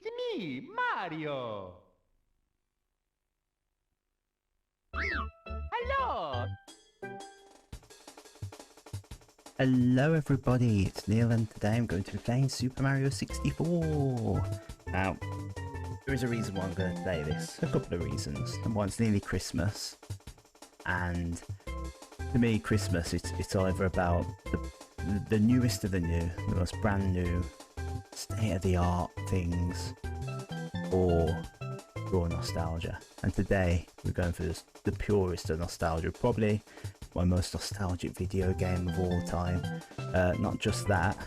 It's me, Mario. Hello. Hello everybody, it's Neil and today I'm going to be playing Super Mario 64. Now, there is a reason why I'm going to play this, a couple of reasons. Number one, it's nearly Christmas, and to me Christmas it's either about the newest of the new, the most brand new, state-of-the-art things, or raw nostalgia. And today we're going for the purest of nostalgia, probably my most nostalgic video game of all time. Not just that,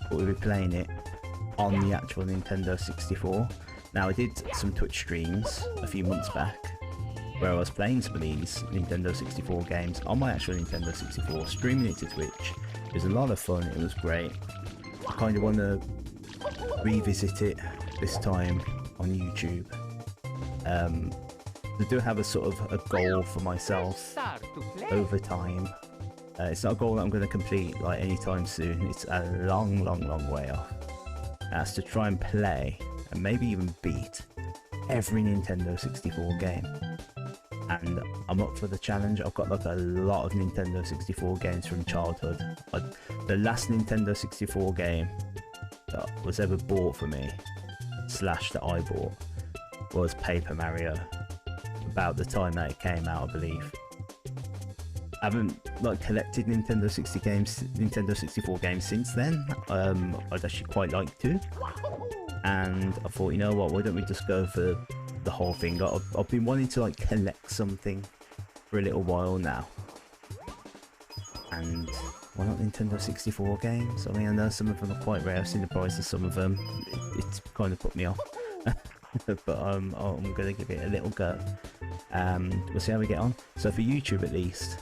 but we'll be playing it on the actual Nintendo 64. Now, I did some Twitch streams a few months back where I was playing some of these Nintendo 64 games on my actual Nintendo 64, streaming it to Twitch. It was a lot of fun, it was great. I kind of want to revisit it this time on YouTube. I do have a sort of a goal for myself over time. It's not a goal that I'm going to complete like anytime soon. It's a long way off. That's to try and play and maybe even beat every Nintendo 64 game. And I'm up for the challenge. I've got like a lot of Nintendo 64 games from childhood. The last Nintendo 64 game that was ever bought for me, slash that I bought, was Paper Mario. About the time that it came out, I believe. I haven't like collected Nintendo 64 games since then. I'd actually quite like to, and I thought, you know what, why don't we just go for the whole thing? I've been wanting to like collect something for a little while now, and why not Nintendo 64 games? I mean, I know some of them are quite rare. I've seen the price of some of them. It's kind of put me off. But I'm going to give it a little go. We'll see how we get on. So for YouTube at least,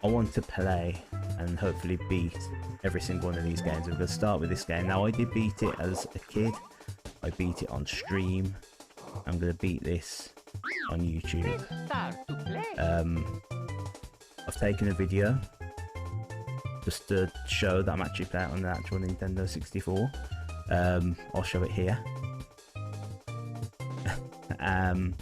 I want to play and hopefully beat every single one of these games. I'm going to start with this game. Now, I did beat it as a kid. I beat it on stream. I'm going to beat this on YouTube. I've taken a video just to show that I'm actually playing on the actual Nintendo 64. I'll show it here. And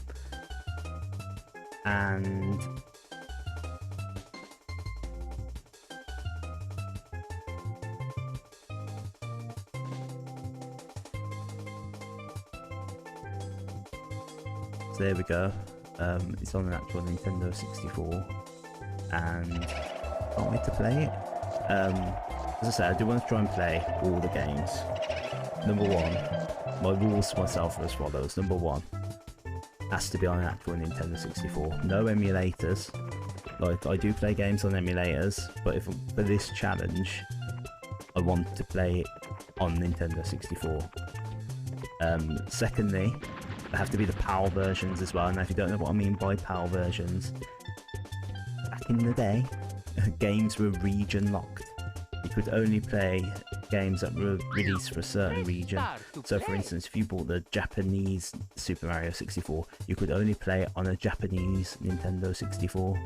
so there we go. It's on an actual Nintendo 64 and can't wait to play it. As I said, I do want to try and play all the games. Number one, my rules to myself are as follows. Number one, has to be on an actual Nintendo 64. No emulators. Like, I do play games on emulators, but if for this challenge, I want to play it on Nintendo 64. Secondly, they have to be the PAL versions as well. Now, if you don't know what I mean by PAL versions, back in the day, games were region locked. You could only play games that were released for a certain region. So for instance, if you bought the Japanese Super Mario 64, you could only play it on a Japanese Nintendo 64.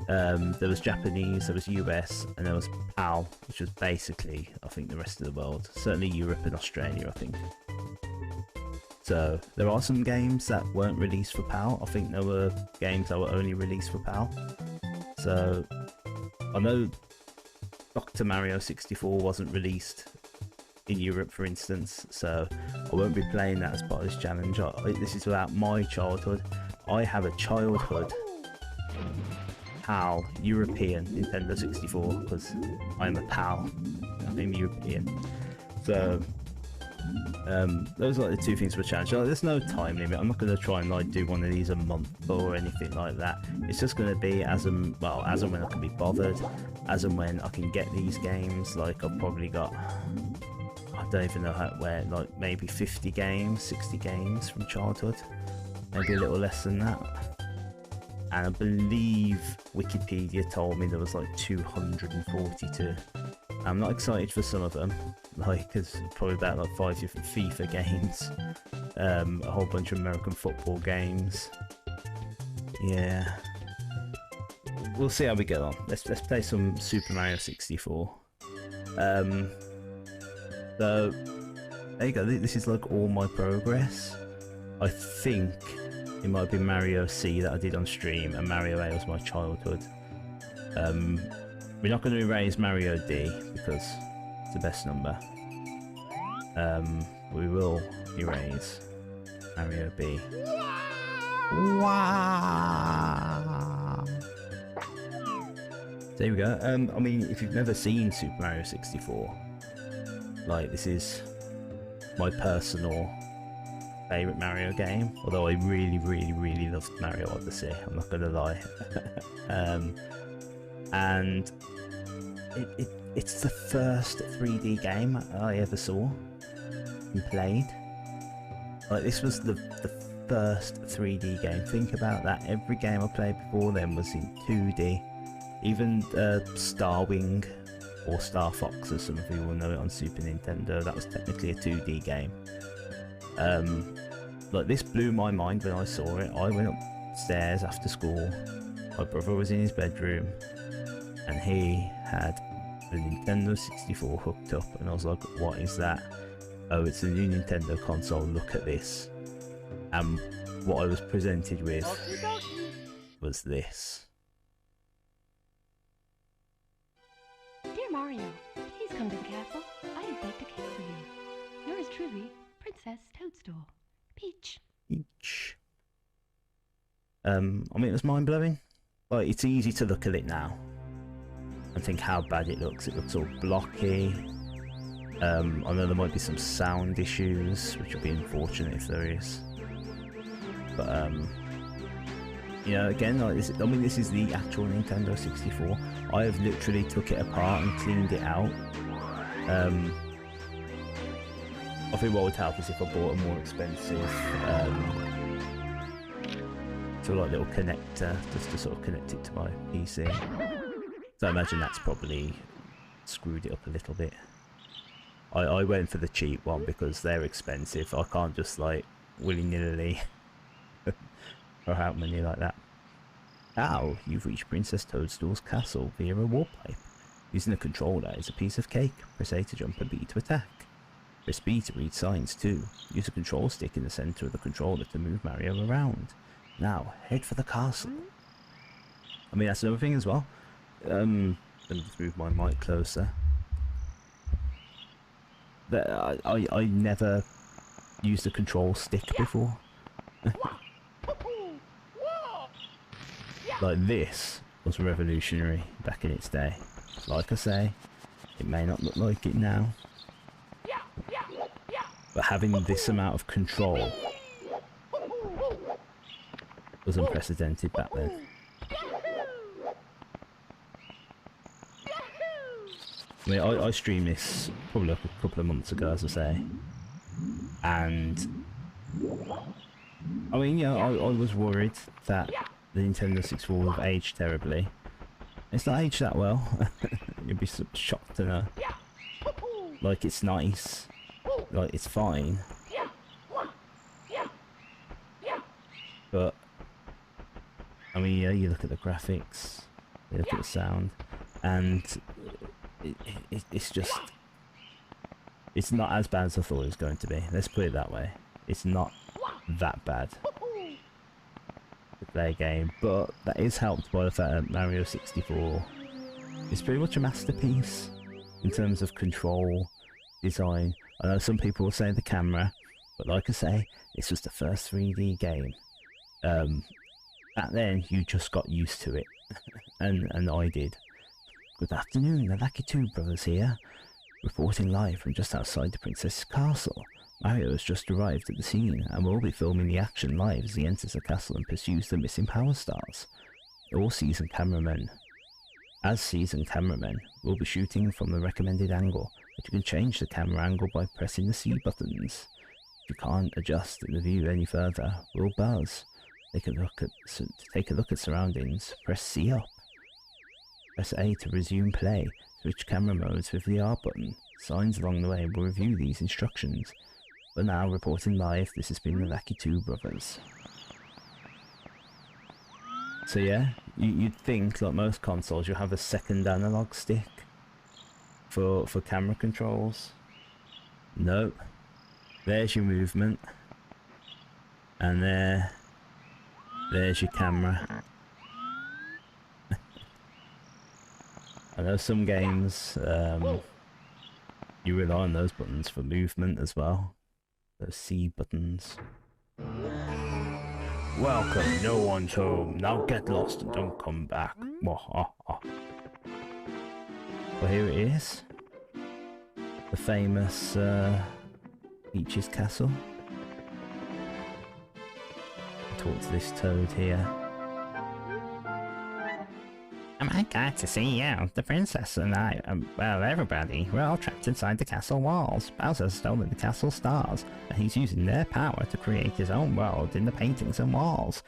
There was Japanese, there was US, and there was PAL, which was basically, I think, the rest of the world. Certainly Europe and Australia, I think. So there are some games that weren't released for PAL. I think there were games that were only released for PAL. So I know Dr. Mario 64 wasn't released in Europe, for instance, so I won't be playing that as part of this challenge. This is about my childhood. I have a childhood PAL European Nintendo 64 because I'm a PAL. I'm European. So those are like the two things for a challenge. Like, there's no time limit. I'm not going to try and like do one of these a month or anything like that. It's just going to be as and when I can be bothered, as and when I can get these games. Like, I've probably got, I don't even know where, like maybe 50 games, 60 games from childhood, maybe a little less than that. And I believe Wikipedia told me there was like 242. I'm not excited for some of them, like, there's probably about like 5 different FIFA games, a whole bunch of American football games. Yeah, we'll see how we get on. Let's play some Super Mario 64. So There you go, this is like all my progress. I think it might be Mario C that I did on stream, and Mario A was my childhood. We're not going to erase Mario D because it's the best number. We will erase Mario B. Wow! There we go. I mean, if you've never seen Super Mario 64, like, this is my personal favourite Mario game, although I really loved Mario Odyssey, I'm not gonna lie. And it's the first 3D game I ever saw and played. Like, this was the first 3D game. Think about that. Every game I played before then was in 2D. Even Star Wing, or Star Fox as some of you will know it on Super Nintendo, that was technically a 2D game. Like, this blew my mind when I saw it. I went upstairs after school, my brother was in his bedroom, and he had the Nintendo 64 hooked up, and I was like, what is that? Oh, it's a new Nintendo console, look at this. And what I was presented with was this. Dear Mario, please come to the castle. I have baked a cake for you. Yours truly, Princess Toadstool. Peach. Peach. I mean, it was mind-blowing. Like, it's easy to look at it now and think how bad it looks. It looks all blocky. I know there might be some sound issues, which will be unfortunate if there is. But, you know, again, like this, I mean, this is the actual Nintendo 64. I have literally took it apart and cleaned it out. I think what would help is if I bought a more expensive sort of like little connector just to sort of connect it to my PC. So I imagine that's probably screwed it up a little bit. I went for the cheap one because they're expensive. I can't just like willy-nilly throw out money like that. Now you've reached Princess Toadstool's castle via a warp pipe. Using the controller is a piece of cake. Press A to jump and B to attack. Press B to read signs too. Use a control stick in the centre of the controller to move Mario around. Now head for the castle. I mean, that's another thing as well. Let me just move my mic closer. That I never used a control stick before. Like, this was revolutionary back in its day. Like I say, it may not look like it now, but having this amount of control was unprecedented back then. I mean, I streamed this probably like a couple of months ago, as I say, and I mean, yeah, I was worried that the Nintendo 64 would have aged terribly. It's not aged that well. You'd be shocked to know. Like, it's nice, like, it's fine, but I mean, yeah, you look at the graphics, you look at the sound, and it's just, it's not as bad as I thought it was going to be. Let's put it that way. It's not that bad to play a game, but that is helped by the fact that Mario 64 is pretty much a masterpiece in terms of control, design. I know some people will say the camera, but like I say, this was the first 3D game. Back then, you just got used to it, and I did. Good afternoon, the Lucky Two Brothers here, reporting live from just outside the Princess's castle. Mario has just arrived at the scene, and will be filming the action live as he enters the castle and pursues the missing Power Stars. As seasoned cameramen, we'll be shooting from the recommended angle, but you can change the camera angle by pressing the C buttons. If you can't adjust the view any further, we'll buzz. To take a look at surroundings, press C up. Press A to resume play. Switch camera modes with the R button. Signs along the way will review these instructions. But now, reporting live, this has been the Lucky Two Brothers. So yeah, you'd think, like most consoles, you'll have a second analog stick for camera controls. No, There's your movement. And there's your camera. I know some games, you rely on those buttons for movement as well. Those C buttons. Welcome, no one's home. Now get lost and don't come back. Well, here it is. The famous Peach's Castle. Talk to this toad here. Am I glad to see you? The princess and I, well, everybody, we're all trapped inside the castle walls. Bowser's stolen the castle stars, and he's using their power to create his own world in the paintings and walls.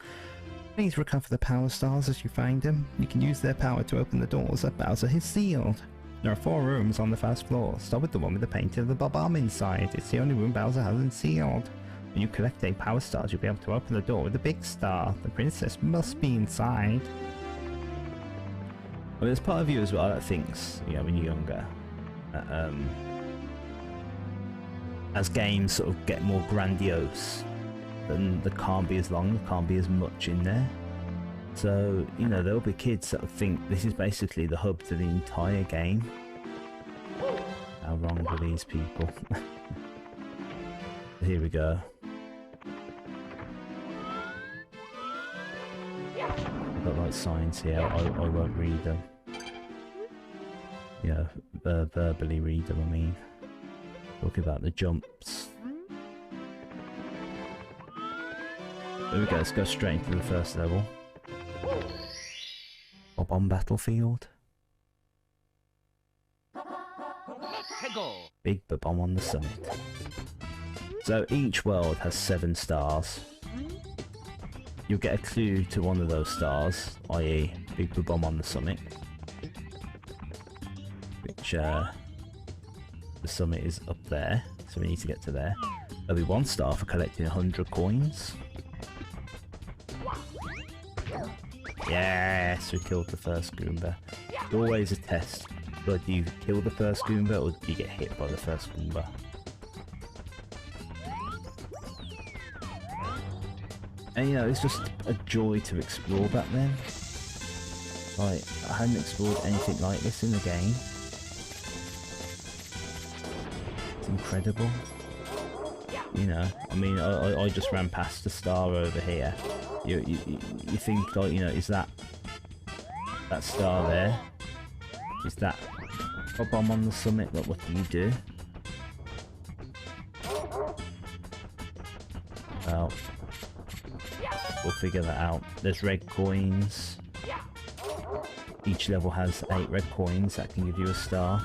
Please recover the power stars as you find them. You can use their power to open the doors that Bowser has sealed. There are 4 rooms on the first floor. Start with the one with the painting of the Bob-omb inside. It's the only room Bowser hasn't sealed. When you collect 8 power stars, you'll be able to open the door with the big star. The princess must be inside. Well, there's part of you as well that thinks, you know, when you're younger, as games sort of get more grandiose, then there can't be as long, there can't be as much in there. So, you know, there'll be kids that think this is basically the hub to the entire game. How wrong are these people? Here we go. I've got like signs here, I won't read them. Yeah, verbally read them, I mean. Talking about the jumps. There we go, let's go straight into the first level. Bob-omb Battlefield. Big Bob-omb on the summit. So each world has 7 stars. You'll get a clue to one of those stars, i.e. Big Bob-omb on the summit. Which, the summit is up there, so we need to get to there. There'll be 1 star for collecting 100 coins. Yes, we killed the first Goomba. It's always a test. But do you kill the first Goomba or do you get hit by the first Goomba? And you know, it's just a joy to explore back then. Like, I hadn't explored anything like this in the game. It's incredible. You know, I mean, I just ran past the star over here. You think, like, you know, is that star there? Is that Bob-omb on the summit? Like, what do you do? Well, we'll figure that out. There's red coins. Each level has 8 red coins that can give you a star.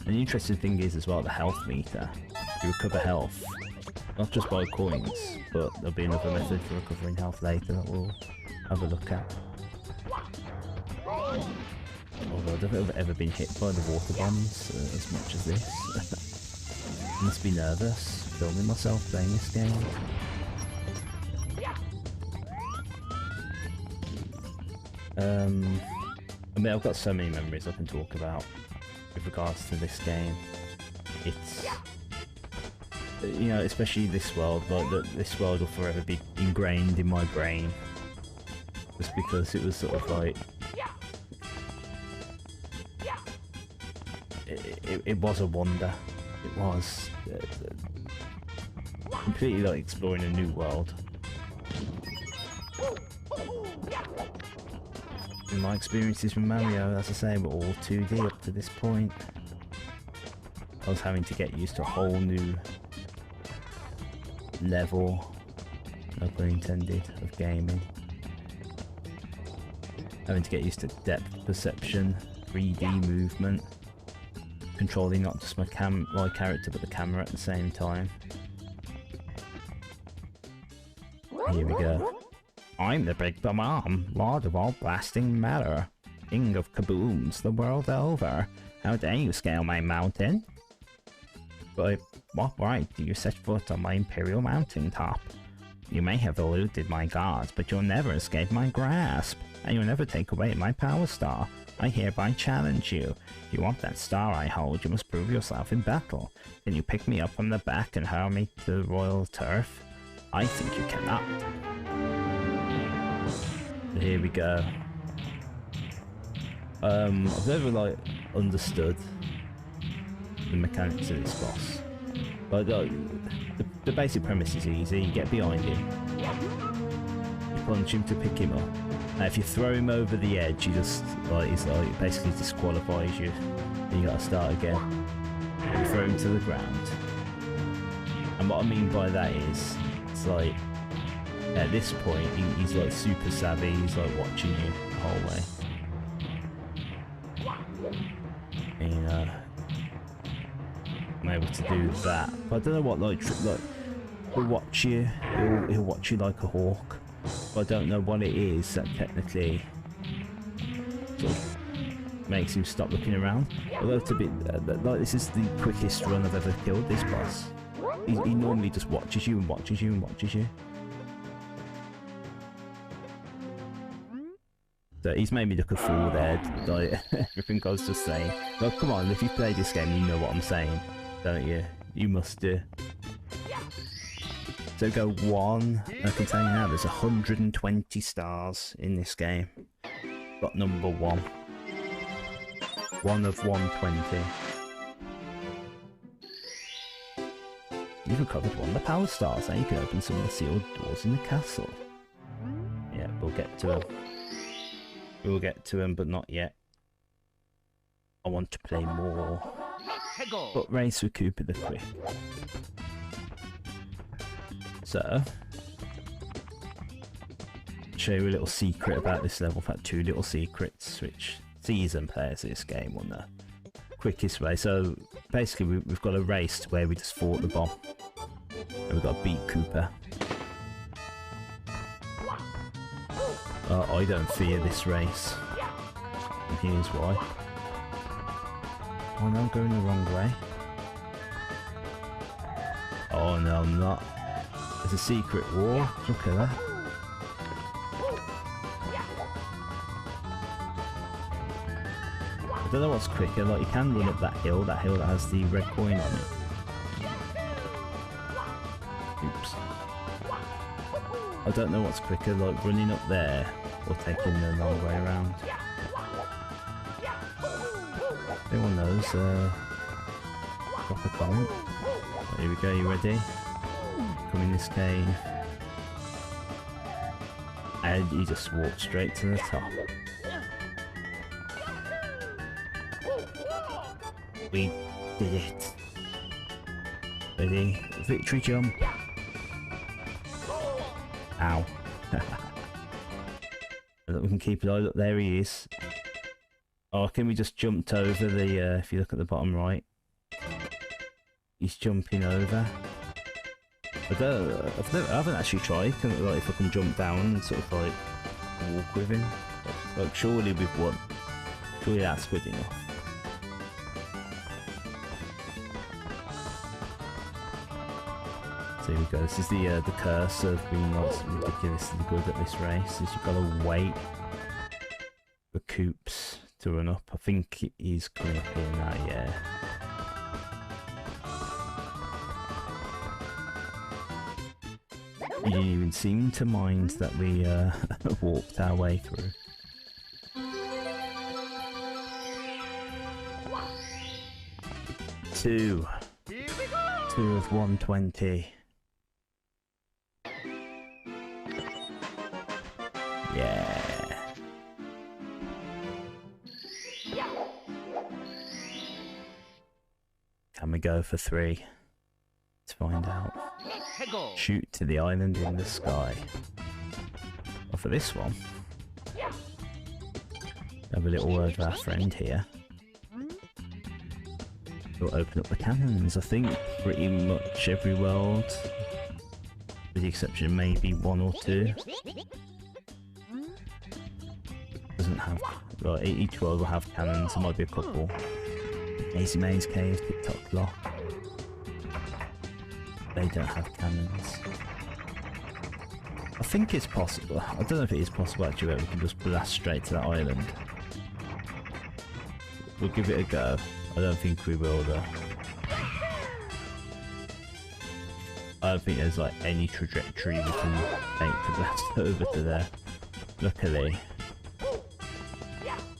And the interesting thing is as well, the health meter. You recover health, not just by coins, but there'll be another method for recovering health later that we'll have a look at. Although I don't think I've ever been hit by the water bombs as much as this. I must be nervous filming myself playing this game. I mean, I've got so many memories I can talk about with regards to this game. It's, you know, especially this world, like this world will forever be ingrained in my brain, just because it was sort of like, it was a wonder. It was completely like exploring a new world. In my experiences with Mario, as I say, were all 2D up to this point. I was having to get used to a whole new level, no pun intended, of gaming. Having to get used to depth perception, 3D movement, controlling not just my character but the camera at the same time. Here we go. I'm the Big Bob-omb, Lord of all blasting matter, King of kabooms the world over. How dare you scale my mountain? By what right do you set foot on my imperial mountain top? You may have eluded my guards, but you'll never escape my grasp, and you'll never take away my power star. I hereby challenge you. If you want that star I hold, you must prove yourself in battle. Can you pick me up from the back and hurl me to the royal turf? I think you cannot. Here we go. I've never like understood the mechanics of this boss. But the basic premise is easy. You get behind him, you punch him to pick him up. Now if you throw him over the edge, you just it basically disqualifies you. And you gotta start again. You throw him to the ground. And what I mean by that is, it's like at this point he's like super savvy. He's like watching you the whole way. And I'm able to do that. But I don't know what he'll watch you. He'll watch you like a hawk. But I don't know what it is that technically sort of makes him stop looking around. Although to be like, this is the quickest run I've ever killed this boss. He normally just watches you and watches you and watches you. So he's made me look a fool there, like everything I was just saying. Like, come on, if you've played this game, you know what I'm saying, don't you? You must do. So go 1, I can tell you now, there's 120 stars in this game. Got number 1. 1 of 120. You've recovered 1 of the power stars, now you can open some of the sealed doors in the castle. Yeah, we'll get to them. We'll get to him, but not yet. I want to play more. But race with Cooper the Quick. So, show you a little secret about this level. In fact, 2 little secrets, which seasoned players of this game will know. Quickest way. So, basically, we've got a race where we just fought the bomb. And we've got to beat Cooper. I don't fear this race, and here's why. Oh no, I'm going the wrong way. Oh no, I'm not. There's a secret wall, look at that. I don't know what's quicker, like you can run up that hill that has the red coin on it. Oops. I don't know what's quicker, like running up there or taking the long way around. If anyone knows, drop a comment. Here we go, you ready? Come in this cave. And you just walk straight to the top. We did it. Ready? Victory jump. Ow. We can keep an eye. Look, there he is. Oh, can we just jumped over the, if you look at the bottom right. He's jumping over. I haven't actually tried, like, if I can jump down and sort of like walk with him. Like, surely we've won. Surely that's good enough. So here we go, this is the curse of being like ridiculously good at this race, is you've got to wait for Coops to run up. I think he's coming up here now, yeah. He didn't even seem to mind that we walked our way through. Two of 120. Yeah. Can we go for 3? Let's find out. Shoot to the island in the sky. Well, for this one, have a little word with our friend here. We'll open up the cannons. I think pretty much every world, with the exception of maybe 1 or 2. Doesn't have, well, each world will have cannons. There might be a couple. Easy Maze Cave, TikTok Block. They don't have cannons. I think it's possible. I don't know if it is possible actually, where we can just blast straight to that island. We'll give it a go. I don't think we will though. I don't think there's like any trajectory we can take to blast over to there. Luckily,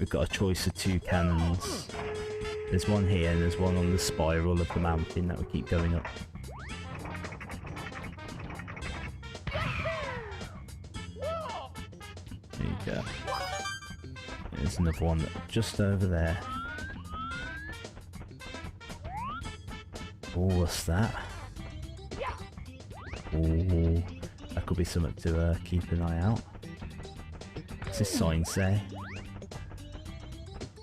we've got a choice of 2 cannons. There's one here and there's one on the spiral of the mountain that we keep going up. There you go. There's another one just over there. Oh, what's that? Oh, that could be something to keep an eye out. What's this sign say?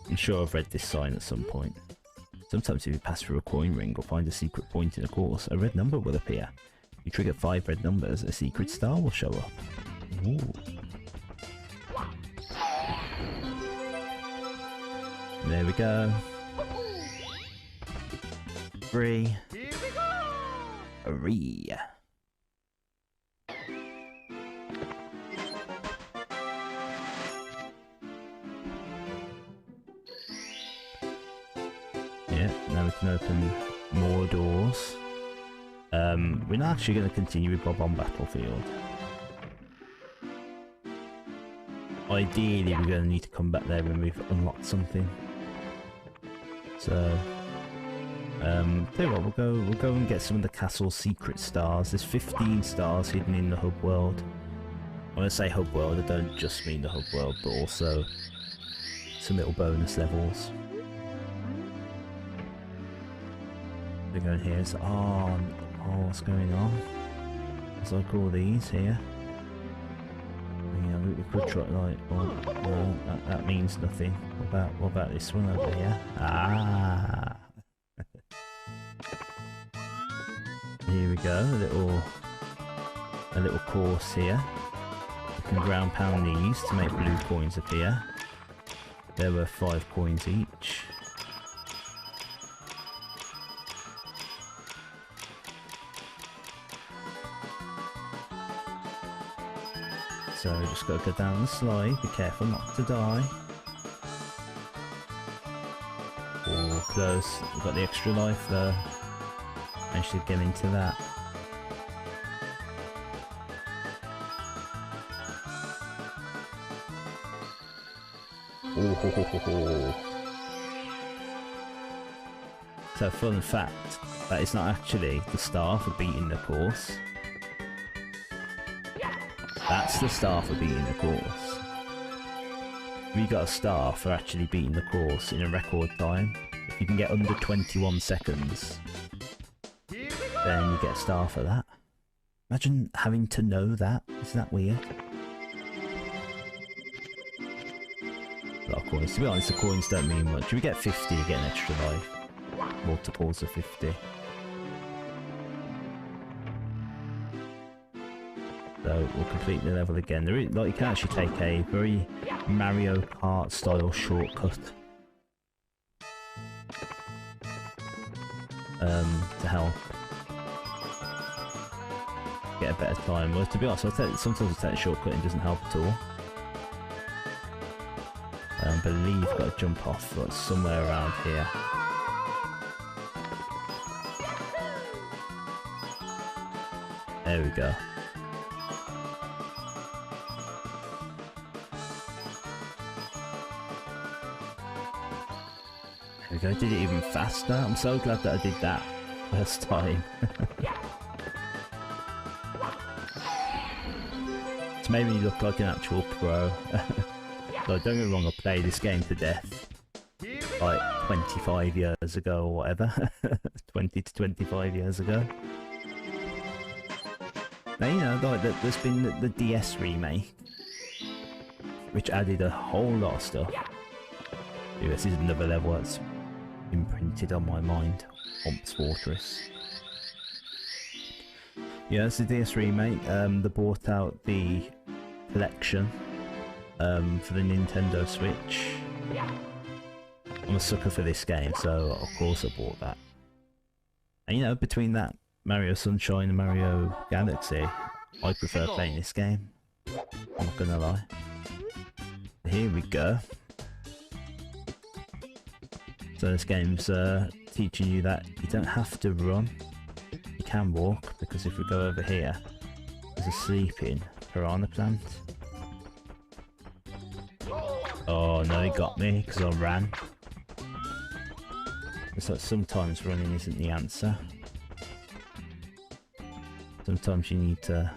I'm sure I've read this sign at some point. Sometimes if you pass through a coin ring or find a secret point in a course, a red number will appear. If you trigger 5 red numbers, a secret star will show up. Ooh. There we go. 3. 3. Yeah, now we can open more doors. We're not actually going to continue with Bob on Battlefield. Ideally, we're going to need to come back there when we've unlocked something. So, tell you what, we'll go and get some of the castle's secret stars. There's 15 stars hidden in the hub world. When I say hub world, I don't just mean the hub world, but also some little bonus levels. We're going here. So, oh, what's going on? There's like all these here. Yeah, we could try like. Oh, no, that means nothing. What about this one over here? Ah. Here we go. A little course here. You can ground pound these to make blue coins appear. There were 5 coins each. So we just gotta go down the slide, be careful not to die. Oh, close. We've got the extra life though. Managed to get into that. Oh, ho, ho, ho, ho. So fun fact, that is not actually the star for beating the course. That's the star for beating the course. We got a star for actually beating the course in a record time. If you can get under 21 seconds, then you get a star for that. Imagine having to know that. Isn't that weird? A lot of coins. To be honest, the coins don't mean much. If you get 50, you get an extra life. Multiples of 50. So we'll complete the level again. There is, like, you can actually take a very Mario Kart style shortcut to help get a better time. Well, to be honest, sometimes I take a shortcut and it doesn't help at all. I believe I've got to jump off like, somewhere around here. There we go. There we go, did it even faster. I'm so glad that I did that first time. It's made me look like an actual pro. So don't get me wrong, I played this game to death like 25 years ago or whatever. 20 to 25 years ago. Now, you know, like there's been the DS remake, which added a whole lot of stuff. This is another level that's imprinted on my mind. Omp's Fortress. Yeah, it's the DS remake. They brought out the collection for the Nintendo Switch. I'm a sucker for this game, so of course I bought that. And you know, between that, Mario Sunshine and Mario Galaxy, I prefer playing this game. I'm not gonna lie. Here we go. So this game's teaching you that you don't have to run, you can walk, because if we go over here, there's a sleeping piranha plant. Oh no, he got me because I ran. It's like sometimes running isn't the answer. Sometimes you need to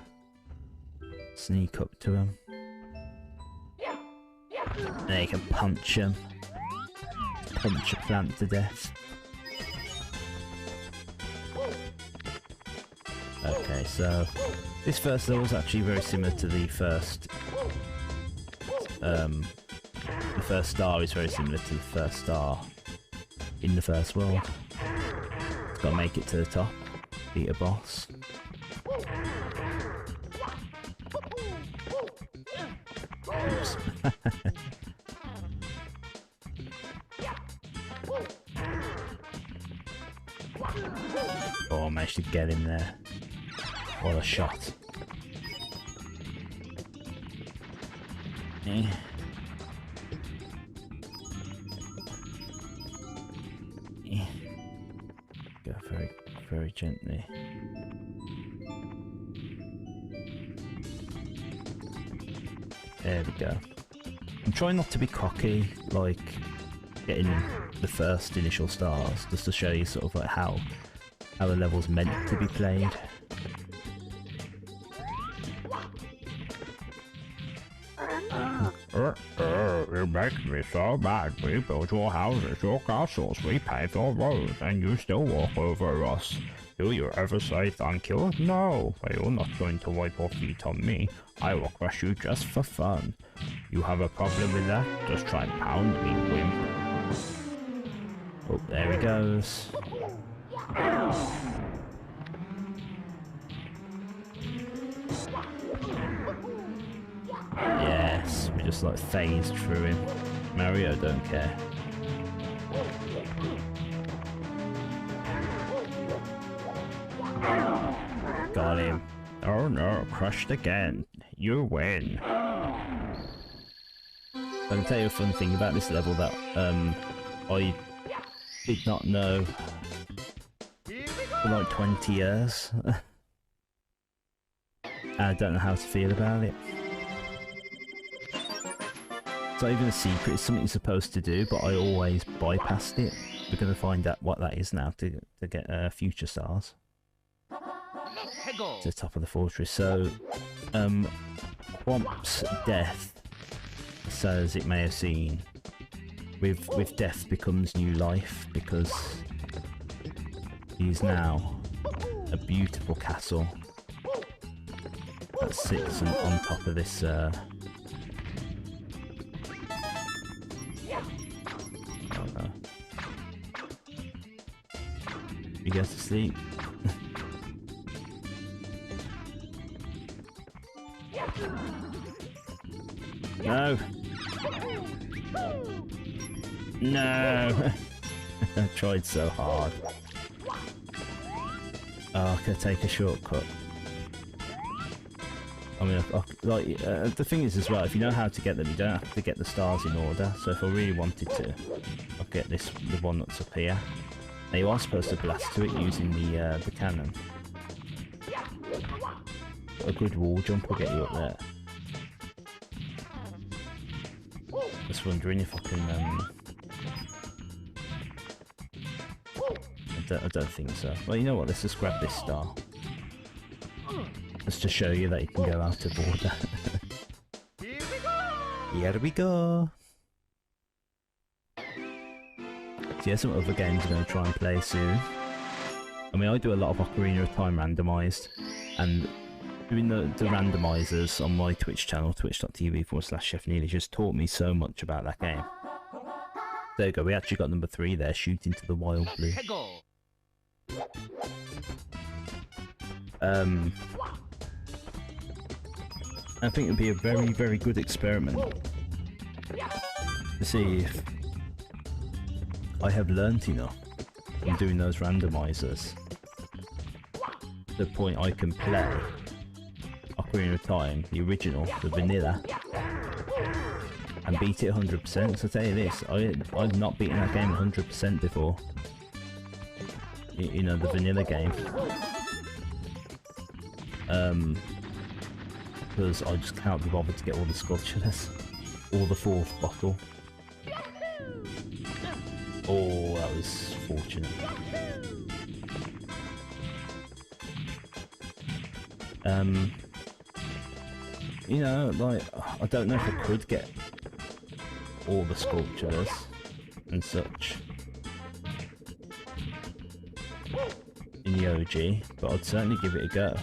sneak up to him. Then you can punch him. Punch a plant to death. Okay, so this first level is actually very similar to the first. The first star is very similar to the first star in the first world. It's got to make it to the top, beat a boss. Oops. Oh, I managed to get him there. What a shot. Eh. Eh. Go very, very gently. There we go. I'm trying not to be cocky, like getting the first initial stars, just to show you sort of like how the level's meant to be played. It makes me so mad. We built your houses, your castles, we paved your roads, and you still walk over us. Do you ever say thank you? No, but you're not going to wipe your feet on me. I will crush you just for fun. You have a problem with that? Just try and pound me, wimp. Oh, there he goes. Yes, we just like phased through him. Mario don't care. Got him. Oh no, crushed again. You win. I can tell you a fun thing about this level that I did not know for like 20 years. I don't know how to feel about it. It's not even a secret, it's something you're supposed to do, but I always bypassed it. We're going to find out what that is now to get future stars. To the top of the fortress. So, Quamp's death, so as it may have seen, with death becomes new life, because he's now a beautiful castle that sits on top of this oh no. You go to sleep. No! No! I tried so hard. Oh, I could take a shortcut. I mean, the thing is as well, if you know how to get them, you don't have to get the stars in order. So if I really wanted to, I'll get the one that's up here. Now you are supposed to blast to it using the cannon. But a good wall jump will get you up there. Just wondering if I can, I don't think so. Well, you know what, let's just grab this star. Just to show you that you can go out of order. Here we go! So yeah, some other games I'm going to try and play soon. I mean, I do a lot of Ocarina of Time randomised, and doing the randomisers on my Twitch channel, twitch.tv/ChefNeilage, has taught me so much about that game. There you go, we actually got number 3 there, Shoot into the Wild Blue. I think it would be a very, very good experiment to see if I have learnt enough from doing those randomisers to the point I can play Ocarina of Time, the original, the vanilla, and beat it 100%. So I tell you this, I've not beaten that game 100% before. You know, the vanilla game. Because I just can't be bothered to get all the sculptures. Or the 4th bottle. Oh, that was fortunate. You know, like, I don't know if I could get all the sculptures and such in the OG, but I'd certainly give it a go.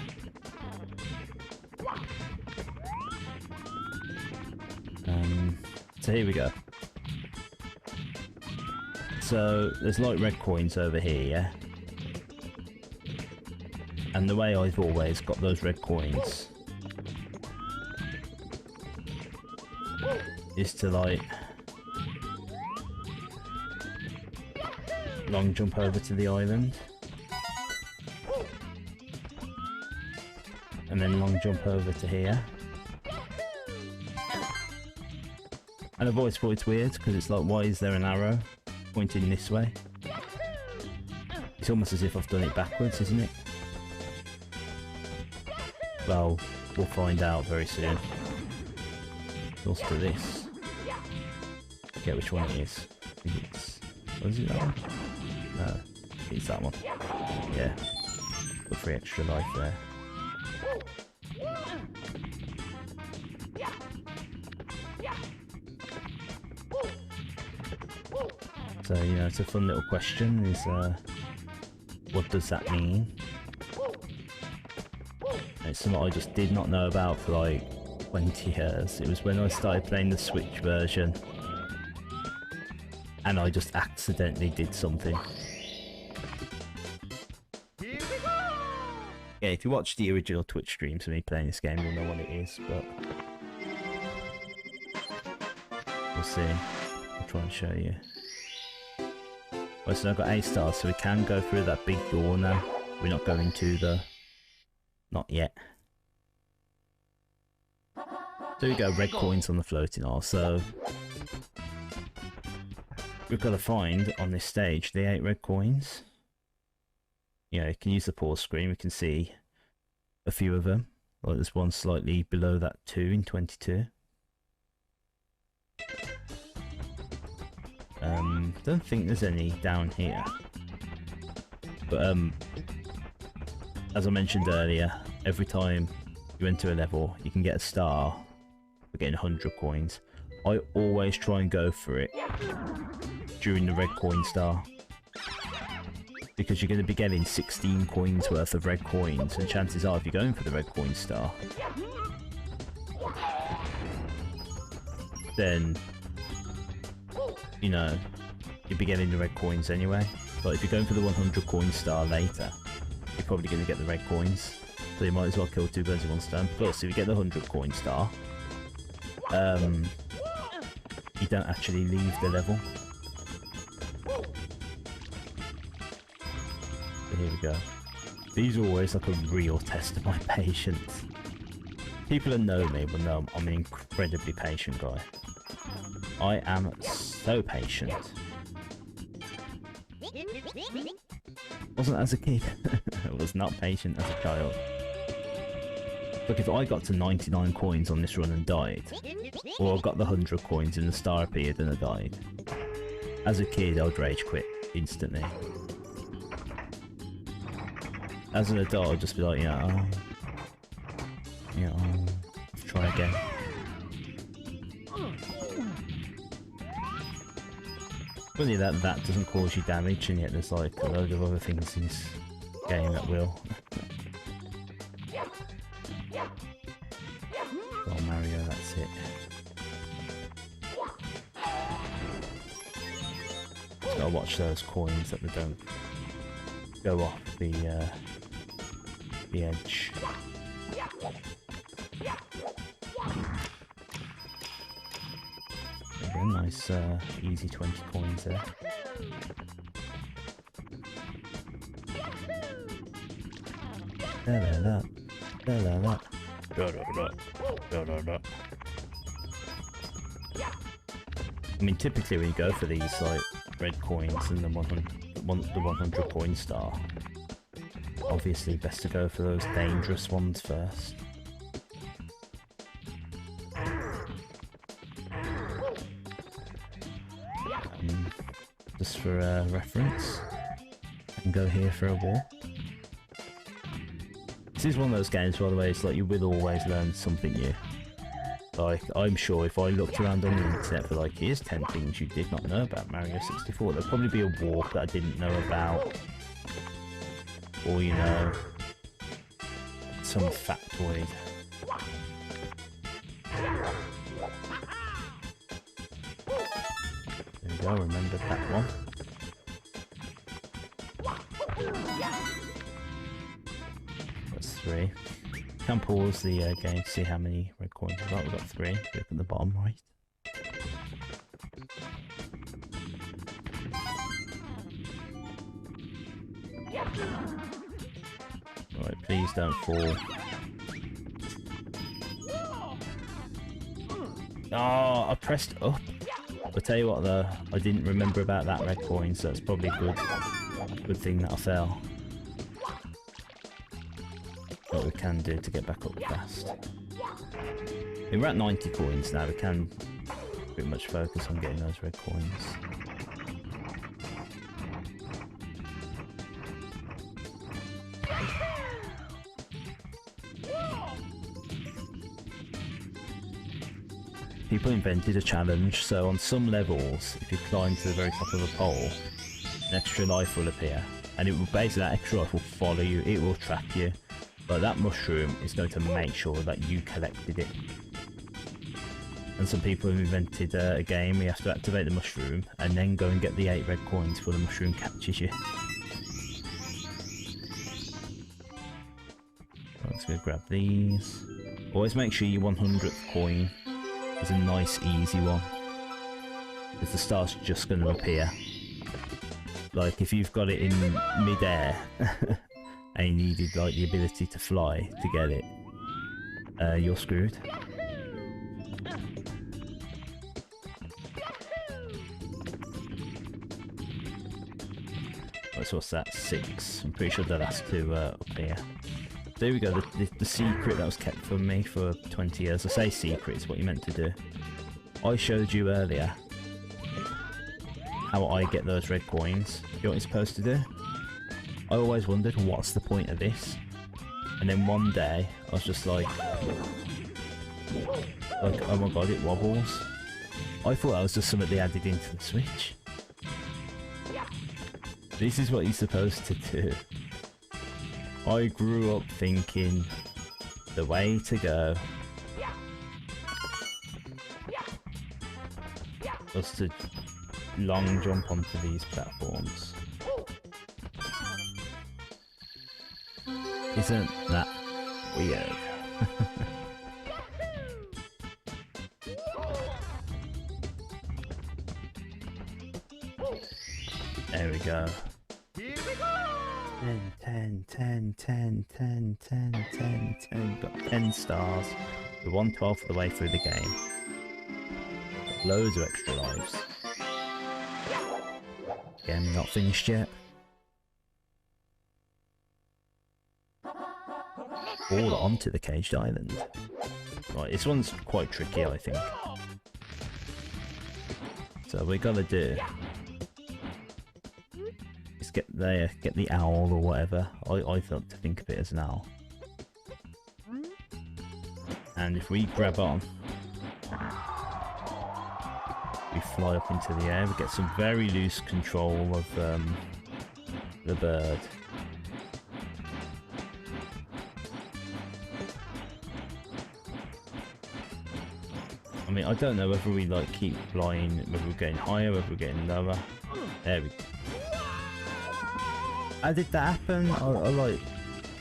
So here we go. So there's like red coins over here, yeah? And the way I've always got those red coins is to like long jump over to the island and then long jump over to here. And I've always thought it's weird because it's like, why is there an arrow pointing this way? It's almost as if I've done it backwards, isn't it? Well, we'll find out very soon. Let's do this. Forget which one it is. I think it's... What is it, that one? No, it's that one. Yeah. Got 3 extra life there. So, you know, it's a fun little question, is, what does that mean? It's something I just did not know about for like 20 years. It was when I started playing the Switch version. And I just accidentally did something. Yeah, if you watch the original Twitch streams of me playing this game, you'll know what it is, but... We'll see. I'll try and show you. Right, so I've got A stars, so we can go through that big door now. We're not going to the... Not yet. So we go, red coins on the floating isle, so... We've got to find, on this stage, the 8 red coins. You know, you can use the pause screen, we can see a few of them. Like there's one slightly below that 2 in 22. Don't think there's any down here. But as I mentioned earlier, every time you enter a level, you can get a star for getting 100 coins. I always try and go for it during the red coin star, because you're going to be getting 16 coins worth of red coins, and chances are if you're going for the red coin star, then, you know, you'll be getting the red coins anyway. But if you're going for the 100 coin star later, you're probably going to get the red coins, so you might as well kill 2 birds with 1 stone. Plus, if you get the 100 coin star, you don't actually leave the level. So here we go. These are always like a real test of my patience. People that know me will know I'm an incredibly patient guy. I am so patient. Wasn't as a kid. I was not patient as a child. Look, if I got to 99 coins on this run and died, or I got the 100 coins and the star appeared and I died, as a kid I'd rage quit instantly. As an adult I'd just be like, yeah, let's try again. Funny that doesn't cause you damage, and yet there's like a load of other things in this game that will. Oh, Mario, that's it. Just gotta watch those coins that they don't go off the edge. Again, nice easy 20 coins there. Da-da-da, da-da-da, da-da-da, da-da-da. I mean, typically when you go for these like red coins and the 100 coin star, obviously best to go for those dangerous ones first. Just for reference, I can go here for a wall. This is one of those games, by the way, it's like you will always learn something new. Like, I'm sure if I looked around on the internet for like, here's 10 things you did not know about Mario 64, there'd probably be a walk that I didn't know about. Or, you know, some factoid. There we go, remembered that one. That's 3. Can pause the game to see how many red coins we've got. We've got 3. Look at the bottom right. Alright, please don't fall. Oh, I pressed up. I'll tell you what though, I didn't remember about that red coin, so it's probably a good thing that I fell. What we can do to get back up fast. We're at 90 coins now, we can pretty much focus on getting those red coins. People invented a challenge, so on some levels, if you climb to the very top of a pole, an extra life will appear, and it will basically, that extra life will follow you, it will track you, but that mushroom is going to make sure that you collected it. And some people have invented a game where you have to activate the mushroom, and then go and get the 8 red coins before the mushroom catches you. I'm just going to grab these. Always make sure your 100th coin is a nice easy one, because the star's just going to appear. Like if you've got it in mid-air and you needed like the ability to fly to get it, you're screwed. So what's that? 6. I'm pretty sure the last 2 up here. There we go, the secret that was kept from me for 20 years. I say secret, it's what you meant to do. I showed you earlier how I get those red coins. You know what you're supposed to do? I always wondered, what's the point of this? And then one day, I was just like, oh my god, it wobbles. I thought that was just something they added into the Switch. This is what you're supposed to do. I grew up thinking the way to go was to long jump onto these platforms. Isn't that weird? There we go. 10, 10, 10, 10, 10, 10, 10. Got 10 stars. We're 1/12 of the way through the game. Got loads of extra lives. Again, not finished yet. All onto the caged island. Right, this one's quite tricky, I think. So we gotta do is get the owl or whatever. I thought to think of it as an owl. And if we grab on, we fly up into the air. We get some very loose control of the bird. I mean, I don't know whether we like keep flying, whether we're getting higher, whether we're getting lower. There we go. How did that happen? I like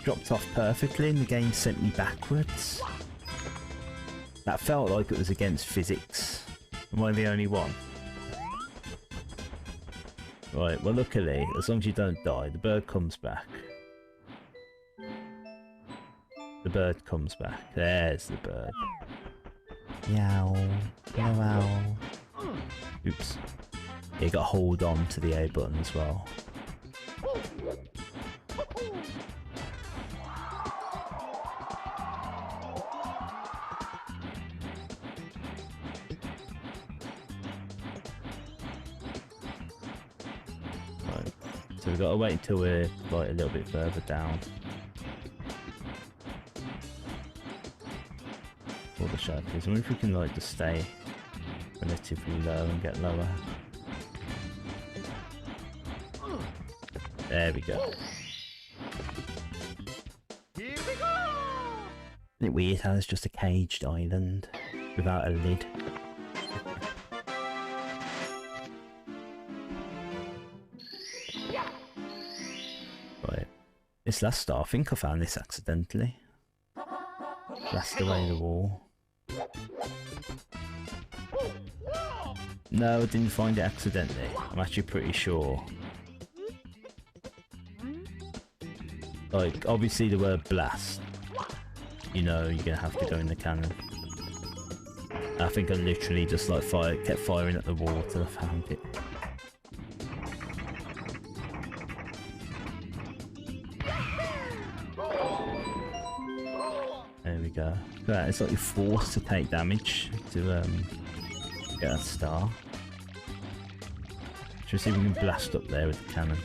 dropped off perfectly and the game sent me backwards. That felt like it was against physics. Am I the only one? Right, well luckily, as long as you don't die, the bird comes back. The bird comes back. There's the bird. Meow. Meow. Oops. You got to hold on to the A button as well. Right. So we've got to wait until we're like a little bit further down. All the shadows. I wonder if we can like just stay relatively low and get lower. There we go. Here we go! Isn't it weird how it's just a caged island without a lid? Right. This last star, I think I found this accidentally. Blast away the wall. No, I didn't find it accidentally. I'm actually pretty sure. Like, obviously the word blast, you know you're gonna have to go in the cannon. I think I literally just like kept firing at the wall till I found it. There we go. Right, it's like you're forced to take damage to get a star. Just see if we can blast up there with the cannon.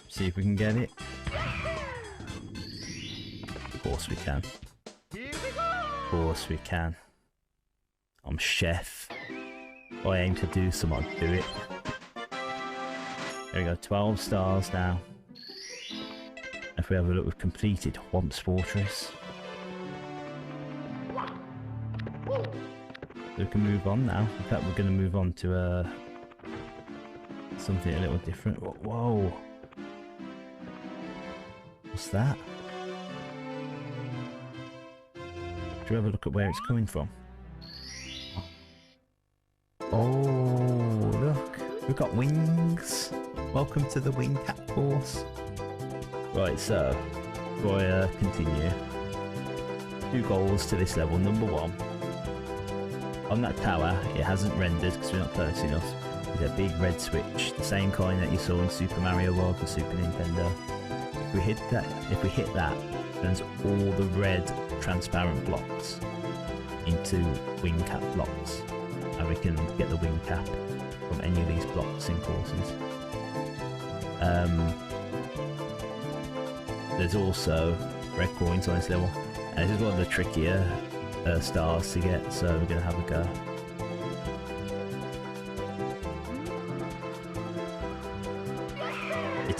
See if we can get it. Of course we can. Of course we can. I'm chef. If I aim to do something, I'll do it. There we go, 12 stars now. If we have a look, we've completed Whomp's Fortress. So we can move on now. In fact, we're going to move on to something a little different. Whoa! What's that? Should we have a look at where it's coming from? Oh, look! We've got wings! Welcome to the wing cap course. Right, so, before I continue, 2 goals to this level. Number 1, on that tower, it hasn't rendered because we're not close enough. There's a big red switch, the same kind that you saw in Super Mario World for Super Nintendo. If we hit that, it turns all the red transparent blocks into wing cap blocks, and we can get the wing cap from any of these blocks in courses. There's also red coins on this level, and this is one of the trickier stars to get, so we're going to have a go.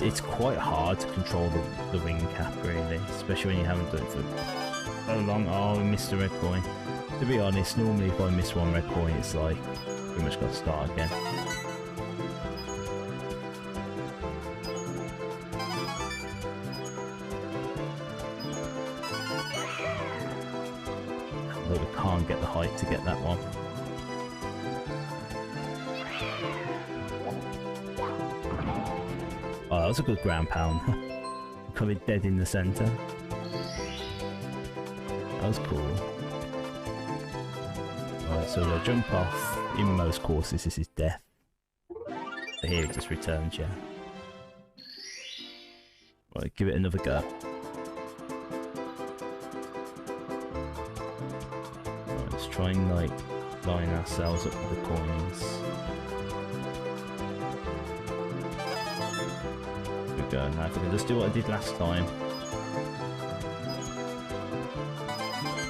It's quite hard to control the wing cap really, especially when you haven't done it for so long. Oh, we missed a red coin. To be honest, normally if I miss one red coin, it's like pretty much got to start again. But we can't get the height to get that one. Oh, that was a good ground pound. Coming dead in the centre. That was cool. Right, so we'll jump off. In most courses this is death. But here it just returns you. Right, give it another go. Right, let's try and like line ourselves up with the coins. Go now. If I can just do what I did last time,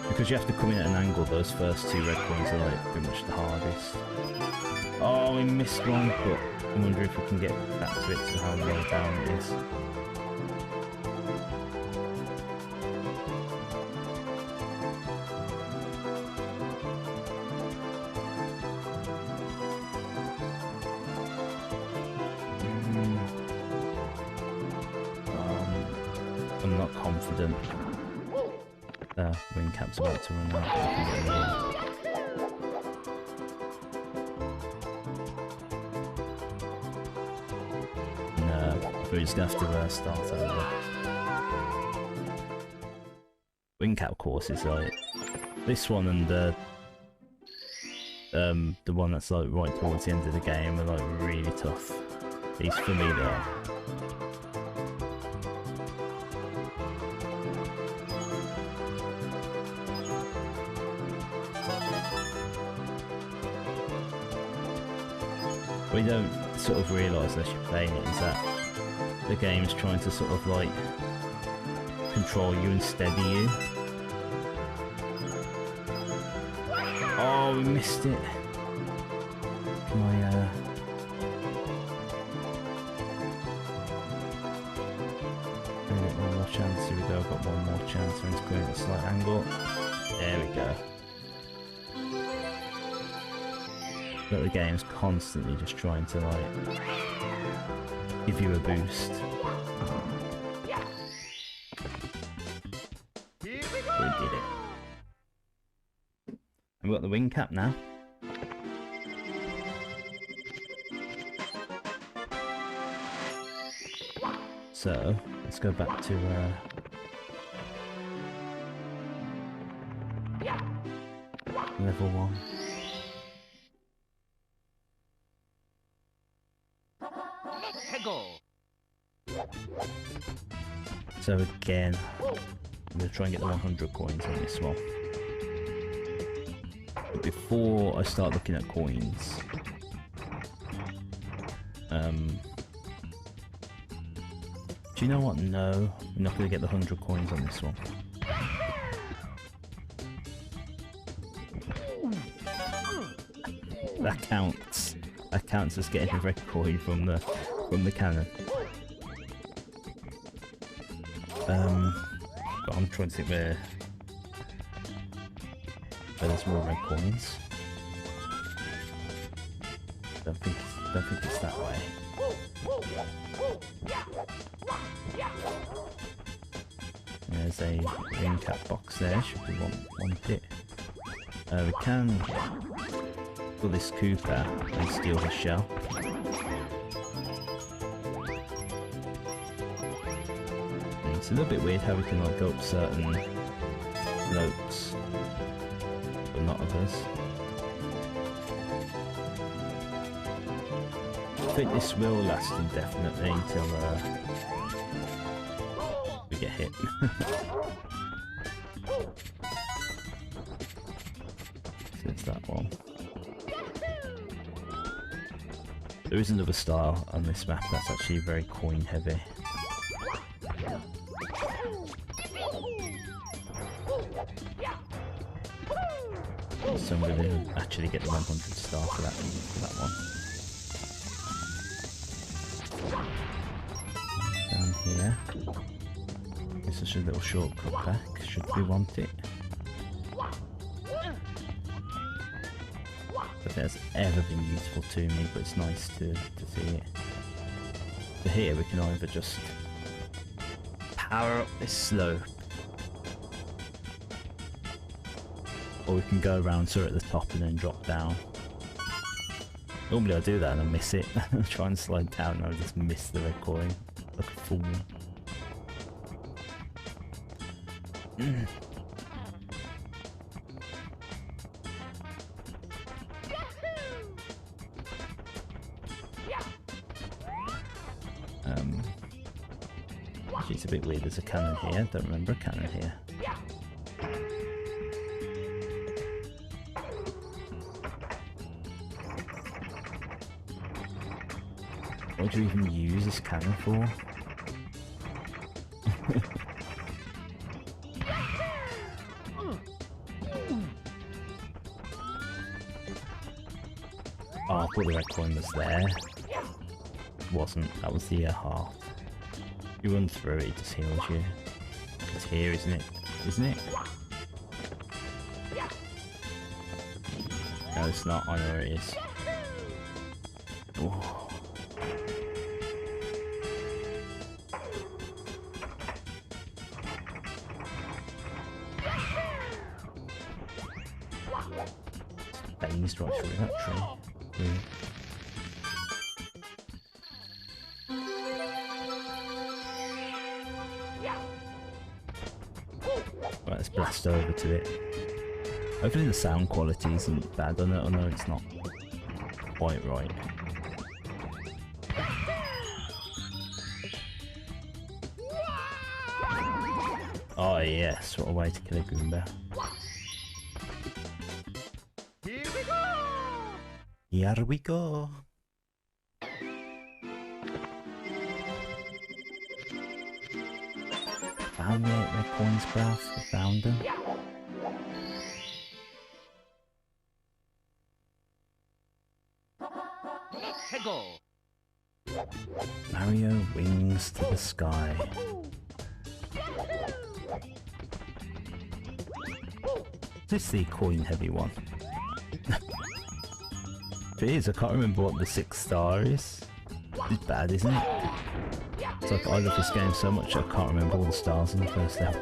because you have to come in at an angle, those first 2 red coins are like pretty much the hardest. Oh, we missed one, but I wonder if we can get back to it to how low down it is. I'm not confident. The wing cap's about to run out. No, I We're just gonna have to start over. Wing cap courses like this one and the one that's like right towards the end of the game are like really tough. At least for me they are. What you don't sort of realise as you're playing it is that the game's trying to sort of like control you and steady you. Oh, we missed it. Can I one more chance? Here we go, I've got one more chance. I'm just going at a slight angle. There we go. But the game's constantly just trying to like give you a boost. We did it. And we've got the wing cap now. So let's go back to level 1. So again, I'm going to try and get the 100 coins on this one. But before I start looking at coins, do you know what? No, we're not going to get the 100 coins on this one. That counts. That counts as getting a red coin from the cannon. But I'm trying to think where there's more red coins. Don't think it's that way. There's a wing cap box there. Should we want it? We can pull this Cooper and steal his shell. It's a little bit weird how we can like go up certain notes, but not others. I think this will last indefinitely until we get hit. So it's that one. There is another style on this map that's actually very coin heavy. So I'm going to actually get the 100 star for that one. Down here. This is just a little shortcut back, should we want it. If that's ever been useful to me, but it's nice to see it. So here we can either just power up this slope, or we can go around to at the top and then drop down. Normally I do that and I miss it. I try and slide down and I just miss the red coin. Like a fool. Actually it's a bit weird, there's a cannon here. Don't remember a cannon here. What do you even use this cannon for? Oh, I thought the red coin was there. It wasn't, that was the half. You run through it, it just heals you. It's here, isn't it? Isn't it? No, it's not. I know where it is. Oh. Veins right through that tree. switched over to it. Hopefully the sound quality isn't bad on it. I know it's not quite right. Oh yes, what a way to kill a Goomba. Here we go! Here we go! Found the red coins, bruv. We found them. Let's go! Mario wings to the sky. Is this the coin heavy one? If it is, I can't remember what the 6 star is. It's bad, isn't it? It's like I love this game so much I can't remember all the stars in the first level.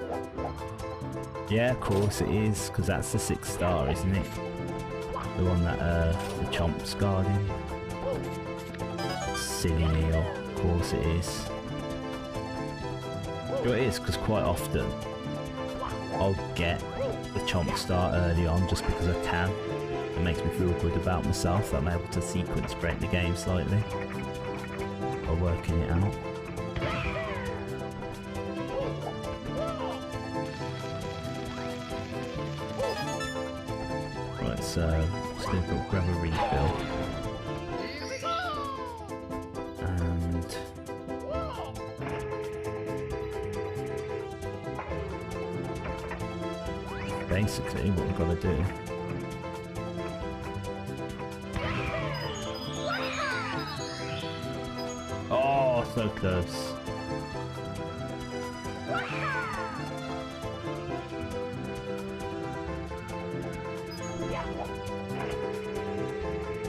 Yeah, of course it is, because that's the 6 star, isn't it? The one that the Chomp's guarding. Silly Neil, of course it is. You know what it is, because quite often I'll get the Chomp star early on just because I can. It makes me feel good about myself that I'm able to sequence break the game slightly by working it out. Right, so let's go grab a refill. And basically what we've got to do so close.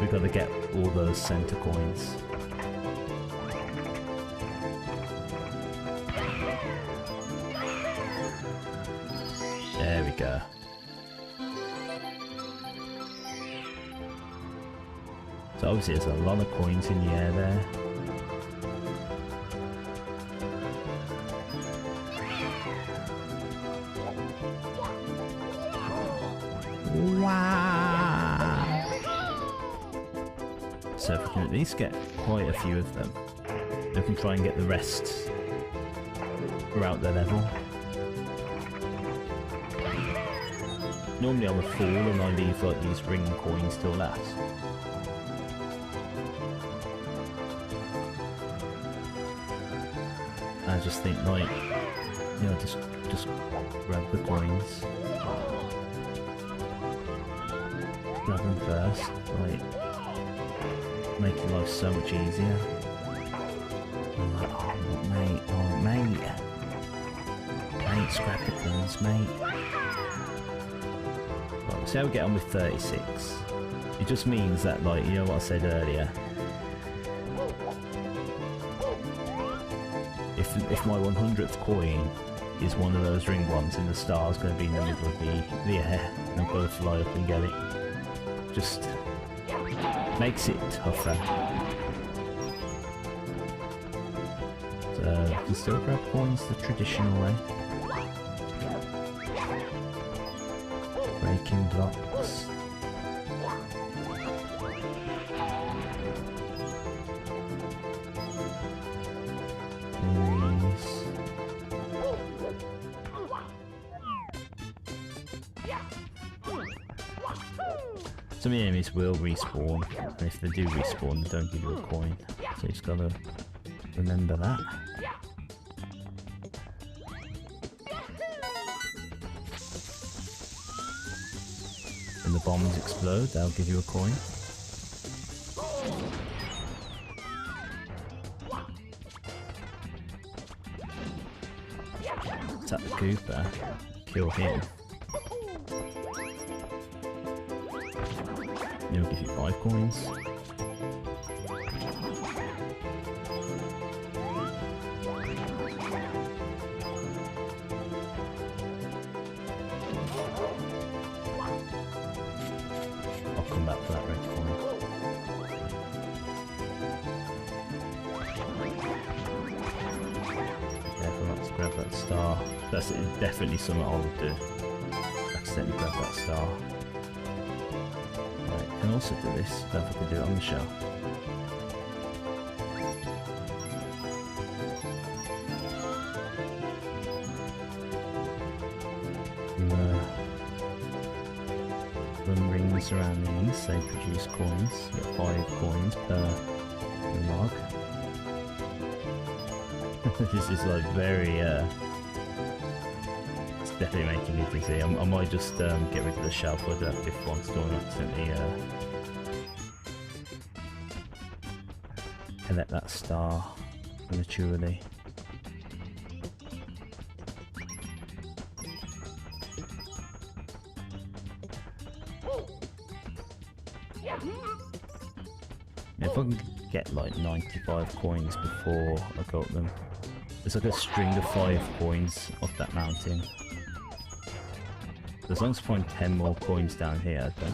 We've got to get all those center coins. There we go. So obviously there's a lot of coins in the air there. Wow! So if we can at least get quite a few of them, we can try and get the rest throughout the level. Normally I'm a fool and I leave like these ring coins till last. I just think like, you know, just grab the coins. Grab them first, like, making life so much easier. I'm like, oh mate, mate, scrap the coins, mate. Right, see how we get on with 36. It just means that, like, you know what I said earlier, if my 100th coin is one of those ring ones and the star's going to be in the middle of the air and I've got to fly up and get it, just makes it tougher. So you can still grab coins the traditional way. Breaking blocks. Some enemies will respawn, and if they do respawn, they don't give you a coin. So you just gotta remember that. When the bombs explode, they'll give you a coin. Attack the Koopa, kill him. He'll give you 5 coins. I'll come back for that red coin. Careful not to grab that star. That's definitely something I would do. 100% grab that star. Right, can also do this. Don't know if I can do it on the shell. Run rings around these, they produce coins. You get 5 coins per log. This is like very, it's definitely making me dizzy. I might just get rid of the shell for that 5th one store and accidentally collect that star prematurely. If I can get like 95 coins before I got them, there's like a string of 5 coins off that mountain. As long as I find 10 more coins down here, I don't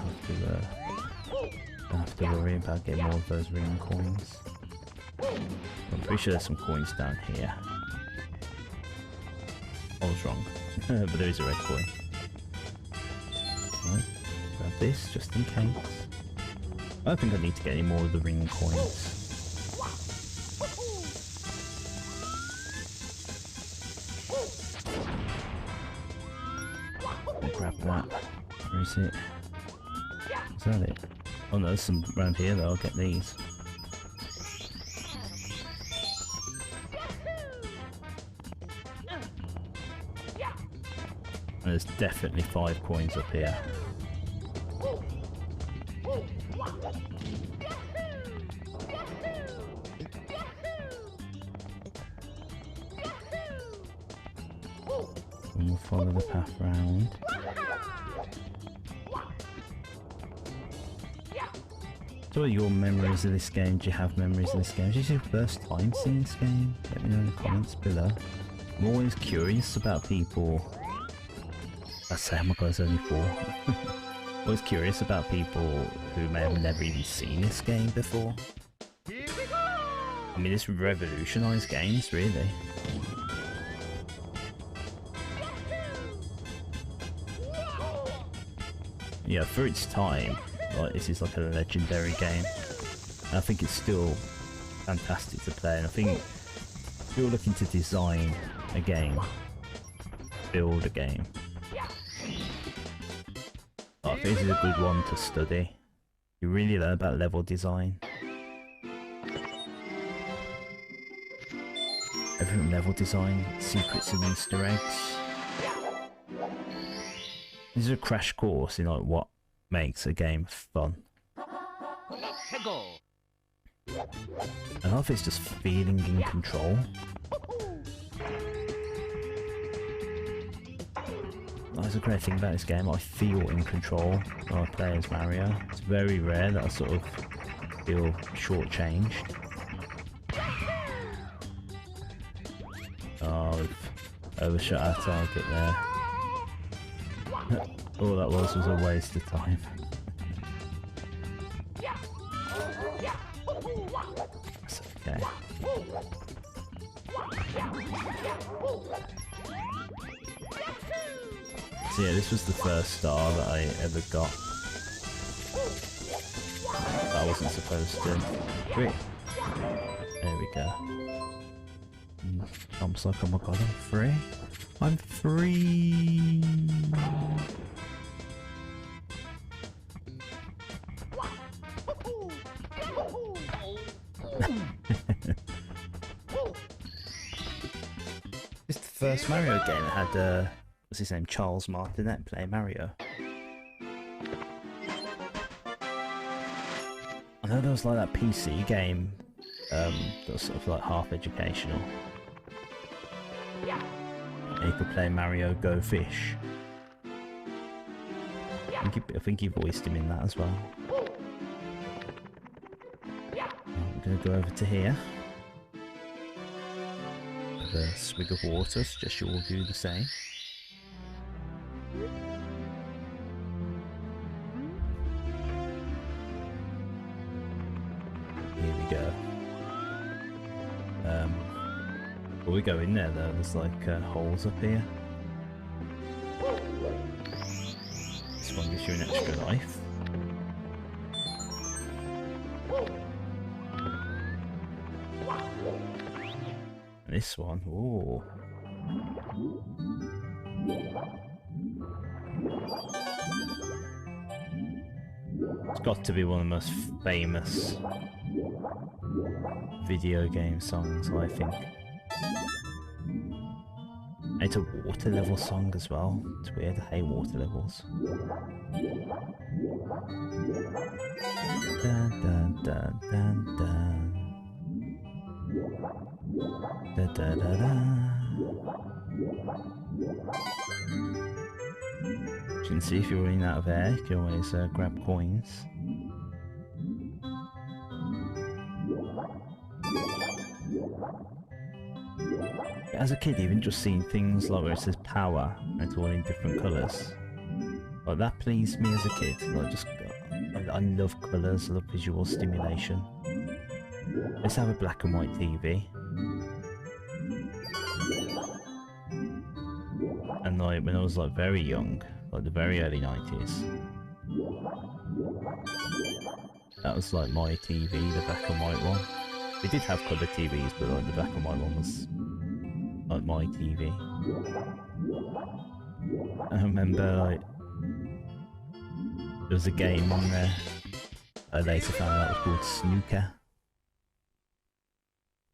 have to worry about getting more of those ring coins. I'm pretty sure there's some coins down here. I was wrong, but there is a red coin. Right, grab this just in case. I don't think I need to get any more of the ring coins. I'll grab that. Where is it? Is that it? Oh no, there's some around here though, I'll get these. And there's definitely 5 coins up here. And we'll follow the path round. So what are your memories of this game? Do you have memories of this game? Is this your first time seeing this game? Let me know in the comments below. I'm always curious about people. I say, oh my god, it's only 4. Always curious about people who may have never even seen this game before. I mean, this revolutionised games, really. Yeah, for its time, like, this is like a legendary game. And I think it's still fantastic to play, and I think if you're looking to design a game, build a game, I think this is a good one to study. You really learn about level design. Everything level design, secrets and Easter eggs. This is a crash course in like what makes a game fun. And half it's just feeling in control. That's a great thing about this game. I feel in control when I play as Mario. It's very rare that I sort of feel shortchanged. Oh, we've overshot our target there. All that was a waste of time. That's okay. So yeah, this was the first star that I ever got. That I wasn't supposed to. Great. There we go. Jumps like, oh my god, I'm free. I'm free. It's the first Mario game that had what's his name, Charles Martinet play Mario. I know there was like that PC game that was sort of like half educational. And you could play Mario Go Fish. I think he voiced him in that as well. I'm going to go over to here. Have a swig of water, suggest you all do the same. Here we go. Before we go in there though, there's like holes up here. this one gives you an extra life. And this one, ooh. It's got to be one of the most famous video game songs, I think. It's a water level song as well. It's weird, I hate water levels. Dun dun dun dun dun. Da da da da. You can see if you're running out of air, you can always grab coins. As a kid, even just seeing things like where it says power and it's all in different colours, like that pleased me as a kid. Like I love colours, I love visual stimulation. Let's have a black and white TV. And like when I was like very young, like the very early 90s, that was like my TV, the black and white one. We did have colour TVs, but like the black and white one was like my TV. I remember like there was a game on there I later found out was called Snooker.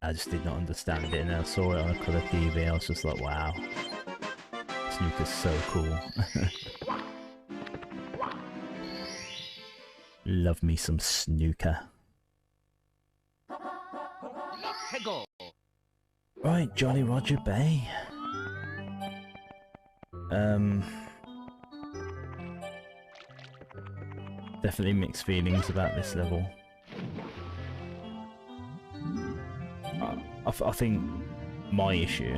I just did not understand it, and I saw it on a colour TV. I was just like, wow, Snooker's so cool. Love me some snooker. Hegel. Right, Jolly Roger Bay. Definitely mixed feelings about this level. I think my issue,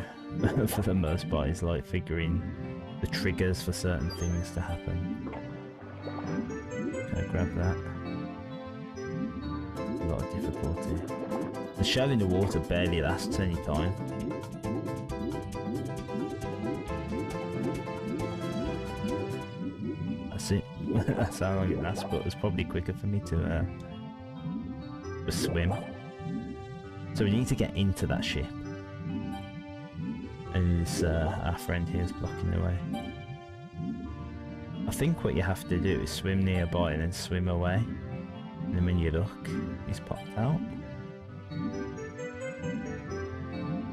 for the most part, is like figuring the triggers for certain things to happen. Can I grab that? A lot of difficulty. The shell in the water barely lasts any time. That's it. That's how long it lasts, but it's probably quicker for me to swim. So we need to get into that ship. And this, our friend here is blocking the way. I think what you have to do is swim nearby and then swim away. And then when you look, he's popped out.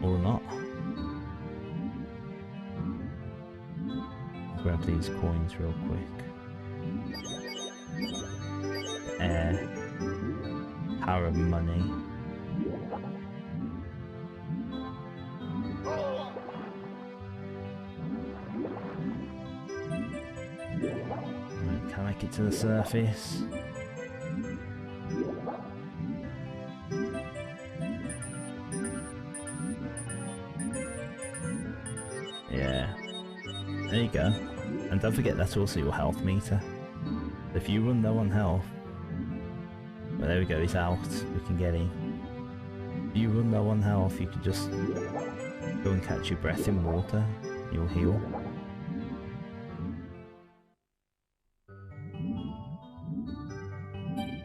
Or not. Grab these coins real quick. Air. Power of money. Right, can I make it to the surface? Yeah. There you go. And don't forget that's also your health meter. If you run low on health, well, there we go, he's out. We can get in. If you run low on health, you can just go and catch your breath in water. You'll heal.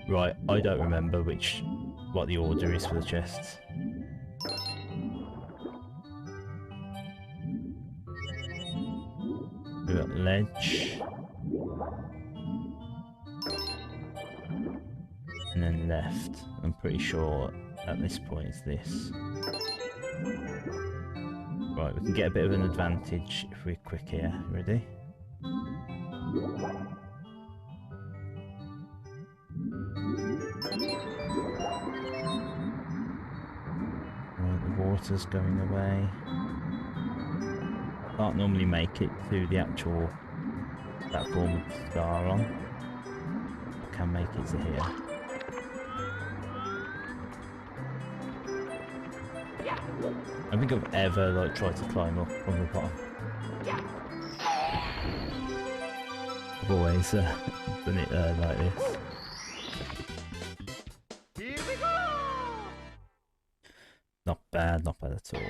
Right, I don't remember what the order is for the chests. We've got ledge. And then left. I'm pretty sure at this point it's this. Right, we can get a bit of an advantage if we're quick here. Ready? Right, the water's going away. Can't normally make it to the actual platform with the star on. I can make it to here. I don't think I've ever like tried to climb up from the bottom. I've always done it like this. Here we go. Not bad at all.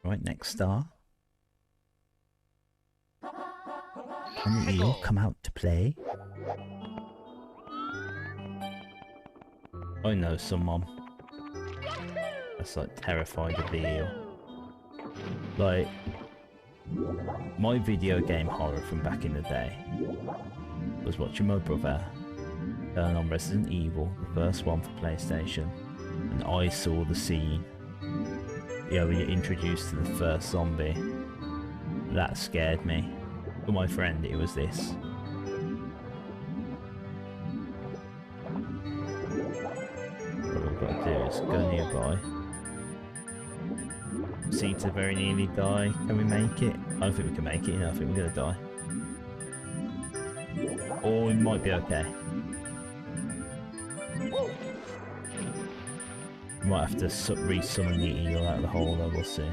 Right, next star. Can the eel come out to play? I know someone that's like terrified of the eel. Like, my video game horror from back in the day was watching my brother turn on Resident Evil, the first one for PlayStation, and I saw the scene, you know, when you're introduced to the first zombie. That scared me. For my friend, it was this. What we've got to do is go nearby. Seeds are very nearly die. Can we make it? I don't think we can make it, you know, I think we're gonna die. Or we might be okay. We might have to re-summon the eel out of the hole, though, we'll see.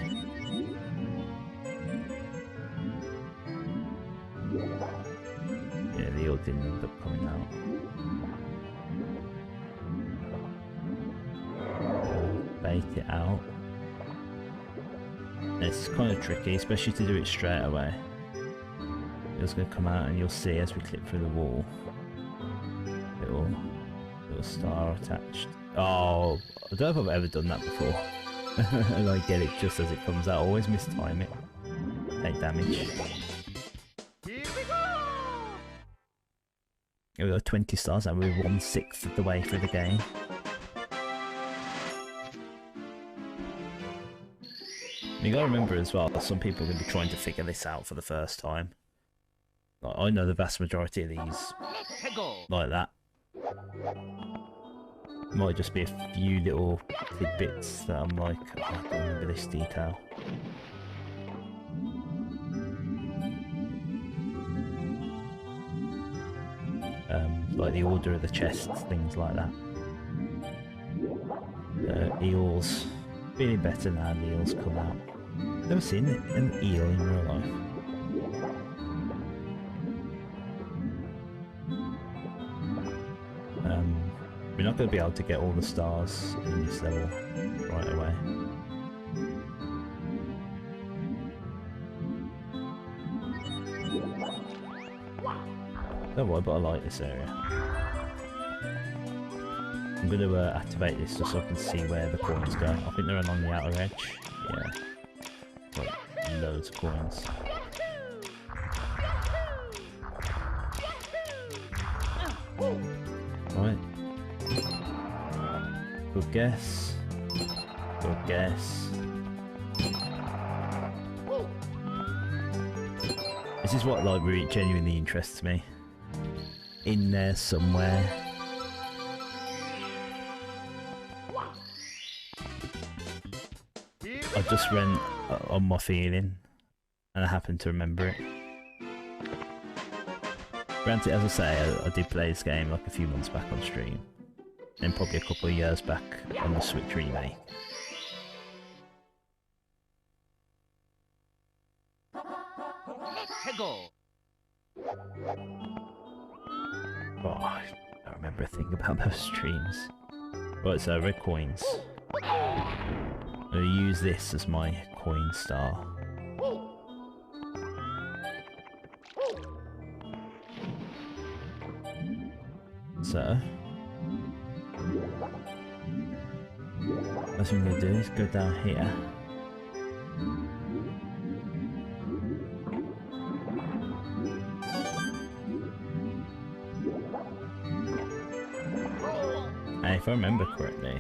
Yeah, the eel didn't end up coming out. Bait it out. It's kind of tricky, especially to do it straight away. It's going to come out and you'll see as we clip through the wall. Little star attached. Oh, I don't know if I've ever done that before. And I get it just as it comes out. I always mistime it. Take damage. Here we go! We got 20 stars and we're 1/6 of the way through the game. You gotta remember as well that some people are going to be trying to figure this out for the first time. Like, I know the vast majority of these like that. Might just be a few little tidbits that I'm like, oh, I don't remember this detail. Like the order of the chests, things like that. Eels, feeling better now the eels come out. Never seen an eel in real life. We're not going to be able to get all the stars in this level right away. Don't worry, but I like this area. I'm going to activate this just so I can see where the coins go. I think they're along the outer edge. Yeah. Like, loads of coins. Right. Good guess. Good guess. This is what like really genuinely interests me. In there somewhere. I just went on my feeling and I happened to remember it. Granted, as I say, I did play this game like a few months back on stream. And probably a couple of years back on the Switch remake. Oh, I don't remember a thing about those streams. Right, so red coins. I'm going to use this as my coin star. So, what I'm going to do is go down here. And if I remember correctly,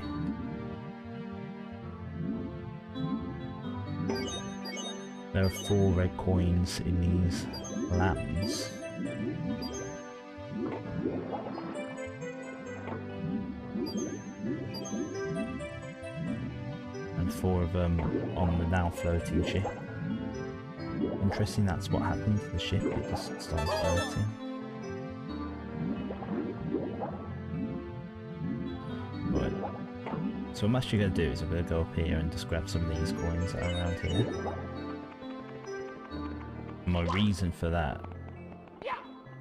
there are 4 red coins in these lambs. And 4 of them on the now floating ship. Interesting, that's what happened to the ship, it just started floating. Right. So what I'm actually going to do is I'm going to go up here and just grab some of these coins that are around here. And my reason for that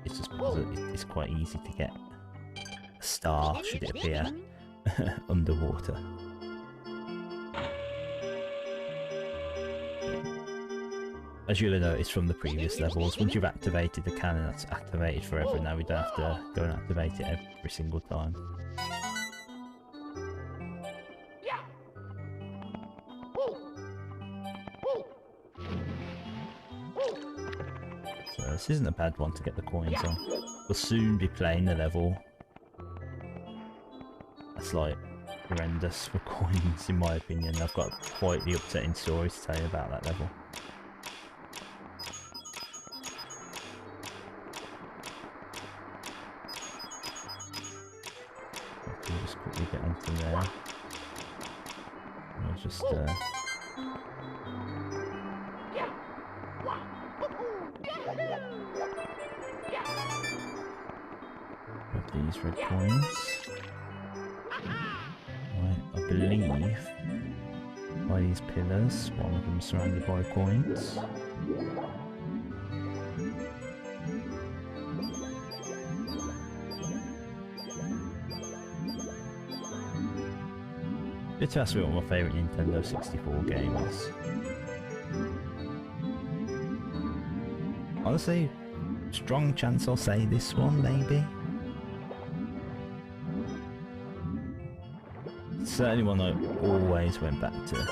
is just because it's quite easy to get a star should it appear underwater. As you'll have noticed from the previous levels, once you've activated the cannon, that's activated forever. Now we don't have to go and activate it every single time. So this isn't a bad one to get the coins on. We'll soon be playing the level. That's like horrendous for coins in my opinion. I've got quite the upsetting story to tell you about that level. I'll just quickly get onto there. I'll just grab these red coins. Right, I believe by these pillars, one of them surrounded by coins. Good to ask me what my favourite Nintendo 64 game is. Honestly, strong chance I'll say this one, maybe. It's certainly one I always went back to.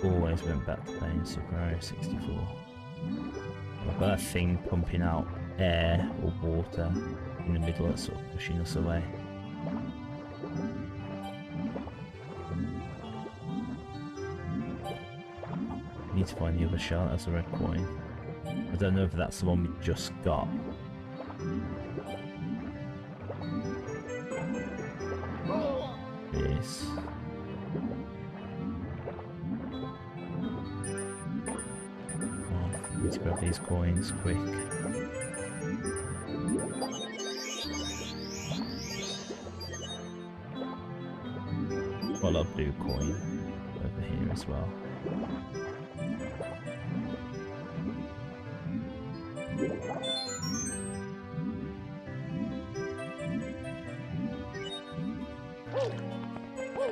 Always went back to playing Super Mario 64. I've got a thing pumping out air or water in the middle that's sort of pushing us away. Need to find the other shell that has a red coin. I don't know if that's the one we just got. Yes. Oh, need to grab these coins quick. Got a lot of blue coin over here as well.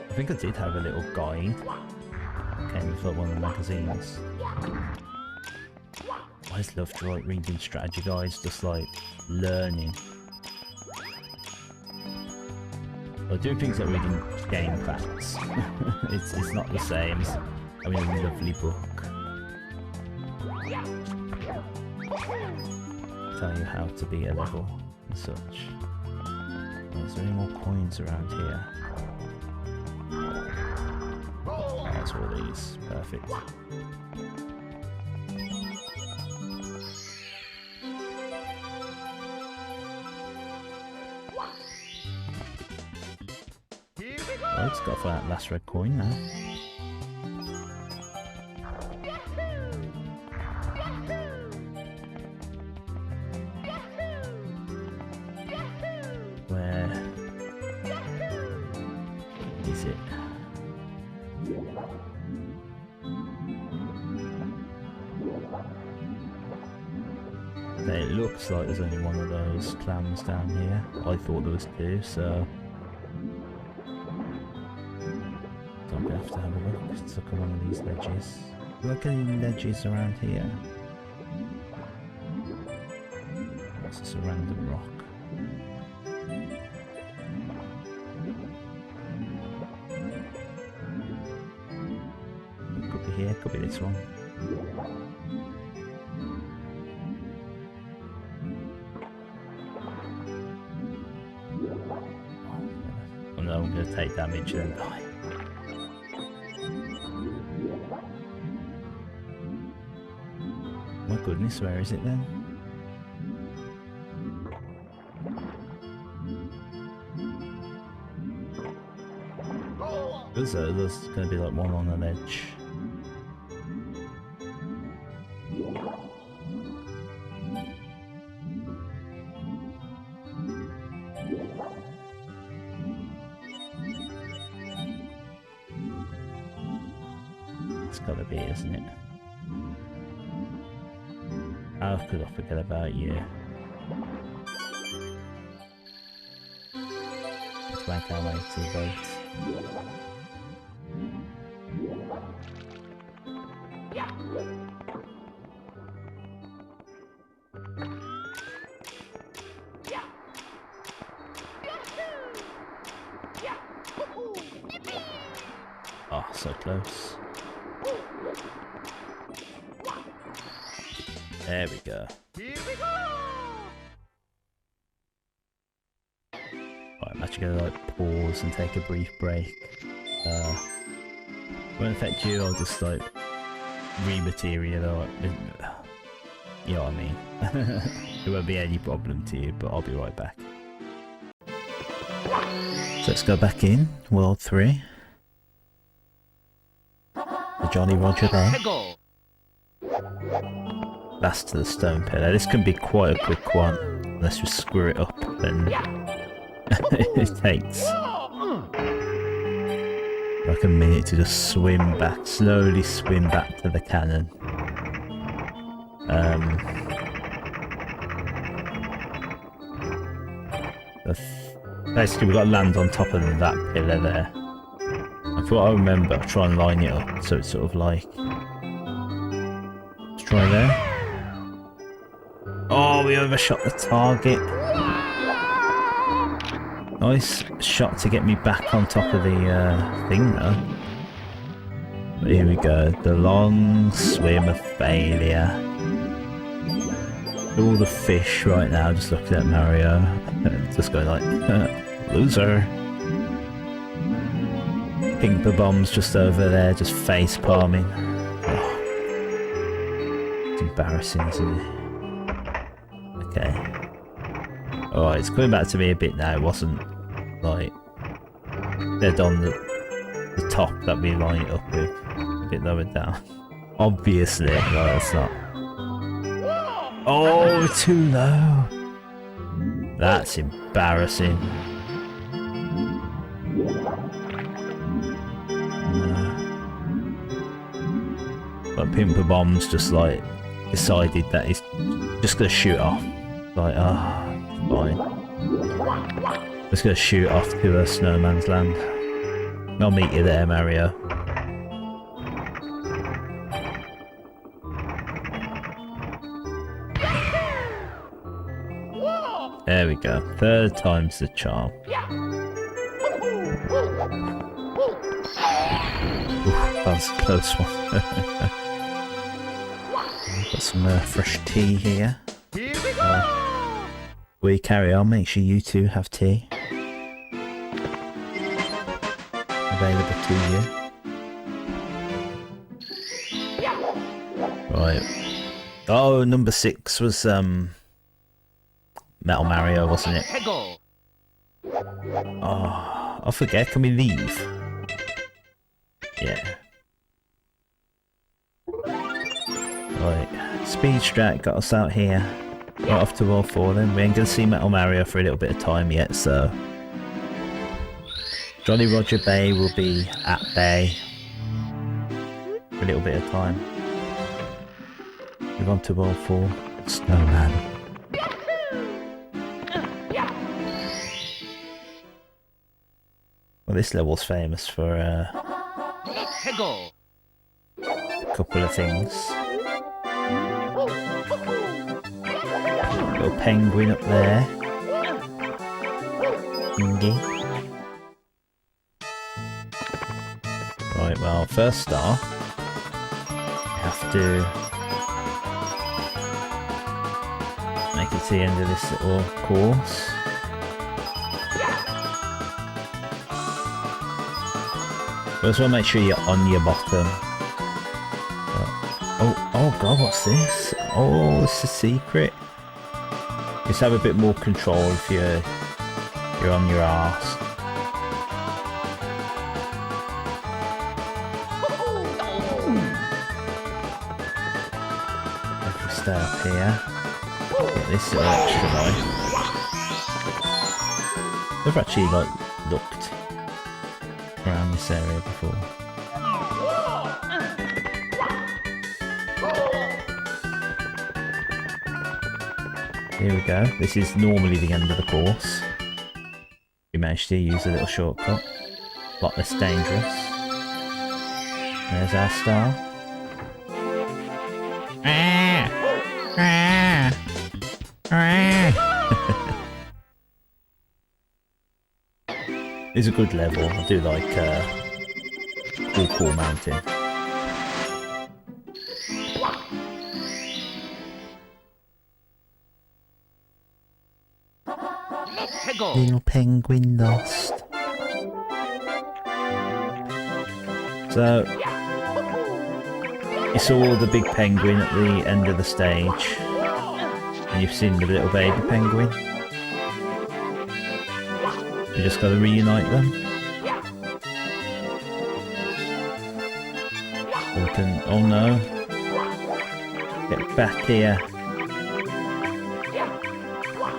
I think I did have a little guide. Came with like one of the magazines. I just love to like reading strategy guides, just like learning. I do things like reading game facts. it's not the same as having a lovely book. Tell you how to be a level and such. Oh, is there any more coins around here? Oh, that's all these. Perfect. Right, it's got to find that last red coin now. Where is it? It looks like there's only one of those clams down here. I thought there was two, so I'm gonna have to have a look. Let's look at one of these ledges. Look at any ledges around here. What's this, a random rock? It could be here, could be this one. Oh no, I'm gonna take damage and then die. My goodness, where is it then? There's gonna be like one on the ledge. It's gotta be, isn't it? How could I forget about you? Let's make our way to the boat. so close. There we go. Here we go! Right, I'm actually gonna like pause and take a brief break. Won't affect you, I'll just like rematerial. You know what I mean? It won't be any problem to you, but I'll be right back. So let's go back in, World 3. The Jolly Roger there. Last to the stone pillar. This can be quite a quick one, unless we screw it up, then it takes like a minute to just swim back, slowly swim back to the cannon. Basically we've got to land on top of that pillar there. That's what I remember, try and line it up so it's sort of like... Let's try there. Oh, we overshot the target. Nice shot to get me back on top of the thing though. But here we go, the long swim of failure. All the fish right now just looking at Mario, just going like, loser. Ping bombs just over there, just face palming. Oh. It's embarrassing, isn't it? Okay. Alright, it's coming back to me a bit now. It wasn't like dead on the top that we line it up with. A bit lower down. Obviously, no, it's not. Oh, too low. That's embarrassing. But Pimper Bomb's just like decided that he's just gonna shoot off. Like, ah, fine. Just gonna shoot off to a snowman's land. I'll meet you there, Mario. There we go. Third time's the charm. Oof, that was a close one. Got some fresh tea here. We carry on, make sure you two have tea available to you. Right. Oh, number 6 was Metal Mario, wasn't it? Oh, I forget. Can we leave? Yeah. Right. Speed Strat got us out here. Right off to World 4 then. We ain't gonna see Metal Mario for a little bit of time yet, so... Jolly Roger Bay will be at bay for a little bit of time. Move on to World 4. Snowman. Well, this level's famous for a couple of things. Little penguin up there. Thingy. Right, well, first star. We have to make it to the end of this little course. First one, make sure you're on your bottom. Oh god, what's this? Oh, it's a secret. Just have a bit more control if you're on your arse. If we stay up here, get this little extra life. I've actually like looked around this area before. Here we go. This is normally the end of the course. We managed to use a little shortcut. A lot less dangerous. There's our star. It's a good level. I do like Cool mountain. Let's go. Little penguin lost. So you saw the big penguin at the end of the stage, and you've seen the little baby penguin. You just got to reunite them. Oh no! Get back here!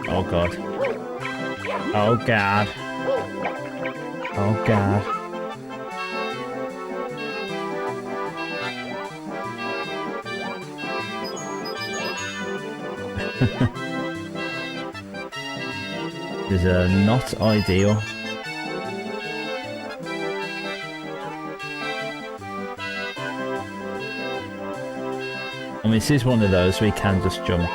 Oh god! Oh god! Oh god! This is not ideal. I mean, this is one of those where you can just jump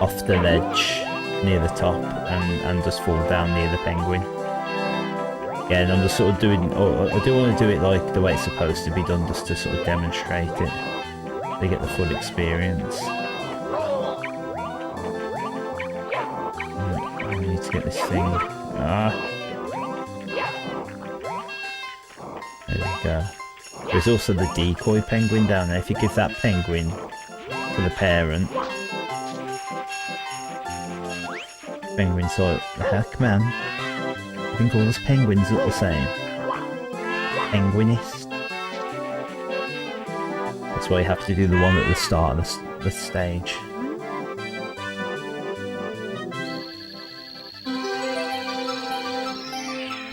off the ledge near the top and just fall down near the penguin. Yeah, and I'm just sort of doing, I do want to do it like the way it's supposed to be done, just to sort of demonstrate it. They get the full experience. I need to get this thing. There we go. There's also the decoy penguin down there. If you give that penguin to the parent, penguin's like, the heck man? I think all those penguins look the same. Penguinist. That's why you have to do the one at the start of the stage.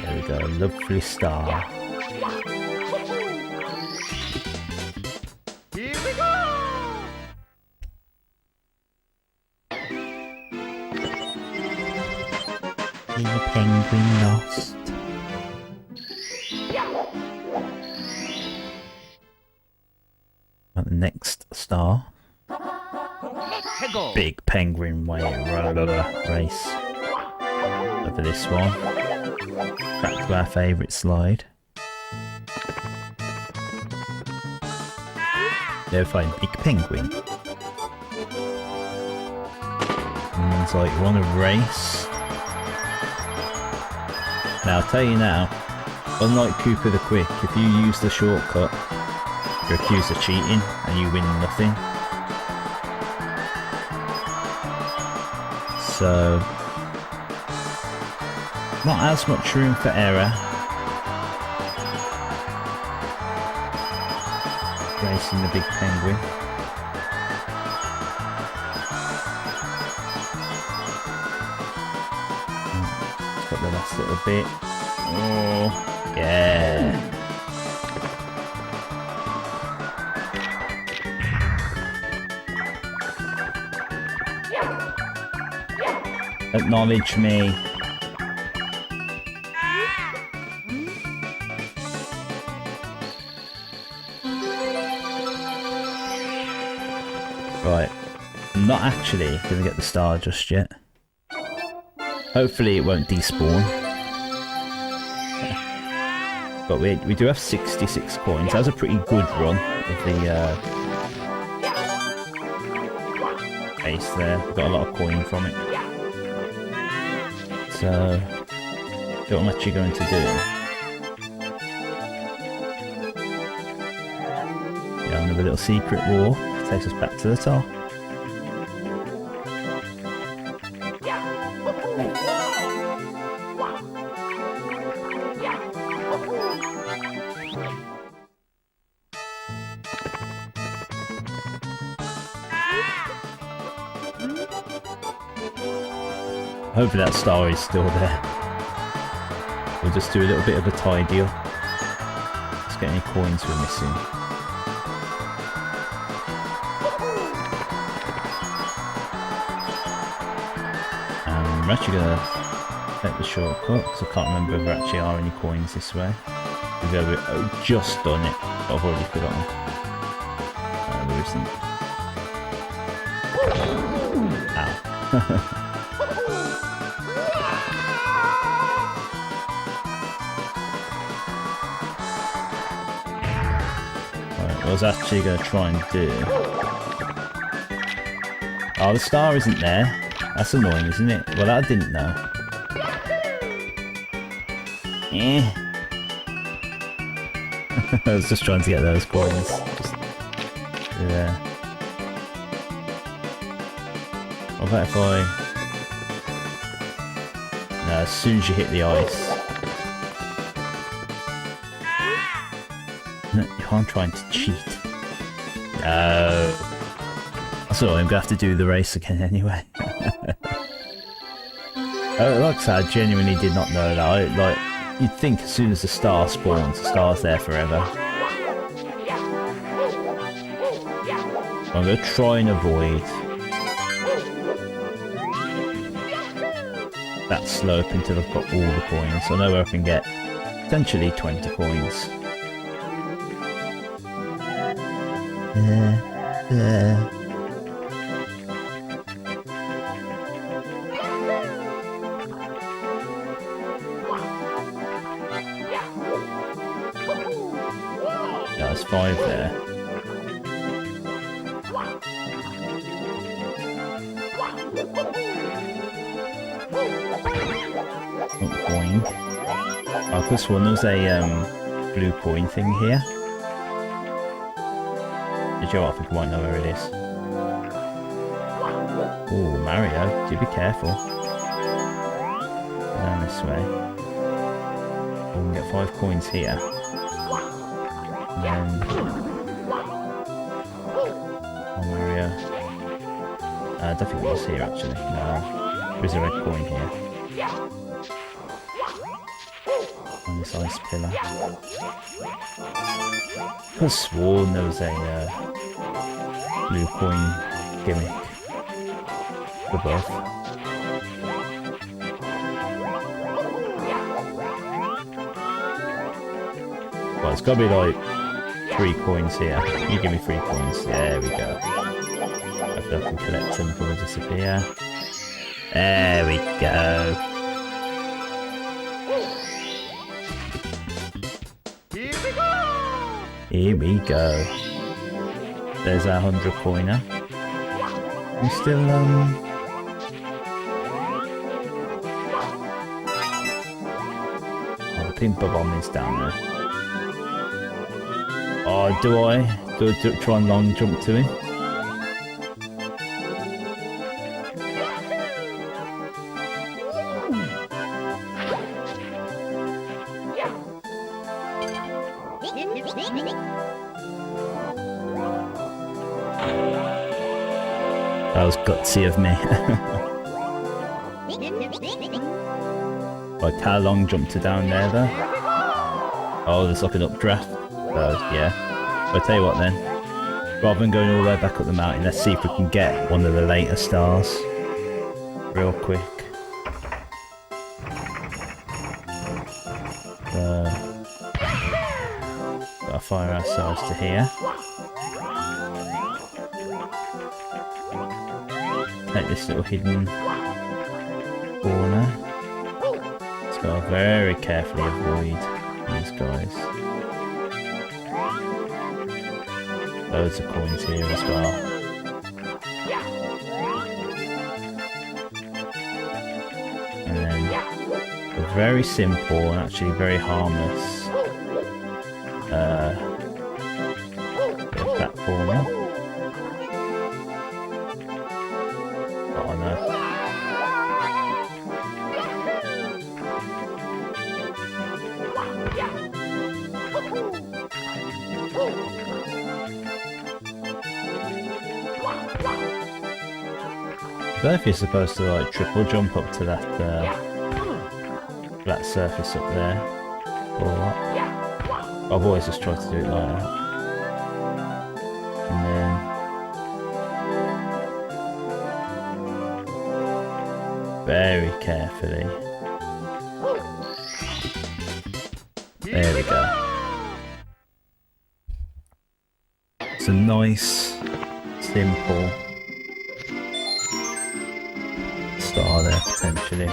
There we go, lovely star. Here we go. The penguin lost. At the next star. Let's go. Big penguin race. Over this one. Back to our favourite slide. There we find big penguin. And it's like, you want to race? Now I'll tell you now, unlike Cooper the Quick, if you use the shortcut, you're accused of cheating and you win nothing. So, not as much room for error. Racing the big penguin. It's got the last little bit. Oh, yeah. Acknowledge me. Right, I'm not actually going to get the star just yet. Hopefully it won't despawn. But we do have 66 coins. That's a pretty good run of the base there. We've got a lot of coin from it. So, what I'm actually going to do. Yeah, another little secret wall. Takes us back to the top. Hopefully that star is still there. We'll just do a little bit of a tidy up. Let's get any coins we're missing. I'm actually going to take the shortcut because I can't remember if there actually are any coins this way. I've just done it, but I've already forgotten. There isn't. Ow. I was actually going to try and do. Oh, the star isn't there. That's annoying, isn't it? Well, I didn't know. Eh. I was just trying to get those coins. Just there. What about if I... No, as soon as you hit the ice. I'm trying to cheat. No. So I'm gonna have to do the race again anyway. Like I said, I genuinely did not know that. Like, you'd think as soon as the star spawns, the star's there forever. I'm gonna try and avoid that slope until I've got all the coins. I know where I can get potentially 20 coins. There's 5 there. Coin. Oh, this one, there's a blue coin thing here. Did you? I think I might know where it is. Oh, Mario, do be careful. Go down this way. Oh, we can get 5 coins here. And then... Oh, Mario. I don't think it was here, actually. No. There's a red coin here. On this ice pillar. I could have sworn there was a blue coin gimmick above. Well, it's got to be like 3 coins here. You give me 3 coins. There we go. Hopefully I can collect them before they disappear. There we go. Here we go. There's our 100 coiner. We still oh, the pink bomb is down there. Oh, do I try and long jump to him? That was gutsy of me. Like how long jump to down there though? Oh, there's like an updraft. Yeah. I'll tell you what then. Rather than going all the way back up the mountain, let's see if we can get one of the later stars. Real quick. Gotta fire ourselves to here. Take this little hidden corner. Just gotta very carefully avoid these guys. Loads of coins here as well. And then a very simple and actually very harmless bit of platforming. Oh no. I don't know if you're supposed to like triple jump up to that flat surface up there or what. I've always just tried to do it like that. And then very carefully. There we go. It's a nice, simple star there potentially.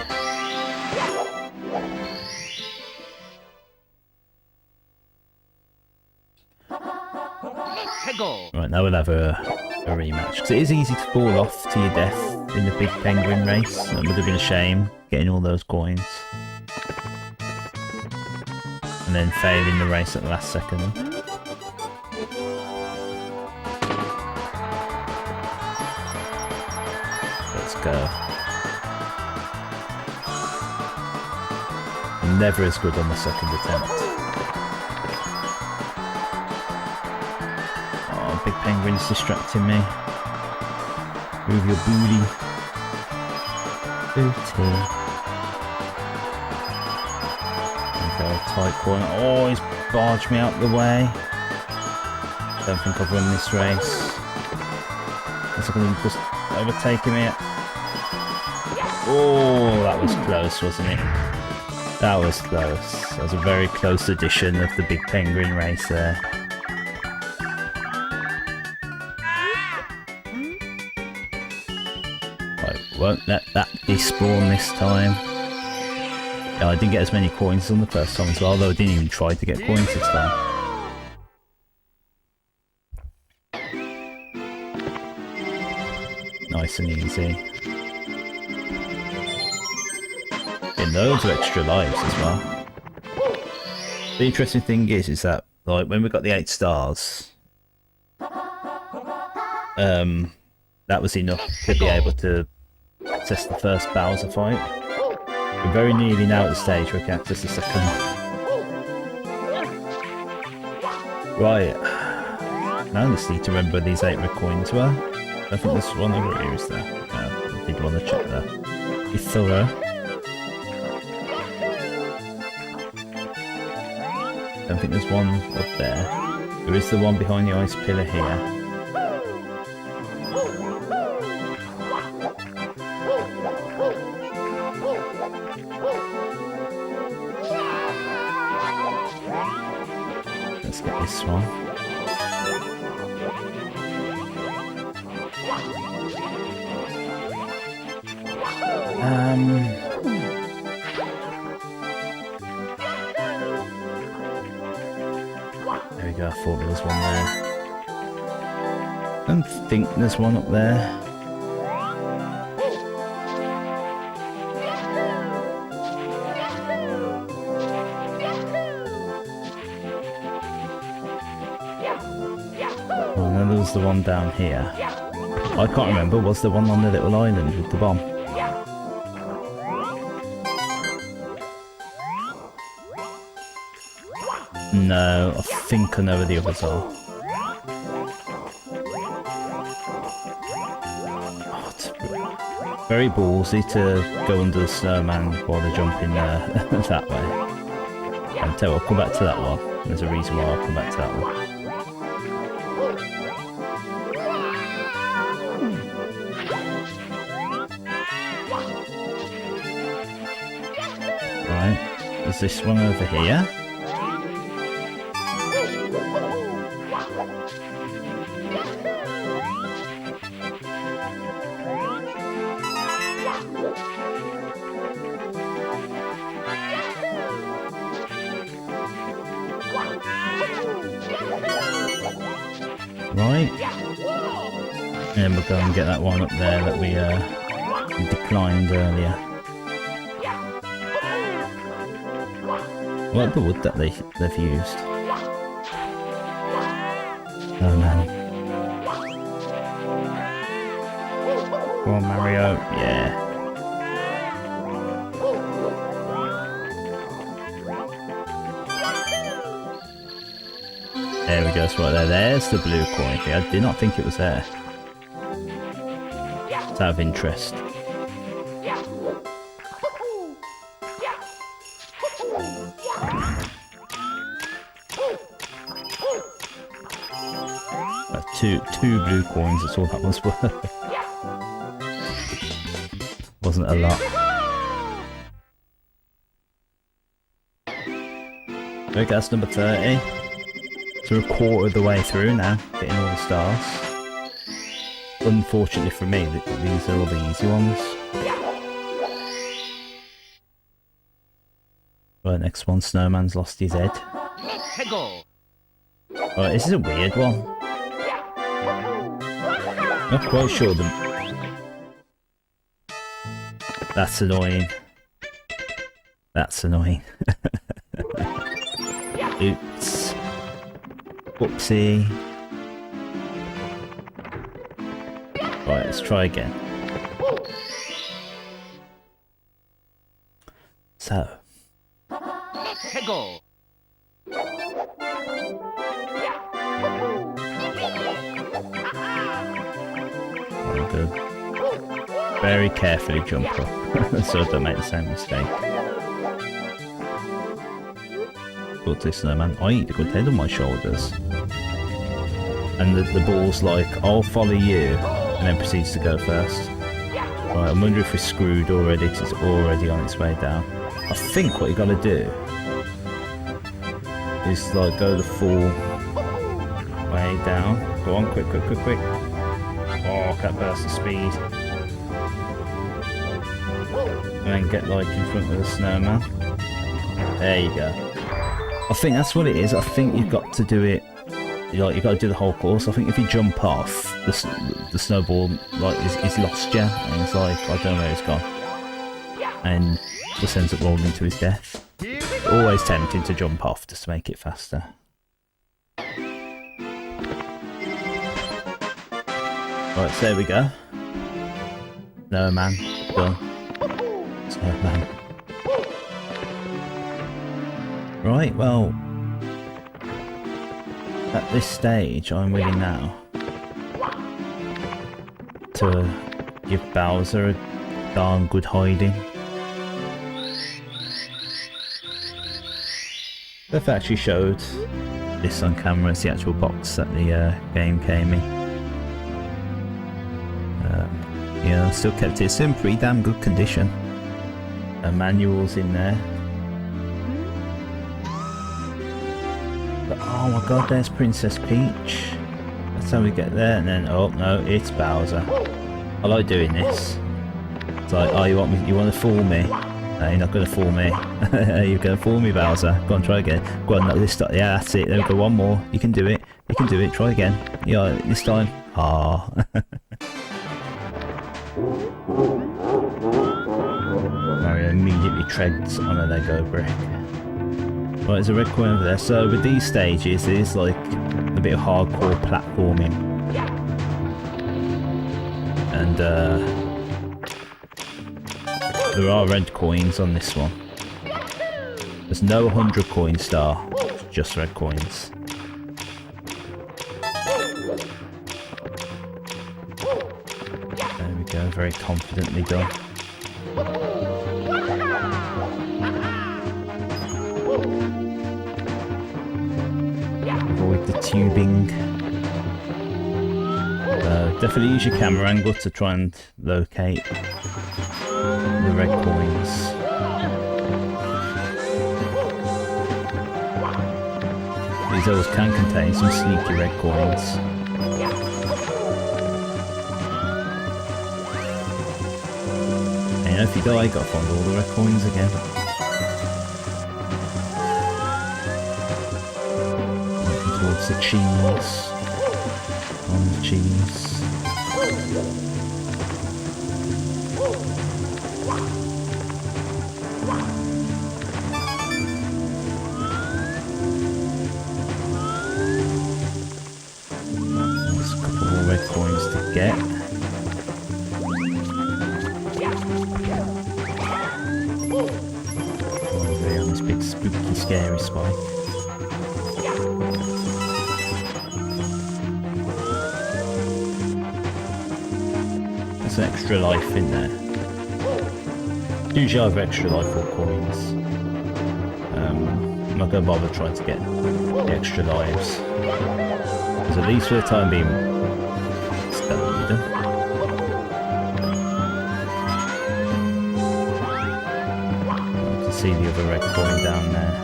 Hegel. Right, now we'll have a rematch. Because it is easy to fall off to your death in the big penguin race. It would have been a shame getting all those coins. And then failing the race at the last second. Let's go. Never as good on the second attempt. Oh, big penguin's distracting me. Move your booty. Booty. Okay, tight corner. Oh, he's barged me out the way. Don't think I've won this race. Looks like I'm just overtaking me. Oh, that was close, wasn't it? That was close. That was a very close edition of the big penguin race there. Right, won't let that despawn this time. Yeah, I didn't get as many coins on the first time as well, although I didn't even try to get coins this time. Nice and easy. Loads of extra lives as well. The interesting thing is that like when we got the 8 stars, that was enough to be able to access the first Bowser fight. We're very nearly now at the stage where we can access the second one. Right. Now I just need to remember these 8 red coins were. I think there's one over here, is there? No, I did want to check there. Be thorough. I don't think there's one up there. There is the one behind the ice pillar here. Let's get this one. There we go, I thought there was one there. I don't think there's one up there. Oh, and then there was the one down here. I can't remember, was there one on the little island with the bomb? No, I think I know where the others are. Oh, it's very ballsy to go under the snowman while they're jumping that way. I'll tell you, I'll come back to that one. There's a reason why I'll come back to that one. Right, there's this one over here. Right, and we'll go and get that one up there that we declined earlier. What the wood that they've used? Oh man! Come on, Mario! Yeah. There we go, it's right there. There's the blue coin. I did not think it was there. It's out of interest. Two blue coins, that's all that was worth. Wasn't a lot. There we go, that's number 30. So we're a quarter of the way through now, getting all the stars. Unfortunately for me, these are all the easy ones. Right, next one, Snowman's lost his head. Hegel. Alright, this is a weird one. Not quite sure them. That's annoying. That's annoying. Oops. Whoopsie. Right, let's try again. So. Peggle. Oh, good. Very carefully jump up so I don't make the same mistake. But this snowman, I eat a good head on my shoulders. And the ball's like, I'll follow you, and then proceeds to go first. Right, I'm wondering if we're screwed already, 'cause it's already on its way down. I think what you gotta do is like go the full way down. Go on, quick, quick, quick, quick. Oh, that burst of speed. And then get like in front of the snowman. There you go. I think that's what it is. I think you've got to do it. Like, you've got to do the whole course. I think if you jump off, the snowball like is lost you, and it's like, I don't know where it's gone, and just ends up rolling to his death. Always tempting to jump off just to make it faster. Right, so there we go. No man, done. Snowman. Right, well, at this stage, I'm willing now to give Bowser a darn good hiding. They've actually showed this on camera. It's the actual box that the game came in. Yeah, still kept it. It's in pretty damn good condition. Manuals in there. But, oh my god, there's Princess Peach. That's how we get there, and then, oh no, it's Bowser. I like doing this. It's like, oh, you want to fool me? No, you're not going to fool me. You're going to fool me, Bowser. Go on, try again. Go on, no, this time. Yeah, that's it. There we go, one more. You can do it. You can do it. Try again. Yeah, this time. Ah. Mario immediately treads on a Lego brick. Right, there's a red coin over there. So with these stages, there's like a bit of hardcore platforming. And there are red coins on this one. There's no 100 coin star, just red coins. There we go, very confidently done. Avoid the tubing. Definitely use your camera angle to try and locate the red coins. These always can contain some sneaky red coins. And if you die, you gotta find all the red coins again. Working towards the cheese. On the cheese. There's a couple more red coins to get. Over on this big spooky scary spike. There's an extra life in there. Usually I have extra life or coins. I'm not going to bother trying to get the extra lives. Because at least for the time being, it's don't need them. You can see the other red coin down there.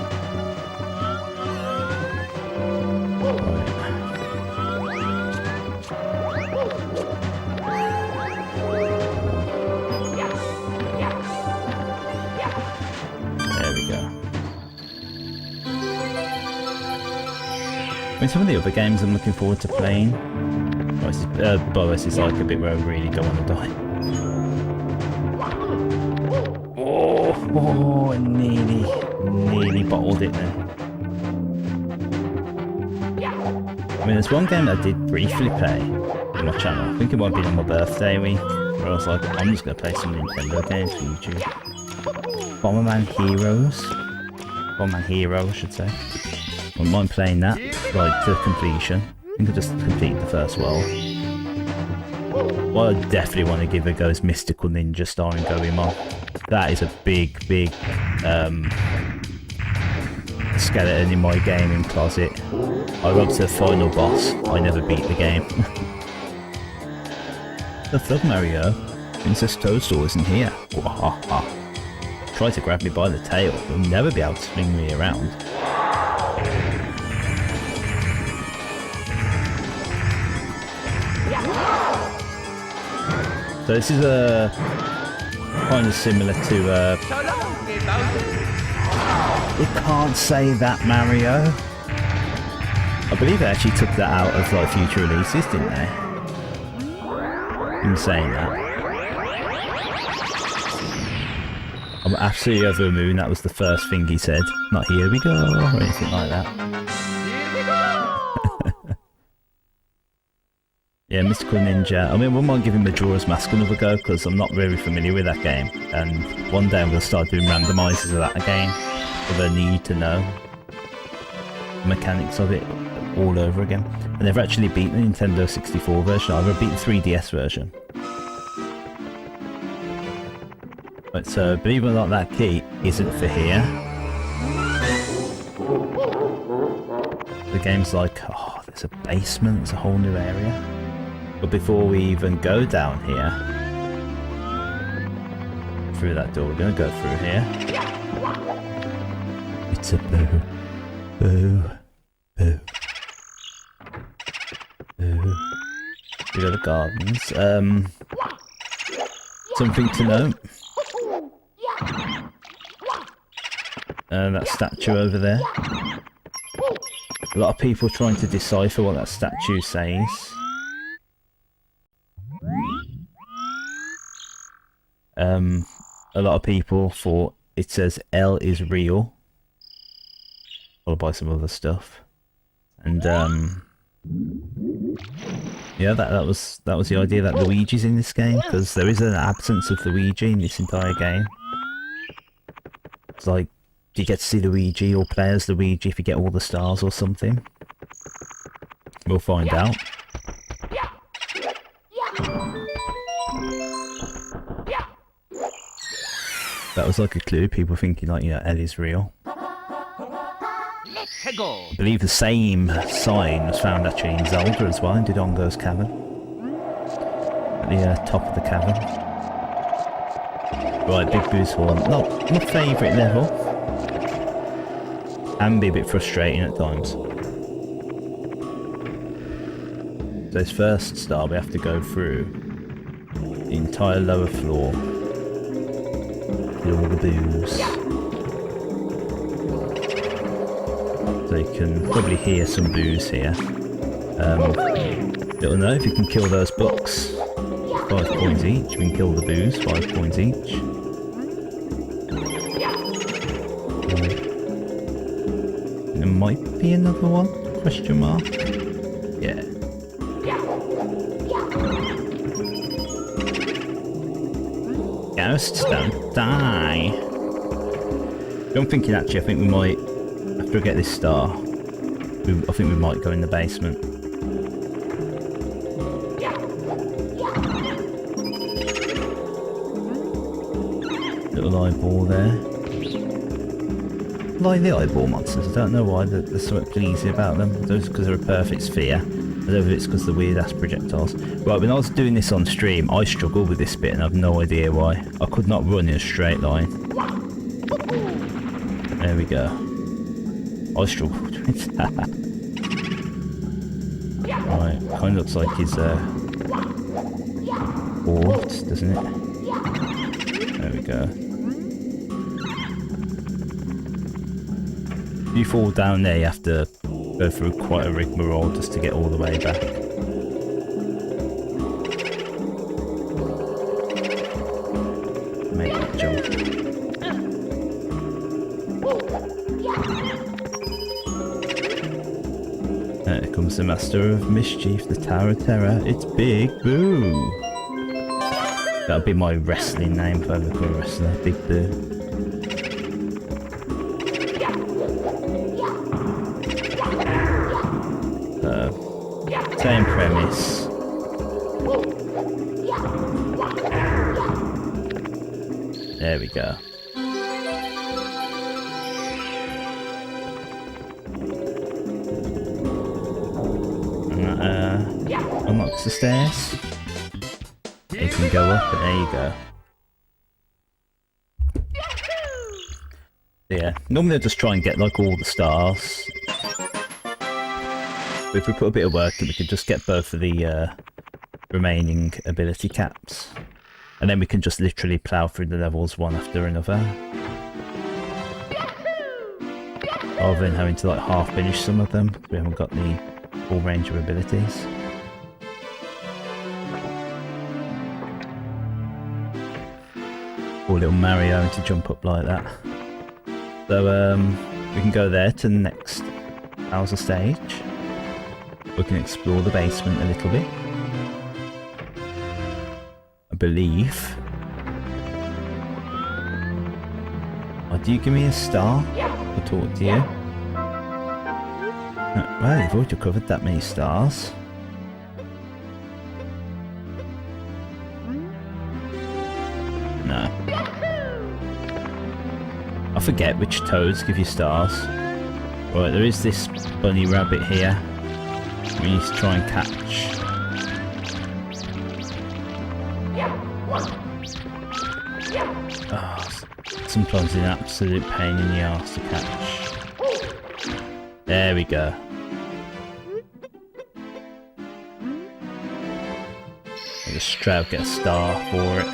I mean, some of the other games I'm looking forward to playing. Boris is like a bit where I really don't want to die. Oh, I nearly bottled it then. I mean, there's one game that I did briefly play on my channel. I think it might have been on my birthday week, where I was like, I'm just going to play some Nintendo games for YouTube. Bomberman Hero, I should say. I wouldn't mind playing that, like, to completion. I think I just completed the first world. What I definitely want to give a go is Mystical Ninja starring Goemon. That is a big skeleton in my gaming closet. I got to the final boss. I never beat the game. The fuck, Mario? Princess Toadstool isn't here. Wahaha. Try to grab me by the tail. You'll never be able to swing me around. So this is a kind of similar to you can't say that, Mario. I believe they actually took that out of like future releases, didn't they? In saying that, I'm absolutely over the moon. That was the first thing he said. Not "here we go" or anything like that. Yeah, Mystical Ninja. I mean, I wouldn't mind giving Majora's Mask another go because I'm not very familiar with that game. And one day I'm going to start doing randomizers of that again. Because I need to know the mechanics of it all over again. I never actually beat the Nintendo 64 version. I've never beat the 3DS version. But so, believe it or not, that key isn't for here. The game's like, oh, there's a basement, there's a whole new area. But before we even go down here, through that door, we're going to go through here. It's a boo. Boo. Boo. Boo. We got the gardens. Something to note. That statue over there. A lot of people trying to decipher what that statue says. A lot of people thought it says L is real, followed by some other stuff, and yeah, that was the idea that Luigi's in this game, because there is an absence of Luigi in this entire game. It's like, do you get to see Luigi or play as Luigi if you get all the stars or something? We'll find out. That was like a clue, people thinking like, you know, Ellie's real. I believe the same sign was found actually in Zelda as well, in Dodongo's cavern. At the top of the cavern. Right, Big Boo's Horn. Not my favourite level. Can be a bit frustrating at times. So this first star we have to go through the entire lower floor. With all the boos. So you can probably hear some boos here. Little know if you can kill those bucks. 5 points each. You can kill the boos, 5 points each. There might be another one? Question mark? Yeah. Ghosts don't die. I'm thinking actually, I think we might, after I get this star, I think we might go in the basement. Little eyeball there. Like the eyeball monsters, I don't know why there's something pleasing about them. Those because they're a perfect sphere. I don't know if it's because of the weird ass projectiles. Right, when I was doing this on stream, I struggled with this bit and I have no idea why. I could not run in a straight line. There we go. I struggled with that. Right, kind of looks like his board, doesn't it? There we go. If you fall down there, you have to go through quite a rigmarole just to get all the way back. comes the Master of Mischief, the Tower of Terror. It's Big Boo. That'll be my wrestling name if I ever become a wrestler. Big Boo. Same premise. There we go. Unlocks the stairs. You can go up, and there you go. Yeah, normally I just try and get like all the stars. But if we put a bit of work in, we could just get both of the remaining ability caps. And then we can just literally plough through the levels one after another. Rather than having to like half finish some of them, we haven't got the full range of abilities. Poor little Mario to jump up like that. So we can go there to the next Bowser stage. We can explore the basement a little bit. I believe. Oh, do you give me a star? I'll talk to you. Well, you've already covered that many stars. No. I forget which toads give you stars. Right, there is this bunny rabbit here. We need to try and catch. Oh, sometimes an absolute pain in the arse to catch. There we go. I'll just straight up get a star for it.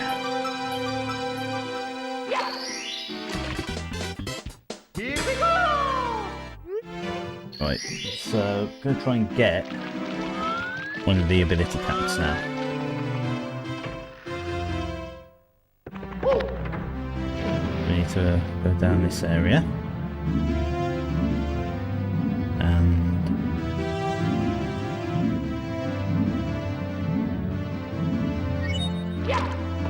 Right, so I'm going to try and get one of the ability caps now. We need to go down this area. And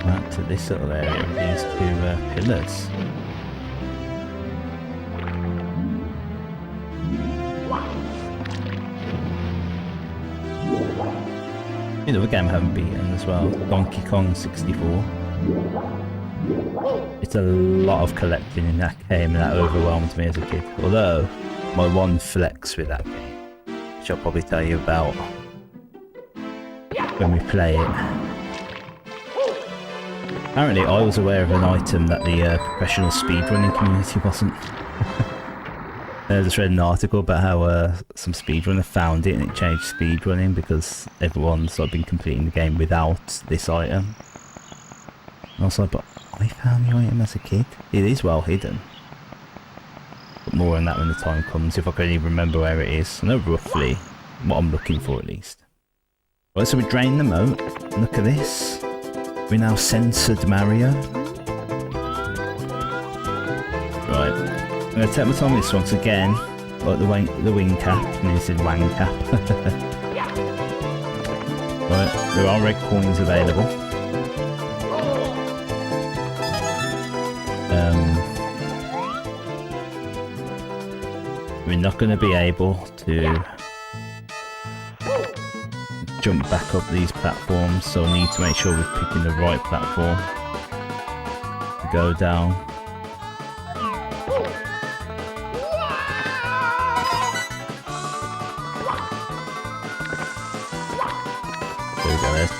back to this little area with these two pillars. Another game I haven't beaten as well, Donkey Kong 64. It's a lot of collecting in that game, and that overwhelmed me as a kid. Although, my one flex with that game, which I'll probably tell you about when we play it. Apparently I was aware of an item that the professional speedrunning community wasn't. I just read an article about how some speedrunner found it and it changed speedrunning because everyone's like been completing the game without this item. And I was like, but I found the item as a kid. It is well hidden. But more on that when the time comes, if I can even remember where it is. I know roughly what I'm looking for at least. Right, so we drain the moat. Look at this. We now censored Mario. Right. I'm going to take my time with this once again, like the wing cap, and this is wang cap. Right, there are red coins available. We're not going to be able to jump back up these platforms, so I need to make sure we're picking the right platform to go down.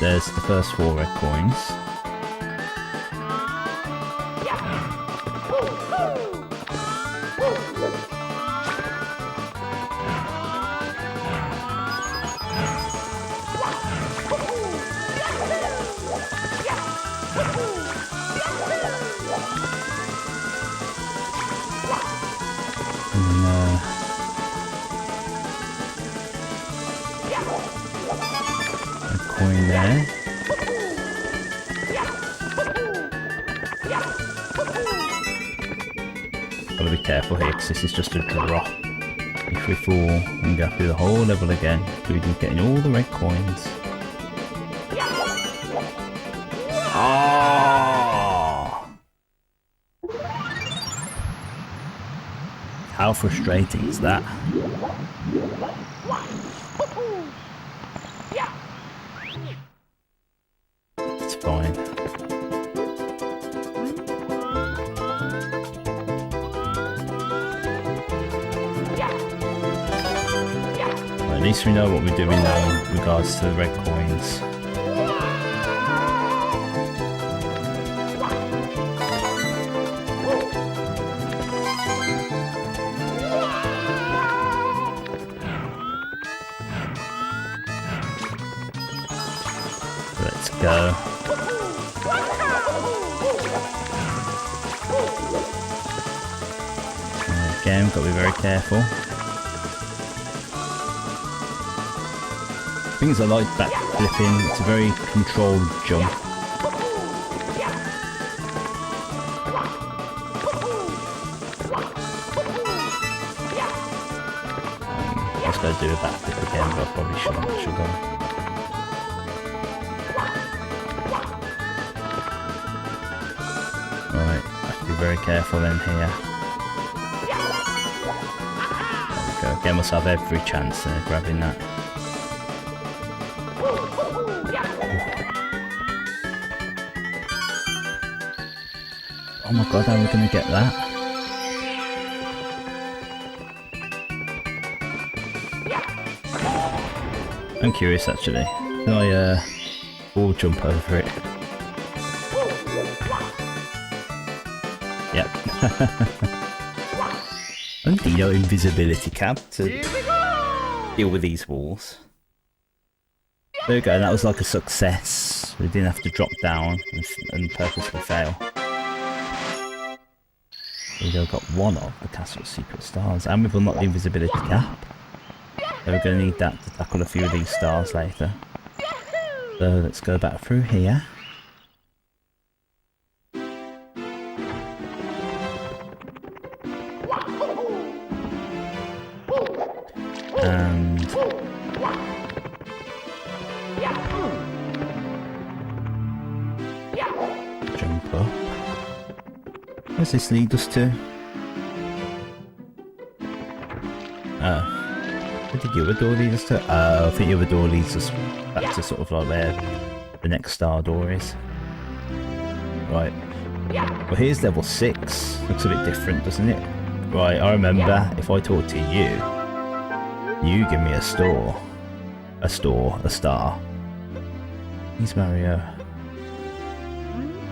There's the first 4 red coins. Coin there. Gotta be careful here because this is just a drop. If we fall, we can go through the whole level again, including getting all the red coins. Oh! How frustrating is that? It's fine. At least we know what we're doing now in regards to the red coins. Let's go. Again, got to be very careful. Things I like backflipping, it's a very controlled jump. Let's go do a backflip again, but I probably shouldn't, should I? Right, I have to be very careful then here. There we go, get myself every chance there, grabbing that. Oh my god, how are we going to get that? I'm curious actually. Can I wall jump over it? Yep. And the invisibility cap to deal with these walls. There we go, that was like a success. We didn't have to drop down and purposely fail. We got one of the castle's secret stars, and we've unlocked the invisibility cap. So we're going to need that to tackle a few of these stars later. So let's go back through here. And jump up. Where's this lead us to? Where did the other door lead us to? I think the other door leads us back to sort of like where the next star door is. Right. Well, here's level 6. Looks a bit different, doesn't it? Right, I remember if I talk to you give me a star. Here's Mario.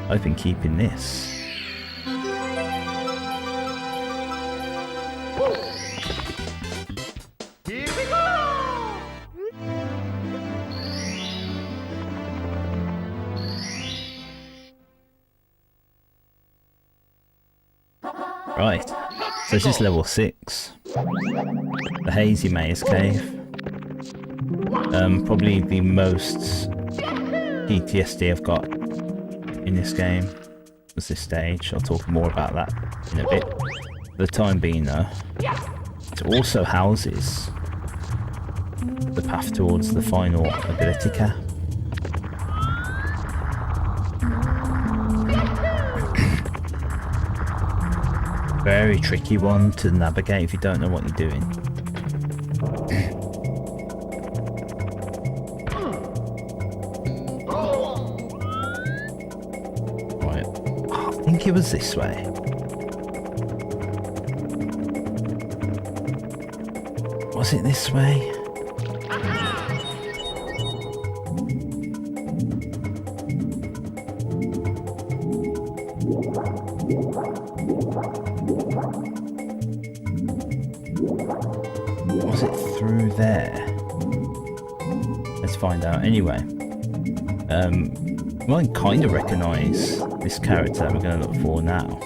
I've been keeping this. Right, so this is level 6. The Hazy Maze Cave. Probably the most PTSD I've got in this game was this stage. I'll talk more about that in a bit. For the time being though, it also houses the path towards the final ability cap. Very tricky one to navigate if you don't know what you're doing. Right, I think it was this way. Was it this way? Was it through there? Let's find out. Anyway, well, I kind of recognise this character that we're going to look for now.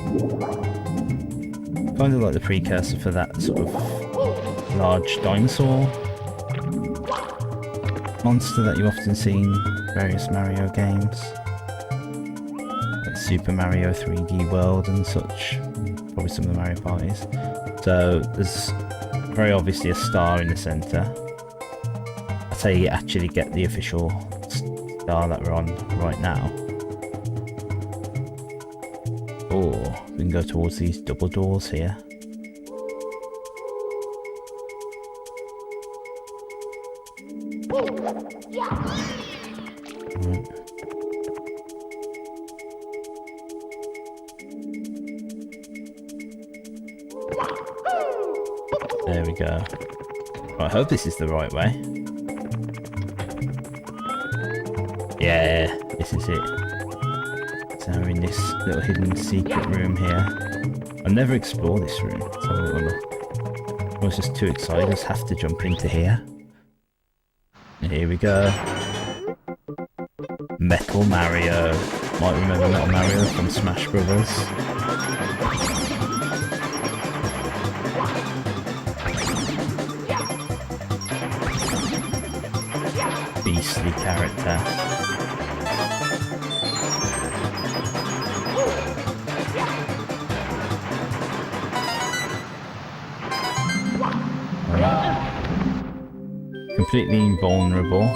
Kind of like the precursor for that sort of large dinosaur monster that you often see in various Mario games, like Super Mario 3D World and such. Probably some of the Mario parties. So there's Very obviously a star in the centre. That's how you actually get the official star that we're on right now. Or we can go towards these double doors here. There we go. I hope this is the right way. Yeah, this is it. So we're in this little hidden secret room here. I've never explored this room. Let's have a little look. I was just too excited. I just have to jump into here. And here we go. Metal Mario. Might remember Metal Mario from Smash Brothers. Beastly character. Completely invulnerable,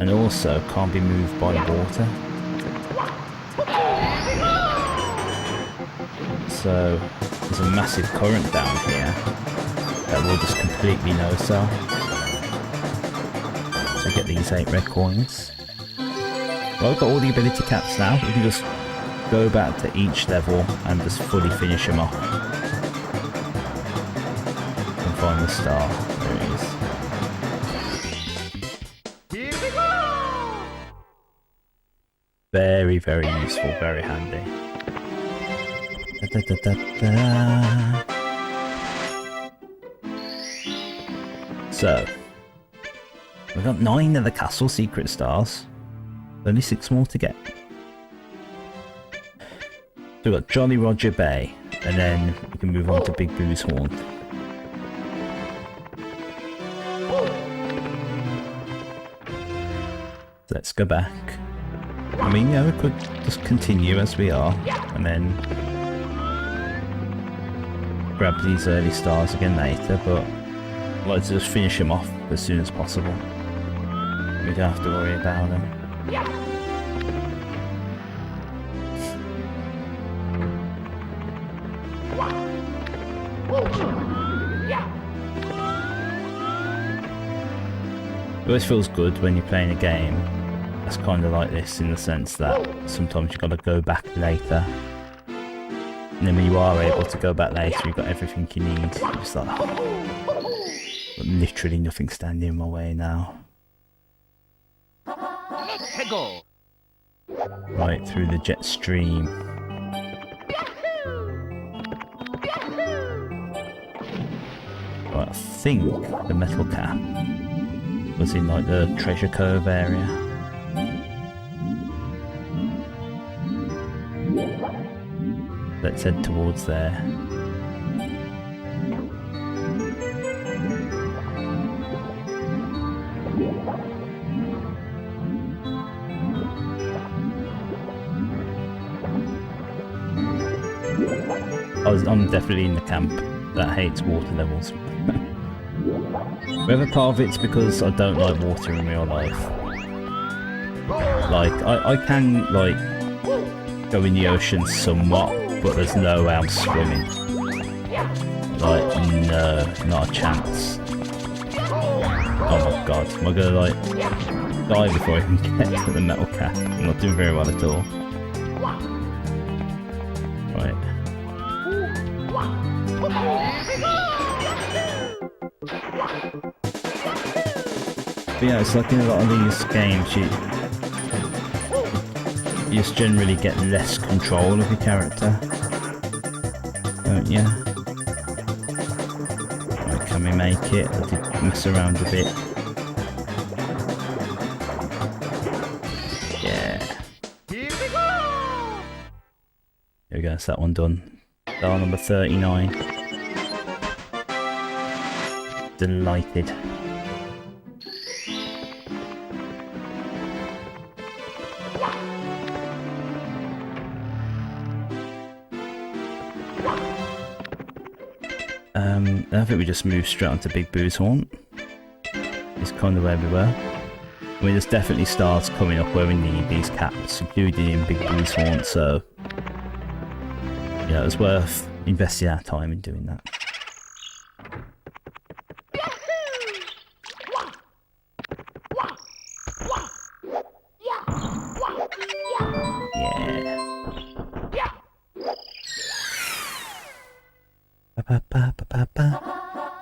and also can't be moved by water. So there's a massive current down here that will just completely no-sell. So get these 8 red coins. Well, I've got all the ability caps now. We can just go back to each level and just fully finish them off. And find the star. There it is. Very, very useful, very handy. Da, da, da, da, da. So, we've got 9 of the castle secret stars. Only 6 more to get. So we've got Jolly Roger Bay, and then we can move on to Big Boo's Haunt. Let's go back. I mean, yeah, we could just continue as we are, and then grab these early stars again later, but I'd like to just finish them off as soon as possible. We don't have to worry about them. It always feels good when you're playing a game that's kind of like this, in the sense that sometimes you've got to go back later, and then when you are able to go back later, you've got everything you need. You're just like, oh, literally nothing standing in my way now. Right through the jet stream. Right, I think the metal cap was in like the treasure cove area. Let's head towards there. I'm definitely in the camp that hates water levels. Whether part of it's because I don't like water in real life. Like, I can, like, go in the ocean somewhat, but there's no way I'm swimming. Like, no, not a chance. Oh my god, am I gonna, like, die before I can get to the metal cap? I'm not doing very well at all. Right. But yeah, it's like in a lot of these games, you just generally get less control of your character, don't you? Right, can we make it? I did mess around a bit. Yeah. There we go, that's that one done. Star number 39. Delighted. I think we just moved straight onto Big Boo's Haunt. It's kind of where we were. I mean, there's definitely stars coming up where we need these caps, including in Big Boo's Haunt, so yeah, it was worth investing our time in doing that. Yeah.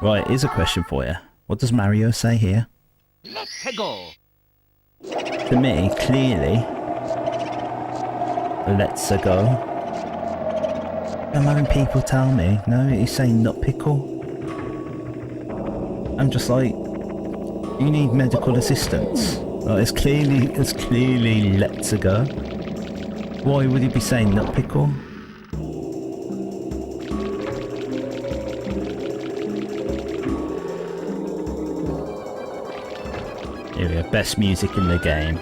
Right, here's a question for you. What does Mario say here? Let's go. To me, clearly, let's go. I'm having people tell me, no, he's saying nut pickle. I'm just like, you need medical assistance. Like, it's clearly let's go. Why would he be saying nut pickle? Here we go, best music in the game.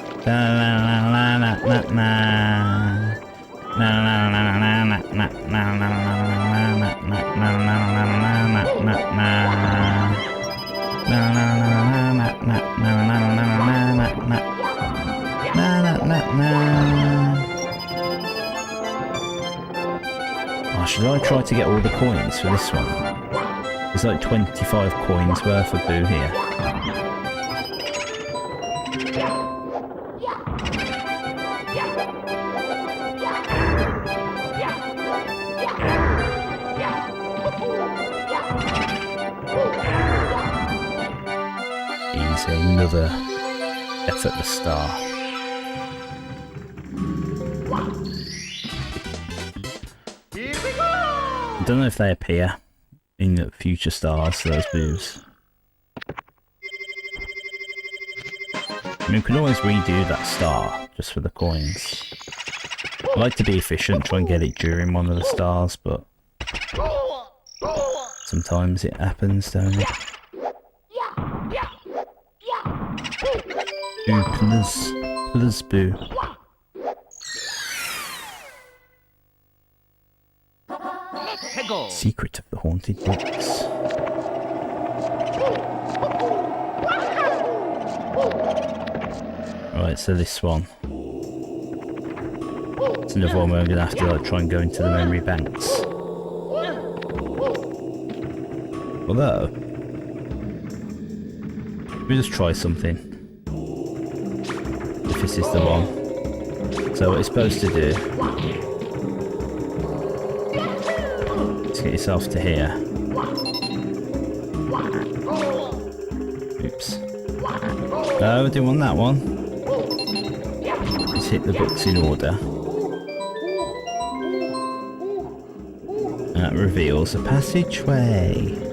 Oh, should I try to get all the coins for this one? There's like 25 coins worth of Boo here. He's another effortless star. I don't know if they appear in the future stars, those moves. I mean, we could always redo that star just for the coins. I like to be efficient, try and get it during one of the stars, but sometimes it happens, don't it? Boo, please Boo. Secret of the Haunted Box. Right, so this one. It's another one where I'm going to have to try and go into the memory banks. Although, let me just try something. If this is the one. So what it's supposed to do is get yourself to here. Oops. No, I didn't want that one. Let's hit the books in order. And that reveals a passageway.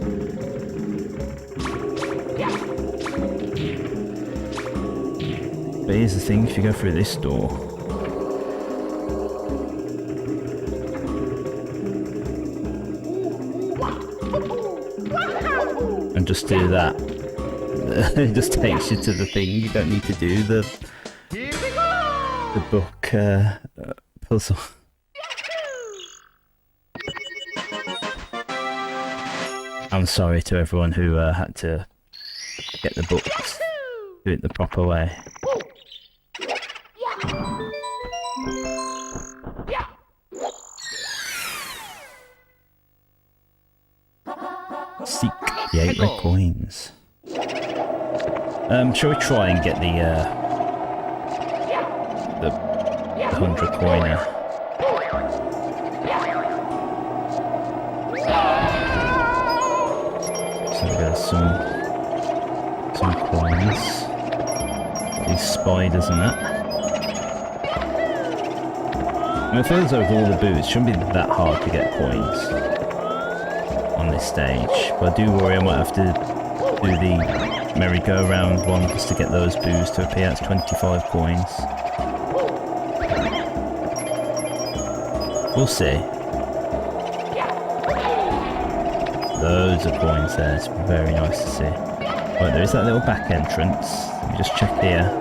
But here's the thing, if you go through this door, and just do that, it just takes you to the thing. You don't need to do the book puzzle. I'm sorry to everyone who had to get the books, do it the proper way. Seek the 8 red coins. Shall we try and get the 100 coiner? So there's some coins. These spiders and that. I mean, it feels like with all the boots, it shouldn't be that hard to get coins on this stage, but I do worry I might have to do the merry-go-round one just to get those boos to appear. It's 25 coins. We'll see. Loads of coins there, it's very nice to see. Right, there is that little back entrance. Let me just check here.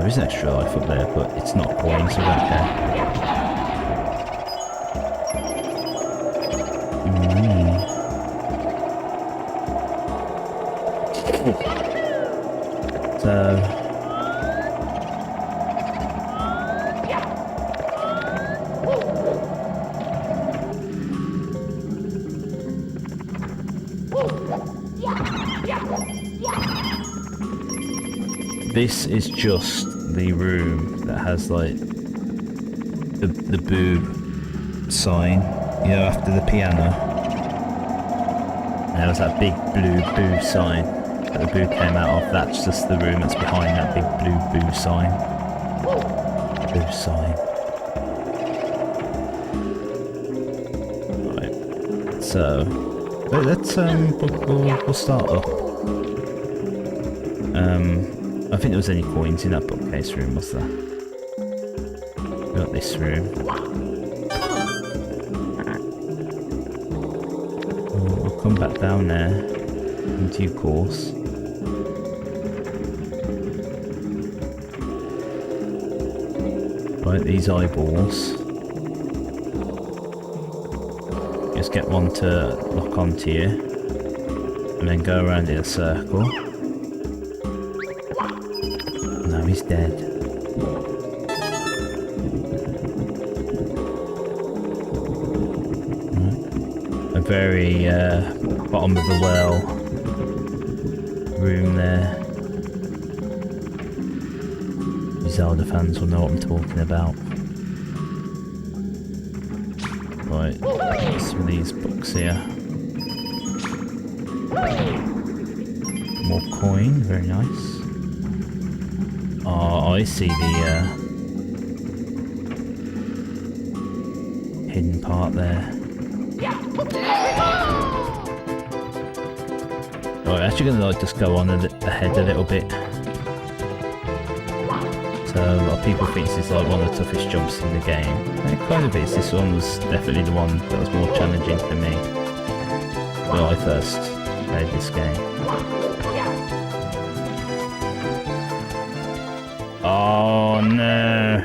there is an extra life up there, but it's not coins, so I don't care. So... This is just the room that has like the boo sign, you know, after the piano. There was that big blue boo sign that the boo came out of. That's just the room that's behind that big blue boo sign. Boo sign. Right. So let's we'll start up. I think there was any coins in that bookcase room, was there? We got this room. We'll come back down there in due course. Right, these eyeballs. Just get one to lock onto you, and then go around in a circle. He's dead. A very bottom of the well room there. Zelda fans will know what I'm talking about. Right, some of these books here. More coin, very nice. Oh, I see the hidden part there. Oh, I'm actually going to like just go on ahead a little bit. So a lot of people think this is like one of the toughest jumps in the game. And it kind of is. This one was definitely the one that was more challenging for me when I first played this game. Oh no!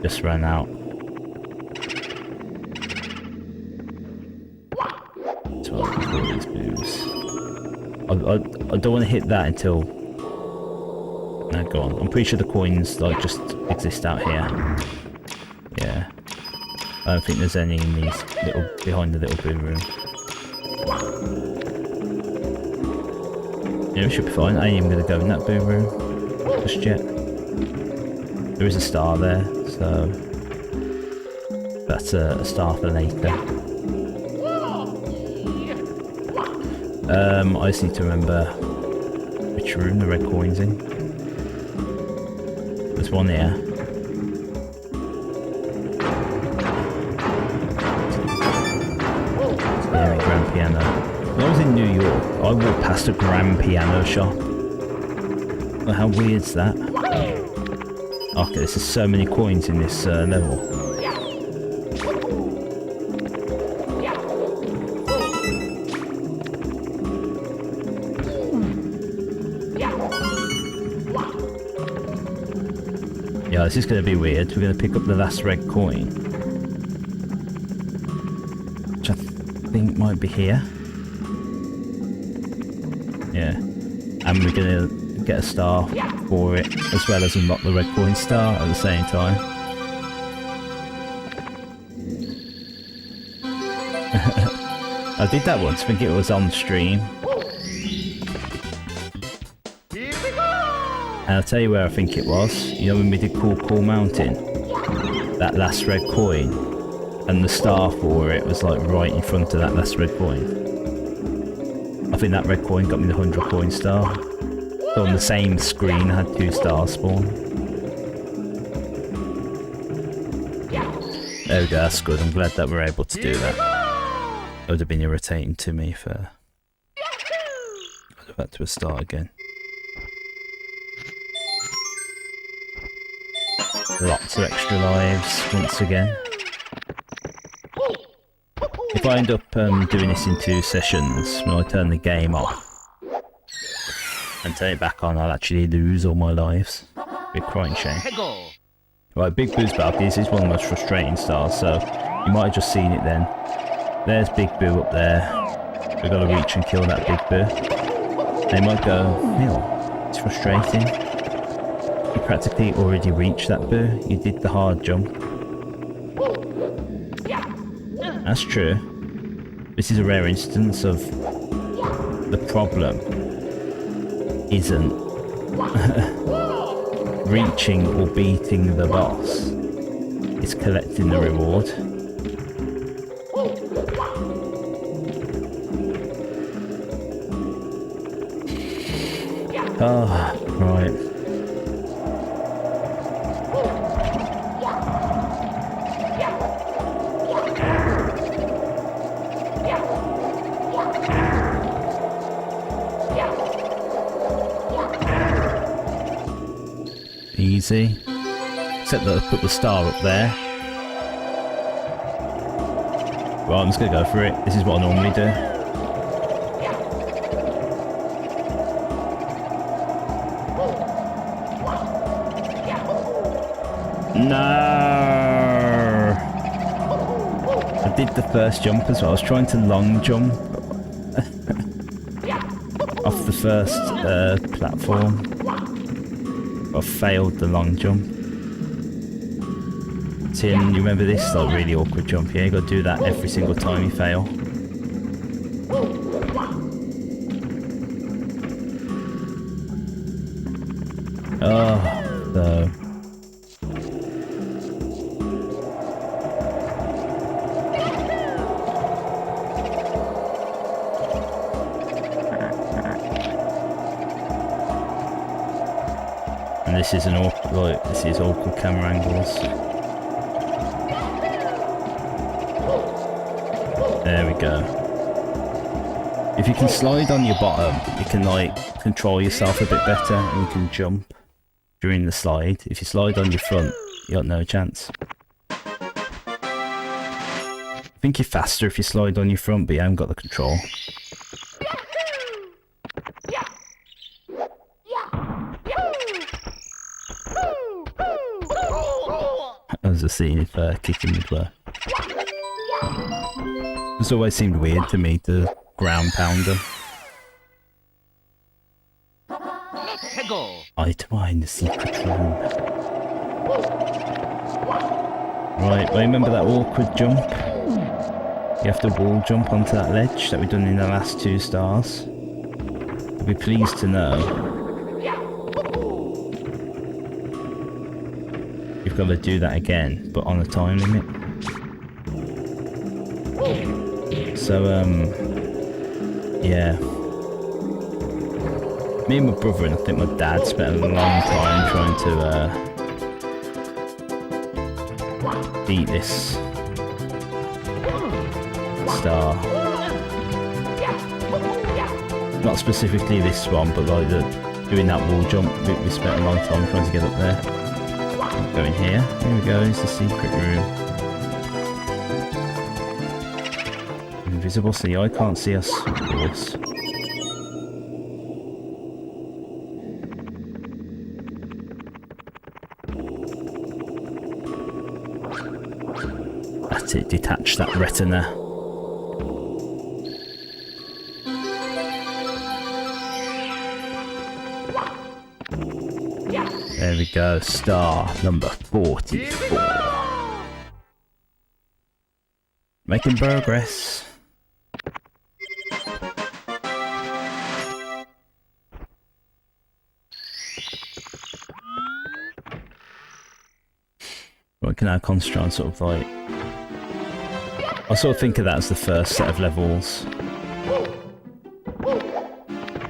Just ran out. That's what I call these moves. I don't want to hit that until... No, go on. I'm pretty sure the coins like just exist out here. Yeah. I don't think there's any in these little... behind the little boom room. Yeah, it should be fine. I ain't even going to go in that boom room just yet. There is a star there, so that's a star for later. I just need to remember which room the red coin's in. There's one here. There, grand piano. When I was in New York, I walked past a grand piano shop. Well, how weird's that? Okay, there's just so many coins in this level. Yeah, this is going to be weird. We're going to pick up the last red coin, which I think might be here. Yeah, and we're going to get a star for it, as well as unlock the red coin star at the same time. I did that once, I think it was on stream. And I'll tell you where I think it was. You know when we did Cool Mountain? That last red coin, and the star for it was like right in front of that last red coin. I think that red coin got me the 100 coin star. So on the same screen I had 2 stars spawn. There we go, that's good. I'm glad that we're able to do that. It would have been irritating to me if I'd have had to start again. Lots of extra lives once again. If I end up doing this in 2 sessions, when I turn the game off, and turn it back on, I'll actually lose all my lives. Be a crying shame. Peggle. Right, Big Boo's back. This is one of the most frustrating stars, so you might have just seen it then. There's Big Boo up there. We've got to reach and kill that Big Boo. They might go, Neil, it's frustrating. You practically already reached that Boo. You did the hard jump. That's true. This is a rare instance of the problem isn't reaching or beating the boss. It's collecting the reward. Oh, right. Easy. Except that I put the star up there. Well, I'm just gonna go for it. This is what I normally do. No! I did the first jump as well. I was trying to long jump off the first platform. I failed the long jump. Tin, you remember this? Like really awkward jump here. You gotta do that every single time you fail. Oh, no. And this is an awkward, like, this is awkward camera angles. There we go. If you can slide on your bottom, you can like control yourself a bit better and you can jump during the slide. If you slide on your front, you got no chance. I think you're faster if you slide on your front, but you haven't got the control. As a scene if kicking midway. It's always seemed weird to me to ground pounder. Item in the secret room. Right, remember that awkward jump? You have to wall jump onto that ledge that we've done in the last 2 stars. You'll be pleased to know you've got to do that again, but on a time limit. So, yeah. Me and my brother and I think my dad spent a long time trying to beat this star. Not specifically this one, but like doing that wall jump, we spent a long time trying to get up there. Go in here. Here we go, it's the secret room. Invisible, so the eye can't see us, of course. That's it, detach that retina. There we go, star number 44. Making progress. We can now concentrate on sort of like... I sort of think of that as the first set of levels.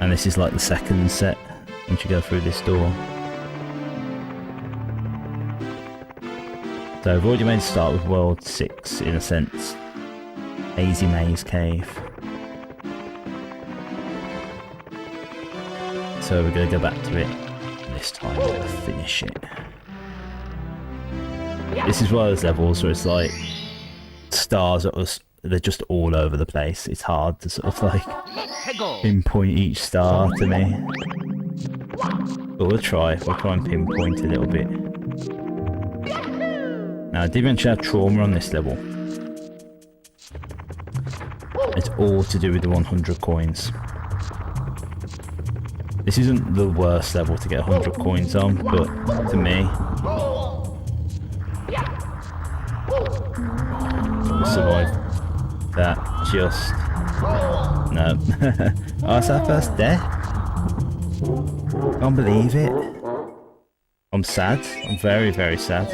And this is like the second set once you go through this door. So I've already made a start with World 6 in a sense. Hazy Maze Cave. So we're going to go back to it. This time we're going to finish it. This is one of those levels where it's like stars they're just all over the place. It's hard to sort of like pinpoint each star to me. But we'll try and pinpoint a little bit. Now, I did mention I have trauma on this level. It's all to do with the 100 coins. This isn't the worst level to get 100 coins on, but to me... survive that just... No. Oh, it's our first death? Can't believe it. I'm sad. I'm very, very sad.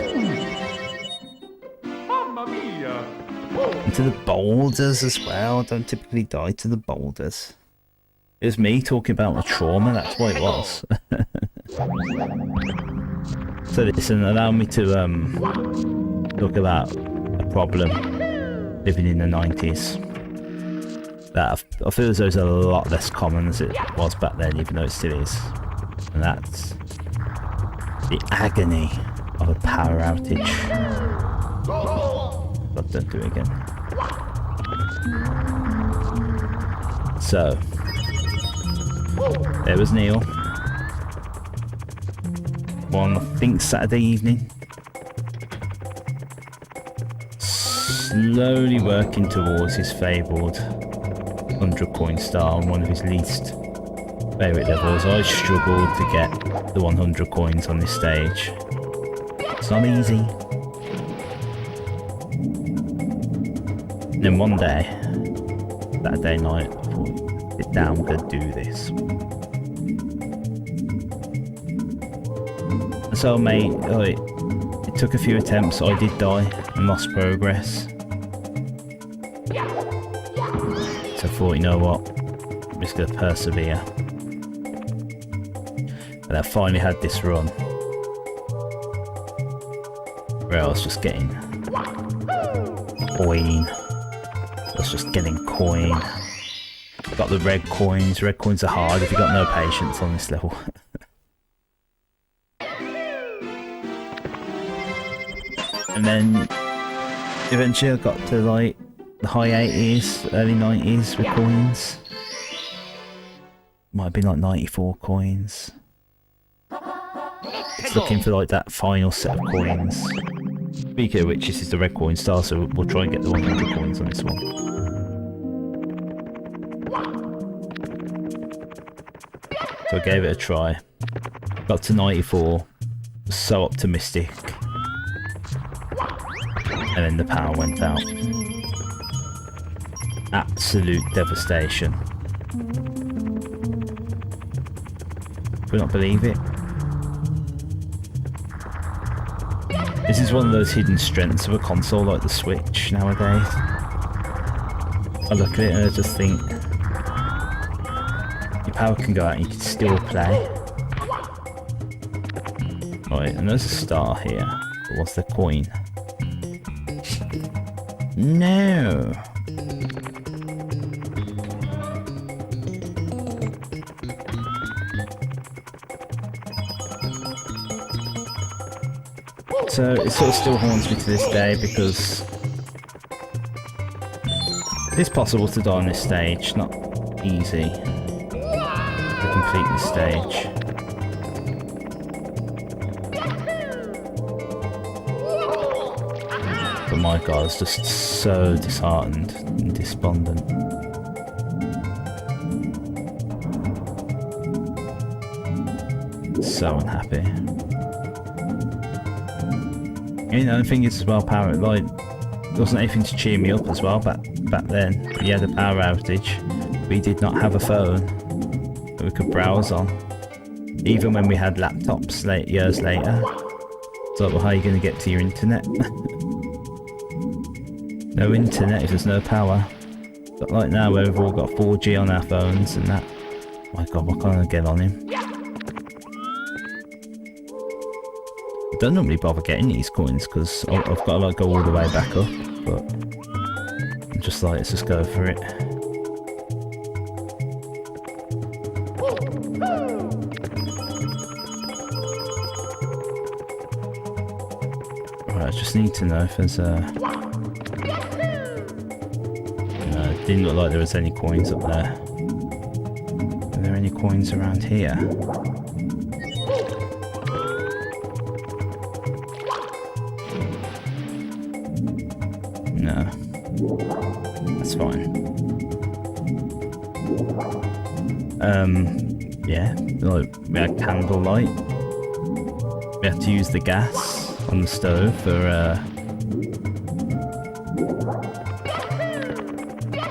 And to the boulders as well. I don't typically die to the boulders. It was me talking about my trauma, that's what it was. So listen, allow me to talk about a problem living in the 90s. That I feel as though it's a lot less common as it was back then, even though it still is. And that's the agony of a power outage. God, don't do it again. So, there was Neil. One, I think, Saturday evening. Slowly working towards his fabled 100 coin star on one of his least favourite levels. I struggled to get the 100 coins on this stage. It's not easy. And then one day, Saturday night, I thought, sit down, we're going to do this. And so, mate, it took a few attempts. I did die and lost progress. So I thought, you know what, I'm just going to persevere. And I finally had this run where I was just getting coin. I was just getting coin. Got the red coins. Red coins are hard if you've got no patience on this level. And then eventually I got to like the high 80s, early 90s with coins. Might have been like 94 coins. Just looking for like that final set of coins. Speaking of which, this is the red coin star, so we'll try and get the 100 coins on this one. So I gave it a try. Got to 94. Was so optimistic. And then the power went out. Absolute devastation. Could not believe it. This is one of those hidden strengths of a console like the Switch nowadays. I look at it and I just think your power can go out and you can still play. Right, and there's a star here. But what's the coin? No! So it sort of still haunts me to this day because it's possible to die on this stage, not easy to complete this stage. But my god, I was just so disheartened and despondent. So unhappy. You know, the thing is as well, power, like, there wasn't anything to cheer me up as well back then. We had a power outage. We did not have a phone that we could browse on. Even when we had laptops years later. So, well, how are you going to get to your internet? No internet if there's no power. But like now, where we've all got 4G on our phones and that. My god, what can I get on him? I don't normally bother getting these coins because I've got to like go all the way back up, but I'm just like, let's just go for it. Right, I just need to know if there's a... No, it didn't look like there was any coins up there. Are there any coins around here? Yeah, like we had candlelight. We had to use the gas on the stove for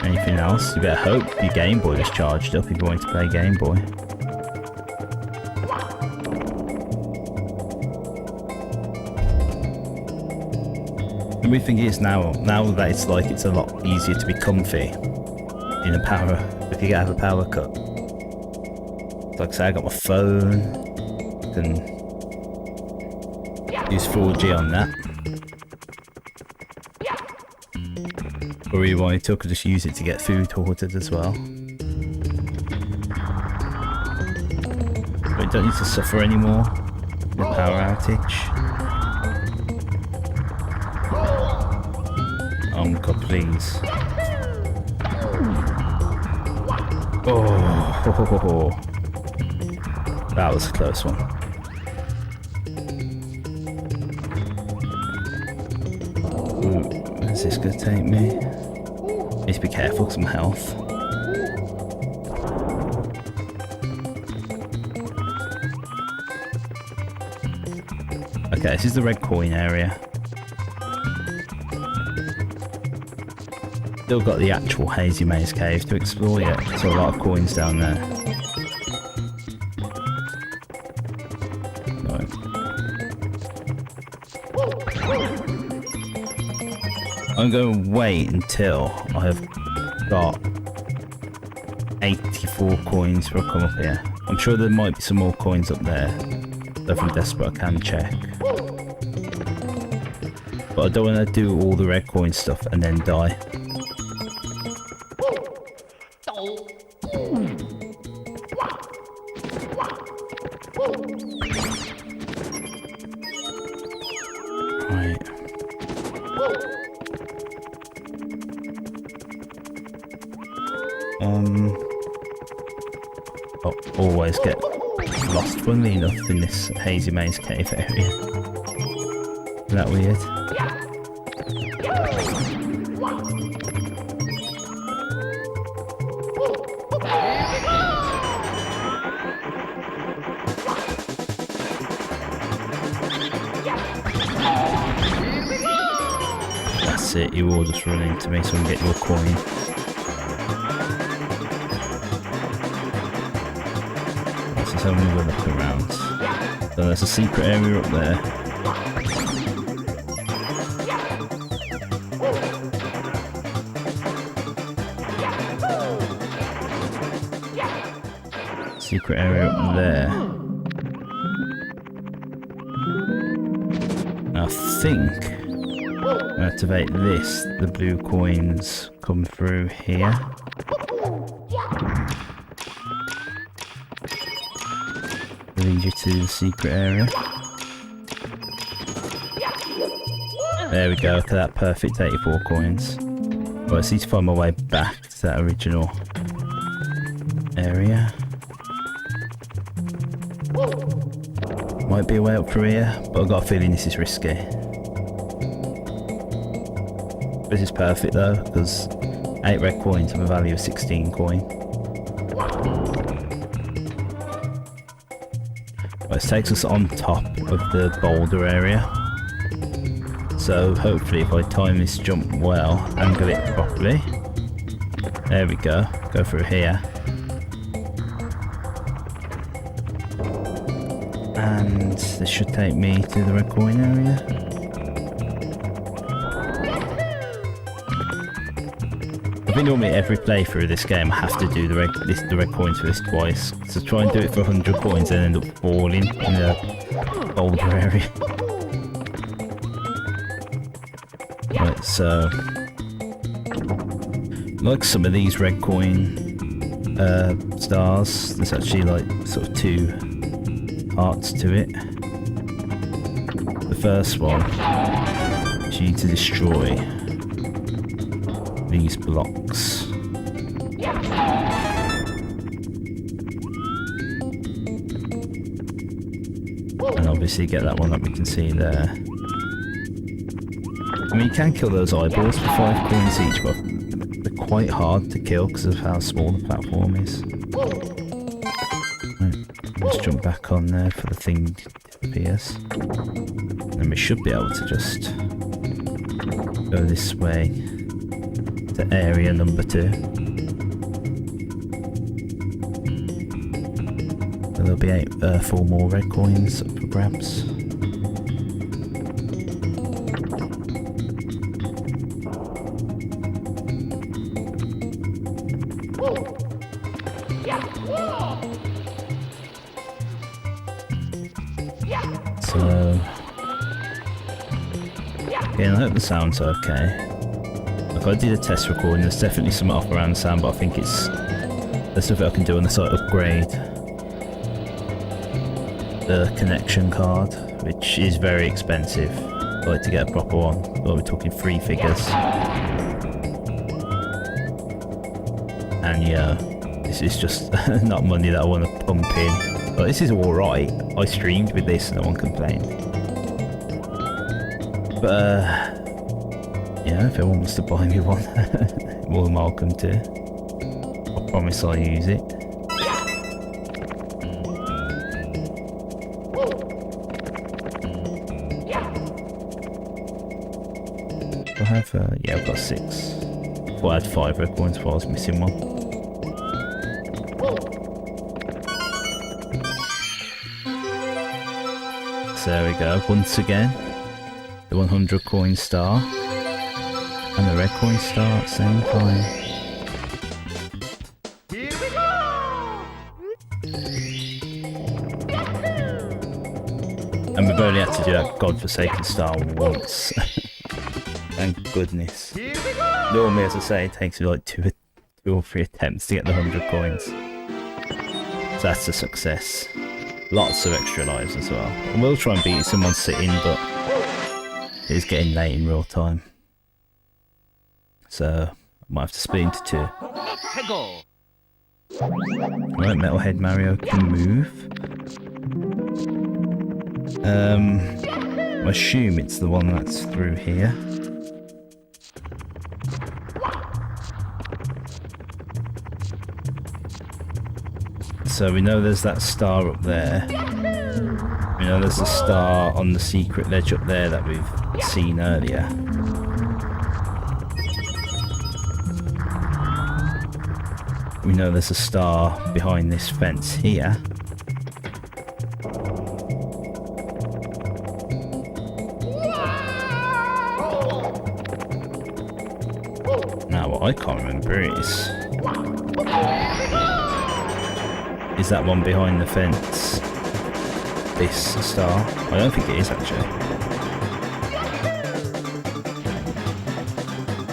anything else. You better hope your Game Boy was charged up if you wanted to play Game Boy. The weird thing is now that it's like it's a lot easier to be comfy in a power if you have a power cut. Like I say, I got my phone, can use 4G on that. Or you wanted to, could just use it to get food ordered as well. But you don't need to suffer anymore with power outage. Oh god, please. Oh, that was a close one. Ooh, where's this gonna take me? Need to be careful because of my health. Okay, this is the red coin area. Still got the actual Hazy Maze Cave to explore yet, so a lot of coins down there. Right. I'm going to wait until I have got 84 coins before I come up here. I'm sure there might be some more coins up there, so if I'm desperate I can check. But I don't want to do all the red coin stuff and then die. I'll always get lost, funnily enough, in this Hazy Maze Cave area. Isn't that weird? That's it, you all just run into me so I can get your coin. So I'm going to look around. So there's a secret area up there. Secret area up there. I think I activate this, the blue coins come through here. Lead you to the secret area. There we go, look at that, perfect 84 coins. Well, I just need to find my way back to that original area. Might be a way up through here, but I've got a feeling this is risky. This is perfect though, because 8 red coins have a value of 16 coin. This takes us on top of the boulder area, so hopefully if I time this jump well, angle it properly, there we go, go through here, and this should take me to the red coin area. I think normally every playthrough of this game I have to do the red coins for this twice. So try and do it for 100 coins and end up falling in the boulder area. Right, so like some of these red coin stars, there's actually like sort of 2 parts to it. The first one is you need to destroy these blocks. And obviously get that one that we can see there. I mean, you can kill those eyeballs for 5 coins each, but they're quite hard to kill because of how small the platform is. Just jump back on there for the thing appears. And we should be able to just go this way to area number 2. There'll be 4 more red coins up for grabs. So, again, I hope the sound's okay. Like, I did a test recording, there's definitely some off around the sound, but I think there's something I can do on the site, upgrade the connection card, which is very expensive. I'd like to get a proper one. Well, we're talking 3 figures. And yeah, this is just not money that I want to pump in. But this is alright. I streamed with this, no one complained. But yeah, if anyone wants to buy me one, more than welcome to. I promise I'll use it. I have, yeah, I've got 6. Thought I had 5 red coins, before I was missing one. So there we go, once again, the 100 coin star and the red coin star at the same time. Here we go! And we've only had to do that godforsaken star once. Thank goodness. Here we go! Normally, as I say, it takes me like 2 or 3 attempts to get the 100 coins. So that's a success. Lots of extra lives as well. I will try and beat someone sitting, but it is getting late in real time. So I might have to split into 2. Let's go! Right, Metalhead Mario can move. I assume it's the one that's through here. So we know there's that star up there. We know there's a star on the secret ledge up there that we've seen earlier. We know there's a star behind this fence here. Now what I can't remember is that one behind the fence this star? I don't think it is actually.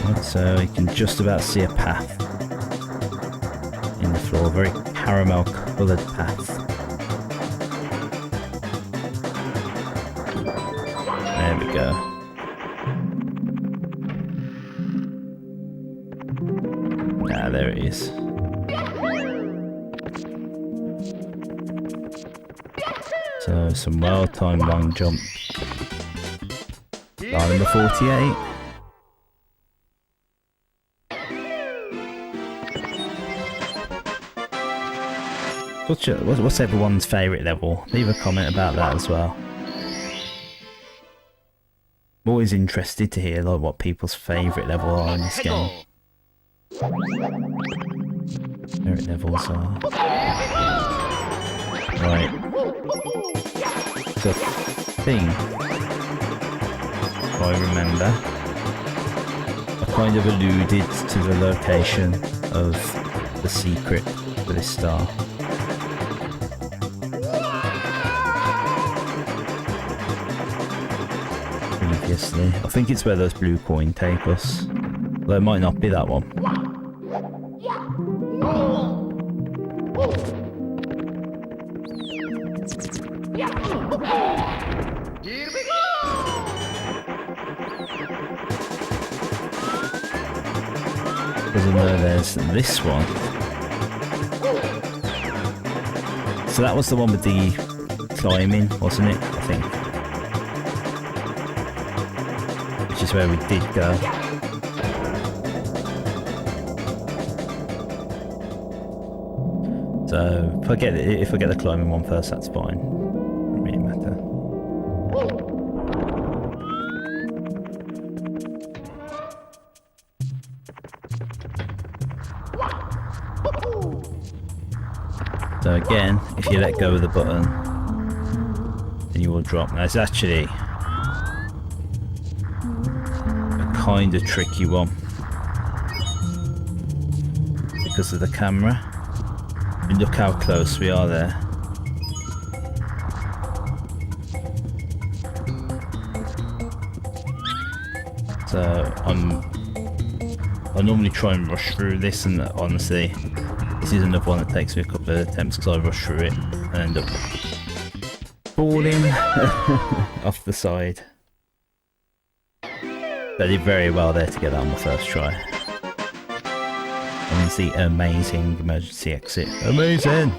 Right, so you can just about see a path in the floor, very caramel coloured path. There we go. Ah, there it is. So some well-timed long jump. Star number 48. What's everyone's favourite level? Leave a comment about that as well. I'm always interested to hear like what people's favourite level are in this game. Favourite levels are. Right. So I think, if I remember, I kind of alluded to the location of the secret for this star. Previously. I think it's where those blue coins take us. Though it might not be that one. Here we go! Because I know there's this one. So that was the one with the climbing, wasn't it? I think. Which is where we did go. So So if I get the climbing one first, that's fine. Doesn't really matter. So again, if you let go of the button, then you will drop. Now it's actually a kind of tricky one because of the camera. I mean, look how close we are there. So I normally try and rush through this, and honestly, this is another one that takes me a couple of attempts because I rush through it and end up falling off the side. But I did very well there to get that on the first try. And it's the amazing emergency exit. Amazing!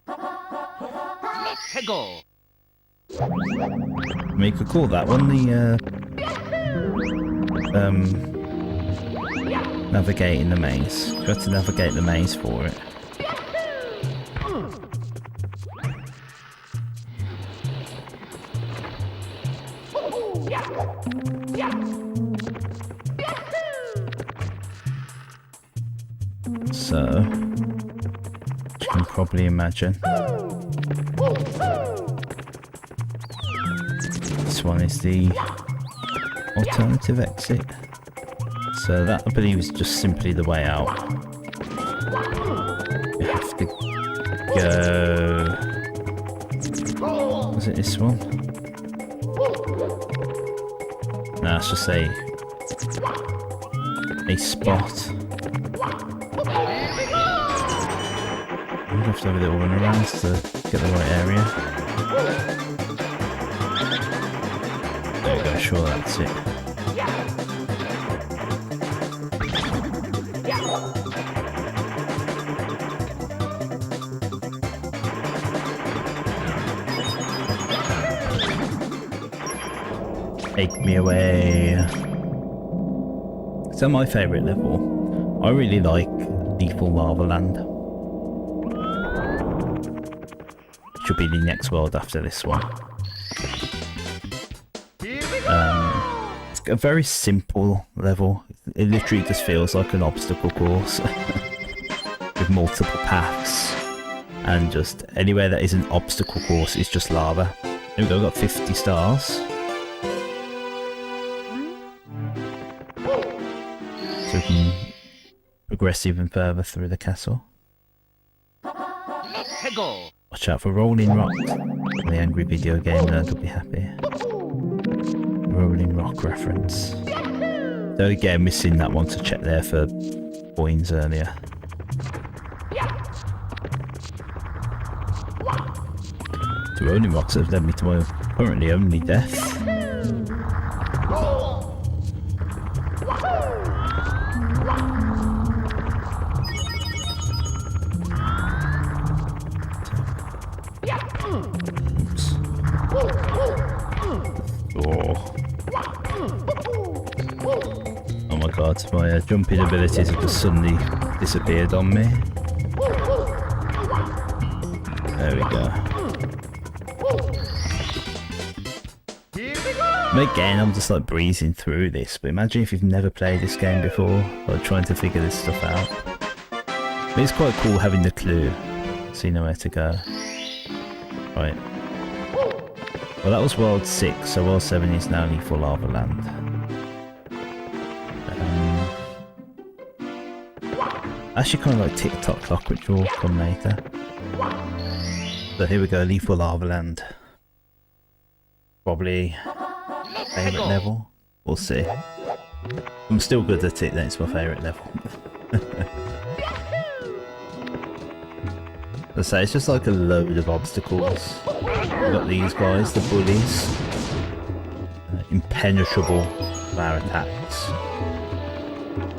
Let's go. I mean, you could call that one the navigating the maze. You have to navigate the maze for it. So, you can probably imagine. This one is the alternative exit. So that, I believe, is just simply the way out. You have to go... Was it this one? No, it's just a spot. I'm gonna have to have a little run around to get the right area. There we go, sure that's it. Take me away. So my favourite level, I really like Lethal Lava Land. Should be the next world after this one. It's a very simple level. It literally just feels like an obstacle course with multiple paths, and just anywhere that is an obstacle course is just lava. There we go, got 50 stars. So we can progress even further through the castle. Let's go. Watch out for Rolling Rock. The angry video game nerd will be happy. Rolling Rock reference. So again, missing that one to check there for coins earlier. The Rolling Rocks have led me to my currently only death. Oh my god, my jumping abilities have just suddenly disappeared on me. There we go. And again, I'm just like breezing through this, but imagine if you've never played this game before, or trying to figure this stuff out. But it's quite cool having the clue, so you know where to go. Right. Well, that was World 6, so World 7 is now Lethal Lava Land. Actually kind of like TikTok clock, which will come later. So here we go, Lethal Lava Land. Probably favourite level. We'll see. I'm still good at it, then it's my favourite level. Let's say it's just like a load of obstacles. We've got these guys, the bullies. Impenetrable with our attacks.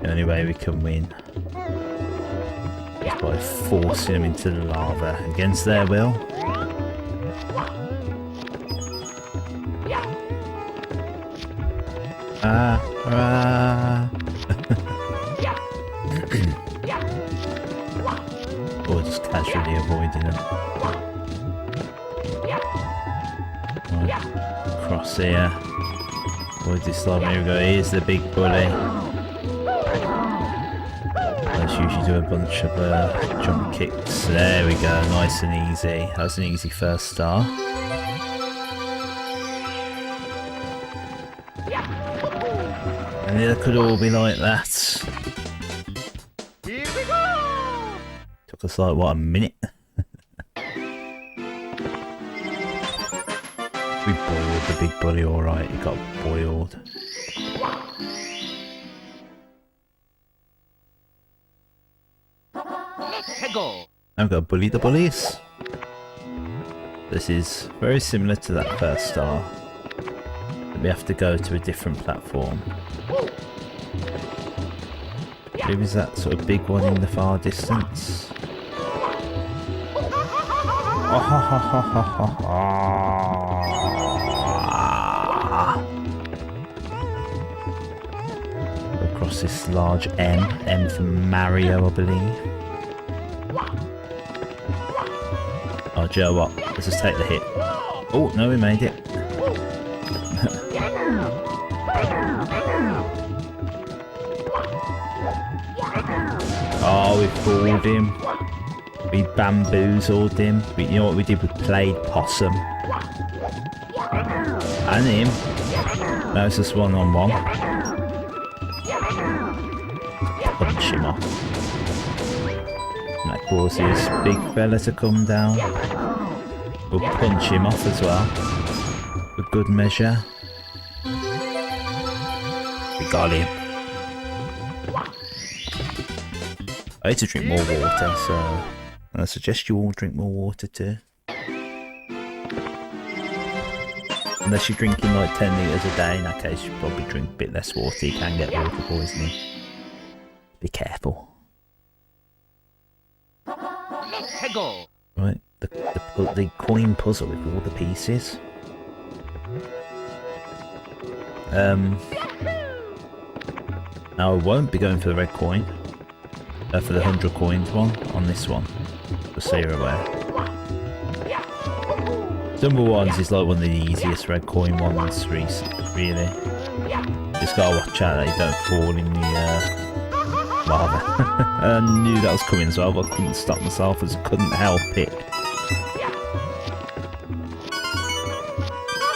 The only way we can win is by forcing them into the lava against their will. casually avoiding them. Right. Cross here. Avoid this slide. Here we go. Here's the big bully. Let's usually do a bunch of jump kicks. There we go. Nice and easy. That was an easy first star. And it could all be like that. Here we go! Took us like, what, a minute? We boiled the big bully alright, it got boiled. Let's go! I've got to bully the bullies. This is very similar to that first star. We have to go to a different platform. Maybe is that sort of big one in the far distance? Oh, ha, ha, ha, ha, ha, ha. Across this large M for Mario, I believe. Oh, Joe, what? Let's just take the hit. Oh, no, we made it. Oh, we fooled him. We bamboozled him. You know what we did? We played possum. And him. Now it's just one-on-one. Punch him off. And that causes big fella to come down. We'll punch him off as well. For good measure. We got him. I need to drink more water, so I suggest you all drink more water too. Unless you're drinking like 10 litres a day, in that case you probably drink a bit less water, you can get water poisoning. Be careful. Let's go! Right, the coin puzzle with all the pieces. Now I won't be going for the red coin. For the 100 coins one on this one, just so you're aware. Number ones is like one of the easiest red coin ones, really. Just gotta watch out that you don't fall in the lava. I knew that was coming as well, but I couldn't stop myself as I couldn't help it.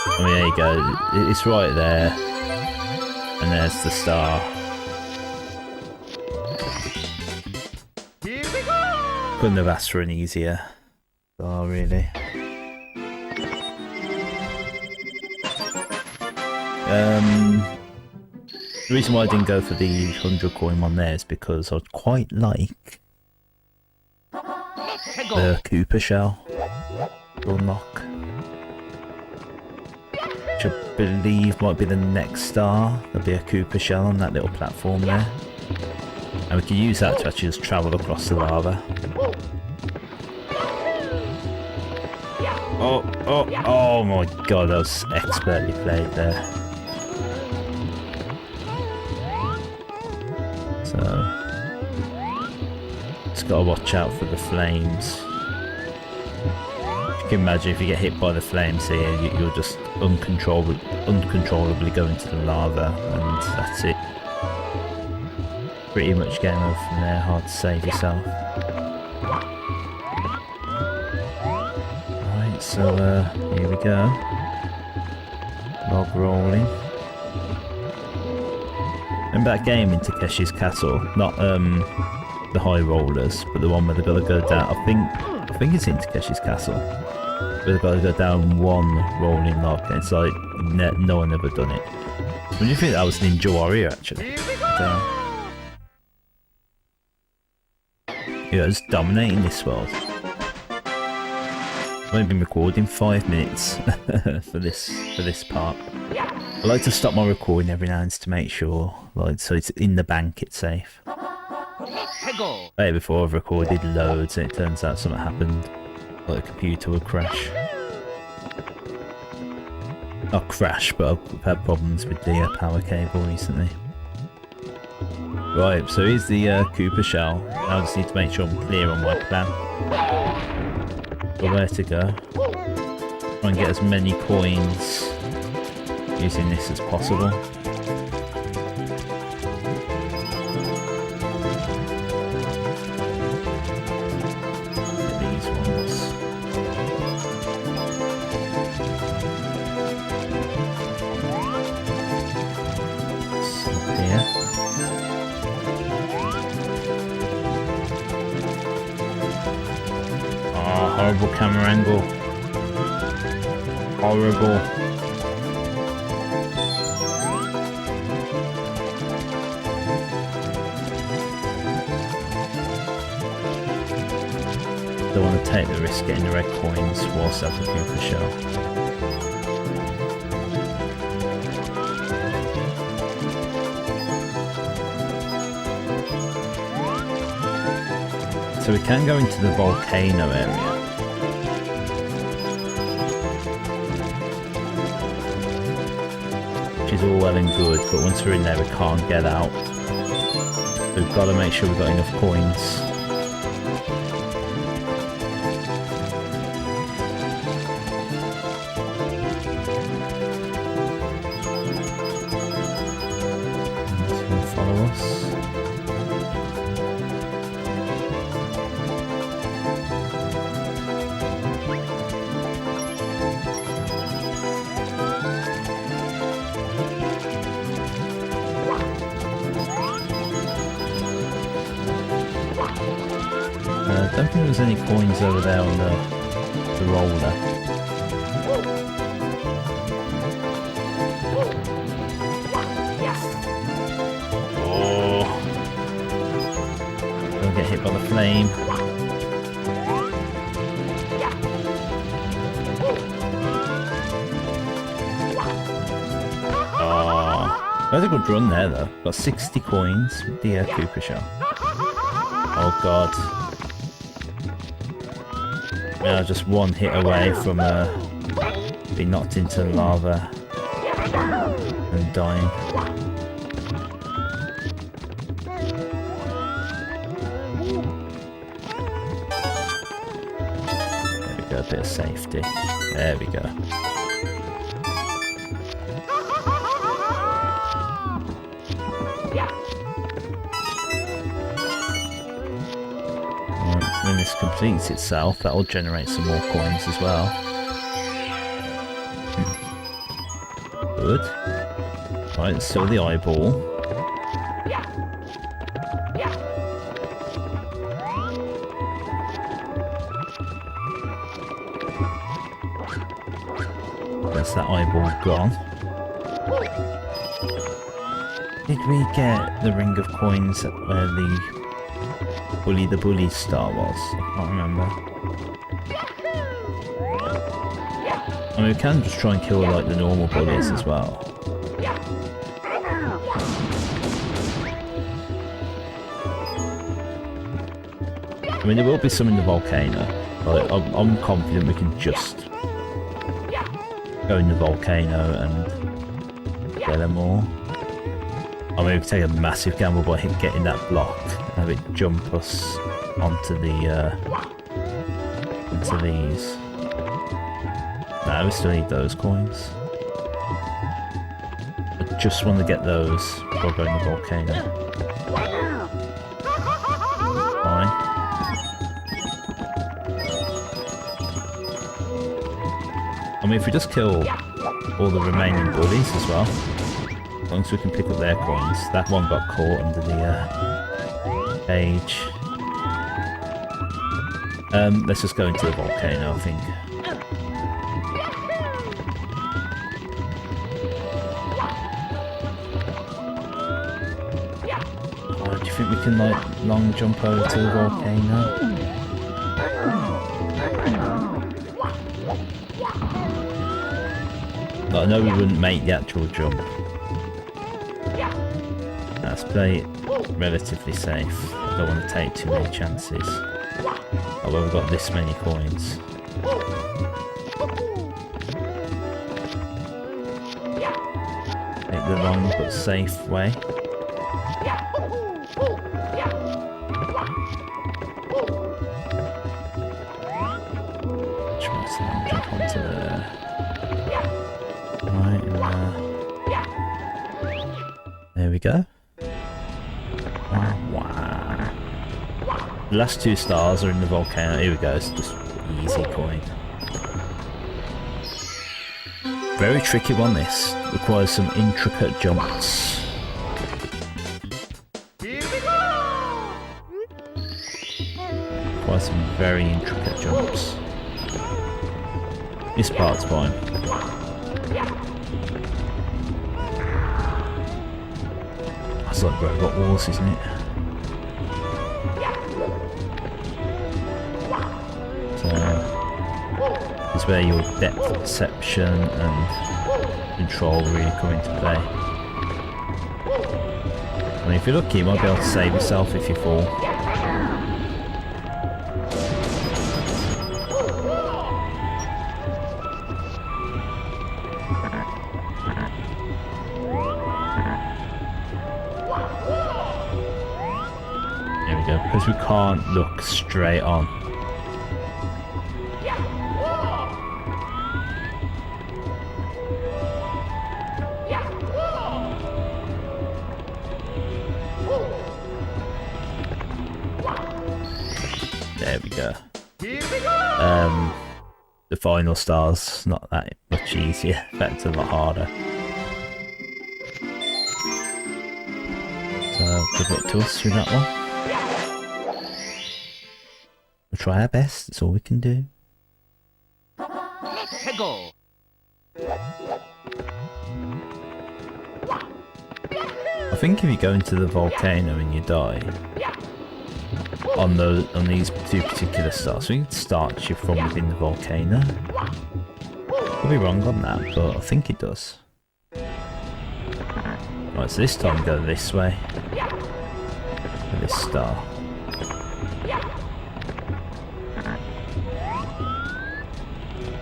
I mean, there you go, it's right there, and there's the star. Couldn't have asked for an easier star, really. The reason why I didn't go for the 100 coin one there is because I'd quite like the Koopa shell to unlock, which I believe might be the next star. There'll be a Koopa shell on that little platform there. And we can use that to actually just travel across the lava. Oh my god, that was expertly played there. So, just gotta watch out for the flames. You can imagine if you get hit by the flames here, you'll just uncontrollably go into the lava, and that's it. Pretty much game over from there, hard to save yourself. Alright, so here we go. Log rolling. Remember that game in Takeshi's Castle? Not the high rollers, but the one where they've got to go down. I think it's in Takeshi's Castle. Where they've got to go down one rolling log, and it's like no one ever done it. When do you think that was Ninja Warrior actually? Yeah, it's dominating this world. I've only been recording 5 minutes for this part. I like to stop my recording every now and then to make sure, like, so it's in the bank, it's safe. Hey, before I've recorded loads and it turns out something happened, like the computer would crash. Not crash, but I've had problems with the power cable recently. Right, so here's the Cooper shell. I just need to make sure I'm clear on my plan. So where to go? Try and get as many coins using this as possible. These ones. So here. Oh, horrible camera angle. Horrible. Don't want to take the risk getting the red coins whilst I'm looking for shell. So we can go into the volcano area. Which is all well and good, but once we're in there we can't get out. We've got to make sure we've got enough coins. Follow us. I don't think there's any coins over there on the roller. Oh! Don't get hit by the flame. Oh! That was a good run there though. Got 60 coins with the Cooper shell. Oh god. Now just one hit away from being knocked into lava and dying. There we go, a bit of safety. There we go. When this completes itself, that will generate some more coins as well. Good. Right, still the eyeball. That's that eyeball gone. Did we get the ring of coins where the Bully star was? I can't remember. I mean, we can just try and kill like the normal bullies as well. I mean, there will be some in the volcano, but I'm confident we can just go in the volcano and get them all. I mean, we could take a massive gamble by getting that block. Have it jump us onto the onto these. Nah, we still need those coins. I just want to get those before going to the volcano. Fine. I mean, if we just kill all the remaining bullies as well, as long as we can pick up their coins. That one got caught under the cage. Let's just go into the volcano, I think. Oh, do you think we can like long jump over to the volcano? I know we wouldn't make the actual jump. Let's play it relatively safe. Don't want to take too many chances. Oh well, we've got this many coins. Take the long but safe way. attachments and I'll jump onto there. Right in there. There we go. Oh, wow. The last 2 stars are in the volcano. Here we go, it's just easy coin. Very tricky one this. Requires some intricate jumps. Requires some very intricate jumps. This part's fine. That's like Robot Wars, isn't it? So, this is where your depth perception and control really come into play. I mean, if you're lucky, you might be able to save yourself if you fall. There we go, because we can't look straight on. There we go. The final star's not that much easier, that's a lot harder. So good luck to us with that one. We'll try our best, that's all we can do. Peggle. I think if you go into the volcano and you die on these 2 particular stars, so it starts you from within the volcano. Could be wrong on that, but I think it does. Right, so this time we go this way. For this star.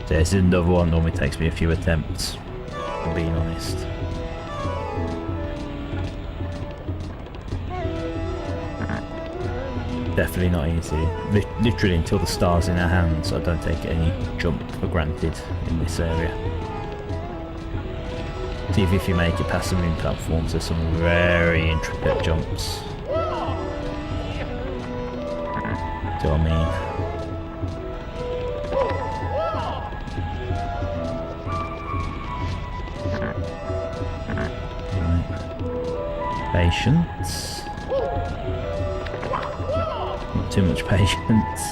So this is another one, normally takes me a few attempts, if I'm being honest. Definitely not easy. Literally until the star's in our hands, I don't take any jump for granted in this area. See if you make it past some in platforms, there's some very intricate jumps. Do you know what I mean? Right. Patience. Not too much patience.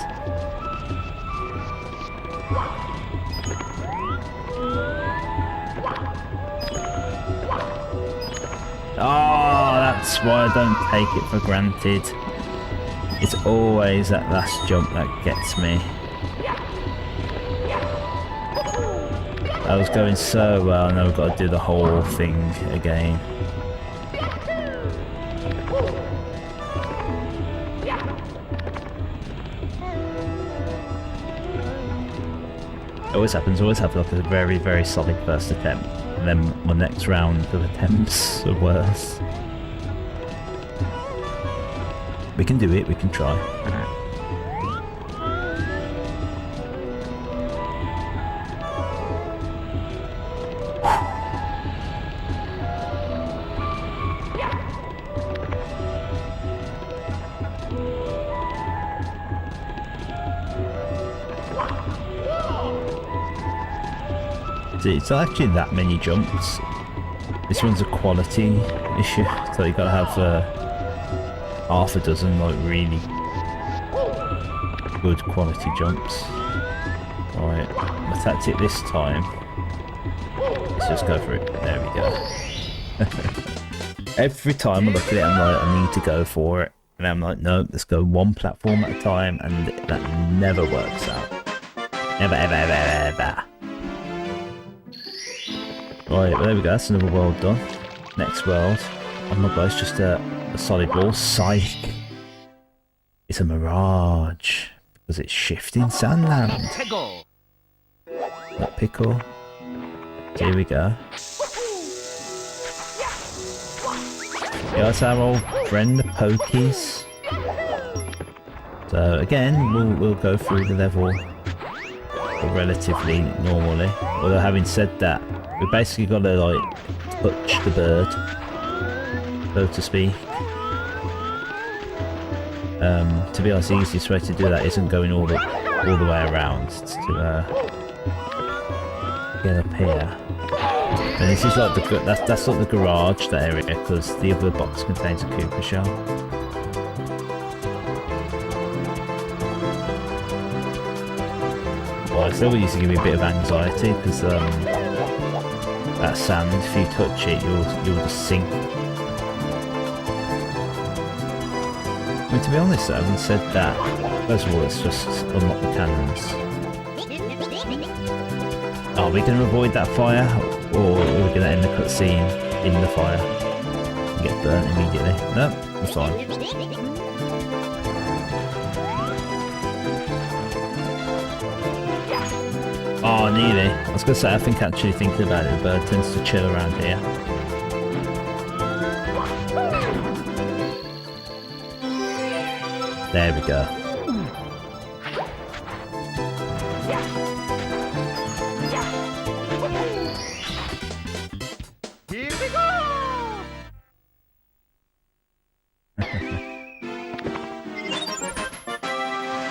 Oh, that's why I don't take it for granted. It's always that last jump that gets me. I was going so well, now we've got to do the whole thing again. It always happens, always have like a very, very solid first attempt. And then my next round of attempts are worse. We can do it, we can try. It's not actually that many jumps. This one's a quality issue, so you've got to have half a dozen like really good quality jumps. Alright, my tactic this time, let's just go for it. There we go. Every time I look at it, I'm like, I need to go for it. And I'm like, no, let's go one platform at a time, and that never works out. Never, ever, ever, ever. Right, well, there we go, that's another world done. Next world. Oh my god, it's just a solid wall. Psych. It's a mirage. Because it's shifting sandland. Peggle. That pickle. So here we go. Yeah, that's our old friend, the Pokies. So again, we'll go through the level relatively normally. Although having said that, we basically got to like touch the bird, so to speak. To be honest, the easiest way to do that isn't going all the way around. It's to get up here. And this is like that's like the garage, that area, because the other box contains a Cooper shell. Well, it still used to give me a bit of anxiety because that sand, if you touch it, you'll just sink. I mean, to be honest, having said that, first of all, let's just unlock the cannons. Are we going to avoid that fire, or are we going to end the cutscene in the fire and get burnt immediately? No, we're fine. Oh, nearly. I was going to say, I think actually thinking about it, the bird tends to chill around here. There we go. Here we go!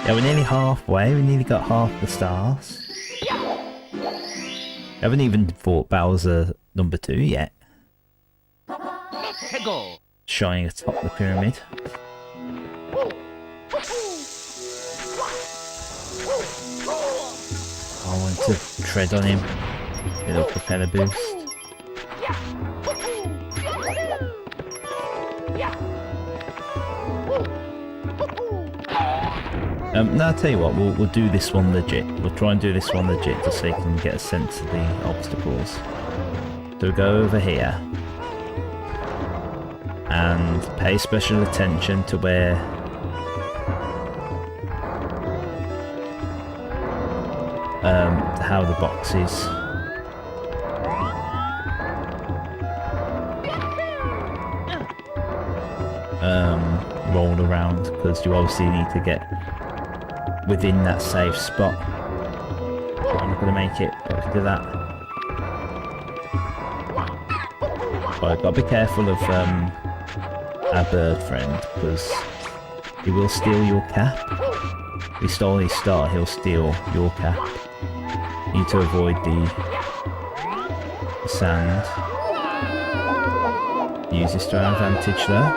Yeah, we're nearly halfway. We nearly got half the stars. Haven't even fought Bowser number 2 yet. Hegel! Shining atop the pyramid. I want to tread on him. Little propeller boost. No, I'll tell you what, we'll do this one legit. We'll try and do this one legit just so you can get a sense of the obstacles. So we'll go over here and pay special attention to where how the boxes roll around, because you obviously need to get within that safe spot. I'm not going to make it, but I can do that. But I've got to be careful of our bird friend, because he will steal your cap. If he stole his star, he'll steal your cap. You need to avoid the sand. Use this to our advantage though.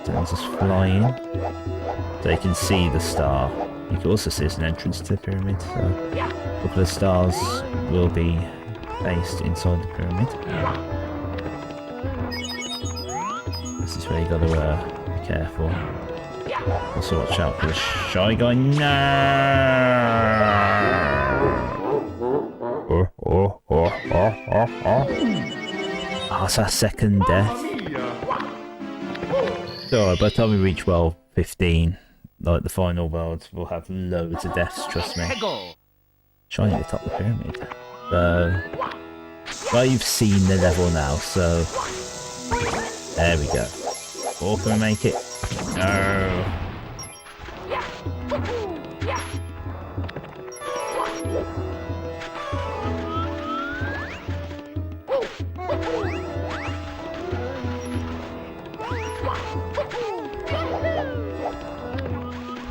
So I'll just fly in. So you can see the star. You can also see it's an entrance to the pyramid, so a couple of stars will be based inside the pyramid. This is where you gotta be careful. Also watch out for the Shy Guy. No! Oh, it's our second death. So by the time we reach world 15, like the final world, we'll have loads of deaths, trust me. Shining at the top of the pyramid. So, well, you've seen the level now, so there we go. Or can we make it? No.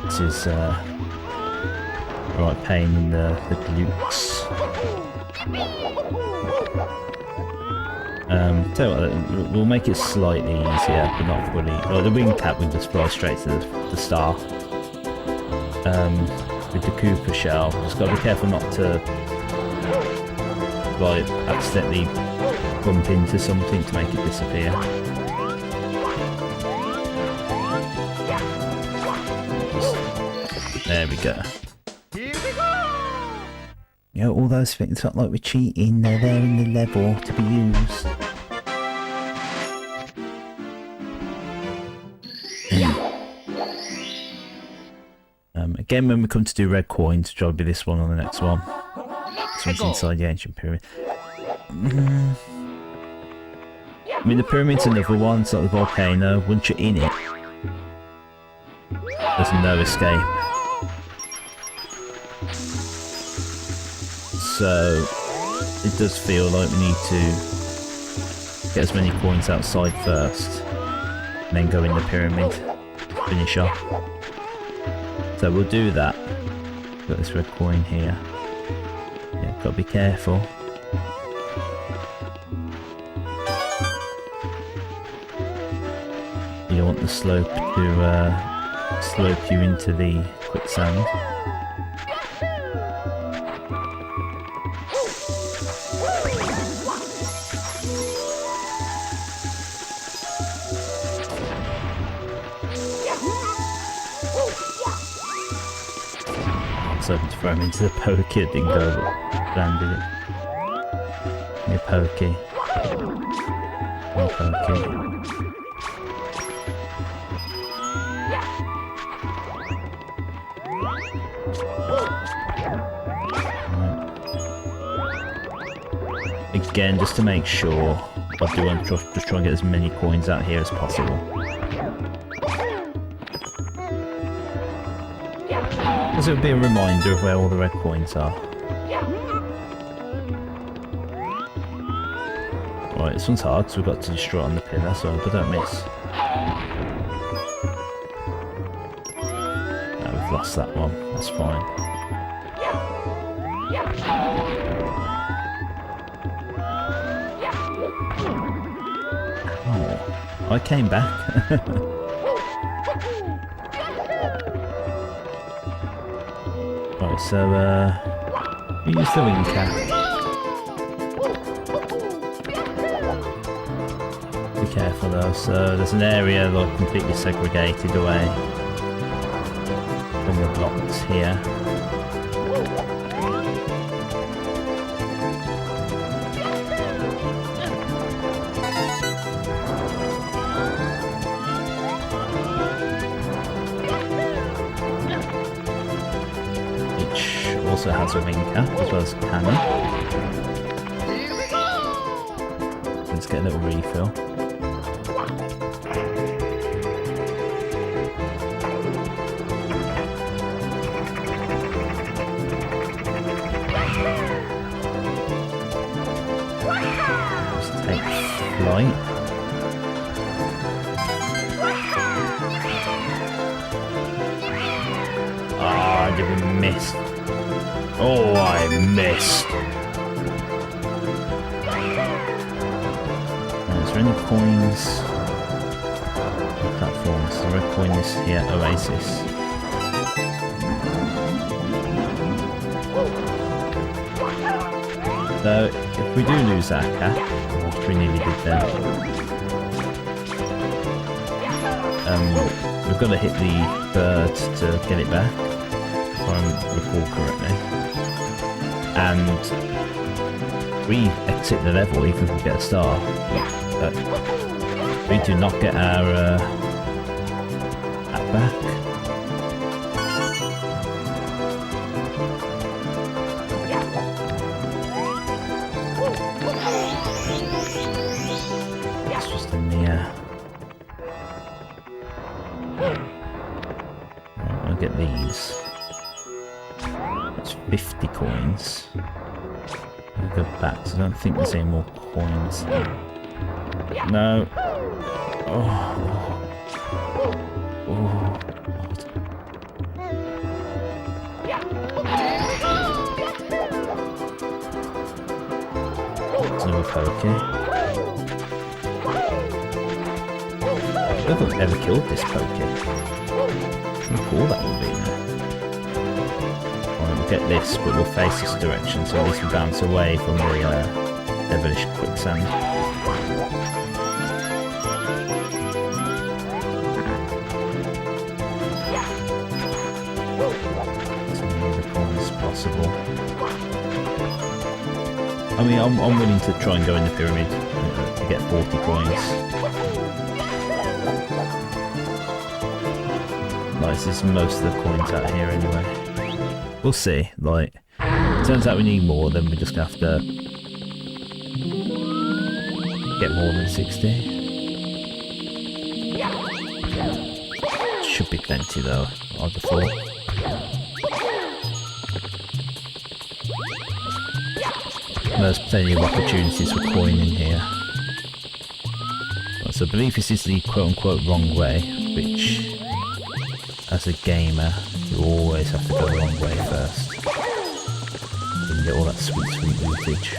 This is right pain in the glutes. Tell you what, we'll make it slightly easier, but not fully. Well, the wing cap will just fly straight to the star. With the Cooper shell, just got to be careful not to like accidentally bump into something to make it disappear. There we go. You know, all those things, it's not like we're cheating, they're there in the level to be used. Again, when we come to do red coins, which will be this one or the next one. This one's inside the ancient pyramid. I mean, the pyramid's another one, it's like the volcano. Once you're in it, there's no escape. So it does feel like we need to get as many coins outside first, and then go in the pyramid, finish off. So we'll do that. Got this red coin here. Yeah, gotta be careful. You don't want the slope to slope you into the quicksand. I was hoping to throw him into the pokey, it didn't go, but landed it. Near pokey. Near pokey. Again, just to make sure, I do want to just try and get as many coins out here as possible. Because it would be a reminder of where all the red coins are. Right, this one's hard because we've got to destroy it on the pillar, so but don't miss. No, we've lost that one, that's fine. Oh, I came back. Right, so we use the wing cap. Be careful though, so there's an area like completely segregated away from the blocks here. Also has a wing cap as well as a cannon. Let's get a little refill. Let's take flight. Ah, I didn't miss. Oh, I missed. Is there any coins? Platforms. Is there a coin this here? Oasis. So, if we do lose our cat, which we nearly did there, we've got to hit the bird to get it back, if I recall correctly. And we exit the level even if we get a star. But we do not get our back. It's just in the right, I'll get these. That's 50 coins. I'll go back, so I don't think there's any more coins. No. Oh. Oh. There's another pokey. I don't think I've ever killed this pokey. How cool that would be now. We'll get this, but we'll face this direction, so at least we bounce away from the devilish quicksand. As many of the coins as possible. I mean, I'm willing to try and go in the pyramid to get 40 coins. Nice, there's most of the coins out here anyway. We'll see, like, turns out we need more, then we just have to get more than 60. Should be plenty though, I'd have thought. There's plenty of opportunities for coining here. So I believe this is the quote-unquote wrong way, which, as a gamer, you always have to go the wrong way first. You can get all that sweet, sweet lootage.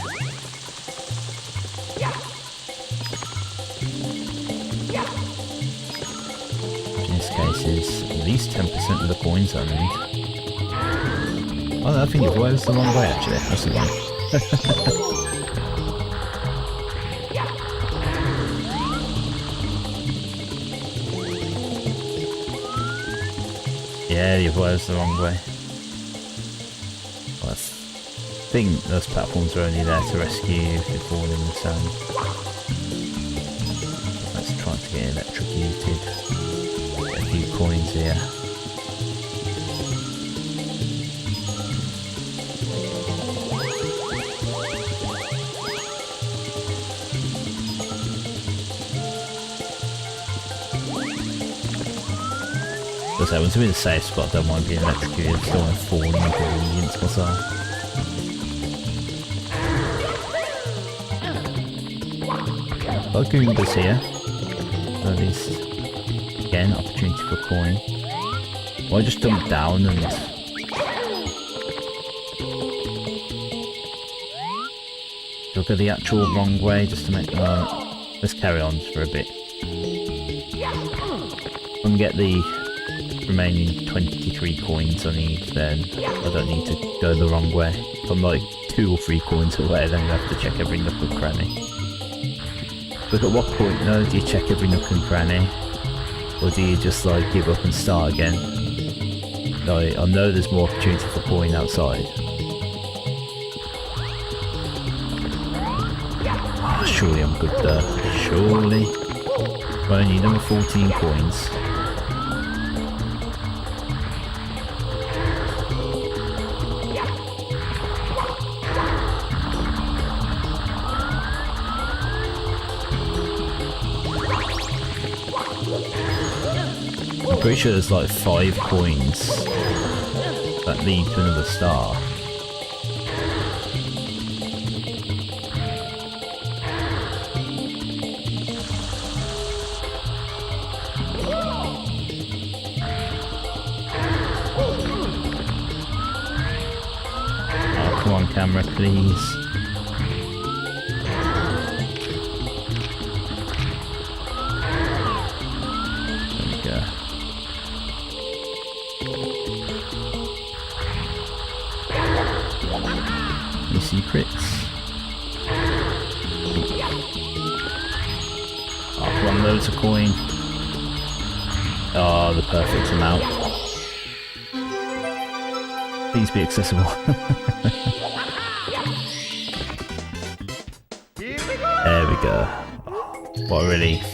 In this case is at least 10% of the coins I need. Oh no, I think it was the wrong way actually, that's the one. Yeah, the was the wrong way. Well, I think those platforms are only there to rescue you if you fall in the sand. Let's try to get electrocuted. Get a few coins here. I want to be in a safe spot, don't want to be electrocuted, don't want to fall and inconvenience myself. Got Goombas here. So at least, again, opportunity for a coin. Or I just jump down and... Look at the actual wrong way just to make... let's carry on for a bit. And get the remaining 23 coins I need, then I don't need to go the wrong way. If I'm like 2 or 3 coins away, then I have to check every nook and cranny. Look, at what point though do you check every nook and cranny? Or do you just like give up and start again? Like, I know there's more opportunity for coin outside. Oh, surely I'm good there. Surely. I only need number 14 coins. Pretty sure there's like 5 coins that lead to another star. Oh, come on, camera, please. Secrets. Oh, come on, loads of coin. Oh, the perfect amount. Please be accessible. There we go. Oh, what a relief.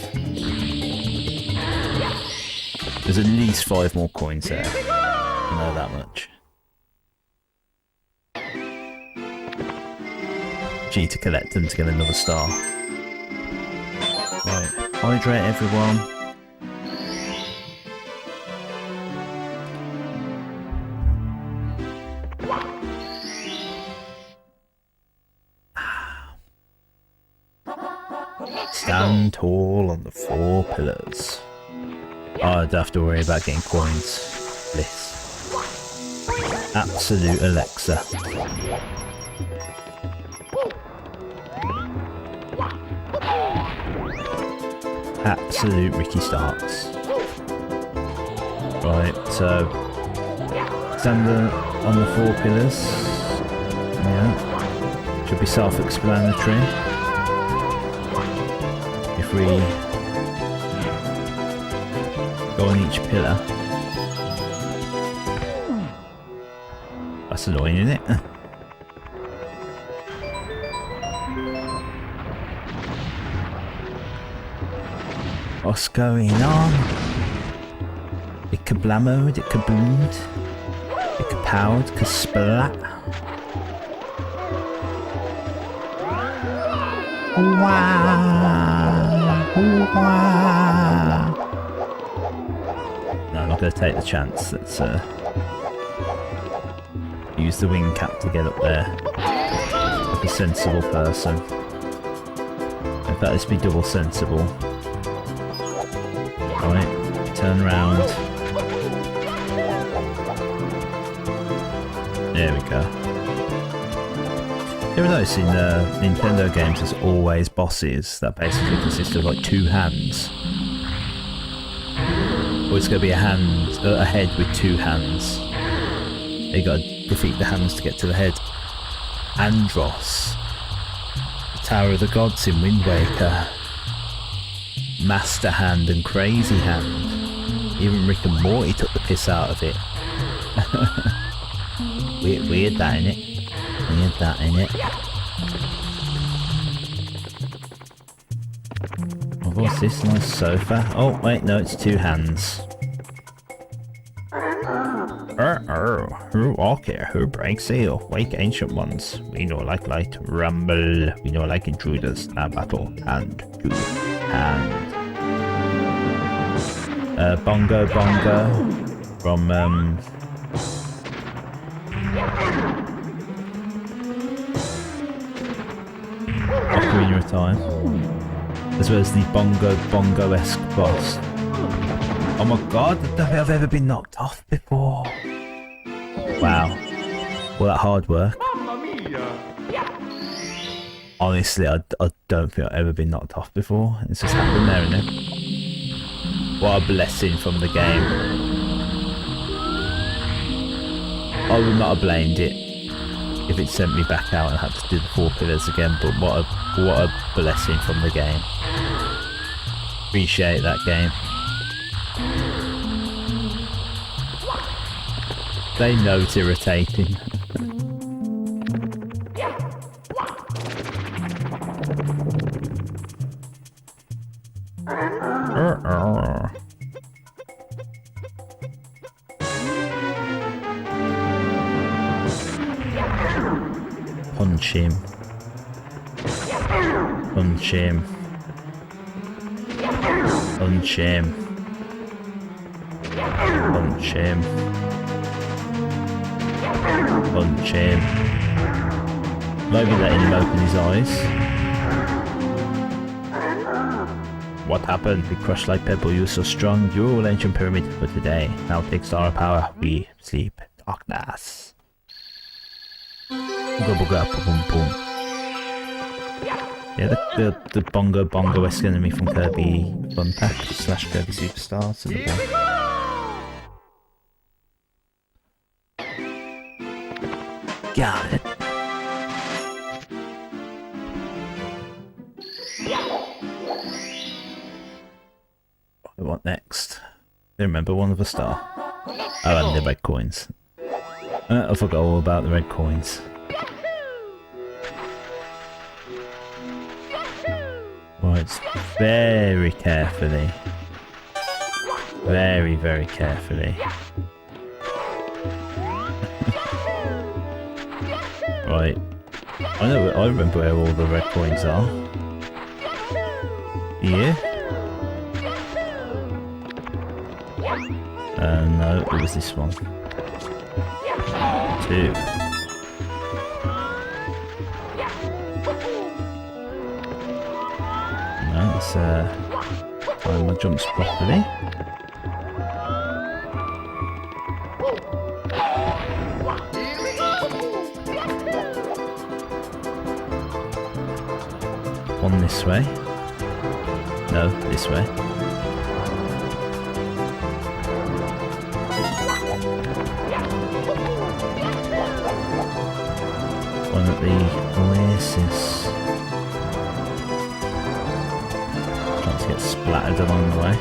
There's at least 5 more coins there. I know that much. G to collect them to get another star. Right, hydrate everyone. Stand tall on the 4 pillars. Oh, I don't have to worry about getting coins. Bliss. Absolute Alexa. Absolute Ricky Starks. Right, so stand on the 4 pillars. Yeah, should be self-explanatory. If we go on each pillar, that's annoying, isn't it? What's going on? It kablamoed, it kaboomed, it kapowed, kasplat. Wow. No, I'm not going to take the chance. Let's use the wing cap to get up there. like a sensible person. In fact, let's be double sensible. Right, turn around. There we go. You ever notice in Nintendo games there's always bosses that basically consist of like 2 hands? Or it's going to be a head with 2 hands. You got to defeat the hands to get to the head. Andros. Tower of the Gods in Wind Waker. Master Hand and Crazy Hand. Even Rick and Morty took the piss out of it. Weird that, innit? Weird that, innit? Oh, what's this nice sofa? Oh, wait, no, it's 2 hands. Who walk here? Who breaks seal? Wake ancient ones. We know like light. Rumble. We know like intruders. Now battle. Hand to hand. Bongo Bongo. From, Ocarina of Time. As well as the Bongo Bongo-esque boss. Oh my god, I don't think I've ever been knocked off before. Wow. All that hard work. Honestly, I don't think I've ever been knocked off before. It's just happened there, isn't it? What a blessing from the game. I would not have blamed it if it sent me back out and had to do the 4 pillars again, but what a blessing from the game. Appreciate that game. They know it's irritating. Punch him. Punch him. Punch him. Punch him. Punch him. Maybe letting him open his eyes. What happened? We crushed like pebble. You were so strong. You're all ancient pyramid for today. Now take star power. We sleep. Darkness. Booga booga boom boom. Yeah, the Bongo Bongo-esque enemy from Kirby Fun Pack / Kirby Superstars. Got it. What next? I remember one of a star. Oh, and the red coins. I forgot all about the red coins. Right, very carefully. Very, very carefully. Right. I remember where all the red coins are. Yeah? No, it was this one. 2. No, let's time my jumps properly. One this way. No, this way. One at the Oasis. Trying to get splattered along the way.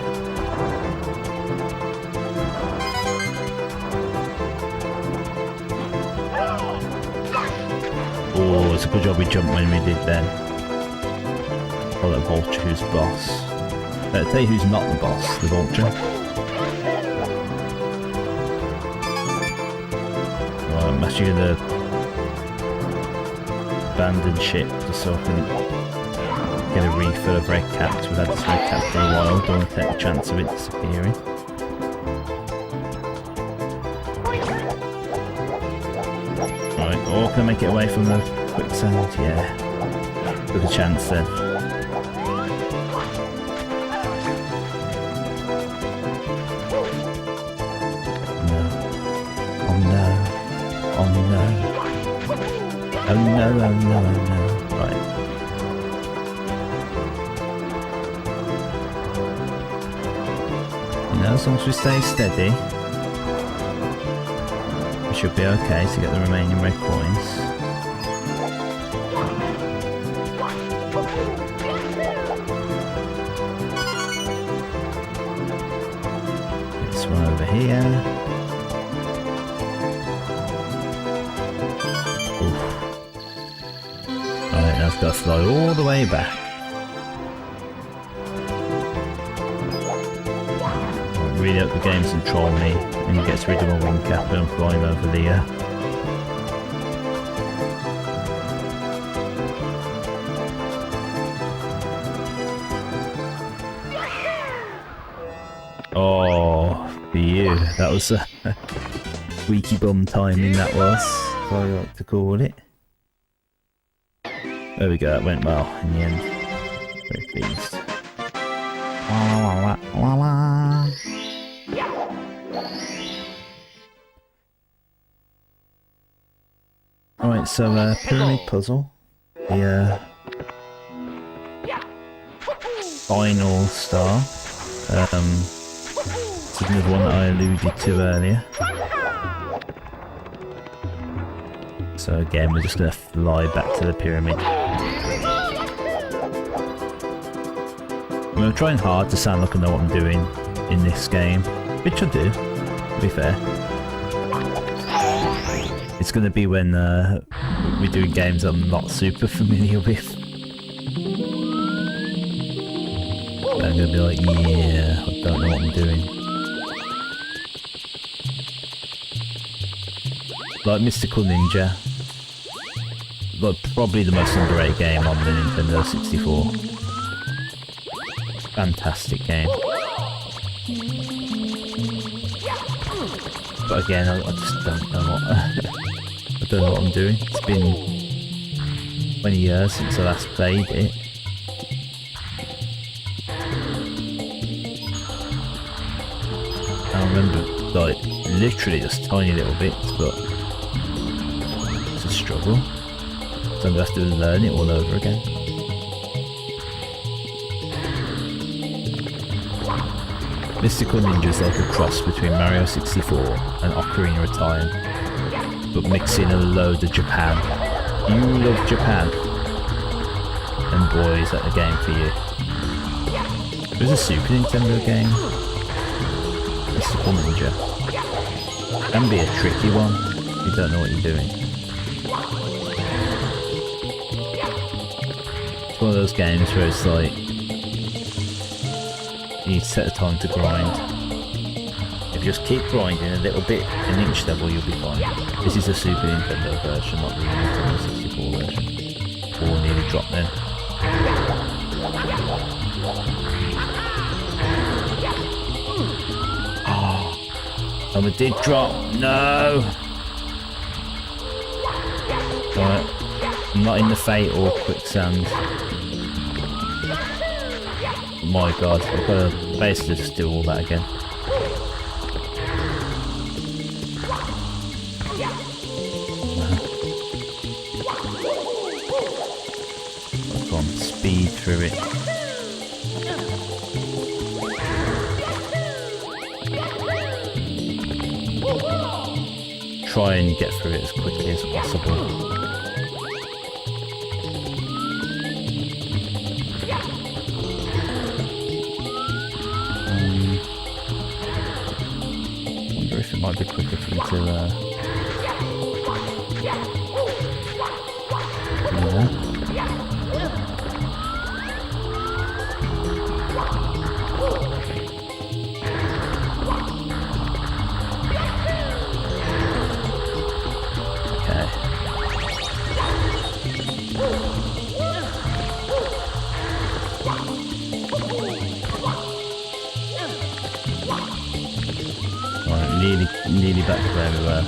Oh, it's a good job we jumped when we did then. Oh, the vulture who's boss. I'll tell you who's not the boss, the vulture. Right, I'm actually gonna abandon ship just so I can get a refill of red caps. We've had this red cap for a while, don't want to take the chance of it disappearing. Right, oh, can I make it away from them? quicksand, yeah. Took a chance then. No. Oh no. Oh no. Oh no, oh no, oh no. Right. You know, as long as we stay steady, we should be okay to get the remaining red coins. This one over here. Oof. Right, now I've got to fly all the way back. Really hope the game doesn't troll me and gets rid of my wing cap when I'm flying over the Oh, for you. That was a squeaky bum timing, that was, as I like to call it. There we go, that went well in the end. Very pleased. La la la la la. Alright, so pyramid puzzle. The final star. It's another one that I alluded to earlier. So again, we're just going to fly back to the pyramid. I'm trying hard to sound like I know what I'm doing in this game, which I do, to be fair. It's going to be when we're doing games I'm not super familiar with. I'm going to be like, yeah, I don't know what I'm doing. Like Mystical Ninja. Like probably the most underrated game on the Nintendo 64. Fantastic game. But again, I just don't know what I don't know what I'm doing. It's been 20 years since I last played it. I remember like literally just tiny little bits, but it's a struggle. So I'm gonna have to learn it all over again. Mystical Ninja is like a cross between Mario 64 and Ocarina of Time, but mixing a load of Japan. You love Japan, and boy is that a game for you. There's a Super Nintendo game, Mystical Ninja. Can be a tricky one if you don't know what you're doing. It's one of those games where it's like you set a time to grind. If you just keep grinding a little bit in each level, you'll be fine. This is a Super Nintendo version, not the Nintendo 64 version. Oh, nearly dropped then. Oh, someone did drop. No! Right, I'm not in the fatal quicksand. My god, I've got to basically just do all that again. I've gone speed through it. Try and get through it as quickly as possible. It might be quicker for me to do that. Okay. Nearly back to where we were.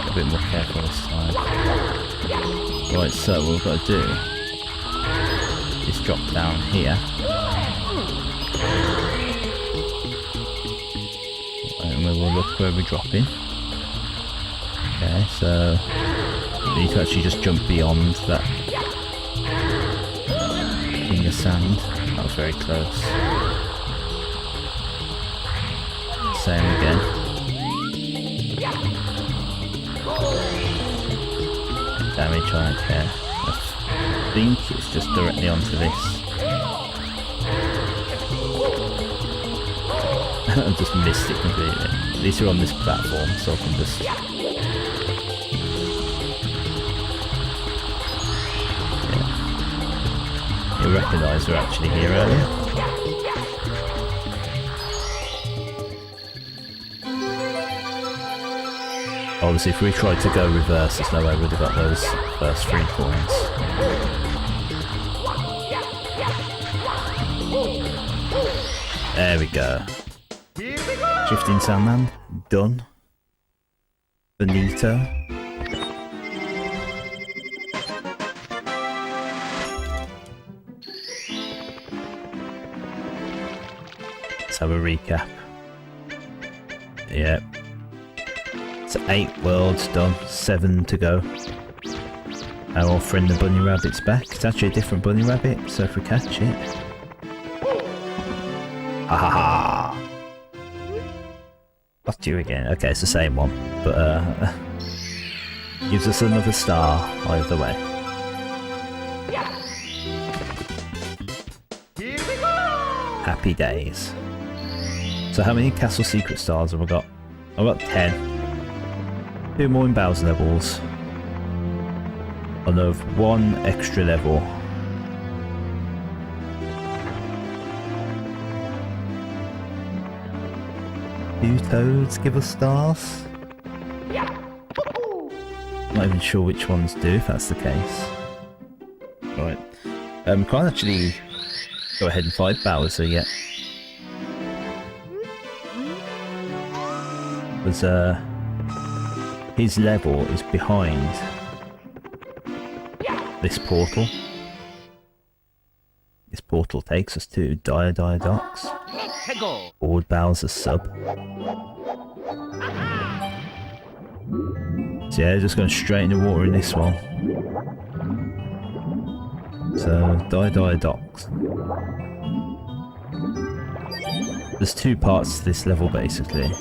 A bit more careful this time. Right, so what we've got to do is drop down here. And we will look where we're dropping. Okay, so you need to actually just jump beyond that in the sand. That was very close. Same again. Damage right there. I think it's just directly onto this. I just missed it completely. At least we're on this platform, so I can just... Yeah. You'll recognise we're actually here earlier. Obviously, if we tried to go reverse, there's no way we'd have got those first 3 coins. There we go. Shifting Sandman, done. Benito. Let's have a recap. Yep. So 8 worlds done, 7 to go. Our old friend the bunny rabbit's back. It's actually a different bunny rabbit, so if we catch it... Ha ha ha! Got you again. Okay, it's the same one, but gives us another star either way. Happy days. So how many castle secret stars have I got? I've got 10. 2 more in Bowser levels. Another 1 extra level. Do toads give us stars? Not even sure which ones do, if that's the case. Right. Can't actually go ahead and fight Bowser yet. Because his level is behind this portal. This portal takes us to Dire Docks. Board Bowser's sub. So yeah, just going straight in the water in this one. So, Dire Docks. There's 2 parts to this level basically.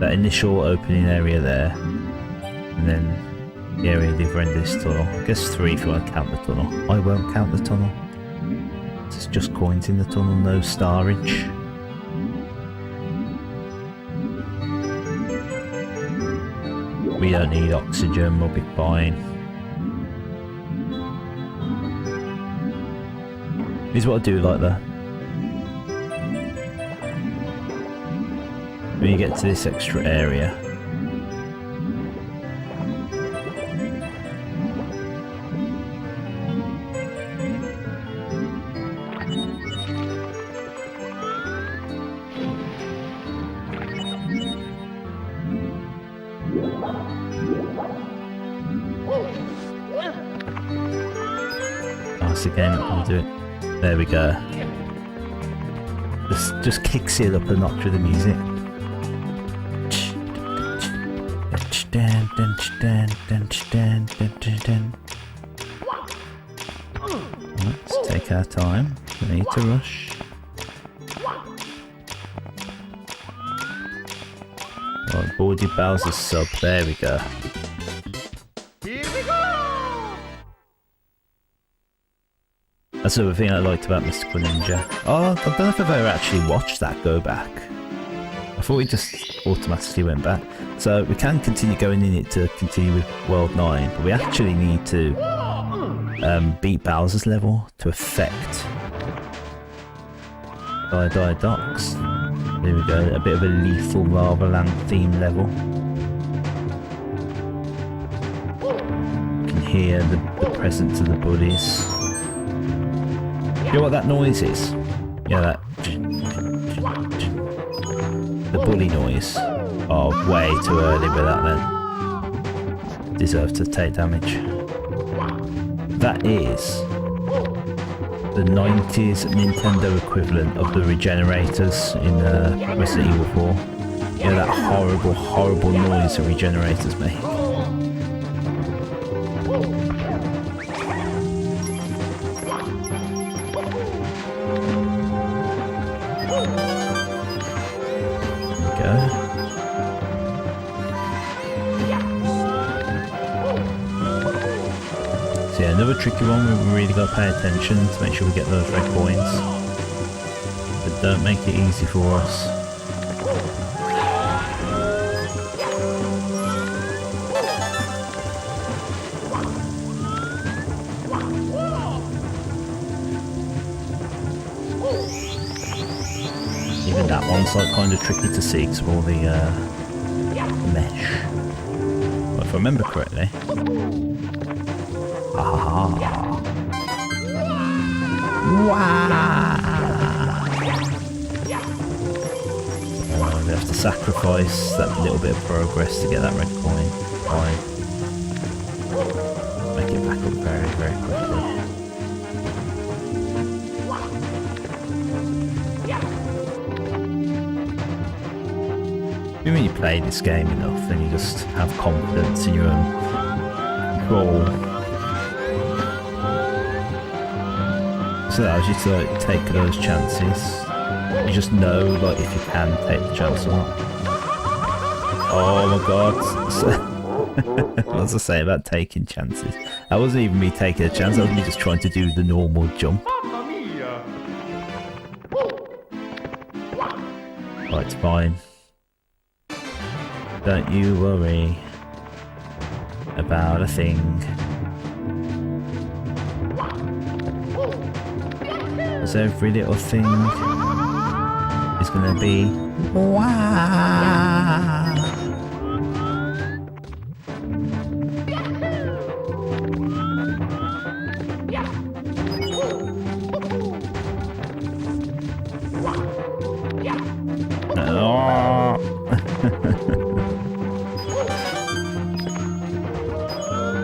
That initial opening area there, and then the area at the other end of this tunnel. I guess 3 if you want to count the tunnel. I won't count the tunnel. It's just coins in the tunnel, no starage. We don't need oxygen, we'll be fine. Here's what I do like though. When you get to this extra area, that's the game that will do it. There we go. This just kicks it up a notch with the music. Let's take our time. We need to rush. Right, Boardy Bowser's sub. There we go. That's the other thing I liked about Mystical Ninja. Oh, I don't know if I've ever actually watched that go back. I thought we just automatically went back. So we can continue going in it to continue with World 9, but we actually need to beat Bowser's level to affect Dire Docks. There we go, a bit of a lethal Lava Land theme level. You can hear the presence of the bullies. You know what that noise is? Yeah, that... the bully noise. Oh, way too early with that then. Deserve to take damage. That is the 90s Nintendo equivalent of the regenerators in Resident Evil 4. Yeah, that horrible, horrible noise the regenerators make. So yeah, another tricky one we really got to pay attention to make sure we get those red coins. But don't make it easy for us. Even that one's like kind of tricky to see because of all the mesh. But if I remember correctly. Ah. Wow. We have to sacrifice that little bit of progress to get that red coin. Fine. Make it back up very, very quickly. When you play this game enough, then you just have confidence in your own control. So that allows you to like take those chances. You just know like if you can take the chance or not. Oh my god. What was I say about taking chances? That wasn't even me taking a chance, that was me just trying to do the normal jump. Right, it's fine. Don't you worry about a thing. Because every little thing is gonna be wow.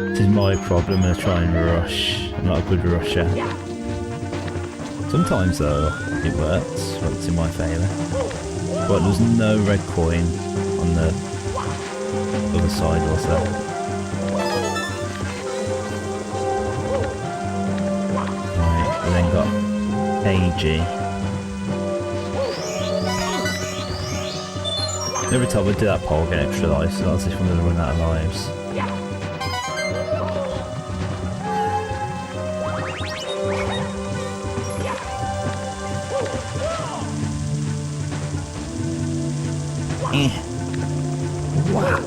This is my problem when I try and rush. I'm not a good rusher. Sometimes though, it works, when it's in my favour. But there's no red coin on the other side also. Right, we then got AG. Every time we do that pole, we get extra lives, so that's if I'm going to run out of lives. Wow.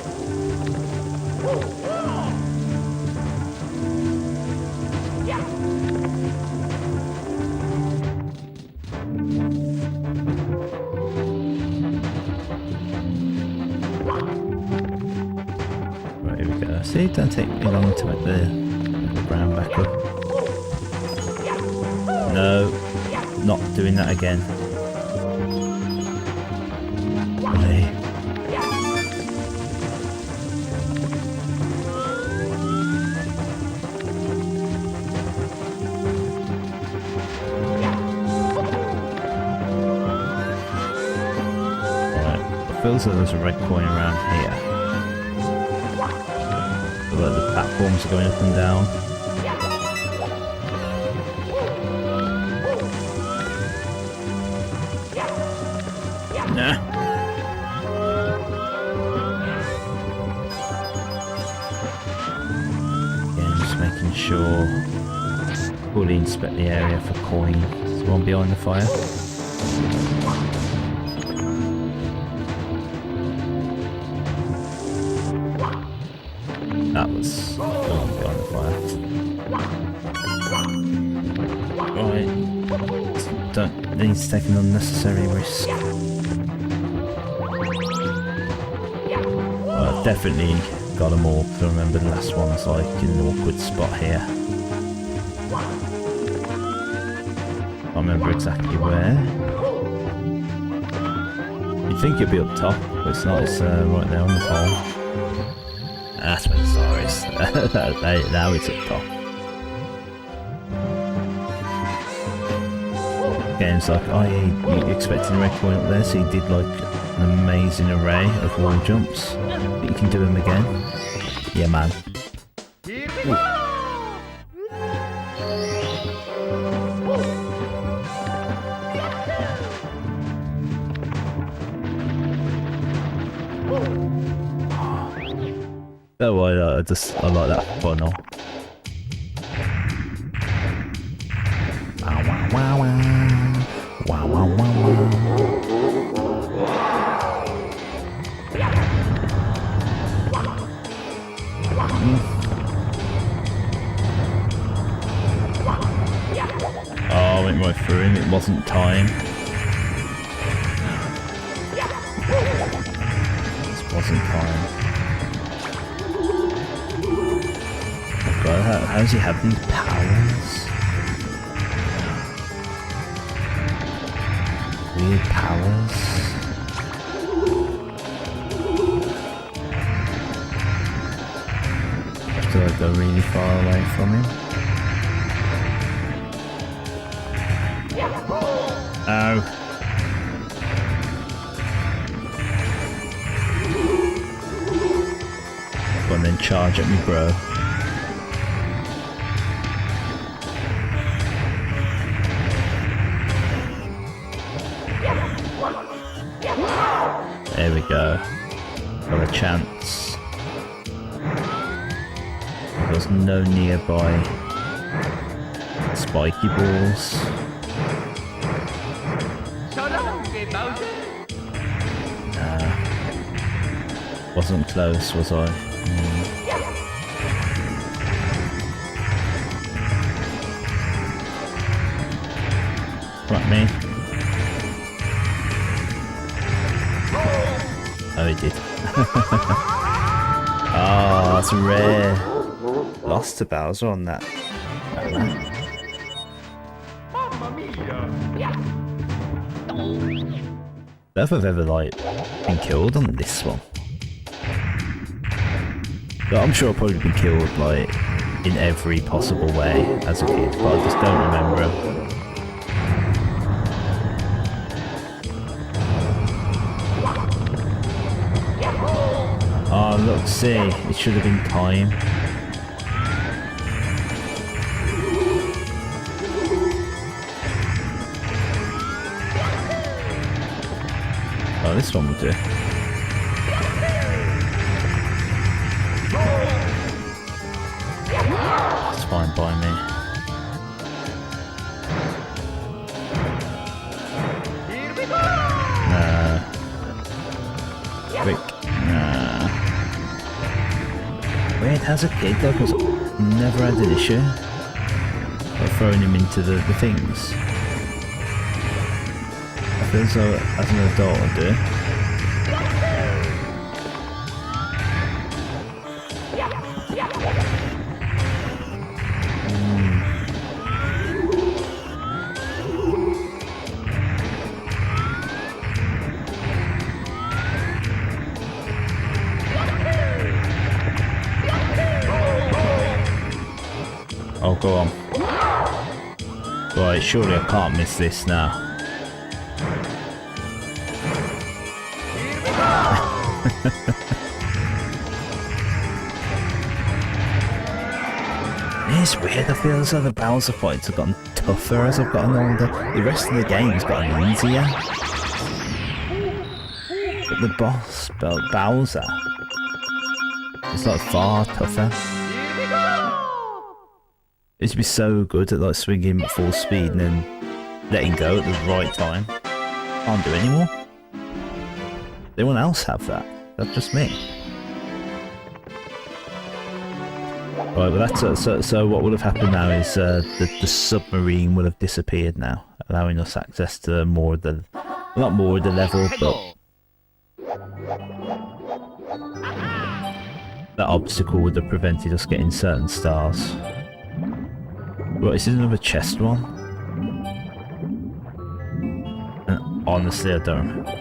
Right, here we go. See, it don't take me long to make the ground back up. No, not doing that again. Feels like there's a red coin around here. Although the platforms are going up and down. Nah. Again, just making sure fully inspect the area for coins. There's one behind the fire. That was the one behind the fire. Right. Don't need to take an unnecessary risk. Well, I've definitely got them all, because I remember the last one's like in an awkward spot here. I remember exactly where. You'd think it'd be up top, but it's not. It's right there on the pole. That's where the star is. Now it's up top. Games like, oh yeah, you expected a red coin up there, so you did like an amazing array of wall jumps. But you can do them again. Yeah, man. Ooh. Oh, I like that funnel. Wow, wow, wow, wow. Wow, wow, wow, wow. Oh, I went right through him, it wasn't time. This wasn't time. Oh god, how does he have these powers? Weird powers. Do I go really far away from him? Oh. Go on then, charge at me, bro. There we go. Got a chance. There's no nearby spiky balls. Nah. Wasn't close, was I? Right, me. Oh, he did. Oh, that's rare. Lost to Bowser on that. I don't know if I've ever like been killed on this one. But I'm sure I've probably been killed like in every possible way as a kid, but I just don't remember. Oh look, see, it should have been time. Oh, this one will do. It's fine by me. Nah. Quick. Nah. Weird, as a kid though, because never had an issue of throwing him into the things. I feel as though as an adult I do. Oh, go on. Right, surely I can't miss this now. It's weird, I feel as though the Bowser fights have gotten tougher as I've gotten older. The rest of the game's gotten easier. But the boss, Bowser, is like far tougher. It used to be so good at like swinging at full speed and then letting go at the right time. Can't do it anymore. Does anyone else have that? That's just me. Right, well that's so what would have happened now is the submarine would have disappeared now, allowing us access to more of the, not more of the level, but that obstacle would have prevented us getting certain stars. Right, this is another chest one. And honestly, I don't remember.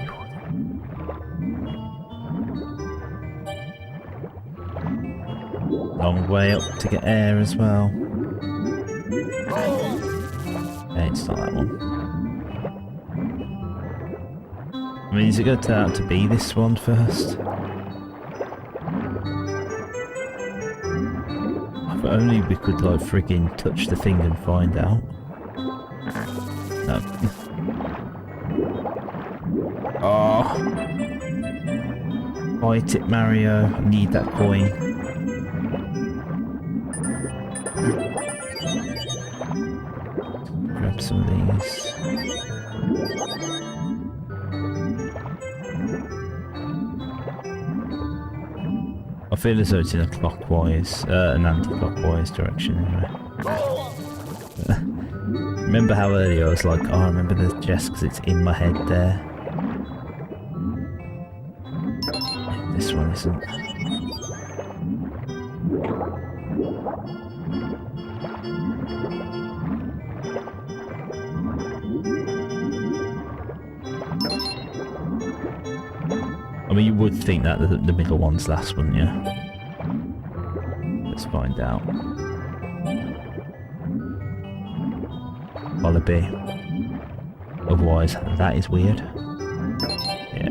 Long way up to get air as well. Okay, it's not that one. I mean, is it going to turn out to be this one first? If only we could, like, friggin' touch the thing and find out. No. Oh. Fight it, Mario. I need that coin. Grab some of these. I feel as though it's in a clockwise, an anti-clockwise direction anyway. Remember how earlier I was like, oh, I remember the chest because it's in my head there. This one isn't. I mean, you would think that the middle one's last, wouldn't you? Let's find out. Wallaby. Otherwise, that is weird. Yeah.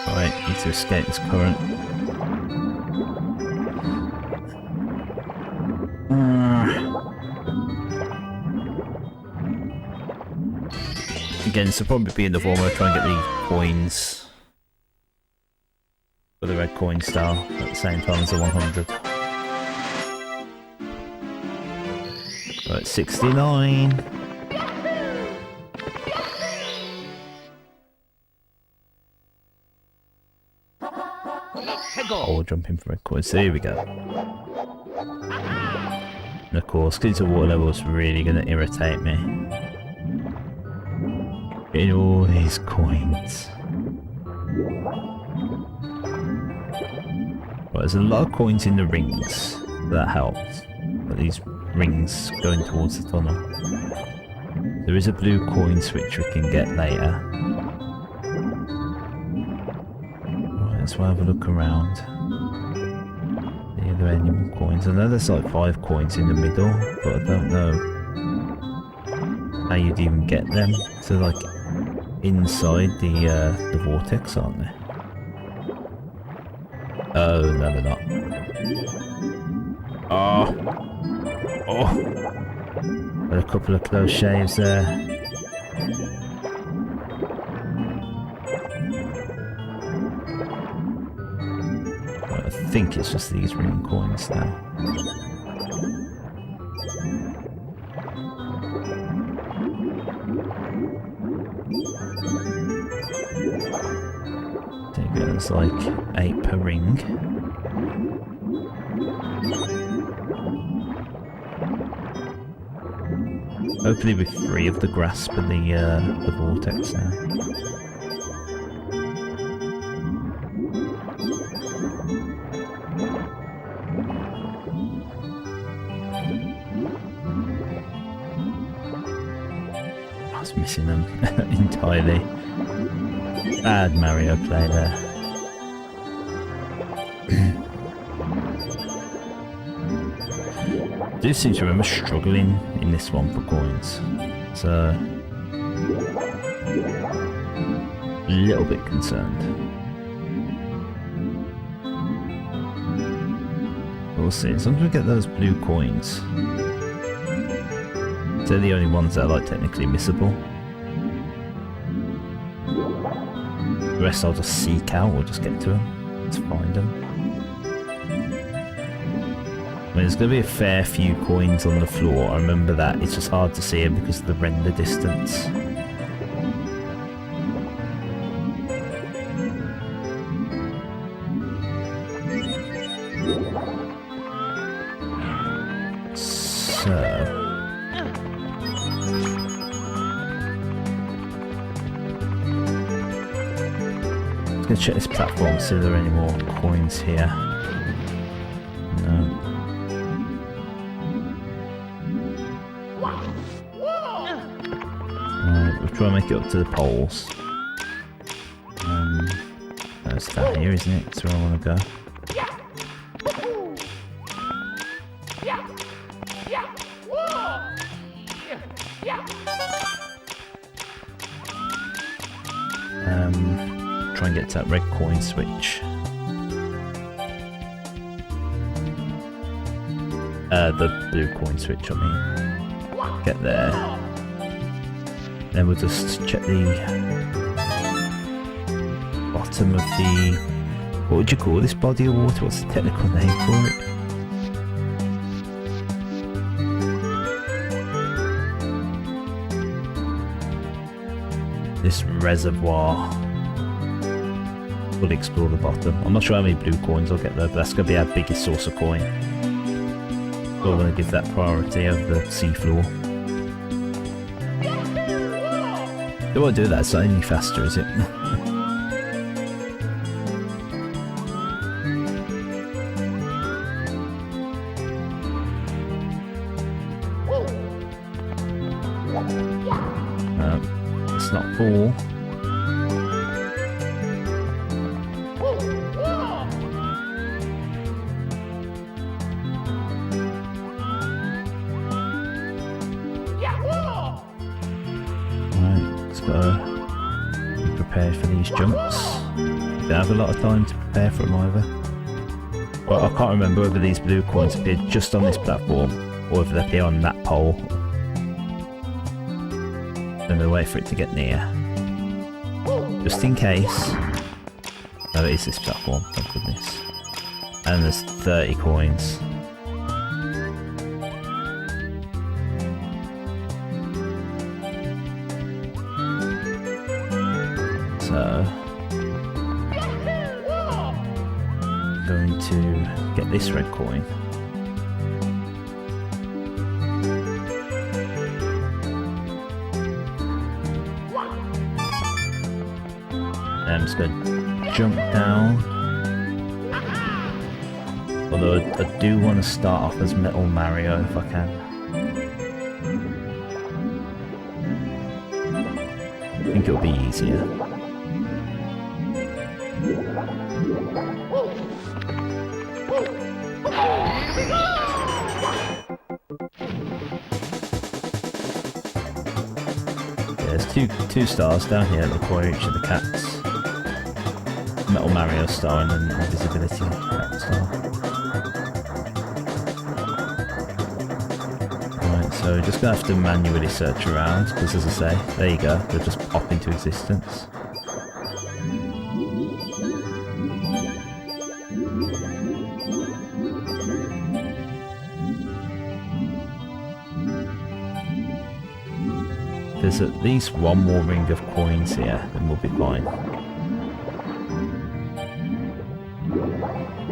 Right, need to escape this current. Again, this will probably be in the form where I try and get the coins for the red coin star at the same time as the 100. Right, 69. Oh, jumping for red coins. There we go. And of course, getting to water level is really going to irritate me. Getting all these coins. Right, there's a lot of coins in the rings. That helps. But these rings going towards the tunnel. There is a blue coin switch we can get later. Right, let's have a look around. Are there any more coins? I know there's like 5 coins in the middle, but I don't know how you'd even get them. So like inside the vortex, aren't they? Oh no, they're not. Oh, oh! Got a couple of close shaves there. I think it's just these ring coins now. There goes like 8 per ring. Hopefully we're free of the grasp of the vortex now. I was missing them entirely. Bad Mario play there. I do seem to remember struggling in this one for coins, so a little bit concerned. We'll see. As long as we get those blue coins, they're the only ones that are like technically missable. The rest I'll just seek out or just get to them. Let's find them. I mean, there's going to be a fair few coins on the floor, I remember that. It's just hard to see them because of the render distance. So... gonna check this platform, see if there are any more coins here. No. Right, we'll try and make it up to the poles. That's that here, isn't it? That's where I want to go. Try and get to that red coin switch. The blue coin switch, I mean. Get there. Then we'll just check the bottom of the... What would you call this body of water? What's the technical name for it? This reservoir. We'll explore the bottom. I'm not sure how many blue coins I'll get there, but that's going to be our biggest source of coin. So I'm going to give that priority over the seafloor. It won't do that, it's not any faster, is it? It's not full. Prepared for these jumps. Don't have a lot of time to prepare for them either. But I can't remember whether these blue coins appear just on this platform or if they appear on that pole. I'm going to wait for it to get near. Just in case. No, it is this platform, thank goodness. And there's 30 coins. So, I'm going to get this red coin. And I'm just going to jump down. Although I do want to start off as Metal Mario if I can. I think it'll be easier. There's two stars down here that require each of the cats. Metal Mario star and then invisibility cat star. Right, so just gonna have to manually search around because, as I say, there you go, they'll just pop into existence. There's at least one more ring of coins here, then we'll be fine.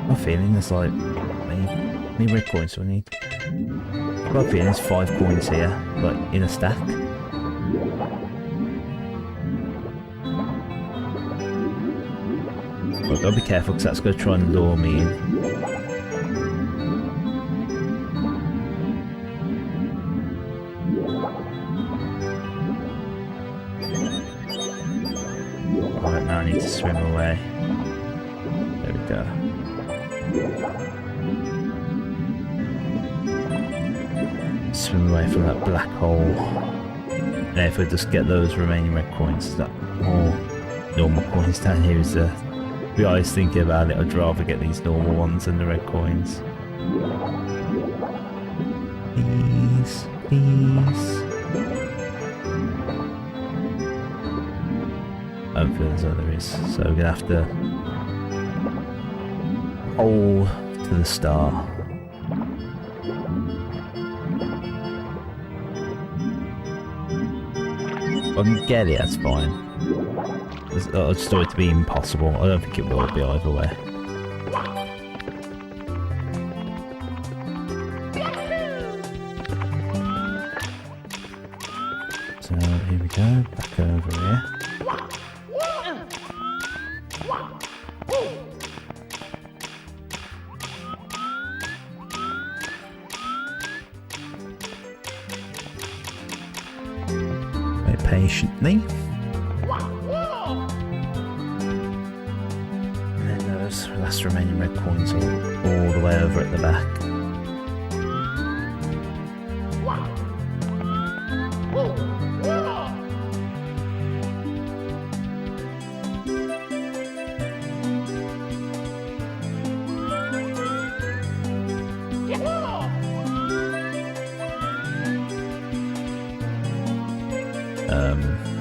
I'm feeling there's like many red coins do I need? I've got a feeling there's 5 coins here, like in a stack. But I've got to be careful because that's going to try and lure me in. Right, now I need to swim away. There we go. Swim away from that black hole. And if I just get those remaining red coins, that more normal coins down here is to be honest, thinking about it, I'd rather get these normal ones than the red coins. Please, please. I don't feel as though there is, so we're gonna have to hold to the star. If I can get it, that's fine. I just thought it to be impossible. I don't think it will be either way. So here we go, back over here. Wait patiently. And then those last remaining red coins are all the way over at the back.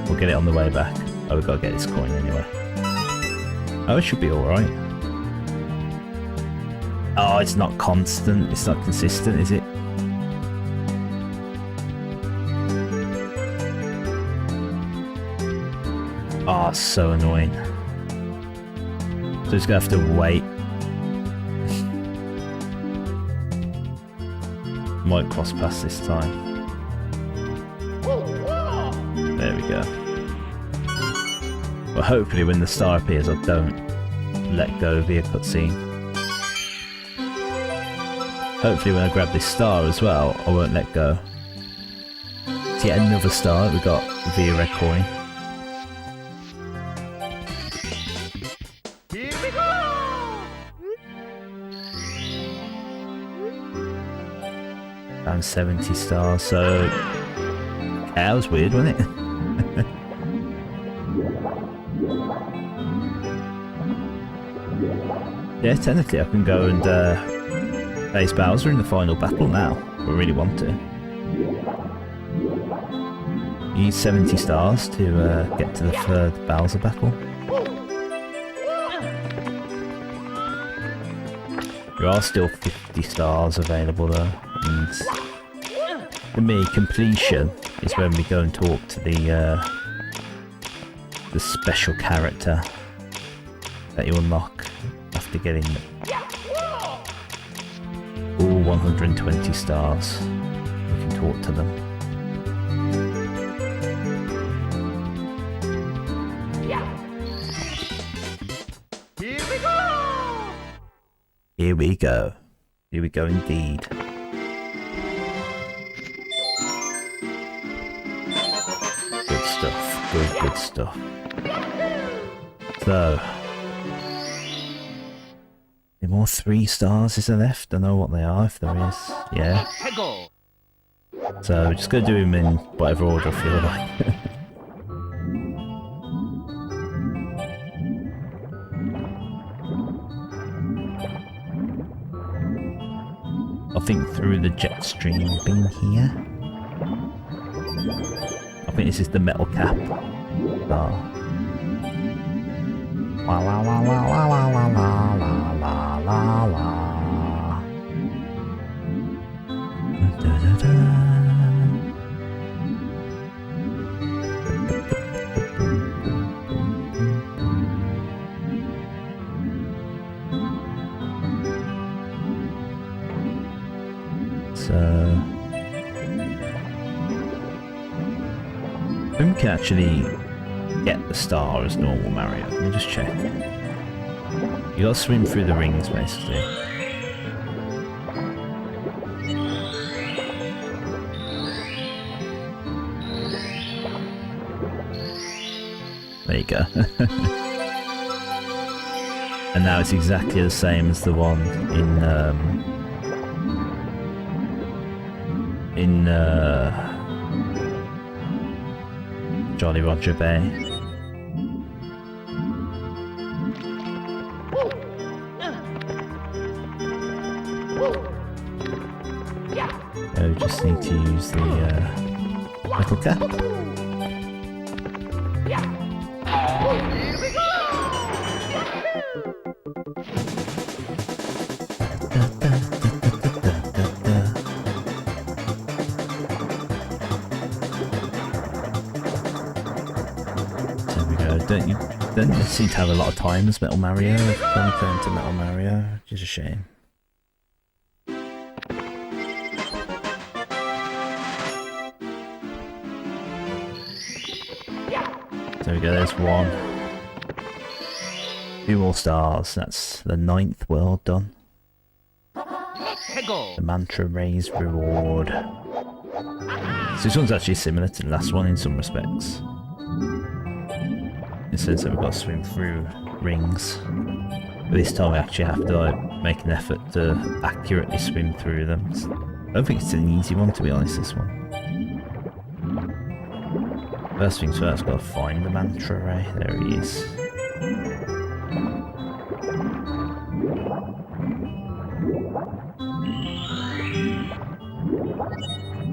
We'll get it on the way back. Oh, we've got to get this coin anyway. Oh, it should be alright. Oh, it's not constant. It's not consistent, is it? Oh, so annoying. So just gonna have to wait. Might cross past this time. There we go. Well, hopefully when the star appears I don't let go via cutscene. Hopefully when I grab this star as well, I won't let go. It's yet another star that we got via red coin. Here we go! Found 70 stars, so... Okay, that was weird, wasn't it? Yeah, technically I can go and face Bowser in the final battle now, if I really want to. You need 70 stars to get to the third Bowser battle. There are still 50 stars available though, and for me, completion is when we go and talk to the special character that you unlock after getting all 120 stars. We can talk to them. Here we go! Here we go. Here we go indeed. Good stuff. Good stuff. So, any more 3 stars is there left? Don't know what they are, if there is. Yeah. Hegel! So, we're just going to do them in whatever order I feel like. I think through the jet stream thing here. I think this is the metal cap. Oh. La la la la la la la la la la la. Da da da. So we can actually get the star as normal Mario. Let me just check. You gotta swim through the rings basically. There you go. And now it's exactly the same as the one in Jolly Roger Bay. So we just need to use the metal cap. Don't seem to have a lot of time as Metal Mario. I've gone turn to Metal Mario, which is a shame. There we go, there's one. 2 more stars. That's the 9th world done. The mantra raised reward. So this one's actually similar to the last one in some respects. It says that we've got to swim through rings. But this time we actually have to like make an effort to accurately swim through them. I don't think it's an easy one, to be honest, this one. First things first, got to find the mantra ray. There he is.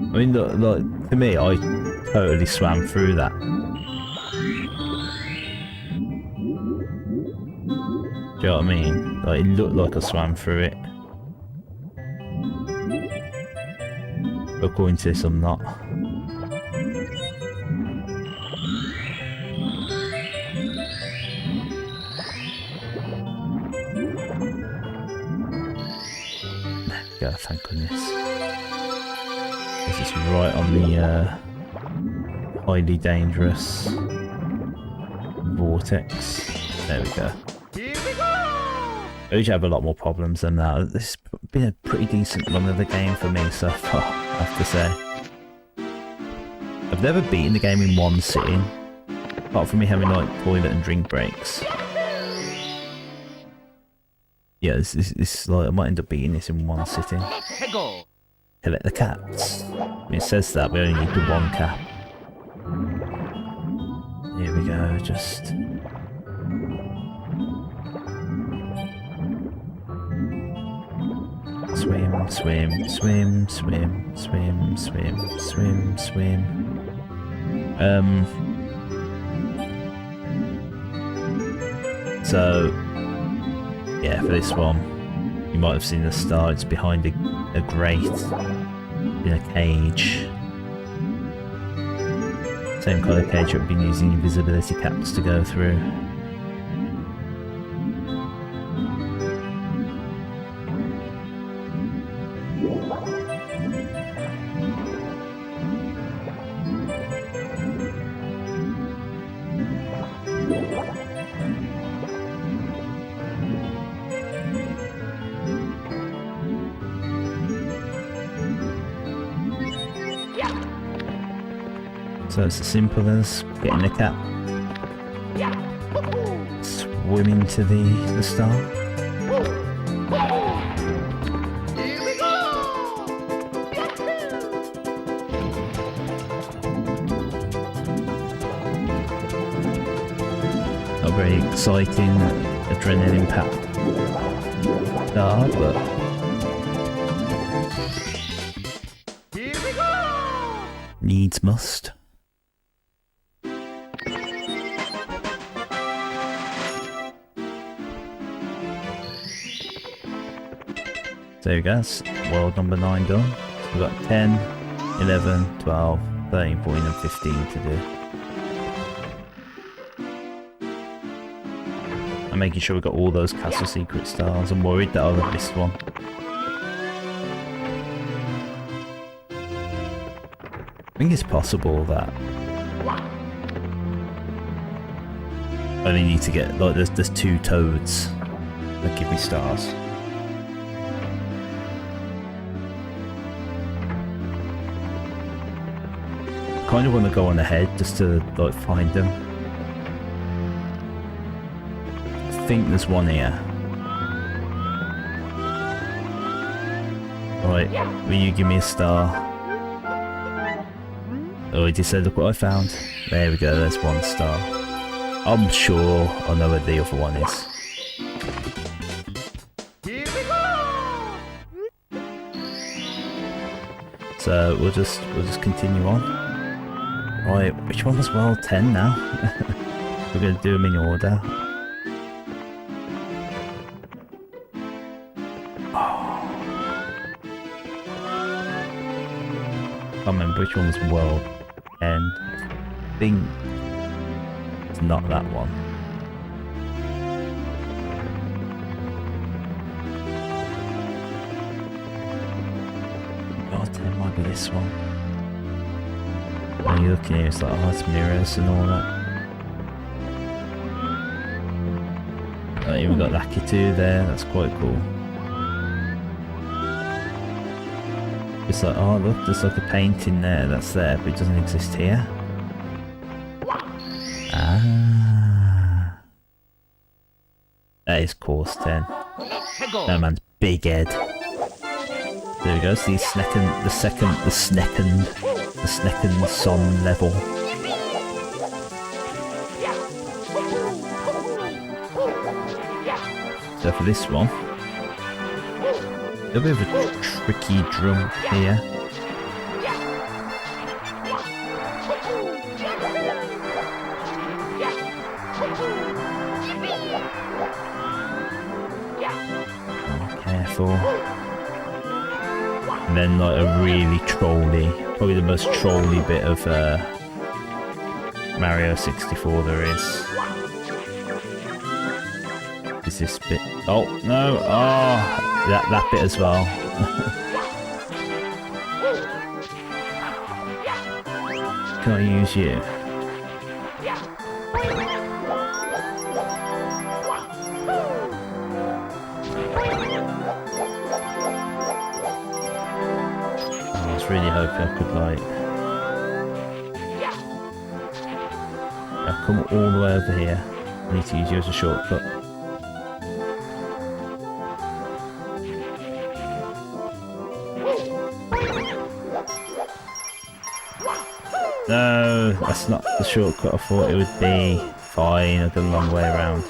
I mean, like, to me, I totally swam through that. Do you know what I mean? Like, it looked like I swam through it. But according to this, I'm not. There we go, thank goodness. This is right on the highly dangerous vortex. There we go. I usually have a lot more problems than that. This has been a pretty decent run of the game for me so far, I have to say. I've never beaten the game in one sitting, apart from me having like toilet and drink breaks. Yeah, this like I might end up beating this in one sitting. Collect the caps. I mean, it says that we only need the 1 cap. Here we go, just... Swim, swim, swim, swim, swim, swim, swim, swim. So, yeah, for this one, you might have seen the star. It's behind a grate in a cage. Same kind of cage we've been using invisibility caps to go through. So it's as simple as getting a cap, swimming to the star. Not very exciting, adrenaline packed star, but needs must. There we go, that's world number 9 done. So we've got 10, 11, 12, 13, 14 and 15 to do. I'm making sure we've got all those castle secret stars. I'm worried that I'll have missed one. I think it's possible that I only need to get, like, there's 2 toads that give me stars. I kind of want to go on ahead just to like find them. I think there's one here. Alright, will you give me a star? Oh, he just said, look what I found. There we go, there's 1 star. I'm sure I know where the other one is. So we'll just continue on. Right, which one was world 10 now? We're going to do them in order. Oh. I can't remember which one was world 10. I think it's not that one. World 10 might be this one. When you look here, it's like, oh, it's mirrors and all that. I even got Lucky 2 there, that's quite cool. It's like, oh look, there's like a painting there that's there, but it doesn't exist here. Ah. That is course 10. That man's big head. There we go, so the second son level. So for this one, a bit of a tricky drum here. Oh, careful. And then like a really trolly, probably the most trolly bit of Mario 64 there is. Is this bit? Oh no! Oh, that bit as well. Can I use you? Oh, I was really hoping I could like. I've come all the way over here. I need to use you as a shortcut. No, that's not the shortcut I thought it would be. Fine, I've done a long way around.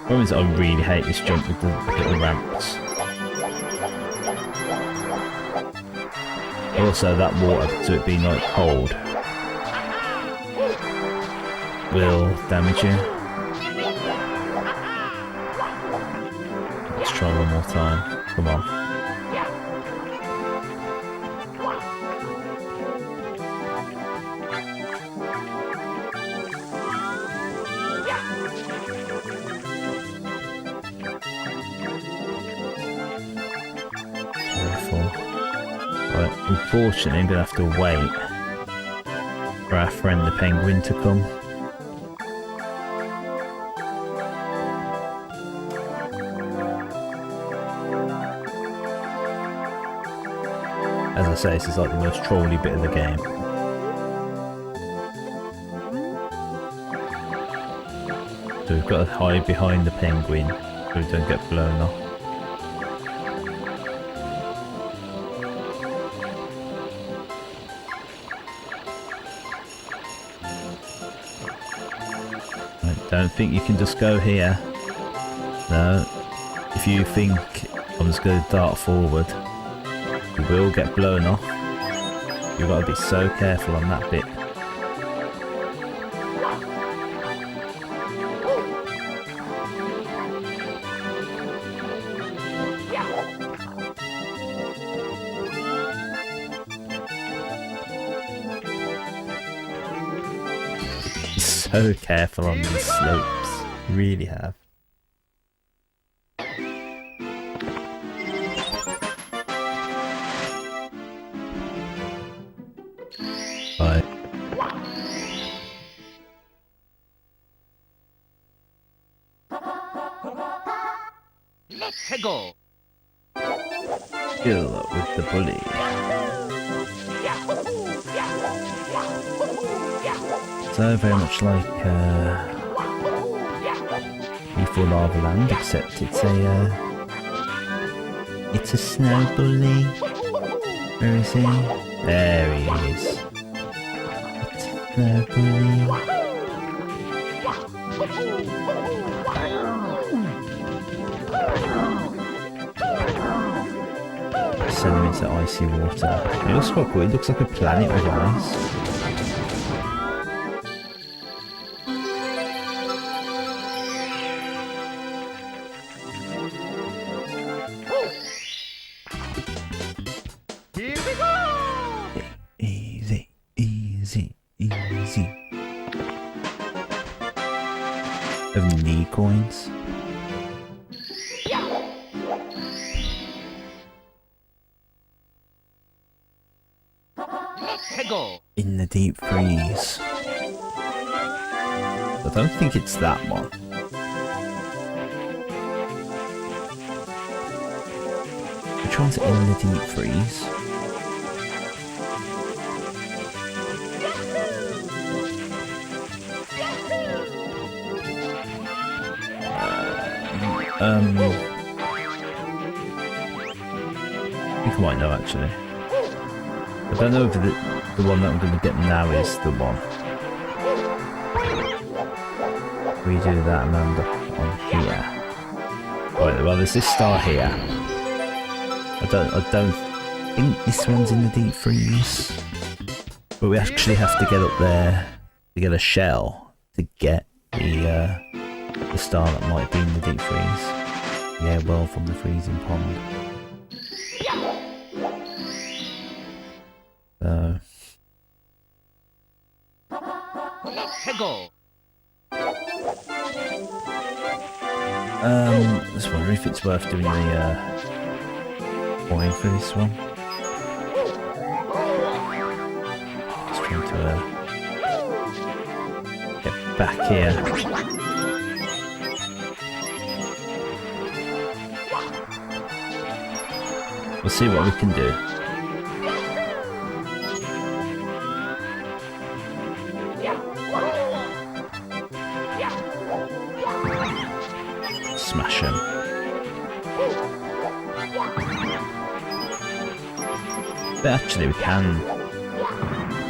Problem is, I really hate this jump with the little ramps. Also, that water, to it being like cold, will damage you. Let's try one more time. Come on. Careful. Right, unfortunately, I'm going to have to wait for our friend the penguin to come. As I say, this is like the most trolly bit of the game. So we've got to hide behind the penguin so we don't get blown off. I don't think you can just go here. No. If you think I'm just going to dart forward, you will get blown off. You've got to be so careful on that bit. So careful on these slopes. You really have. Right. Let's go. Kill with the bully. So very much like Before Lava Land, except it's a snow bully. Where is he? There he is. It's a snow bully. Send him into icy water. It looks quite cool. It looks like a planet with ice. Here we go. Easy, easy, easy. Have any knee coins? in the deep freeze. I don't think it's that one. Which one's in the deep freeze? I think I might know actually. I don't know if the one that I'm going to get now is the one. Redo that and end up on here. Right, well there's this star here. I don't think this one's in the deep freeze. But we actually have to get up there to get a shell to get the star that might be in the deep freeze. Yeah, well, from the freezing pond. Just wondering if it's worth doing the coin for this one. Just trying to get back here. We'll see what we can do. Smash him. But actually we can.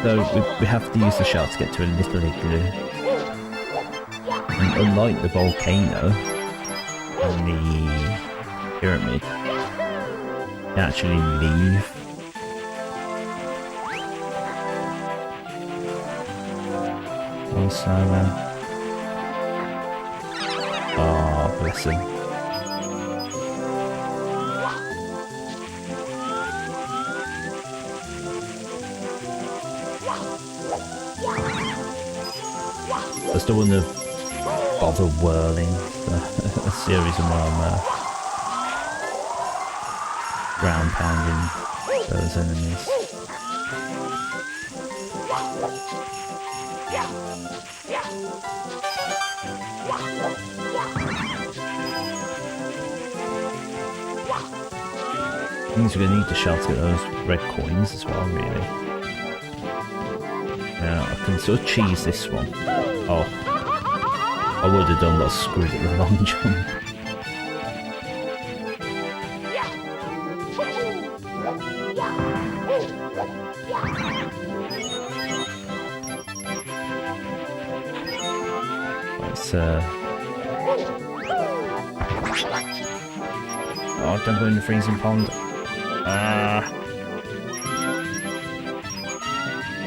Though we have to use the shell to get to a little igloo. And unlike the volcano and the pyramid, you actually leave. Also, oh, bless him. I still want to bother whirling a series of my ground pounding those enemies. Means we're gonna need to shell to get those red coins as well, really. Now I can sort of cheese this one. Oh, I would have done, but I screwed it with a long jump. Let's oh, don't go in the freezing pond.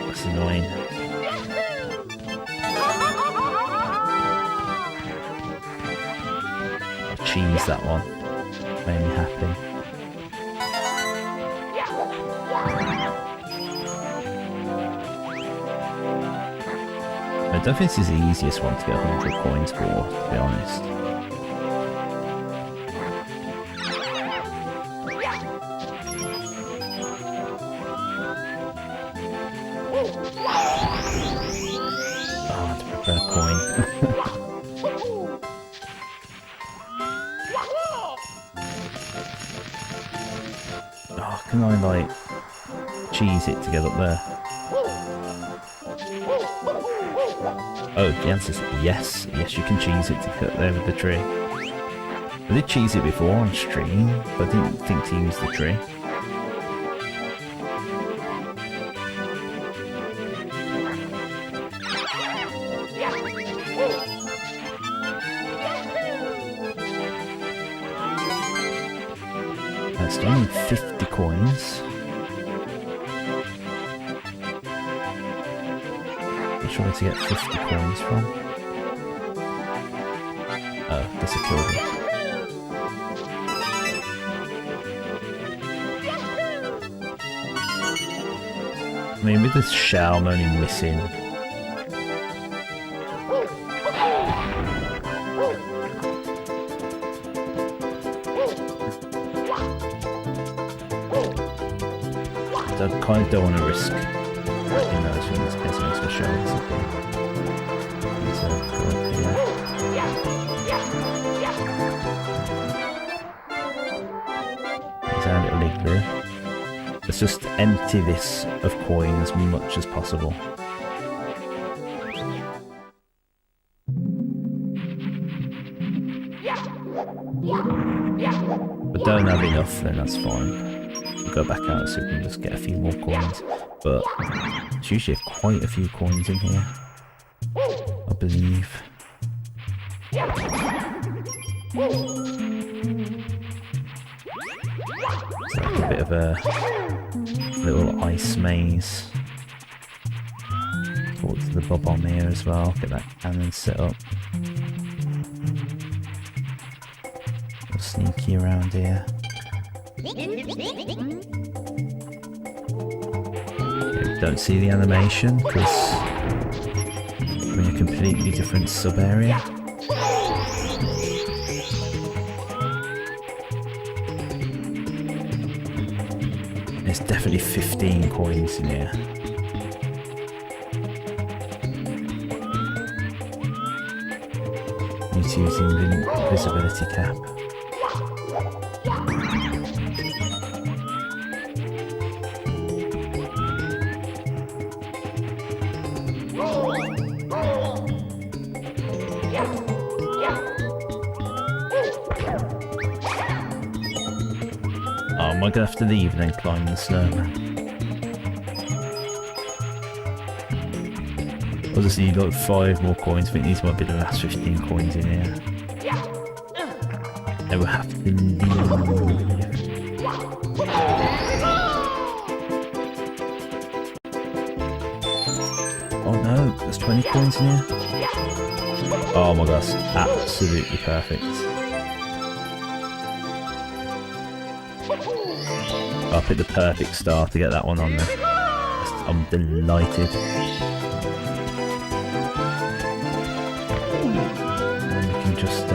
That's annoying. I'll cheese that one. Made me happy. I don't think this is the easiest one to get 100 coins for, to be honest. Can I, like, cheese it to get up there? Oh, the answer's yes. Yes, you can cheese it to get up there with the tree. I did cheese it before on stream, but I didn't think to use the tree. That's only 50 coins. Not sure where to get 50 coins from. Oh, guess I killed him. I mean, with this shell, I'm only missing. I kind of don't want to risk in those things, in case I to show it. So go up here. There's our little igloo. Let's just empty this of coin as much as possible. But don't have enough, then that's fine. We'll go back out so we can just get a few more coins. But there's usually quite a few coins in here, I believe. It's like a bit of a little ice maze. Talk to the bob-omb here as well, get that cannon set up. Sneaky around here. Don't see the animation because we're in a completely different sub area. There's definitely 15 coins in here. Need to use the invisibility cap. Oh, am I gonna have to leave and then climb the snowman? I just need like 5 more coins. I think these might be the last 15 coins in here. I will have to leave. Oh no, there's 20 coins in here. Oh my gosh, absolutely perfect. I picked the perfect star to get that one on there. I'm delighted. And we can just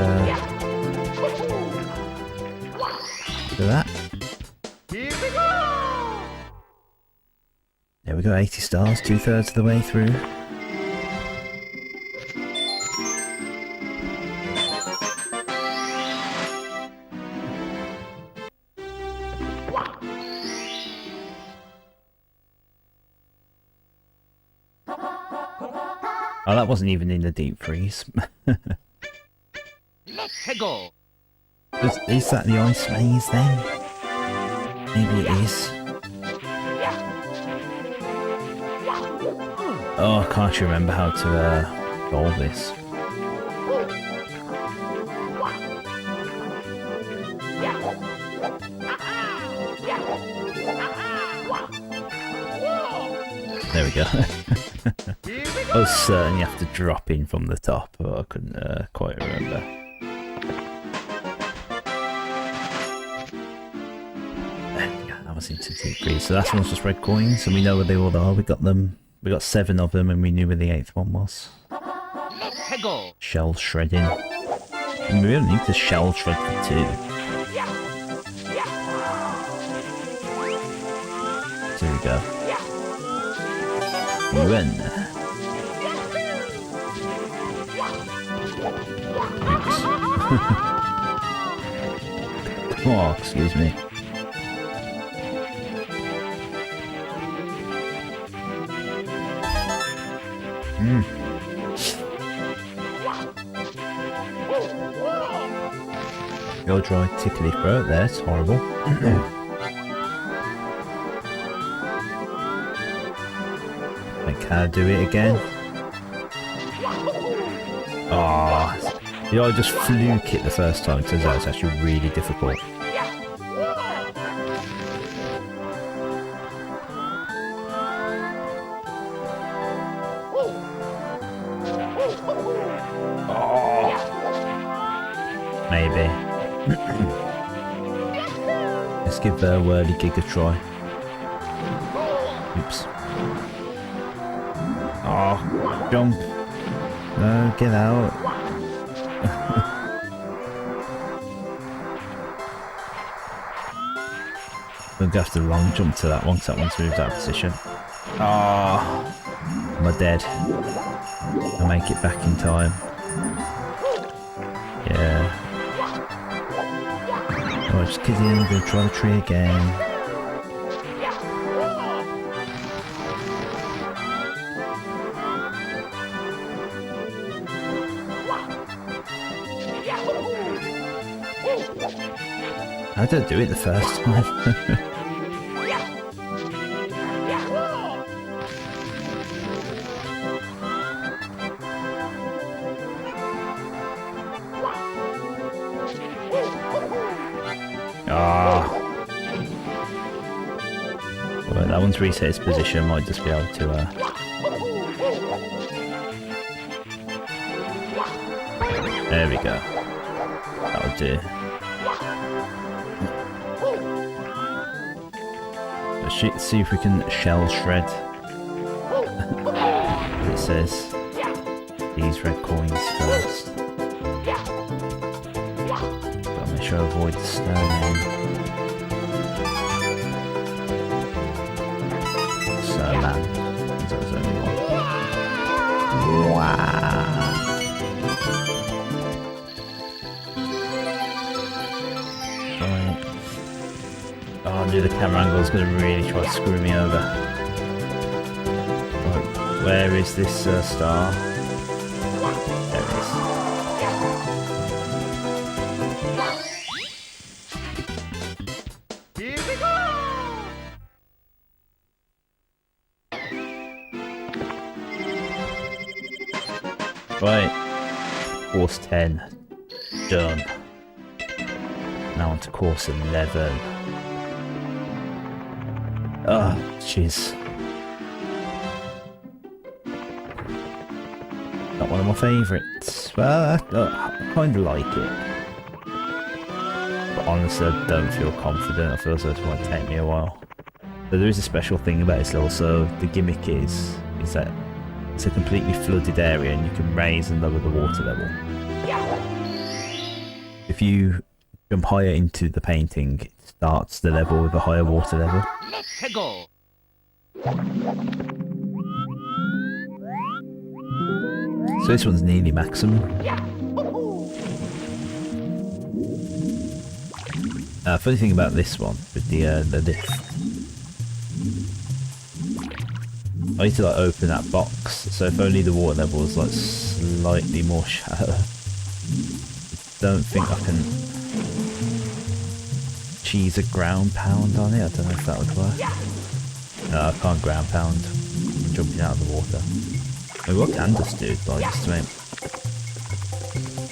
do that. Here we go! There we go, 80 stars, 2/3 of the way through. Oh, that wasn't even in the deep freeze. Let's go! Is that the ice maze then? Maybe it is. Oh, I can't remember how to solve this. There we go. I was certain you have to drop in from the top, but I couldn't quite remember. That was into deep freeze. So that's one's just red coins, and we know where they all are. We got them. We got 7 of them, and we knew where the 8th one was. Let's go! Shell shredding. And we don't need to shell shred for 2. There we go. Run. Oops. Oh, excuse me. Your dry tickly throat there, it's horrible. Can I do it again? Ah, oh, I just fluke it the first time. Turns out it's actually really difficult. Oh, maybe. Let's give the whirly-gig a try. Oops. Oh, jump. No, get out. I'm going to have to long jump to that one because that one's moved out of position. Ah, am I dead? I'll make it back in time. Yeah. Oh, just kidding, gonna try the tree again. I don't do it the first time. Well, that one's reset its position, might just be able to there we go. That'll do. Let's see if we can shell shred. It says these red coins first. Gotta make sure I avoid the stone. Man, that was only one. Wow. Right. Oh, I knew the camera angle was going to really try to screw me over. Right. Where is this star? There it is. Here we go! Right, course 10, done. Now on to course 11. Oh, jeez. Not one of my favourites. Well, I kind of like it. But honestly, I don't feel confident. I feel as though it might take me a while. So there is a special thing about this level. So the gimmick is that it's a completely flooded area and you can raise and lower the water level. If you jump higher into the painting, it starts the level with a higher water level. Let's go! So this one's nearly maximum. Funny thing about this one with the lift, I need to like open that box, so if only the water level is like slightly more shallow. Don't think I can cheese a ground pound on it. I don't know if that would work. No, I can't ground pound. I'm jumping out of the water. Maybe what I can just do, like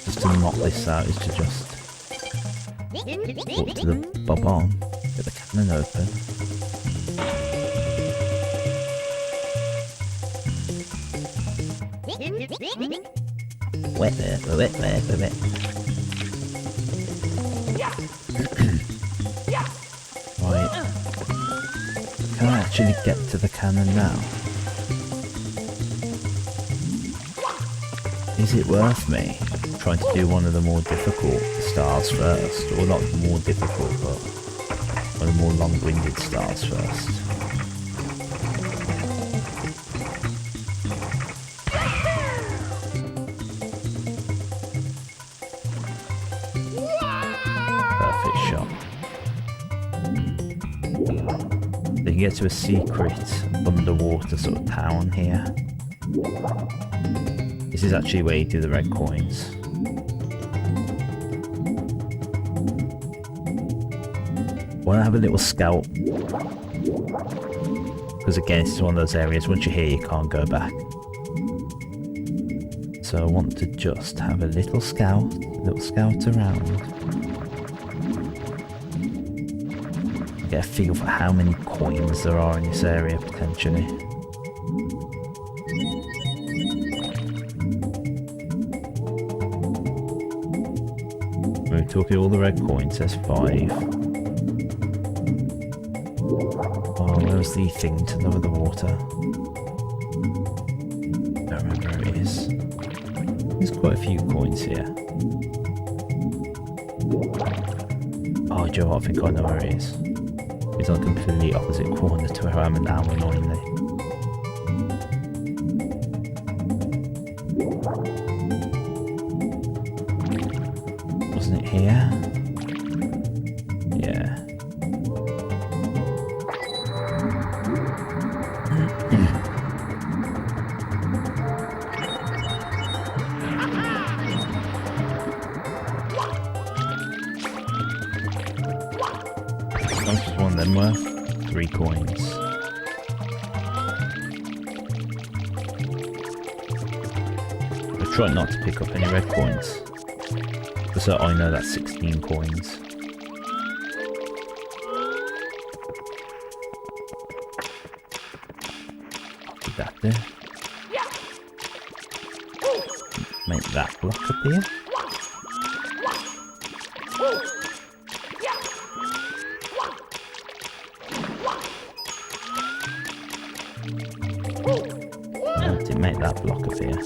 just to knock this out, is to just walk to the bob-on, get the cannon open. Wet. Right. Can I actually get to the cannon now? Is it worth me trying to do one of the more difficult stars first? Or not more difficult, but one of the more long-winded stars first? Perfect shot. So you can get to a secret underwater sort of town here. This is actually where you do the red coins. Want to have a little scout? Because again, this is one of those areas, once you're here you can't go back. So I want to just have a little scout around. Get a feel for how many coins there are in this area potentially. We're talking all the red coins, there's 5. Oh, where's the thing to lower the water? Don't remember where it is. There's quite a few coins here. Oh, Joe, I think I know where it is. It's on the completely opposite corner to where I am now, annoyingly. Yeah. How much is one of them worth? 3 coins. I try not to pick up any red coins. So I know that's 16 coins. Put that there. Make that block appear. Oh, didn't make that block appear.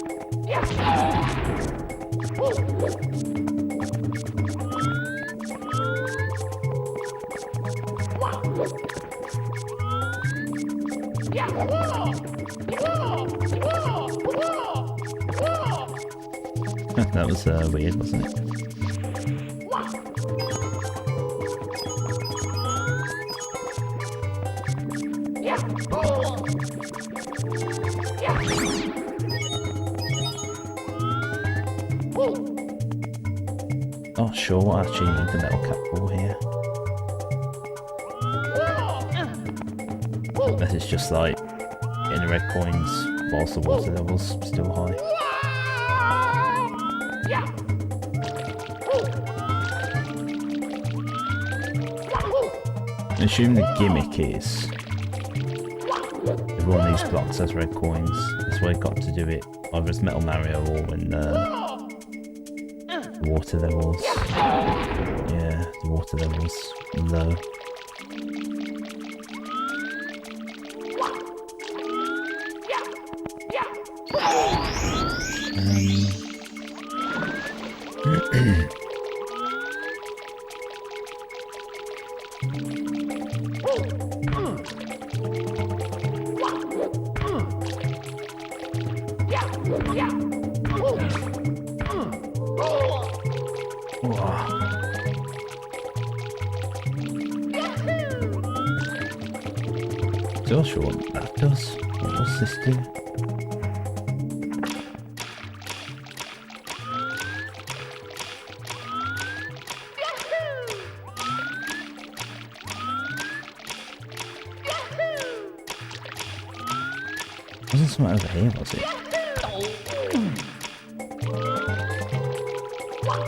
That was weird, wasn't it? Not sure what I actually need the metal cap for here. Unless it's just like getting the red coins whilst the water level's still high. I assume the gimmick is if one of these blocks has red coins, that's why you've got to do it either as Metal Mario or when the water levels, yeah, the water levels low. Not sure what that does. What does this do? Wasn't something over here, was it?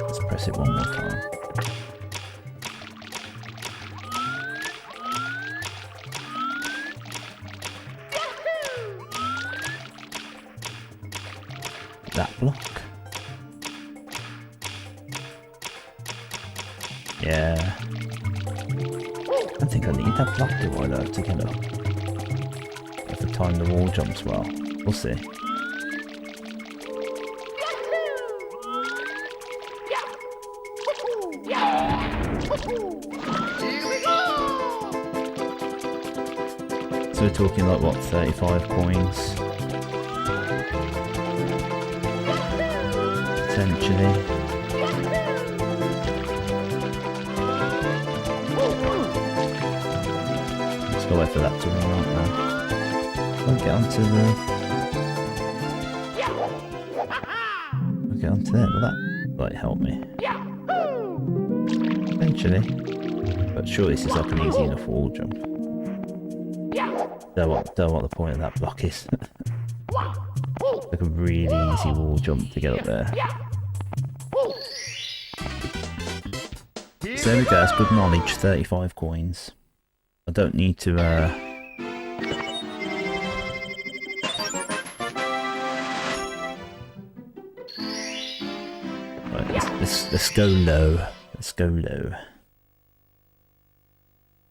Let's press it one more time. That block. Yeah. I think I need that block, do I, though, to get up. If I time the wall jumps well. We'll see. So we're talking like, what, 35 coins? Potentially. Let's go wait for that to run out now. I'll get onto the... I'll get onto there, will that like help me? Potentially. But surely this is like an easy enough wall jump. Don't know what the point of that block is. Like a really easy wall jump to get up there. So there we go, that's good knowledge, 35 coins. I don't need to right, let's go low. Let's go low.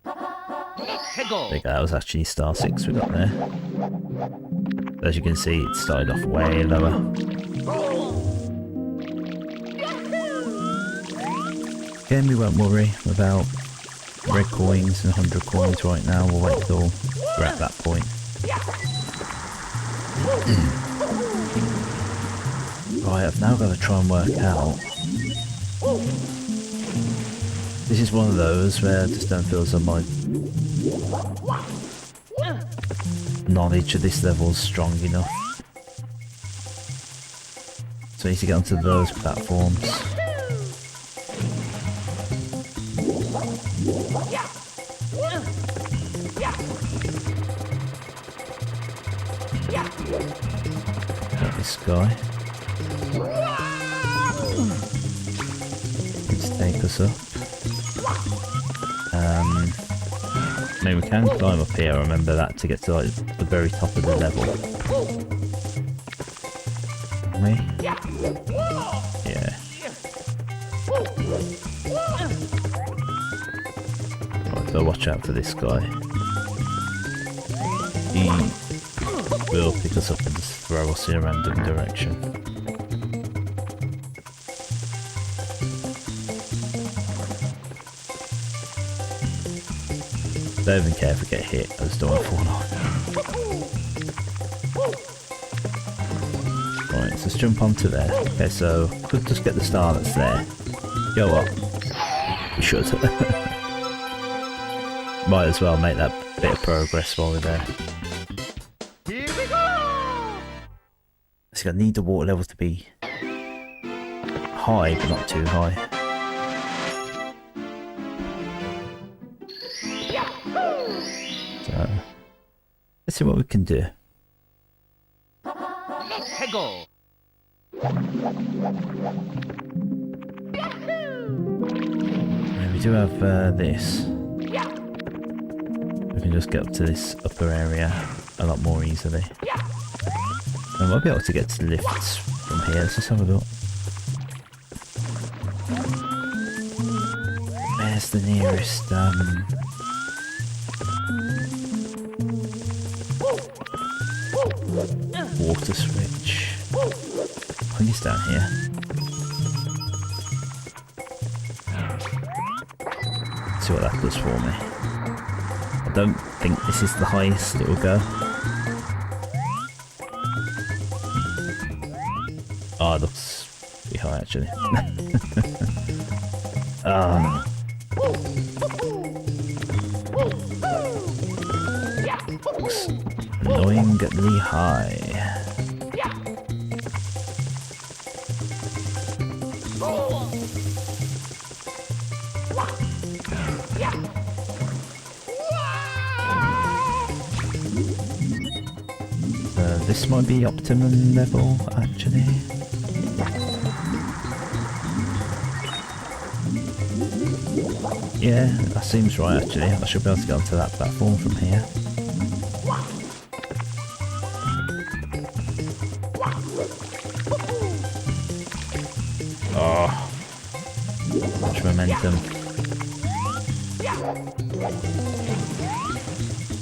There you go, that was actually star 6 we got there. As you can see, it started off way lower. Again, we won't worry about red coins and 100 coins right now. We'll wait till we're at that point. Right, I've now got to try and work out This is one of those where I just don't feel as though my knowledge of this level is strong enough. So I need to get onto those platforms. Got this guy. Let's take us up. I mean, we can climb up here, I remember that, to get to like the very top of the level. Me? Yeah. Right, so watch out for this guy. He will pick us up and just throw us in a random direction. Don't even care if we get hit, I just don't want to fall off. Right, so let's jump onto there. Okay, so could just get the star that's there. You know what? We should. Might as well make that bit of progress while we're there. Here we go! So I need the water level to be high, but not too high. So let's see what we can do. Hegel! And we do have this. We can just get up to this upper area a lot more easily. I might be able to get to the lifts from here. Let's just have a look. Where's the nearest water switch? I think it's down here. Let's see what that does for me. I don't think this is the highest it will go. Oh, it looks pretty high actually. Looks annoyingly high. This might be optimum level actually. Yeah, that seems right actually. I should be able to get onto that platform from here. Oh, much momentum.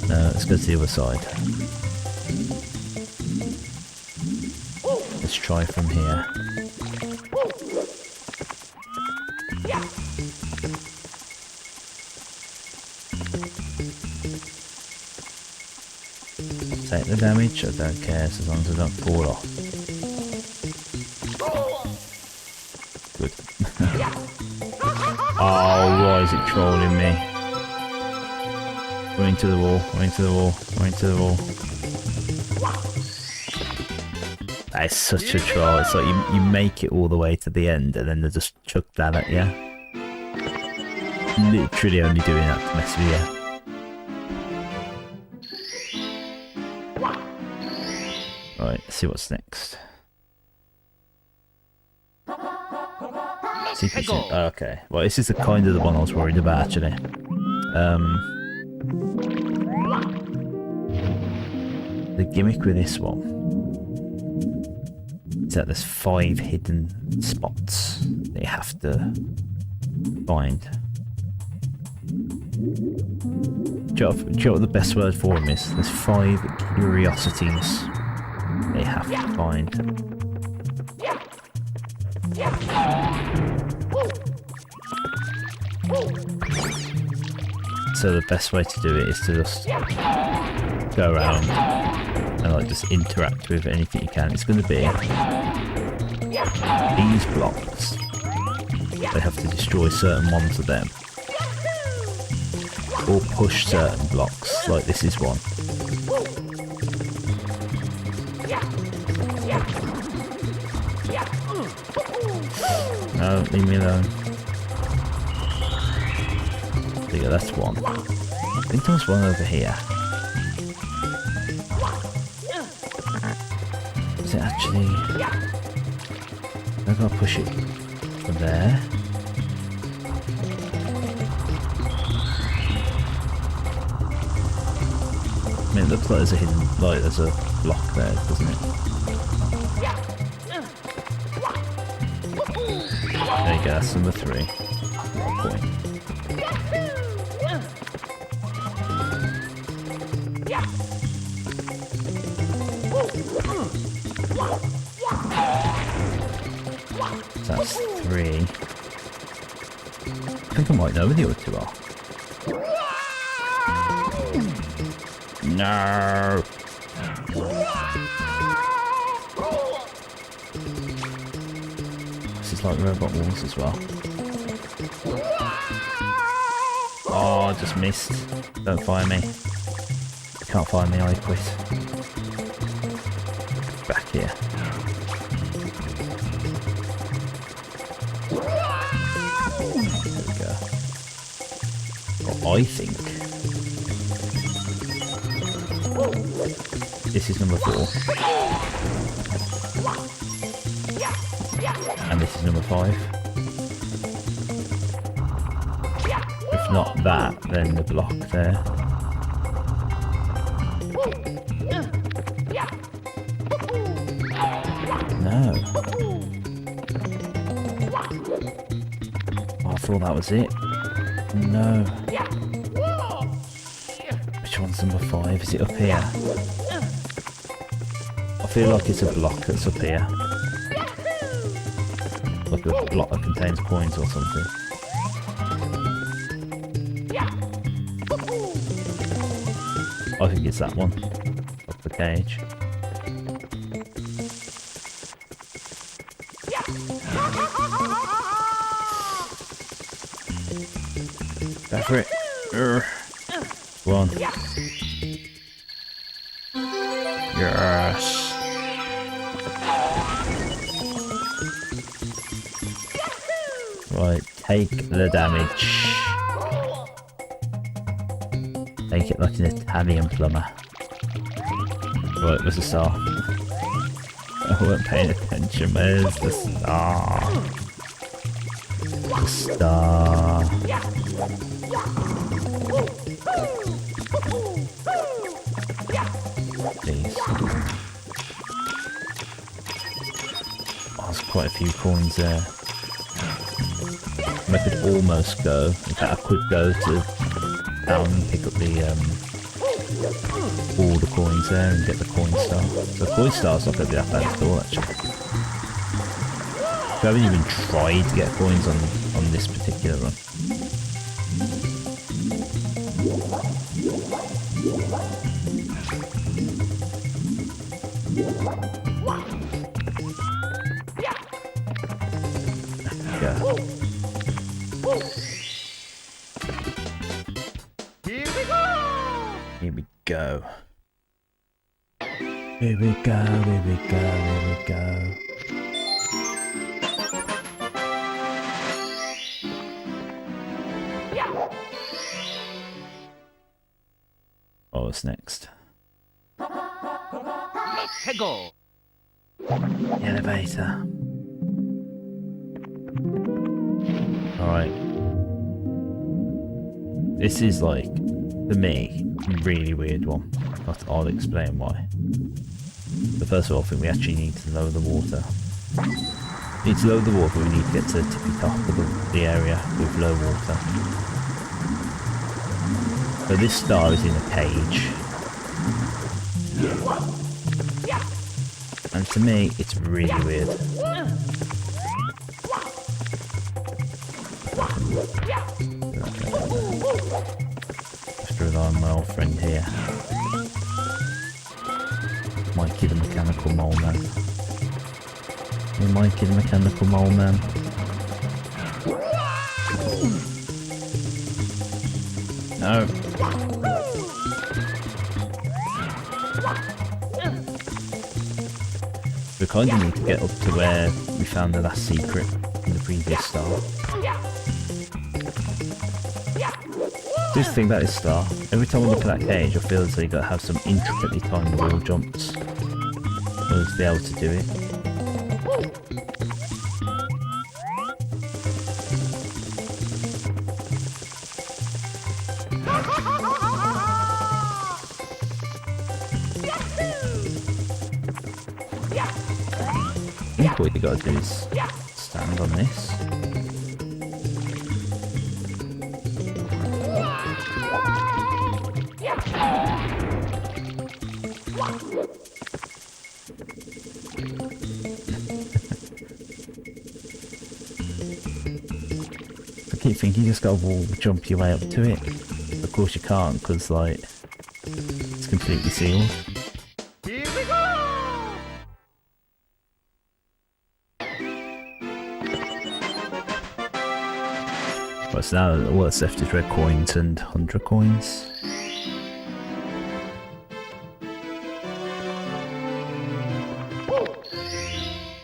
No, let's go to the other side. Let's try from here. Take the damage, I don't care as long as I don't fall off. Good. Oh, why is it trolling me? Going to the wall, going to the wall, going to the wall. That is such a troll. It's like you make it all the way to the end and then they just chuck that at you. Literally only doing that to mess with you. Right, let's see what's next. Oh, okay, well this is the kind of the one I was worried about actually. The gimmick with this one is that there's 5 hidden spots that you have to find. Do you know what the best word for them is? There's 5 curiosities they have to find. So the best way to do it is to just go around and like just interact with anything you can. It's going to be these blocks. They have to destroy certain ones of them or push certain blocks, like this is one. No, leave me alone. There you go, that's one. I think there was one over here. Is it actually... I've got to push it from there. I mean, it looks like there's a hidden, like there's a block there, doesn't it? There you go, that's number 3. 1 point. So that's 3. I think I might know where the other 2 are. No! This is like Robot Wars as well. Oh, I just missed. Don't fire me. You can't fire me, I quit. Back here. There we go. Well, I think this is number 4. And this is number 5. If not that, then the block there. No. Oh, I thought that was it. No. Which one's number 5? Is it up here? I feel like it's a block that's up here. Like a block that contains coins or something. I think it's that one. Up the cage. Go for it. One. Yes. Right, take the damage. Take it like an Italian plumber. Right, where's the star? I weren't paying attention. Where's the star? The star. Please. Oh, there's quite a few coins there. I could almost go. In fact, I could go to down and pick up the all the coins there and get the coin star. So the coin star's not going to be that bad at all, actually. I haven't even tried to get coins on this particular run. Yeah. Here we go. Here we go, here we go, here we go. Oh, what's next? Let's go. The elevator. Alright. This is like, for me, a really weird one. But I'll explain why. But first of all, I think we actually need to lower the water. We need to lower the water, we need to get to the tippy top of the area with low water. So this star is in a cage. And to me, it's really weird. Have to rely on my old friend here. Mikey the Mechanical Mole Man. Hey Mikey the Mechanical Mole Man. No. We kind of need to get up to where we found the last secret in the previous star. This thing about this star, every time I look at that cage I feel as though you gotta have some intricately timed wall jumps in order to be able to do it. I think what you gotta do is stand on this. I keep thinking you just gotta wall jump your way up to it. Of course you can't because like it's completely sealed. Here we go! Right, so now all that's left is red coins and 100 coins.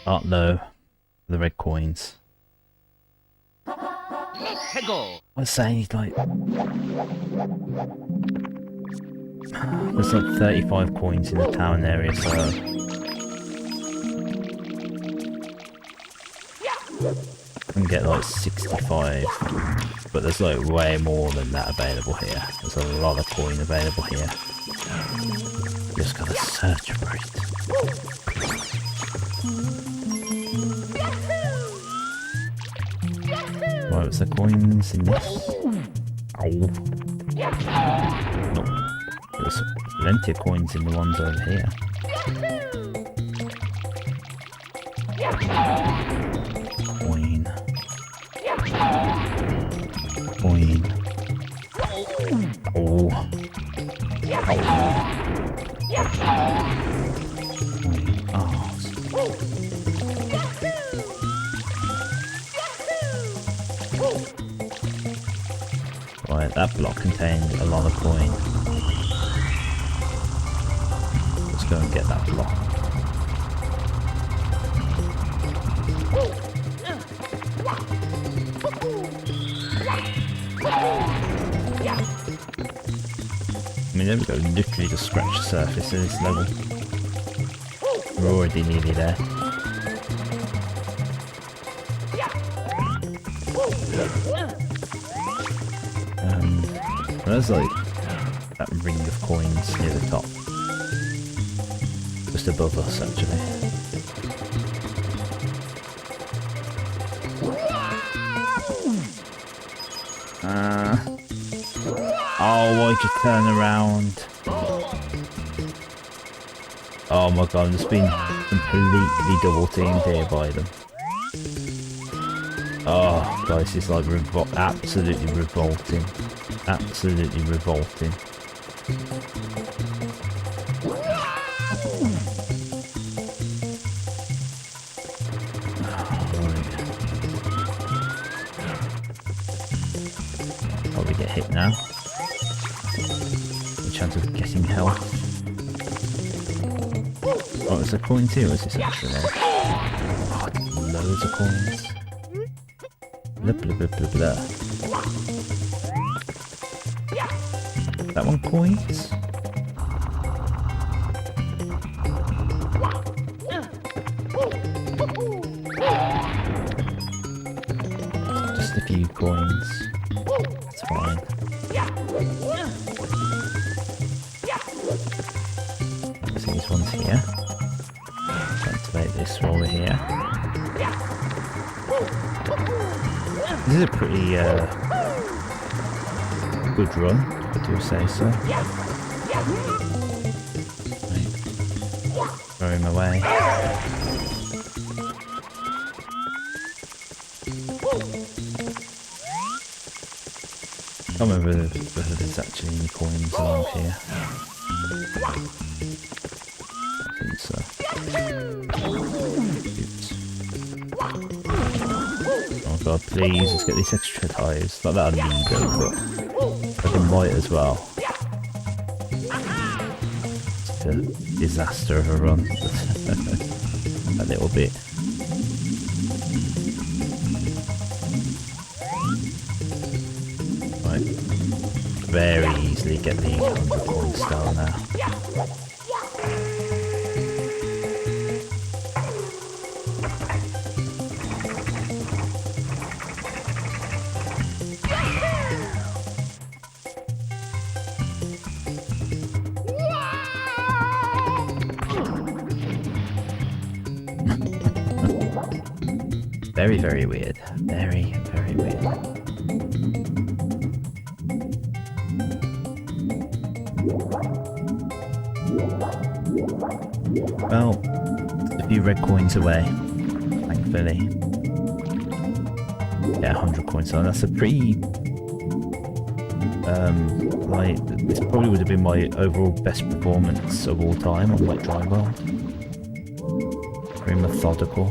Oh no, the red coins. Go! Let's say like there's like 35 coins in the town area, so I can get like 65, but there's like way more than that available here. There's a lot of coin available here. Just gotta search for it. Right, what's the coins in this? Ow. No. There's plenty of coins in the ones over here. Coin. Coin. Oh. Right, that block contained a lot of coin. Let's go and get that block. I mean, there we go, literally just scratch the surface of this level. We're already nearly there. There's like that ring of coins near the top. Just above us, actually. Oh, why'd you turn around? Oh my god, I'm just being completely double teamed here by them. Oh, guys, it's like absolutely revolting. Absolutely revolting. Probably get hit now. A chance of getting health. Oh, there's a coin too, is this actually there? Oh, loads of coins. Blah blah blah blah blah. That one coins? Just a few coins. It's fine. See these ones here. Activate this while we're here. This is a pretty good run, if I do say so. Right. Throw him away. I can't remember whether there's actually any coins along here. I think so. Oops. Oh god, please, let's get these extra tyres. Not that I need them, but I might as well. It's a disaster of a run. A little bit. Right. Very easily get the 100 coin star now. Very, very weird. Very, very weird. Well, a few red coins away, thankfully. Yeah, 100 coins on. That's a pretty... this probably would have been my overall best performance of all time on Wet Dry World. Very methodical.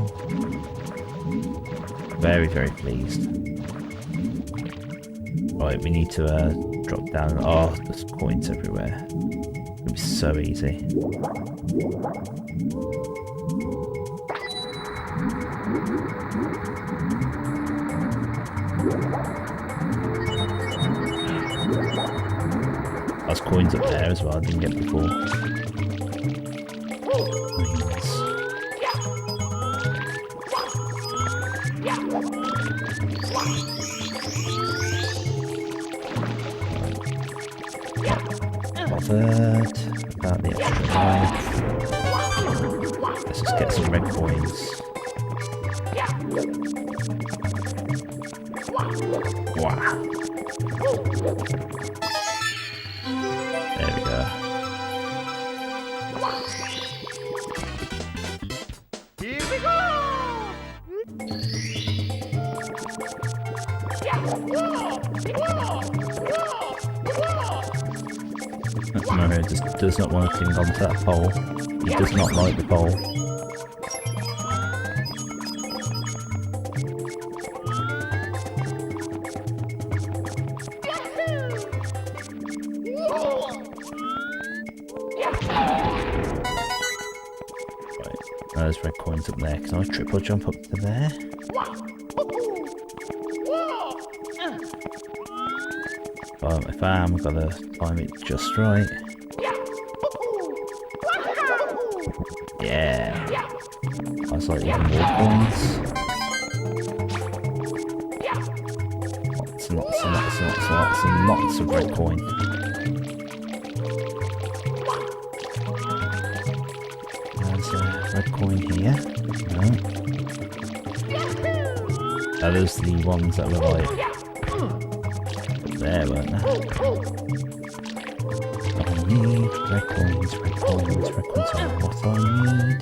Very, very pleased. Right, we need to drop down. Oh, there's coins everywhere. It's gonna be so easy. There's coins up there as well, I didn't get before. Bothered about the extra life. Let's just get some red coins. Wow. There we go. Here we go! Mario just does not want to cling onto that pole. He does not like the pole. Right, there's red coins up there. Can I triple jump up to there? If I am, I've got to time it just right. Yeah. That's like even more coins. Lots and lots and lots and lots and lots and lots of red coin. There's a red coin here. No. Are those the ones that were like there, weren't they? I need red coins, red coins, red coins are what I need.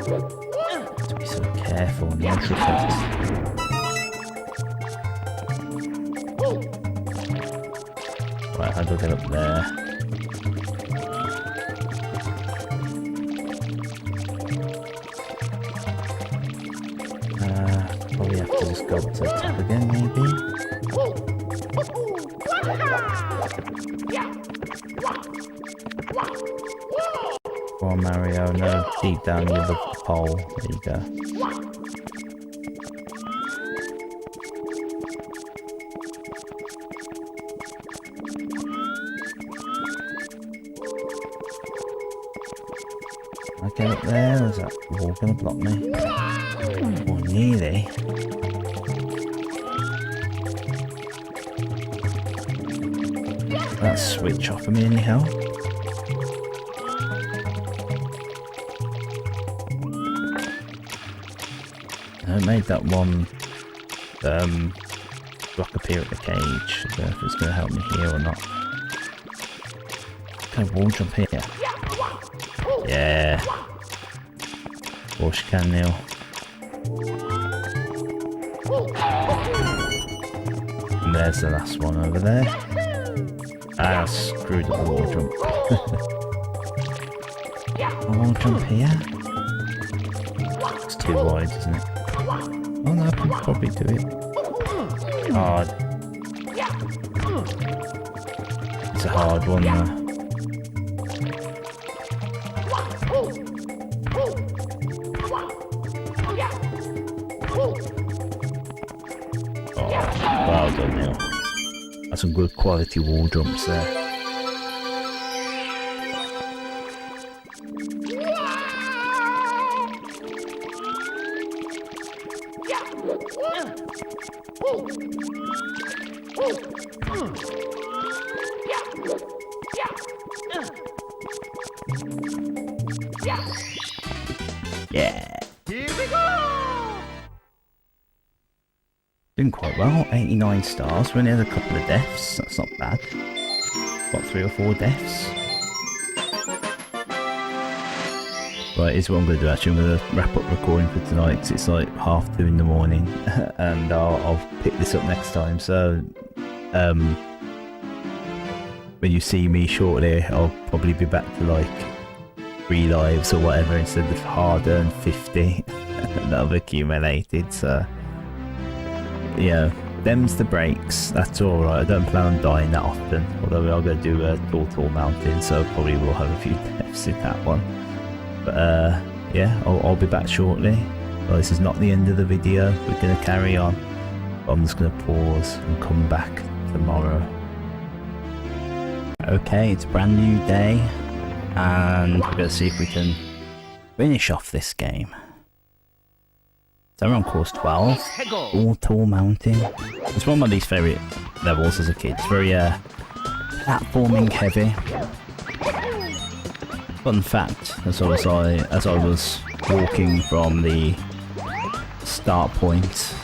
Have to be so careful and intricate. Right, how do I get up there? Probably have to just go up to the top again, maybe? Come on, Mario, no, deep down you're the pole. There you go. I get up there, or is that wall gonna block me? Oh, nearly. That switch offer me any help? I made that one block appear at the cage. I don't know if it's going to help me here or not. Can I wall jump here? Yeah. Of course you can, Neil. there's the last one over there. I screwed up the wall jump. Wall jump here? It's too wide, isn't it? Oh no, I can probably do it. Hard. It's a hard one though. Well done, Neil. That's some good quality wall jumps there. Yeah. Here we go! Doing quite well. 89 stars. We only had a couple of deaths. That's not bad. Got 3 or 4 deaths. Right, here's what I'm going to do actually. I'm going to wrap up recording for tonight because it's like 2:30 in the morning. And I'll pick this up next time. So, when you see me shortly, I'll probably be back to like 3 lives or whatever instead of hard-earned 50 that I've accumulated. So, yeah, them's the breaks. That's alright. I don't plan on dying that often. Although we are going to do a tall mountain, so probably we'll have a few deaths in that one. But yeah, I'll be back shortly. Well, this is not the end of the video. We're going to carry on. But I'm just going to pause and come back tomorrow. Okay, it's a brand new day. And we're going to see if we can finish off this game. So we're on course 12, Tall Mountain. It's one of my least favourite levels as a kid. It's very platforming heavy. Fun fact, as I was walking from the start point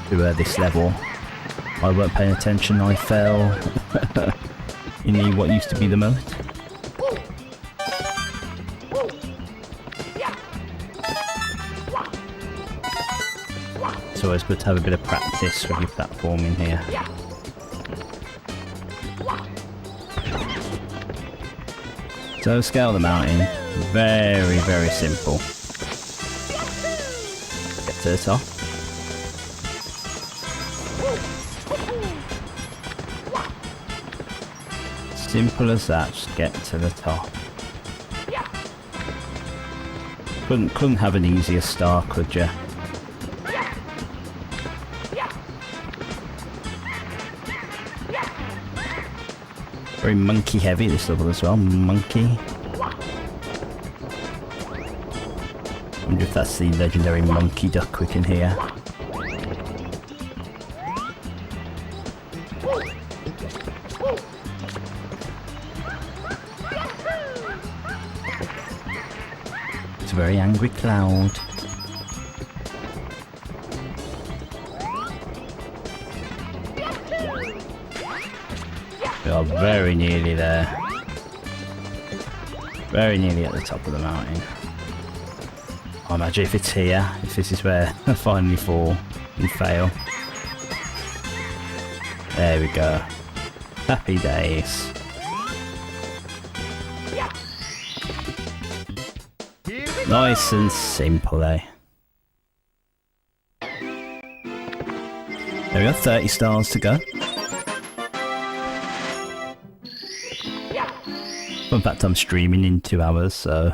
to this level, I weren't paying attention, I fell in what used to be the moat. So it's good to have a bit of practice with your platforming here. So scale the mountain, very, very simple. Get to the top. Simple as that, just get to the top. Couldn't have an easier start, could you? Very monkey heavy this level as well, monkey. I wonder if that's the legendary monkey duck we can hear. It's a very angry cloud. We are very nearly there. Very nearly at the top of the mountain. I imagine if it's here, if this is where I finally fall and fail. There we go. Happy days. Nice and simple, eh? There we go, 30 stars to go. In fact, I'm streaming in 2 hours, so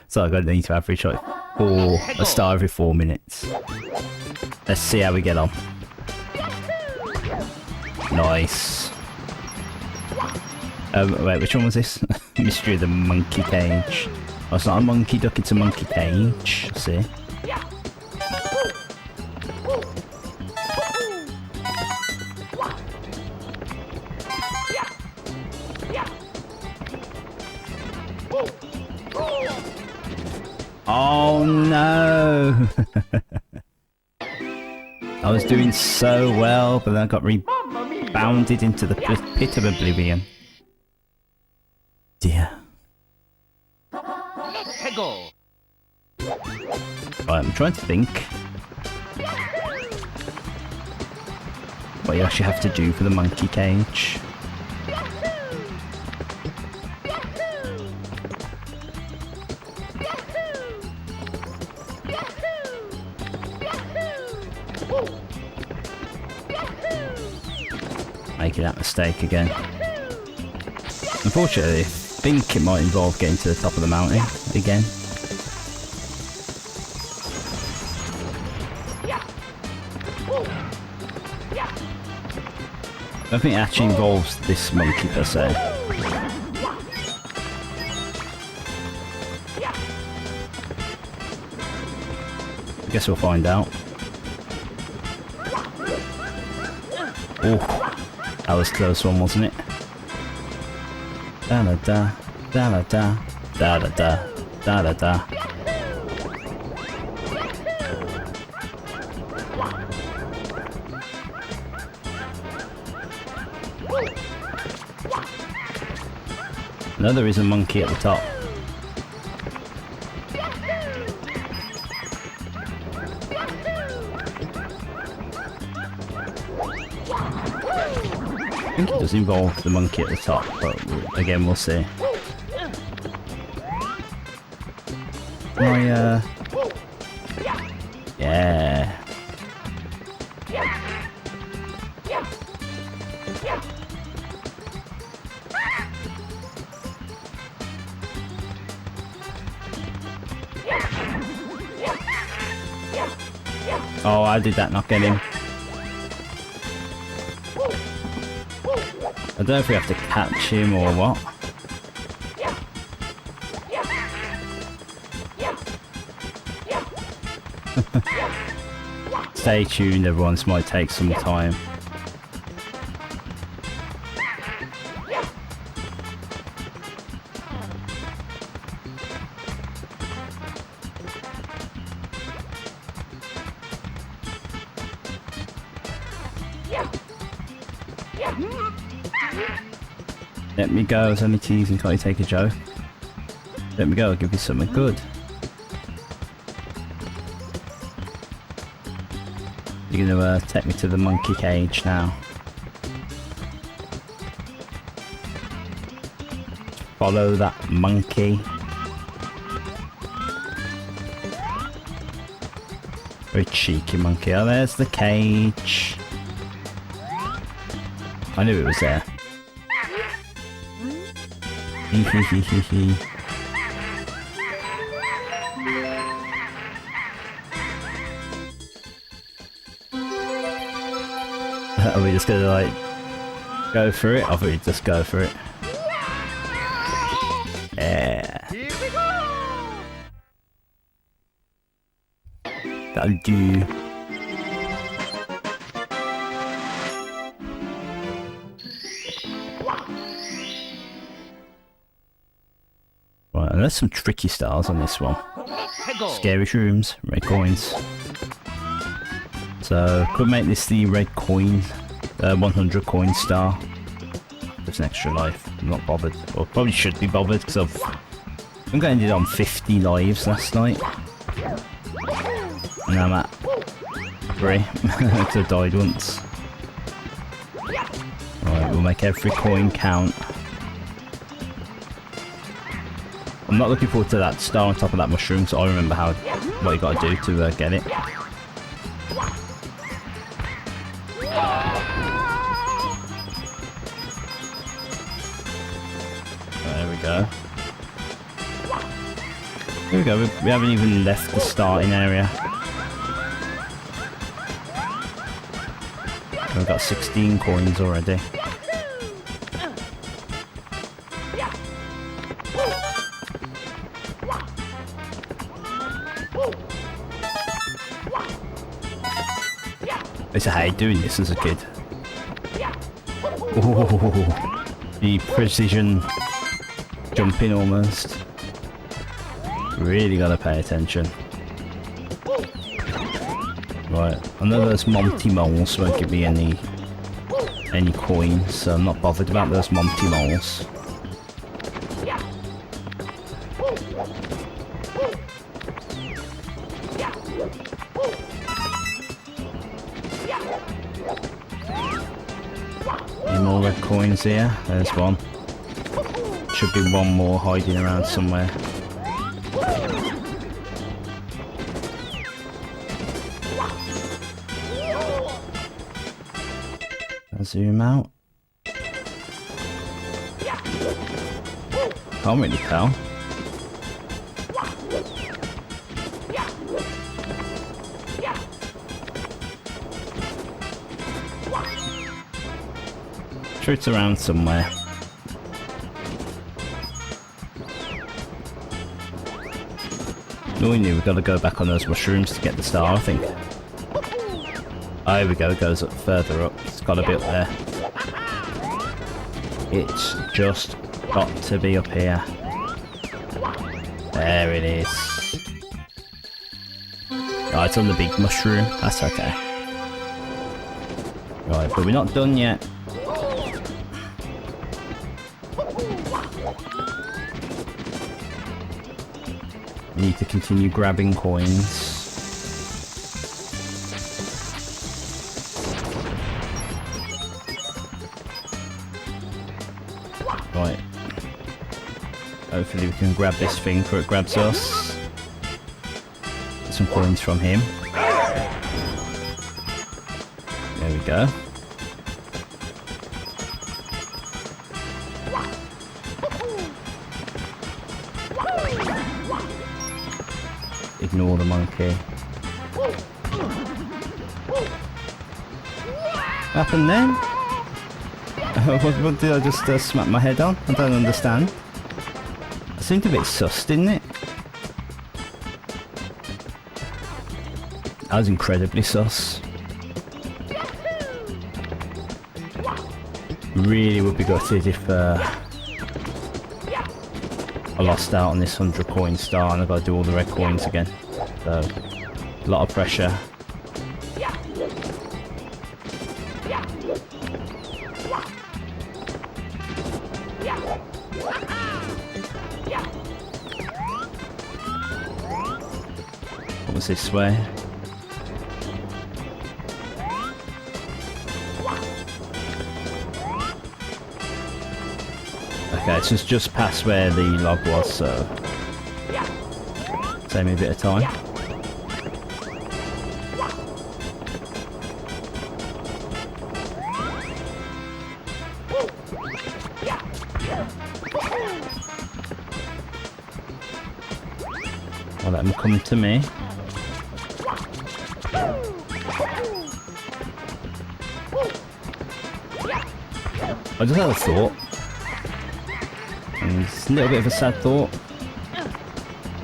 so I need to average like a star every 4 minutes. Let's see how we get on. Nice. Wait, which one was this? Mystery of the Monkey Cage. Oh, it's not a monkey duck, it's a monkey cage. See? Oh no! I was doing so well, but then I got rebounded into the pit of oblivion. Dear. Right, I'm trying to think. what you actually have to do for the monkey cage. Making that mistake again. Unfortunately, I think it might involve getting to the top of the mountain again. I don't think it actually involves this monkey per se. I guess we'll find out. Oh. That was a close one, wasn't it? Da da da, da da da, da da da, da da da. No, there is a monkey at the top. I think it does involve the monkey at the top, but again, we'll see. Yeah. Oh, how did that not get him? I don't know if we have to catch him or what. Stay tuned everyone, this might take some time. Let me go, it's only teasing, can't you take a joke? Let me go, I'll give you something good. You're gonna take me to the monkey cage now. Follow that monkey. Very cheeky monkey. Oh, there's the cage. I knew it was there. Are we just gonna like go for it? I thought we'd just go for it. Yeah. Here we go! That'll do. Right, and there's some tricky stars on this one. Scary shrooms, red coins. So, could make this the red coin, 100 coin star. Just an extra life. I'm not bothered. Or probably should be bothered because I think I ended on 50 lives last night. And I'm at 3 because I died once. Right, we'll make every coin count. I'm not looking forward to that star on top of that mushroom, so I remember what you got to do to get it. There we go. Here we go, we haven't even left the starting area. We've got 16 coins already. I used to hate doing this as a kid. Ooh, the precision jumping almost. Really gotta pay attention. Right, I know those Monty moles won't give me any coins, so I'm not bothered about those Monty moles. red coins here. There's one. Should be one more hiding around somewhere. I'll zoom out. Can't really tell. Sure it's around somewhere. No, we knew we've got to go back on those mushrooms to get the star, I think. Oh, here we go, it goes up further up. It's got to be up there. It's just got to be up here. There it is. Oh, it's on the big mushroom. That's okay. Right, but we're not done yet. Need to continue grabbing coins. Right. Hopefully we can grab this thing before it grabs us. Get some coins from him. There we go. Ignore the monkey. What happened then? What did I just smack my head on? I don't understand. It seemed a bit sus, didn't it? That was incredibly sus. Really would be gutted if I lost out on this 100 coin star and I've got to do all the red coins again. So, a lot of pressure. What was this way? Okay, it's just past where the log was, so save me a bit of time. I'll let them come to me. I just had a thought. It's a little bit of a sad thought.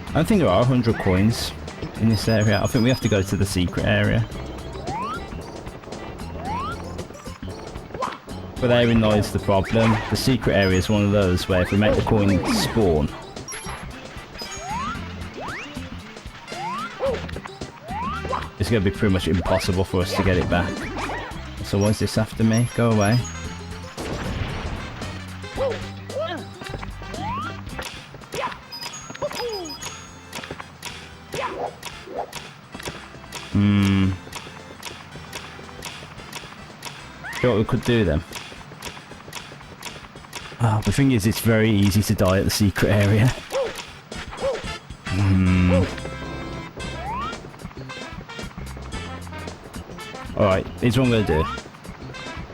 I don't think there are 100 coins in this area. I think we have to go to the secret area. But therein lies the problem. The secret area is one of those where if we make the coin spawn, it's going to be pretty much impossible for us to get it back. So why is this after me? Go away. See what we could do then. Oh, the thing is, it's very easy to die at the secret area. Alright, here's what I'm going to do.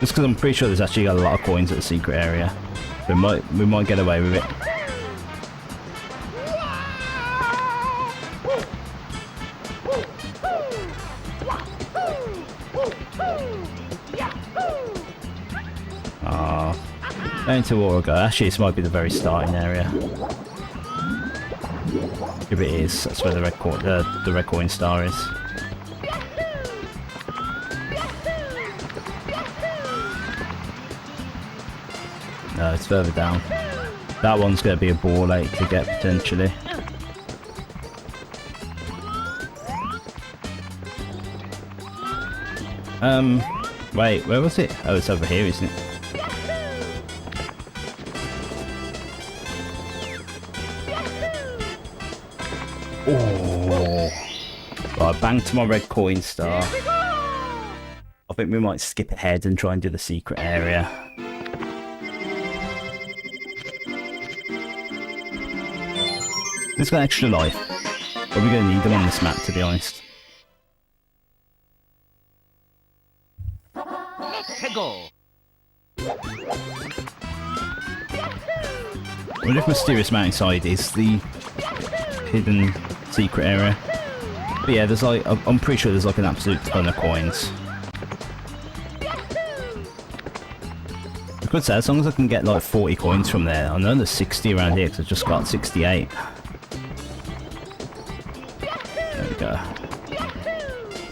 Just because I'm pretty sure there's actually got a lot of coins at the secret area. We might get away with it. Going to water go. Actually, this might be the very starting area. If it is, that's where the red coin star is. No, it's further down. That one's going to be a ball ache to get potentially. Wait, where was it? Oh, it's over here, isn't it? Oh, right, bang to my red coin star. I think we might skip ahead and try and do the secret area. It's got extra life. But we're going to need them on this map, to be honest. Let's go. I wonder if Mysterious Mountainside is the hidden secret area. But yeah, there's like, I'm pretty sure there's like an absolute ton of coins. I could say, as long as I can get like 40 coins from there. I know there's 60 around here because I've just got 68. There we go.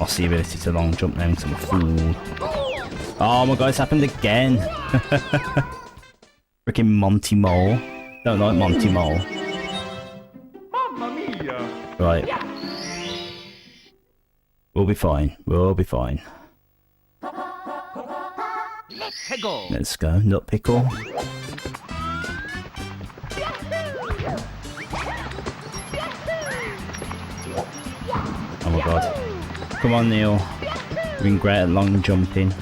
Lost the ability to long jump now because I'm a fool. Oh my god, it's happened again. Freaking Monty Mole. Don't like Monty Mole. Mamma mia. Right. We'll be fine. We'll be fine. Let's go. Let's go. Nut pickle. Oh my god. Come on, Neil. You've been great at long jumping.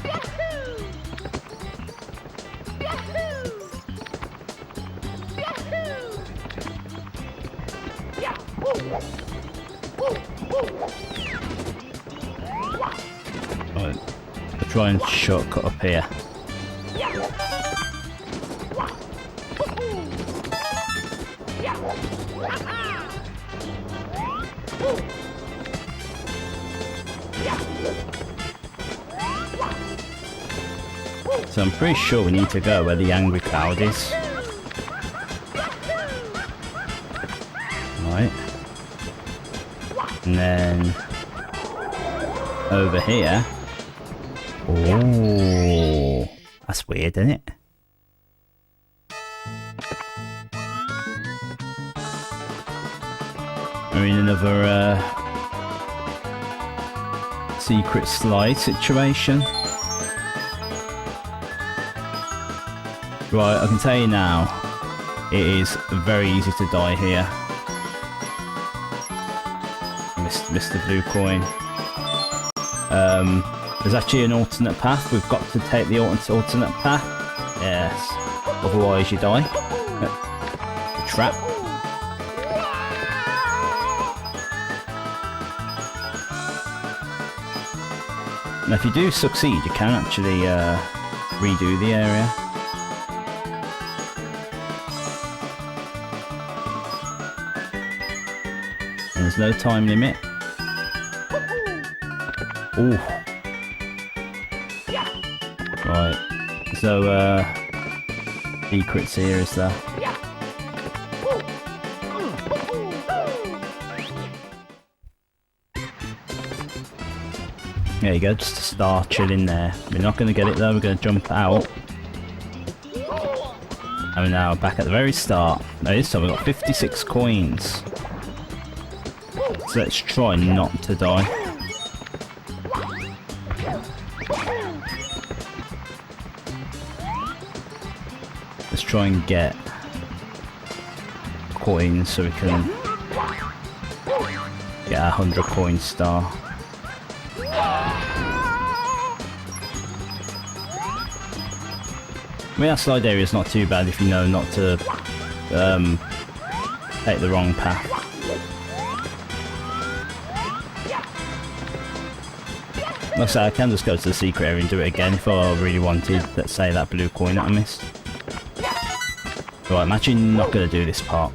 Right. I'll try and shortcut up here. So I'm pretty sure we need to go where the angry cloud is. Right. And then over here. Oh, that's weird, isn't it? We're in another secret slide situation. Right, I can tell you now, it is very easy to die here. Missed the blue coin. There's actually an alternate path. We've got to take the alternate path. Yes. Otherwise you die. The trap. Now if you do succeed, you can actually redo the area. And there's no time limit. Ooh. Right. So secrets here, is there? There you go, just to start chilling there. We're not going to get it though, we're going to jump out. And we're now back at the very start. Now this time we've got 56 coins. So let's try not to die. Let's try and get coins so we can get a 100 coin star. I mean, that slide area is not too bad if you know not to take the wrong path. Like I say, I can just go to the secret area and do it again if I really wanted, let's say, that blue coin that I missed. Right, I'm actually not going to do this part.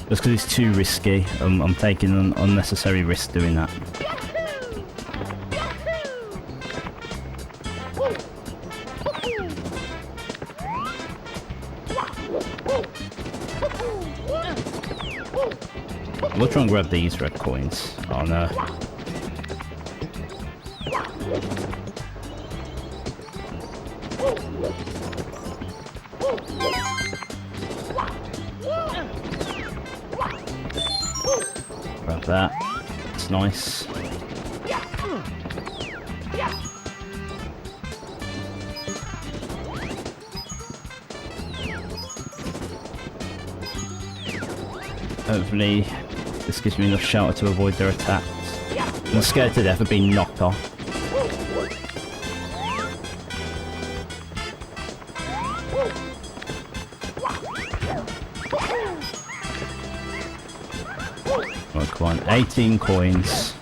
Just because it's too risky, I'm taking an unnecessary risk doing that. We'll try and grab these red coins. Oh no. Grab that. It's nice. Hopefully this gives me enough shelter to avoid their attacks. I'm scared to death of being knocked off. Come on, 18 coins.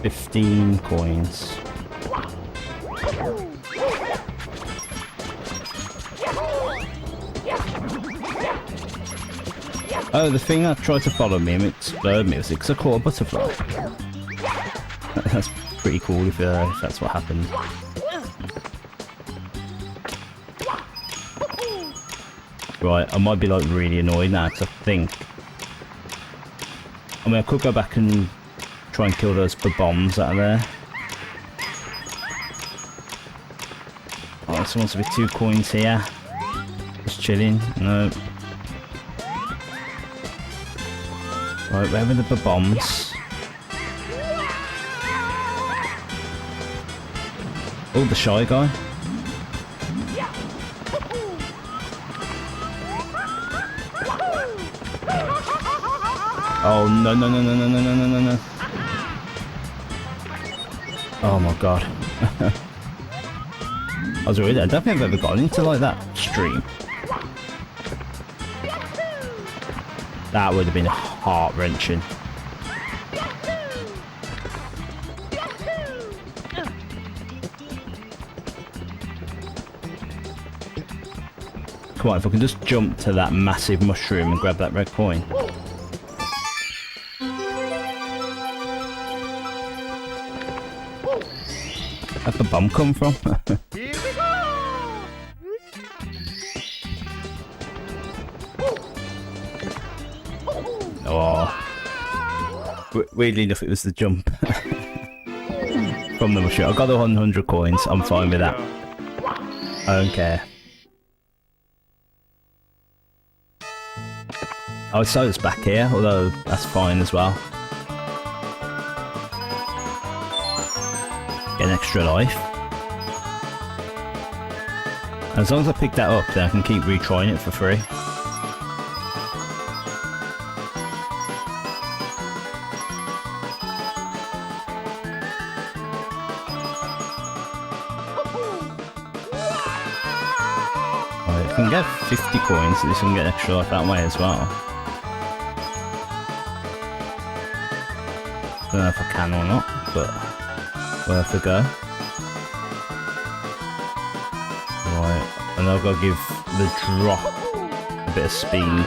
$15 coins. Oh, the thing that tried to follow me and explode me was because I caught a butterfly. That's pretty cool if that's what happened. Right, I might be like really annoyed now because I mean, I could go back and try and kill those bombs out of there. Oh, someone's with 2 coins here. Just chilling. No. Right, where were the bombs? Oh, the shy guy. Oh no no no no no no no no no! Oh my god! I was worried. I don't think I've ever gotten into like that stream. That would have been heart-wrenching. Come on, if I can just jump to that massive mushroom and grab that red coin. Where'd the bomb come from? Here we go! Oh. Weirdly enough, it was the jump from the mushroom. I got the 100 coins. I'm fine with that. I don't care. Oh, so it's back here, although that's fine as well. Get an extra life. And as long as I pick that up, then I can keep retrying it for free. Right, if I can get 50 coins, at least I can get extra life that way as well. Don't know if I can or not, but worth a go. Right, and I've got to give the drop a bit of speed.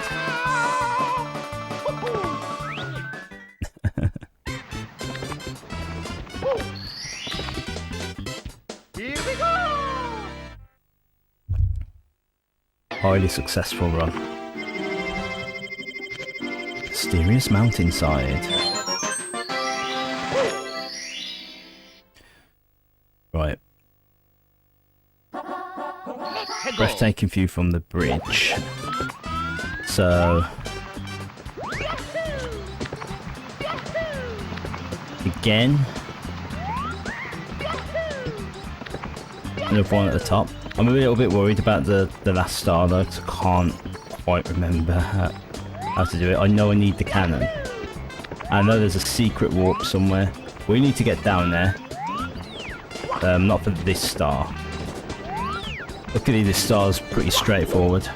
Here we go! Highly successful run. Mysterious mountainside. Right. Breathtaking view from the bridge. So again, another one at the top. I'm a little bit worried about the last star though, because I can't quite remember how to do it. I know I need the cannon. I know there's a secret warp somewhere. We need to get down there. Not for this star. Luckily this star's pretty straightforward.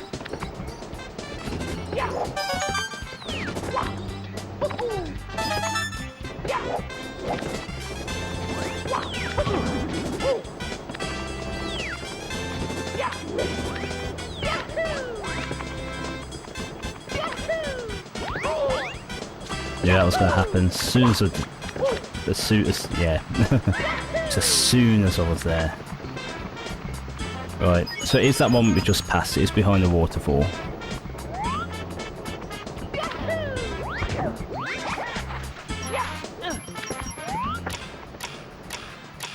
Yeah, that was going to happen as soon as yeah. As soon as I was there. Right, so it is that one we just passed. It is behind the waterfall.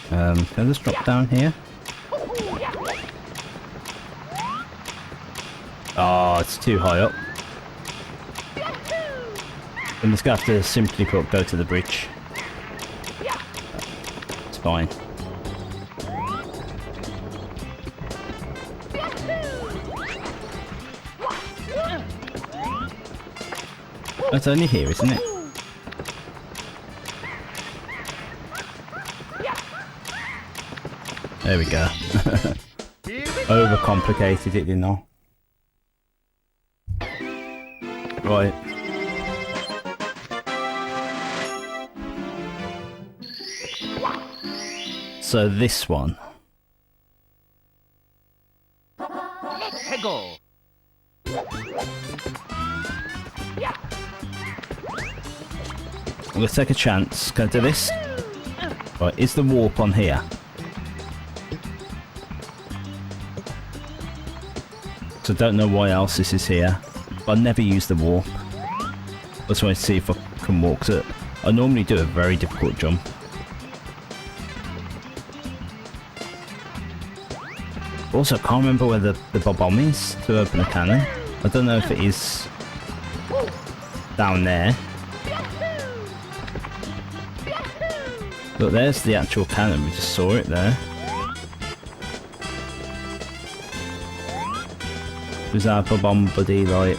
Can I just drop down here? Oh, it's too high up. I'm just going to have to simply go to the bridge. It's fine. It's only here, isn't it? There we go. Here we go. Overcomplicated it, didn't I? Right. So this one. Let's go. I'm gonna take a chance. Can I do this? Right, is the warp on here? So I don't know why else this is here. But I never use the warp. I just want to see if I can walk to it. I normally do a very difficult jump. Also, I can't remember where the bomb is to open a cannon. I don't know if it is down there. Look, there's the actual cannon. We just saw it there. Was our bomb buddy like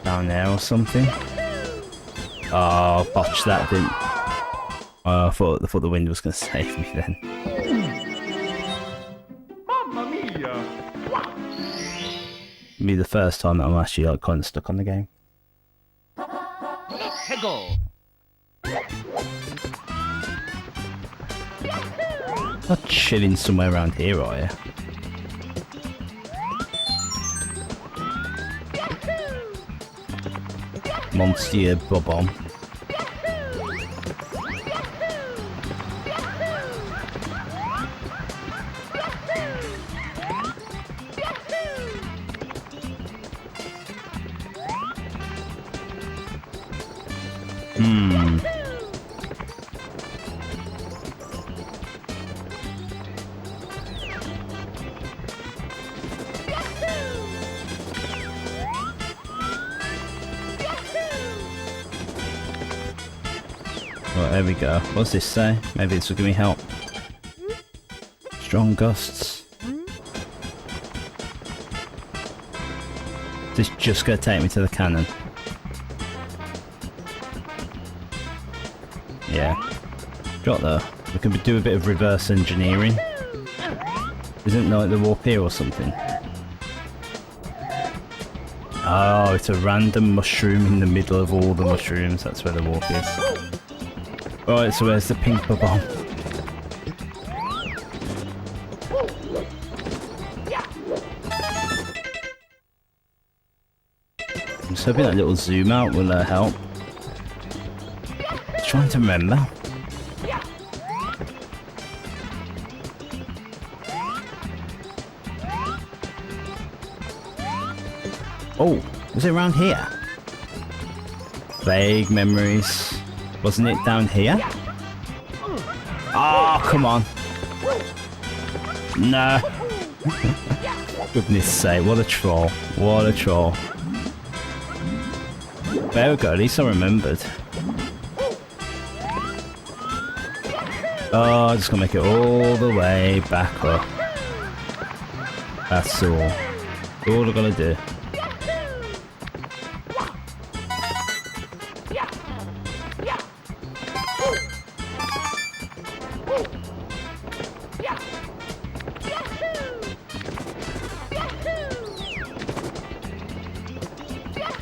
down there or something? Oh, botched that, didn't. Oh, I thought the wind was going to save me then. Mamma mia. Be the first time that I'm actually like kind of stuck on the game. Let's go. Not chilling somewhere around here, are you? Monster bomb. Right, there we go. What's this say? Maybe this will give me help. Strong gusts. This is just going to take me to the cannon. Yeah. Got there. We can do a bit of reverse engineering. Isn't like the warp here or something? Oh, it's a random mushroom in the middle of all the mushrooms. That's where the warp is. Right, so where's the pink bomb? I'm just hoping that little zoom out will help. Trying to remember. Oh, was it around here? Vague memories. Wasn't it down here? Oh, come on. No. Goodness sake, what a troll. What a troll. There we go, at least I remembered. Oh, I'm just gonna make it all the way back up. That's all. All I gotta do.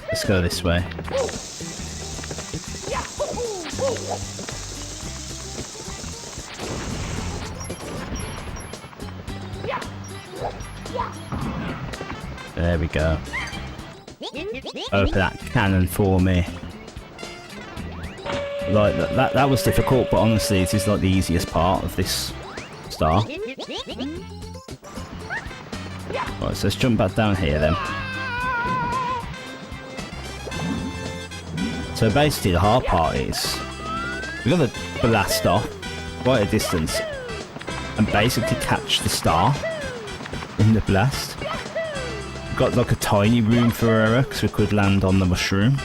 Let's go this way. There we go. Open that cannon for me. Like that was difficult, but honestly, this is like the easiest part of this star. Right, so let's jump back down here then. So basically, the hard part is we've got to blast off quite a distance and basically catch the star in the blast. We've got like a tiny room for error because we could land on the mushroom.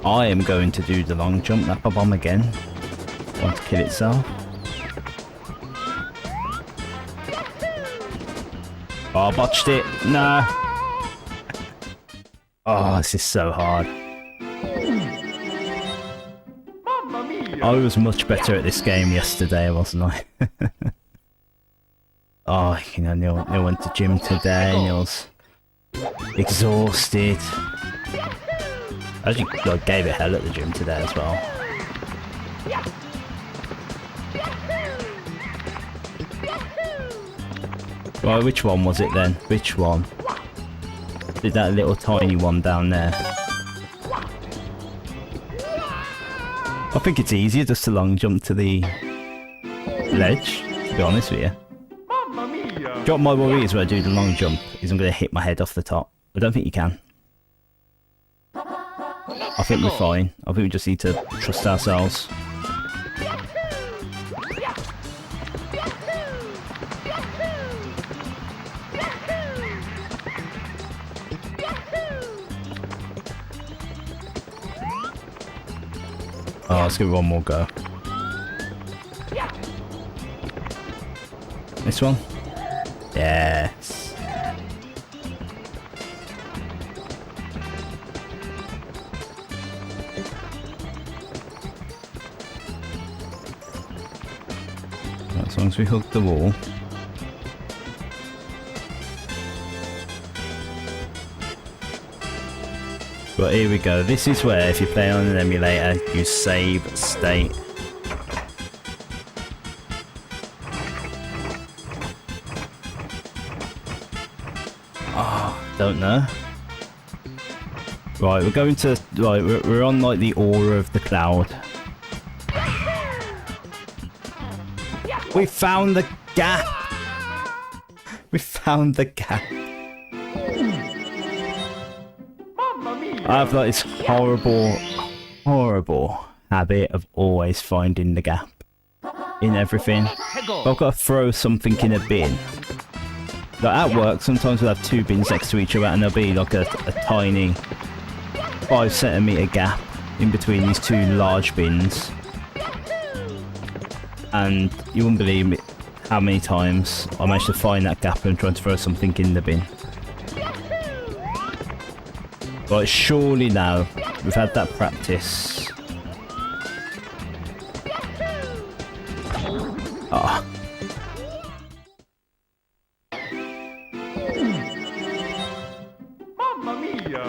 I am going to do the long jump, that bomb again. Want to kill itself. Oh, I botched it. No. Oh, this is so hard. I was much better at this game yesterday, wasn't I? Oh, you know, Neil went to gym today. Neil's exhausted. I actually like, gave it hell at the gym today as well. Right, which one was it then? Which one? Did that little tiny one down there? I think it's easier just to long jump to the ledge, to be honest with you. Mamma mia! Drop my worry is when I do the long jump, is I'm going to hit my head off the top. I don't think you can. I think we're fine. I think we just need to trust ourselves. Oh, let's give it one more go. This one? Yes. As long as we hook the wall. But here we go. This is where, if you play on an emulator, you save state. Oh, don't know. Right, we're going to... Right, we're on like the aura of the cloud. We found the gap! We found the gap. I have like this horrible habit of always finding the gap in everything. But I've got to throw something in a bin. Like at work, sometimes we'll have two bins next to each other and there'll be like a tiny 5cm gap in between these two large bins. And you wouldn't believe me how many times I managed to find that gap and try to throw something in the bin. But surely now, we've had that practice. Ah. Mamma mia!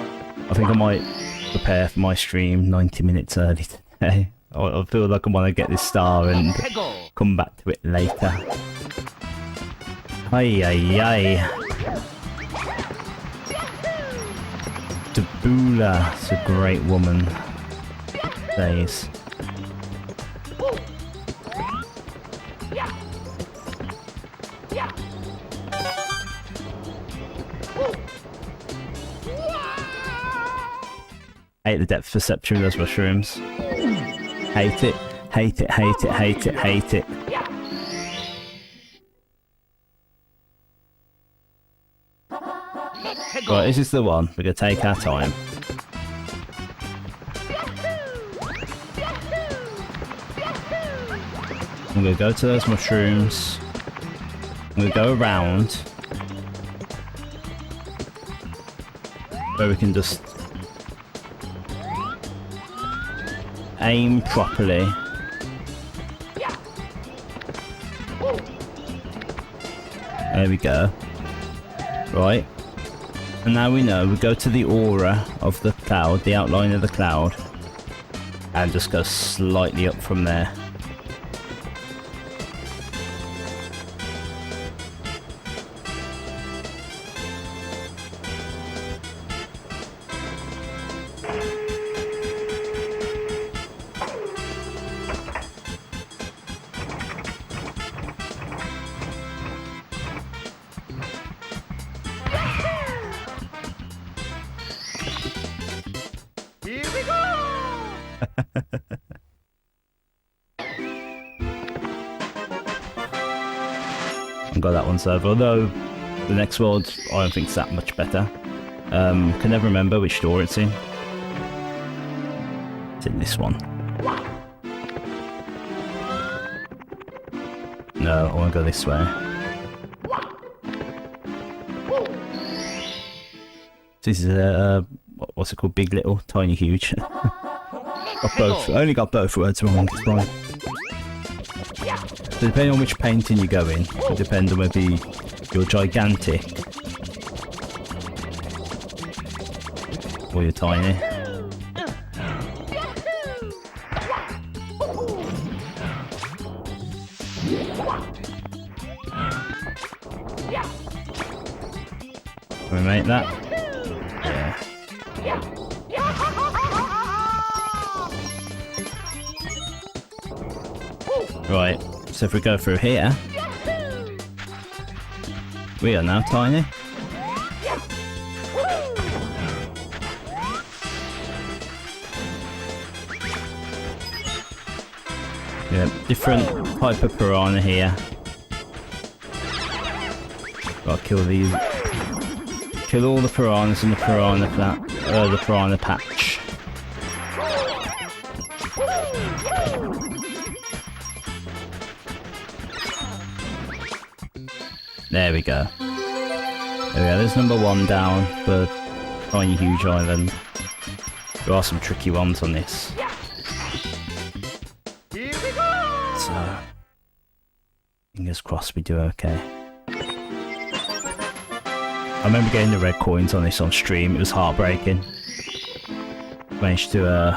I think I might prepare for my stream 90 minutes early today. I feel like I want to get this star and come back to it later. Ay ay ay. Tabula, it's a great woman. Days. Hate the depth perception of those mushrooms. Hate it, hate it, hate it, hate it, hate it. Right, this is the one. We're going to take our time. I'm going to go to those mushrooms. I'm going to go around. Where we can just aim properly. There we go. Right. And now we know, we go to the aura of the cloud, the outline of the cloud, and just go slightly up from there. Here we go! I got that one served, although the next world I don't think it's that much better. Can never remember which door it's in. It's in this one. No, I want to go this way. This is a what's it called? Big, little, tiny, huge. Got both. I only got both words wrong. It's fine. So depending on which painting you go in, it depends on whether you're gigantic or you're tiny. Can we make that? Yeah. Right, so if we go through here, we are now tiny. Yeah, different type of piranha here. Gotta kill these. Kill all the piranhas in the piranha the piranha patch. There we go. There we go, there's number 1 down for Tiny Huge Island. There are some tricky ones on this. So, fingers crossed we do okay. I remember getting the red coins on this on stream, it was heartbreaking. Managed to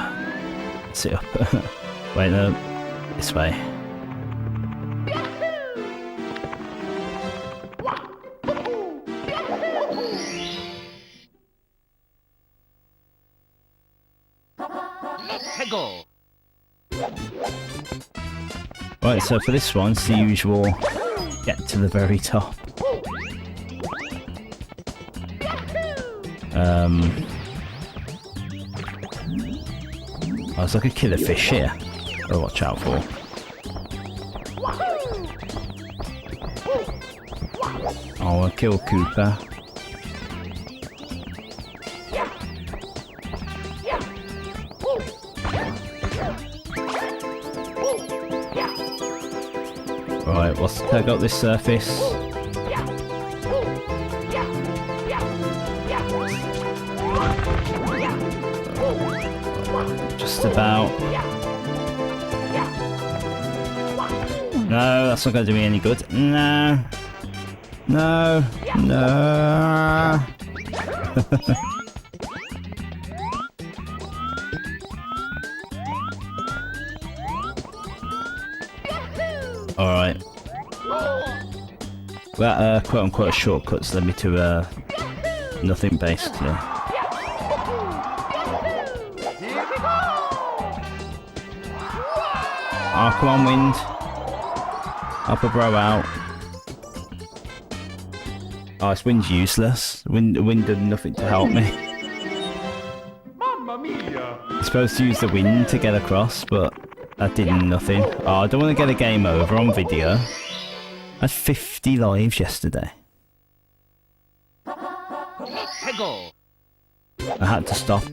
sit up. Wait, no, this way. Right, so for this one, it's the usual get to the very top. Oh, it's like a killer fish here. Oh, watch out for. Oh, I'll kill Cooper. Right, what's take up this surface? Just about. No, that's not going to do me any good. No. No. No. Alright. That quote unquote shortcuts led me to nothing basically. Oh, come on, wind. Up a bro out. Oh, this wind's useless. Wind did nothing to help me. Mamma mia! I'm supposed to use the wind to get across, but that did nothing. Oh, I don't want to get a game over on video. I had 50 lives yesterday. I had to stop,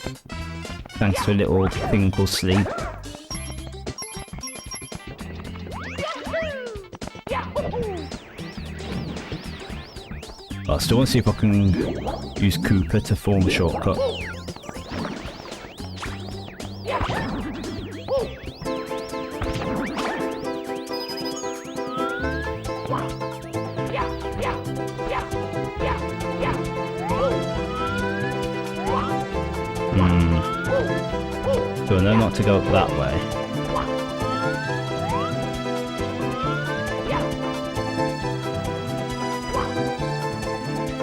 thanks to a little thing called sleep. I still want to see if I can use Cooper to form a shortcut. So I know not to go up that way.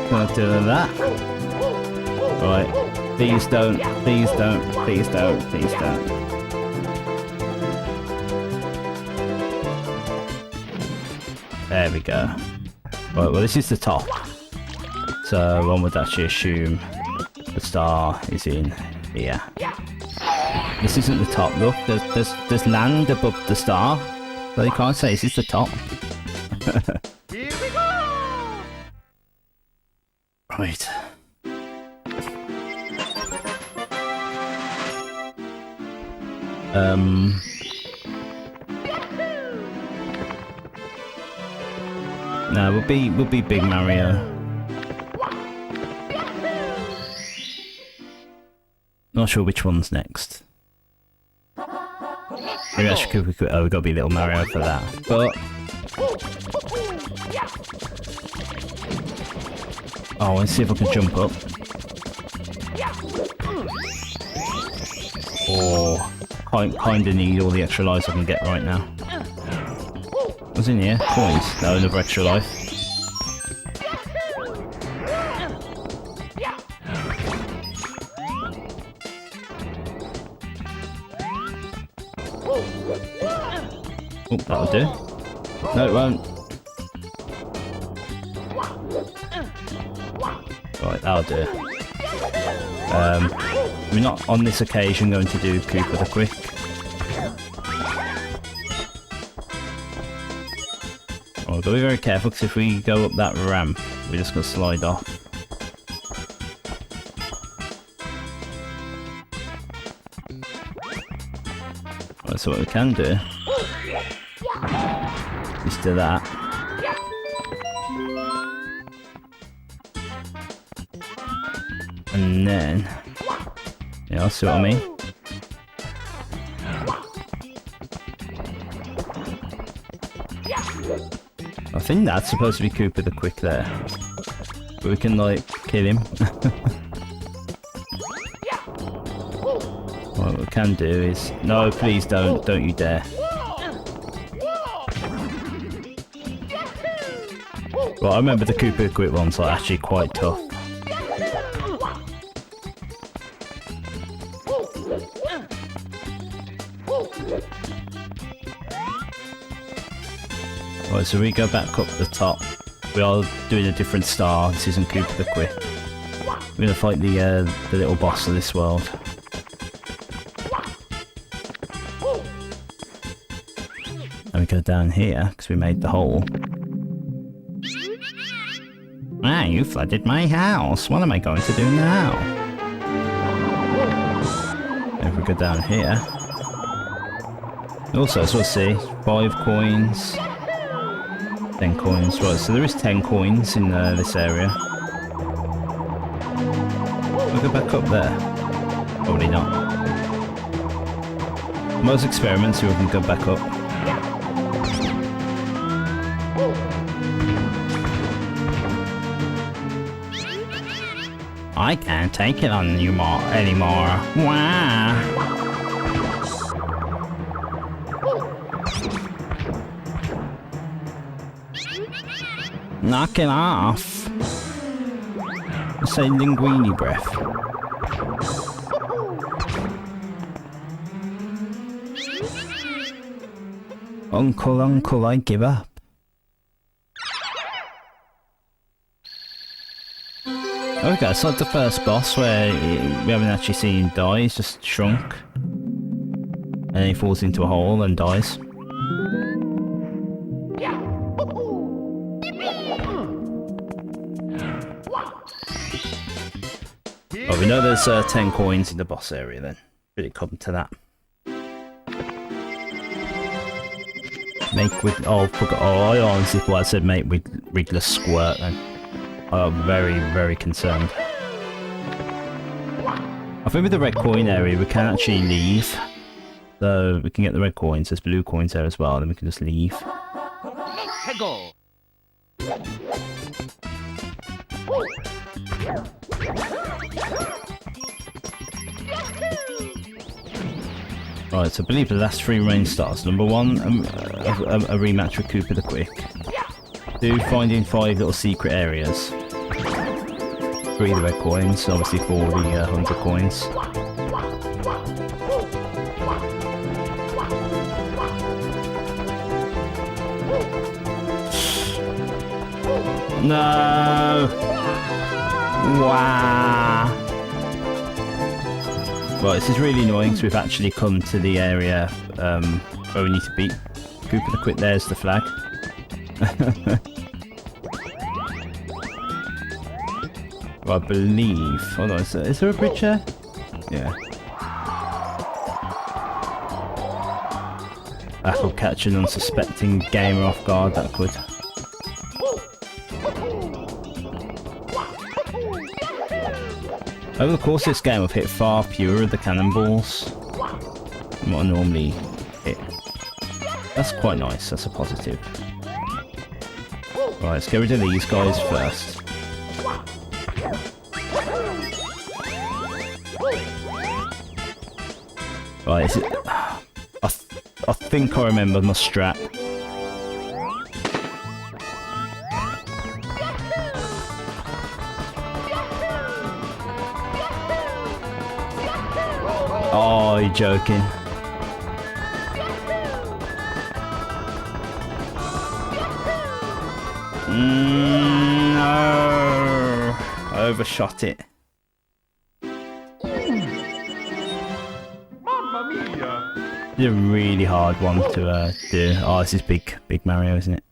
Gonna do that. Right. Please don't, please don't, please don't, please don't. There we go. Right, well this is the top. So one would actually assume the star is in here. This isn't the top, look, there's land above the star. But you can't say this is the top. Here we go! Right. No, we'll be Big Mario. Not sure which one's next. Maybe I should we've got to be Little Mario for that. But oh, let's see if I can jump up. Oh, kinda need all the extra lives I can get right now. What's in here? Coins. No, another extra life. Oh, that'll do. No, it won't. Right, that'll do. We're not on this occasion going to do Cooper the Quick. Oh, we've got to be very careful because if we go up that ramp, we're just going to slide off. Right, so what we can do is do that. And then, yeah, see what I mean? I think that's supposed to be Cooper the Quick there. But we can, like, kill him. What we can do is... No, please don't you dare. Well, I remember the Cooper the Quick ones are actually quite tough. Right, so we go back up the top. We are doing a different star. This isn't Cooper the Quick. We're gonna fight the little boss of this world. And we go down here because we made the hole. Ah, you flooded my house. What am I going to do now? If we go down here. Also, as we'll see, 5 coins. 10 coins, right, so there is 10 coins in this area. We'll go back up there. Probably not. Most experiments, we can go back up. I can't take it on you anymore. Wow. Knock it off. Say linguini breath. Uncle, I give up. Okay, it's like the first boss where we haven't actually seen him die, he's just shrunk. And then he falls into a hole and dies. Oh, we know there's 10 coins in the boss area then. Should it come to that? Make with... Oh, forgot. Oh, I honestly thought I said make with Wriggler Squirt then. I'm very, very concerned. I think with the red coin area we can actually leave. So we can get the red coins, there's blue coins there as well, then we can just leave. Right, so I believe the last 3 rain stars. Number 1, a rematch with Cooper the Quick. 2, finding 5 little secret areas. 3, the red coins, obviously 4, the 100 coins. No! Wow! Right, this is really annoying because we've actually come to the area where we need to beat Cooper the Quick. There's the flag. Well, I believe... Hold on, is there a bridge there? Yeah. That could catch an unsuspecting gamer off guard, that could. Over the course of this game I've hit far fewer of the cannonballs than what I normally hit. That's quite nice, that's a positive. Right, let's get rid of these guys first. Right, is it... I think I remember my strat. Oh, you're joking. No, I overshot it. Mamma mia! It's a really hard one to do. Oh, this is big Mario, isn't it?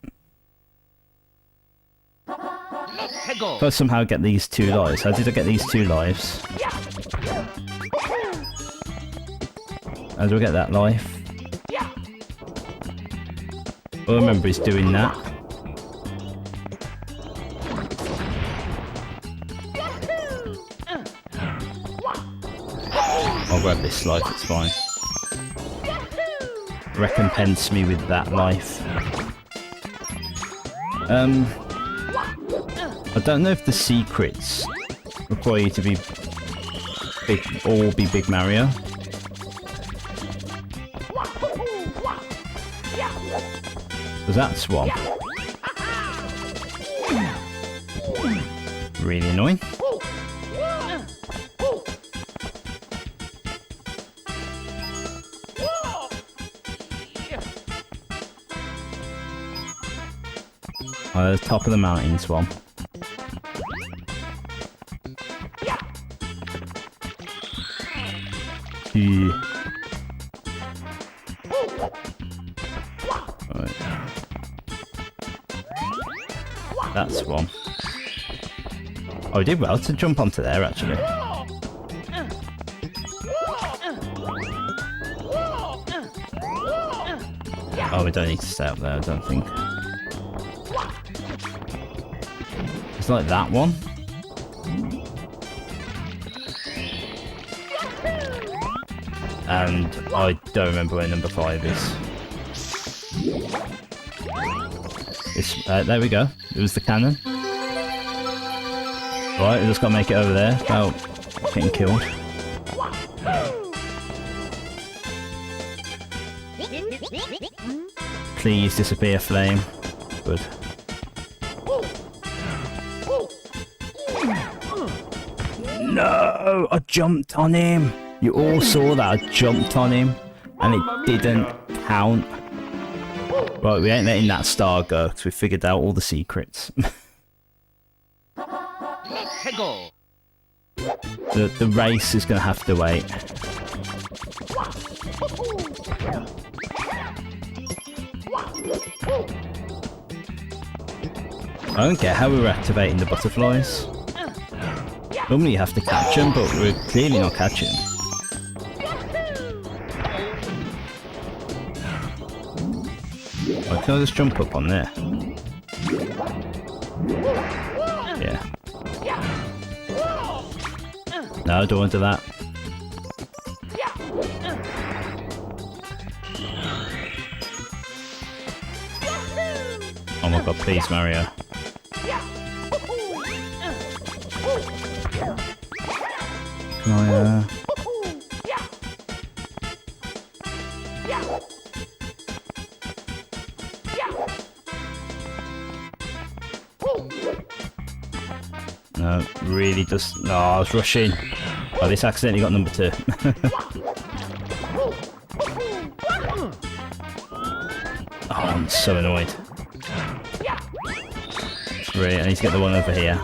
If I somehow get these 2 lives. How did I get these 2 lives? How do I get that life? All I remember is doing that. I'll grab this life, it's fine. Recompense me with that life. I don't know if the secrets require you to be big Mario. Because that's one. Really annoying. The top of the mountain's one. Yeah. Right. That's one. Oh, I did well to jump onto there, actually. Oh, we don't need to stay up there, I don't think. It's like that one. And I don't remember where number 5 is. It's, there we go. It was the cannon. Right, we just gotta make it over there without getting killed. Please disappear, flame. Good. No! I jumped on him! You all saw that I jumped on him and it didn't count. Right, we ain't letting that star go because we figured out all the secrets. The race is going to have to wait. I don't get how we're activating the butterflies. Normally you have to catch them, but we're clearly not catching them. Can I just jump up on there? Yeah. No, don't want to do that. Oh my god, please, Mario. Can I, No, really just... No, I was rushing. Oh, this accidentally got number 2. Oh, I'm so annoyed. Great, I need to get the one over here.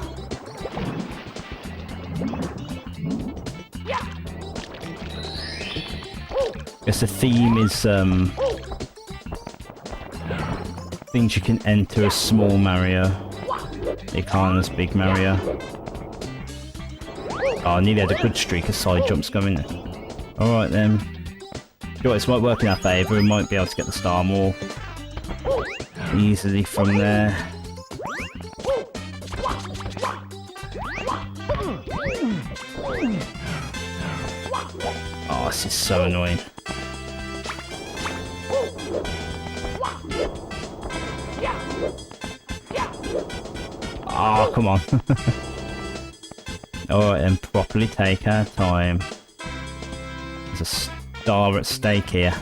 Guess the theme is things you can enter as small Mario. You can't as big Mario. Oh, I nearly had a good streak of side jumps going. Alright then. Sure, this might work in our favour. We might be able to get the star more easily from there. Oh, this is so annoying. Oh, come on. Alright then, properly take our time. There's a star at stake here.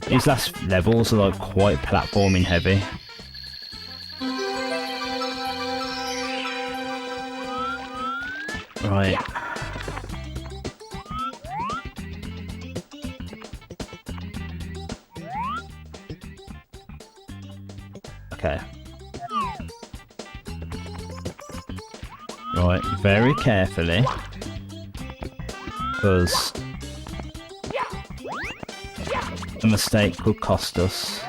These last levels are like quite platforming heavy. Right. Okay. Right, very carefully. Because a mistake could cost us.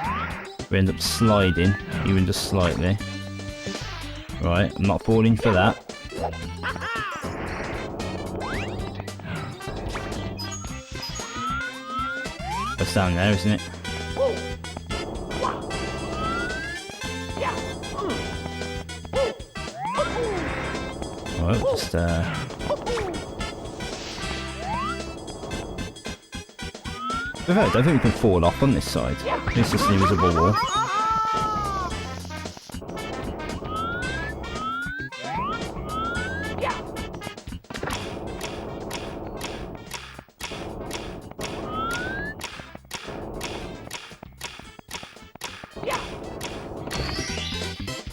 We end up sliding, even just slightly. Right, I'm not falling for that. That's down there, isn't it? Right, just I don't think we can fall off on this side. It's just an invisible wall.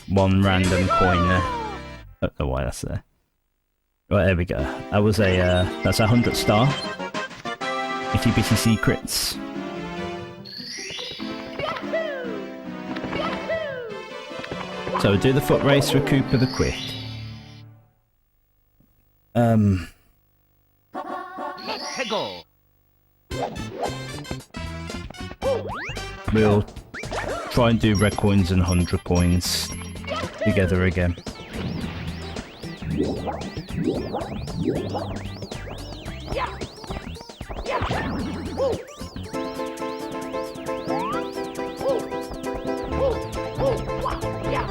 One random coin there. I don't know why that's there. Right, there we go. That was a that's a 100 star. Itty bitty secrets. So do the foot race, recoup the quick. We'll try and do red coins and 100 coins together again.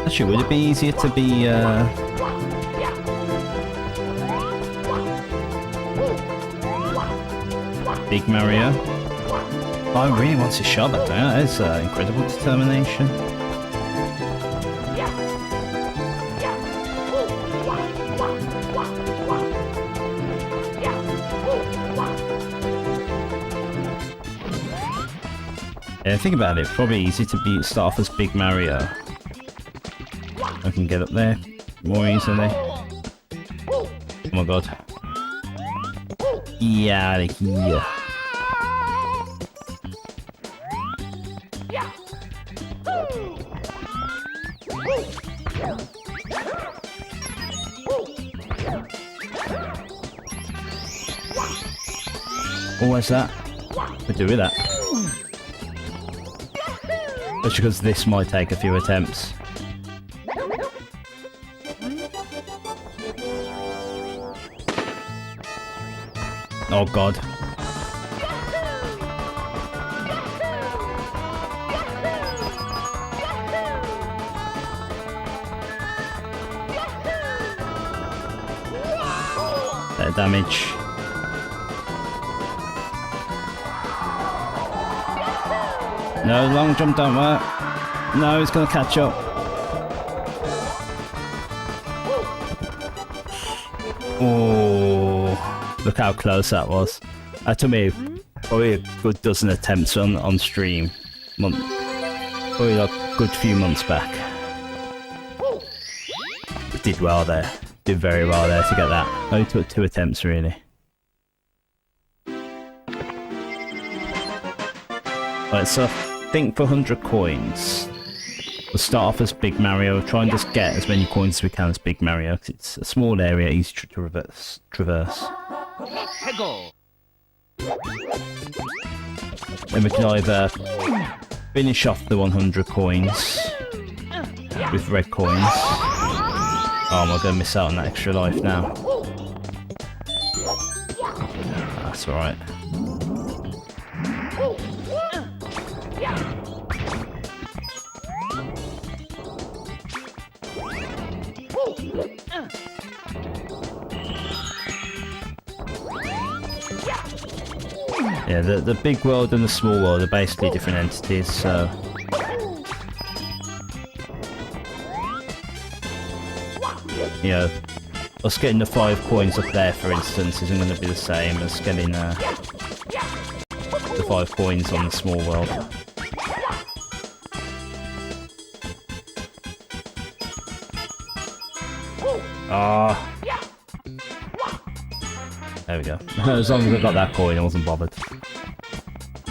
Actually, would it be easier to be Big Mario? I really want to shot that down. That is incredible determination. Yeah, think about it. Probably easy to start off as Big Mario. I can get up there more easily. Oh my god. Yeah, out of here. Oh, what's that? What do with that? That's because this might take a few attempts. Oh god. Bit of damage. No, long jump don't work. No, he's gonna catch up. Oh, look how close that was. That took me probably a good dozen attempts on stream. Probably like a good few months back. Did well there. Did very well there to get that. Only took 2 attempts really. Right, so I think for 100 coins, we'll start off as Big Mario, try and just get as many coins as we can as Big Mario, because it's a small area, easy to traverse. Then we can either finish off the 100 coins with red coins. Oh, am I going to miss out on that extra life now? That's alright. Yeah, the big world and the small world are basically different entities, so... You know, us getting the 5 coins up there, for instance, isn't going to be the same as getting the 5 coins on the small world. Ah. There we go. As long as I got that coin, I wasn't bothered.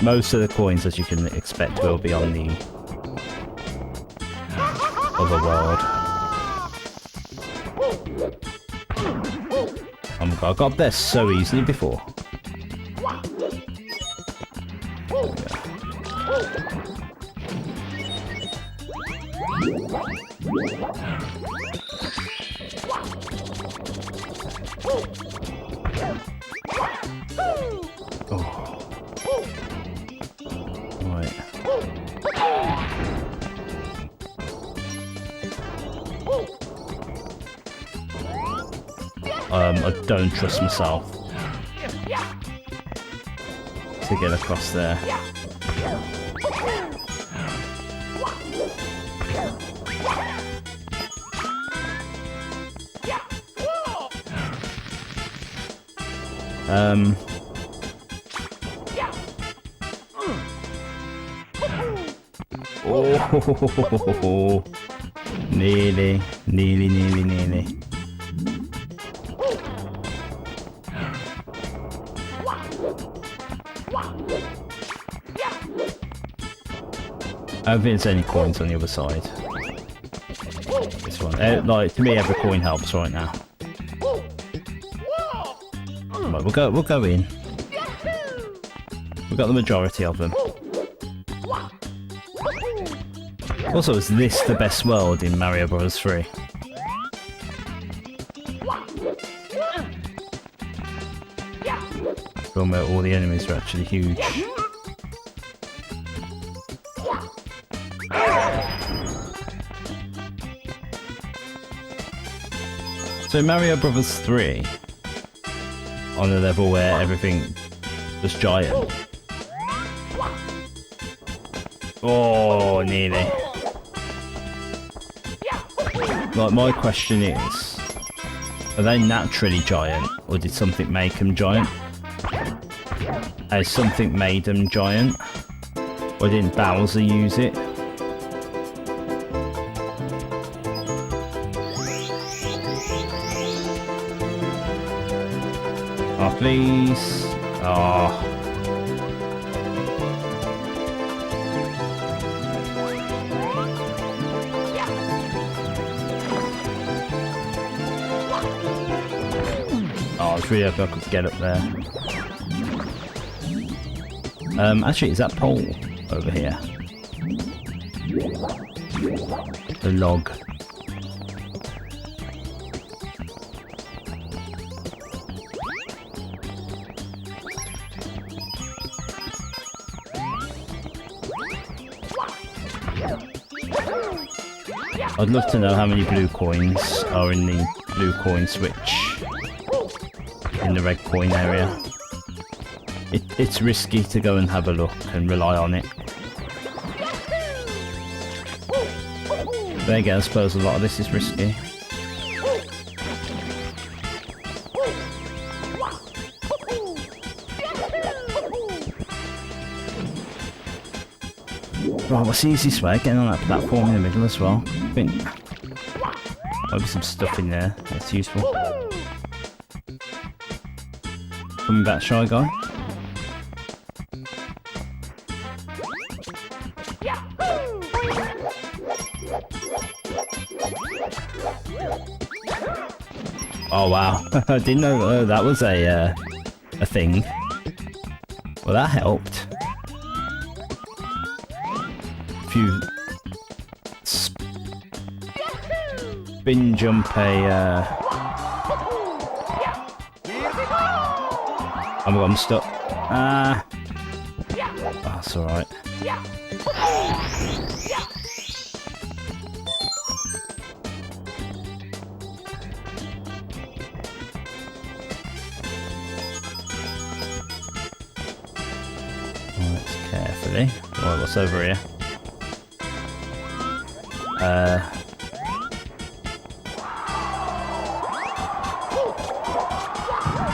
Most of the coins, as you can expect, will be on the other world. Oh my god, I got there so easily before. I don't trust myself to get across there. Oh, nearly. I don't think there's any coins on the other side. This one, like, to me, every coin helps right now. Right, we'll go in. We've got the majority of them. Also, is this the best world in Mario Bros. 3? Film where all the enemies are actually huge. So Mario Bros. 3, on a level where everything was giant. Oh, nearly. Like, my question is, are they naturally giant, or did something make them giant? Has something made them giant? Or didn't Bowser use it? Oh, please. Oh. Oh, I was really hoping I could get up there. Actually, is that pole over here? The log. I'd love to know how many blue coins are in the blue coin switch in the red coin area. It's risky to go and have a look and rely on it. There again, I suppose a lot of this is risky. Right, what's the easiest way? Getting on that platform in the middle as well. I think might be some stuff in there that's useful. Coming back, Shy Guy. Oh wow, I didn't know that was a thing. Well, that helped. If you spin jump a I'm stuck. Ah, oh, that's alright. carefully. Right, what's over here?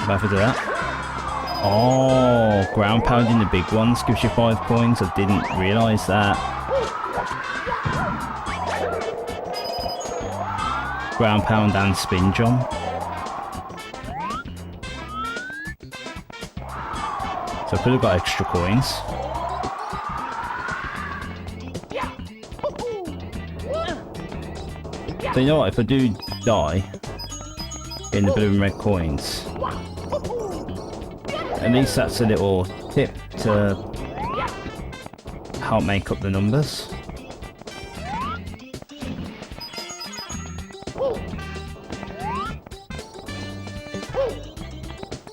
About to do that. Oh, ground pounding the big ones gives you 5 coins. I didn't realise that. Ground pound and spin jump. So I could have got extra coins. So you know what, if I do die in the blue and red coins, at least that's a little tip to help make up the numbers.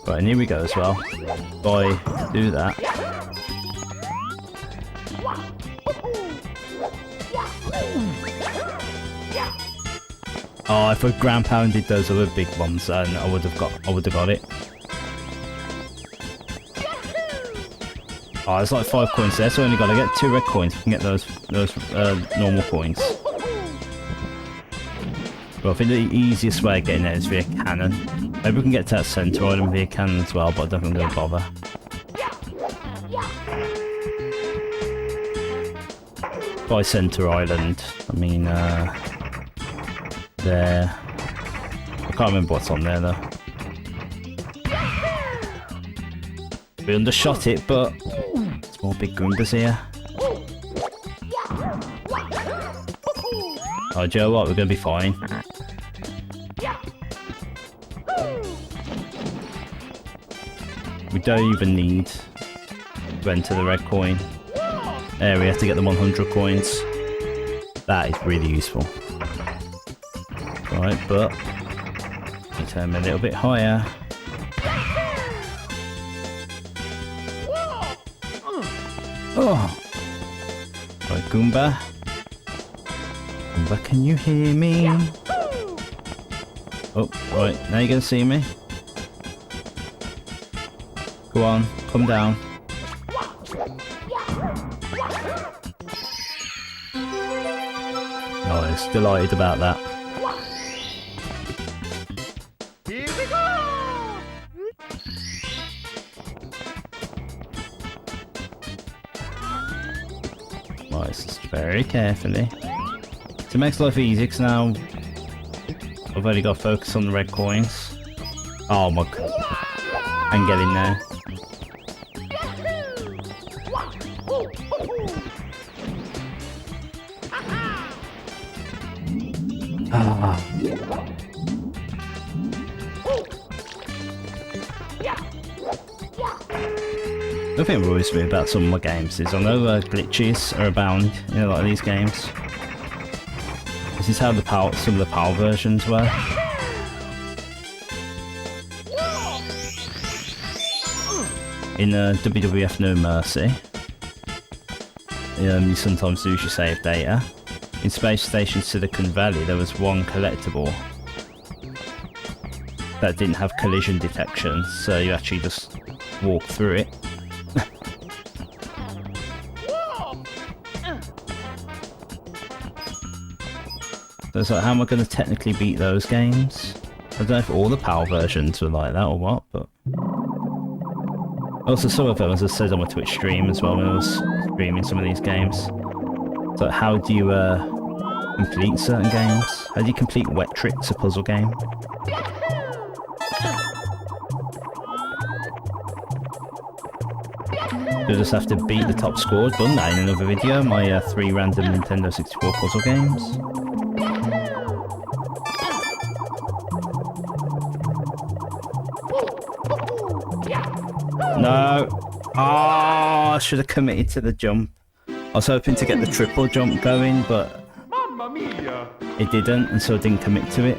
Right, and here we go as well. If I do that. Oh, if I ground pounded those other big ones, then I would have got it. Oh, there's like 5 coins there, so I only got to get 2 red coins. We can get those normal coins. Well, I think the easiest way of getting there is via cannon. Maybe we can get to that centre island via cannon as well, but I don't think I'm going to bother. By centre island, I mean there. I can't remember what's on there though. We undershot it, but it's more big Goombas here. Oh, do you know what? We're going to be fine. We don't even need to enter the red coin area to get the 100 coins. That is really useful. Right, but we turn them a little bit higher. Oh! Right, Goomba. Goomba, can you hear me? Oh, right, now you're gonna see me. Go on, come down. Nice, delighted about that. Here we go! Nice, just very carefully. So it makes life easy because now I've only got to focus on the red coins. Oh my god. And get in there. Ah. The thing that worries me about some of my games is I know glitches are abound in a lot of these games. This is how some of the PAL versions were. In WWF No Mercy, you sometimes lose your save data. In Space Station Silicon Valley, there was one collectible that didn't have collision detection, so you actually just walk through it. So it's like, how am I going to technically beat those games? I don't know if all the PAL versions were like that or what, but... Also, some of them, as I said on my Twitch stream as well when I was streaming some of these games. So how do you complete certain games? How do you complete Wet Tricks, a puzzle game? You just have to beat the top score. I've done that in another video, my 3 random Nintendo 64 puzzle games. No! Ah, I should have committed to the jump. I was hoping to get the triple jump going, but Mamma mia! it didn't, and so I didn't commit to it.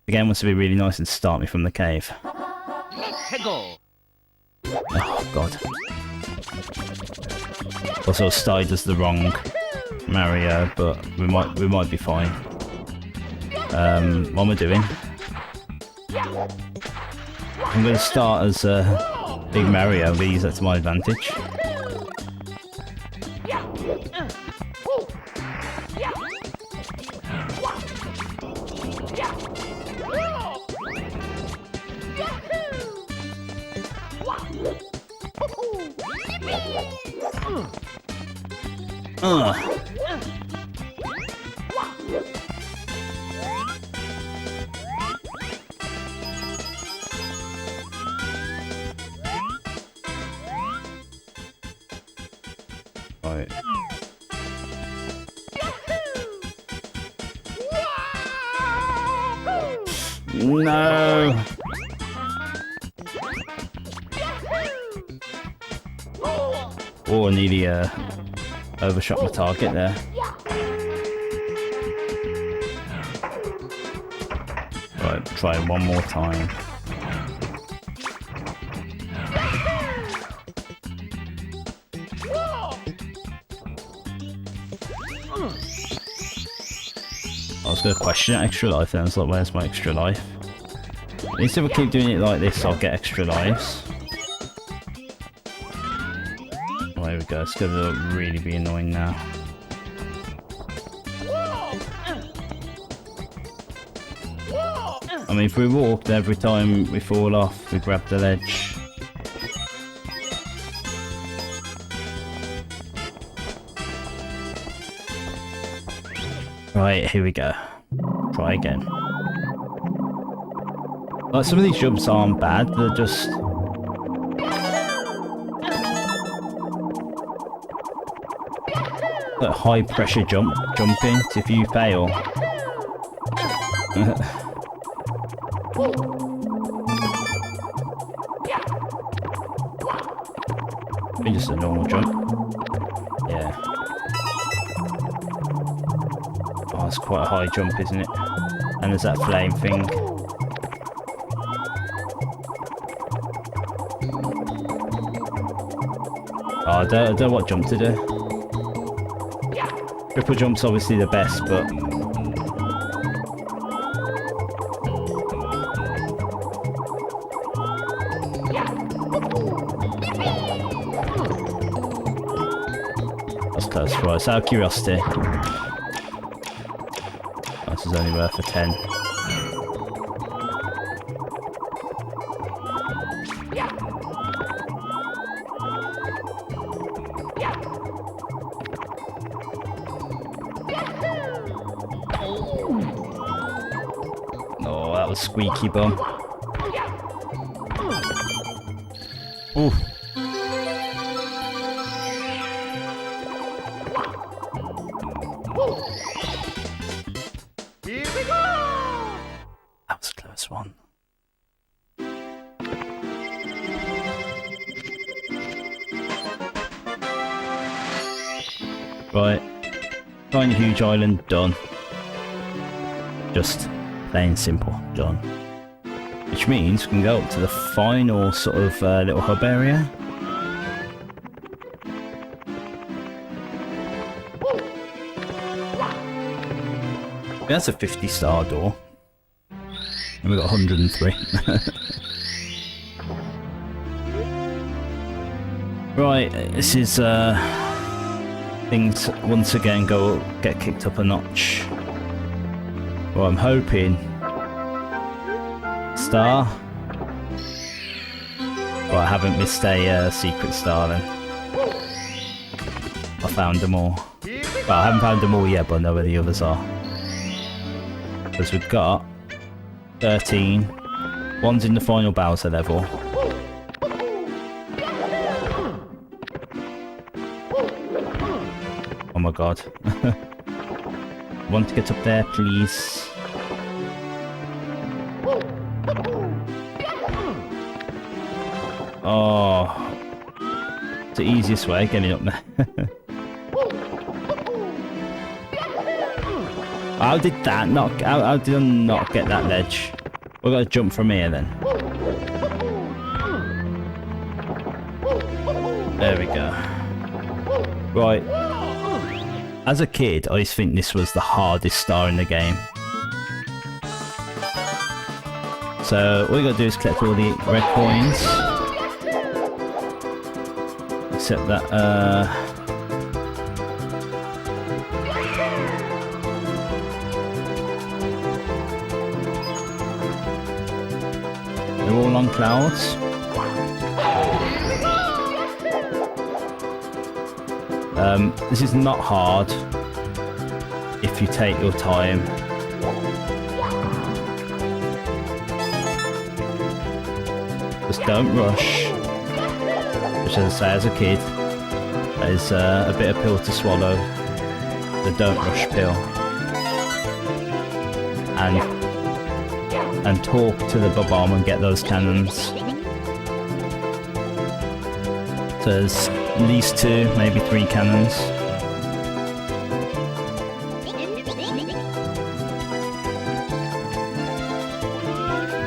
The game wants to be really nice and start me from the cave. Oh god. Also started as the wrong Mario, but we might be fine. What am I doing? I'm going to start as Big Mario. I'm going to use that to my advantage. Right. No. Oh, I nearly overshot my target there. Right, try it one more time. I was going to question extra life then. I was like, where's my extra life? At least if I keep doing it like this, I'll get extra lives. Oh, there we go. It's going to really be annoying now. I mean, if we walked every time we fall off, we grab the ledge. Right, here we go. Try again. Like, some of these jumps aren't bad, they're just... like high pressure jumping, so if you fail... Maybe just a normal jump. Yeah. Oh, it's quite a high jump, isn't it? And there's that flame thing. Oh, I don't know what jump to do. Triple jump's obviously the best, but... that's close, right, it's out of curiosity. This is only worth a 10. Oh, that was squeaky bum. Ooh. Here we go! That was a close one. Right. Tiny huge island, done. Just plain simple, done. Which means we can go up to the final sort of little hub area. That's a 50-star door. And we got 103. Right, this is things once again get kicked up a notch. Well, I'm hoping star. Well, I haven't missed a secret star then. I found them all. Well, I haven't found them all yet, but I know where the others are. Because we've got 13. One's in the final Bowser level. Oh my god. Want to get up there, please? Oh. It's the easiest way getting up there. How did that not... How did I not get that ledge? We've got to jump from here then. There we go. Right. As a kid, I used to think this was the hardest star in the game. So So all you gotta do is collect all the red coins. Except that, they're all on clouds. This is not hard if you take your time. Just don't rush. Which, as I say, as a kid, is a bitter pill to swallow. The don't rush pill. And talk to the bomb and get those cannons. So there's at least 2, maybe 3 cannons.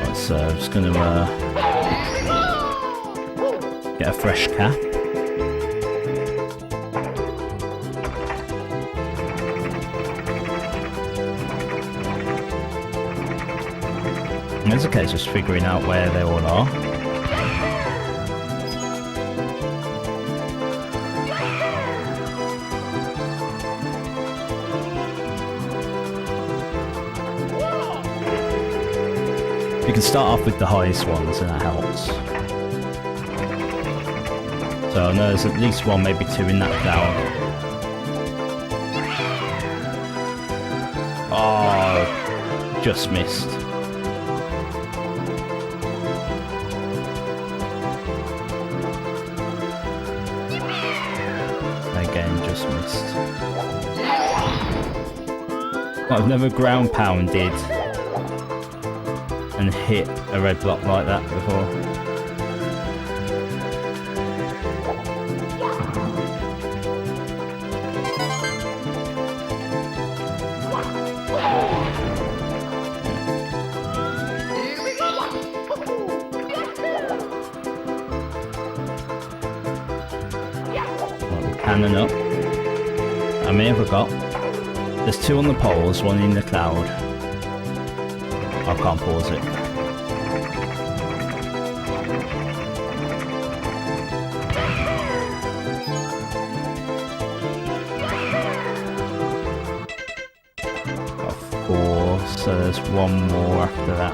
Right, so I'm just gonna get a fresh cap. And it's okay, just figuring out where they all are. You can start off with the highest ones and that helps. So I know there's at least 1, maybe 2 in that cloud. Oh, just missed. Again, just missed. I've never ground pounded and hit a red block like that before. Cannon up. I may have forgot. There's 2 on the poles, 1 in the cloud. I can't pause it. Got 4, so there's 1 more after that.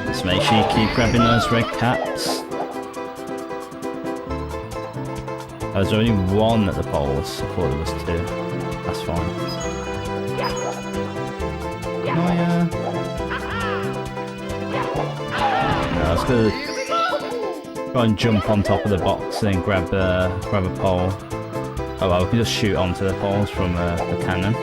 Just make sure you keep grabbing those red caps. There's only 1 at the poles. I thought there was 2. That's fine. Oh yeah. No, I was gonna try and jump on top of the box and then grab a pole. Oh well, we can just shoot onto the poles from the cannon.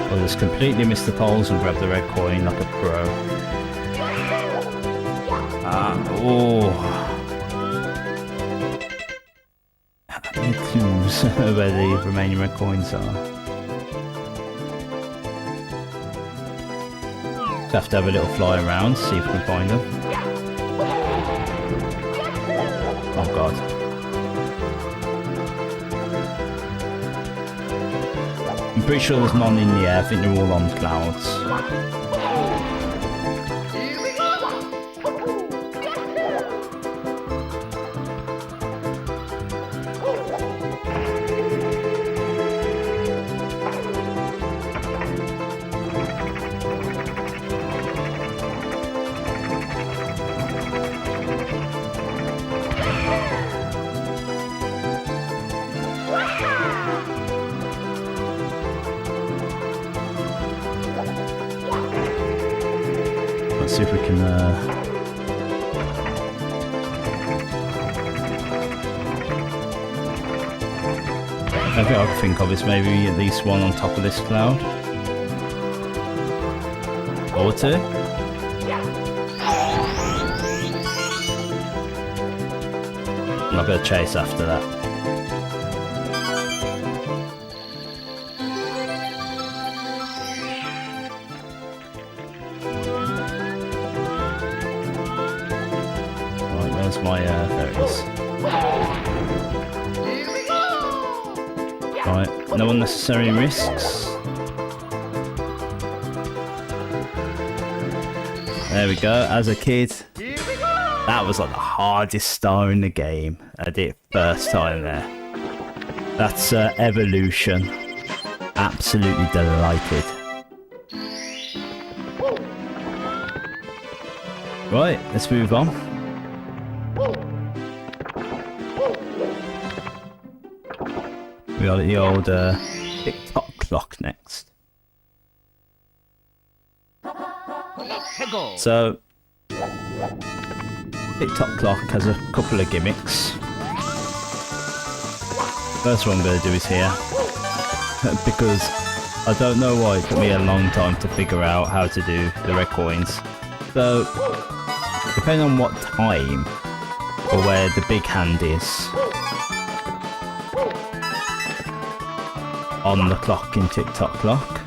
I'll just completely miss the poles and grab the red coin like a pro. Oh. Any clues where the remaining red coins are? Just have to have a little fly around, see if we can find them. Oh god. I'm pretty sure there's none in the air, I think they're all on clouds. Let's see if we can I think I can think of is maybe at least one on top of this cloud. Or two. And I'll go chase after that. Right, where's my, there it is. Right, no unnecessary risks. There we go, as a kid, that was like the hardest star in the game. I did it first time there. That's evolution. Absolutely delighted. Right, let's move on. We got the old tick-tock clock next. So, tick-tock clock has a couple of gimmicks. First one I'm going to do is here. Because I don't know why it took me a long time to figure out how to do the red coins. So, depending on what time or where the big hand is on the clock in tick-tock clock,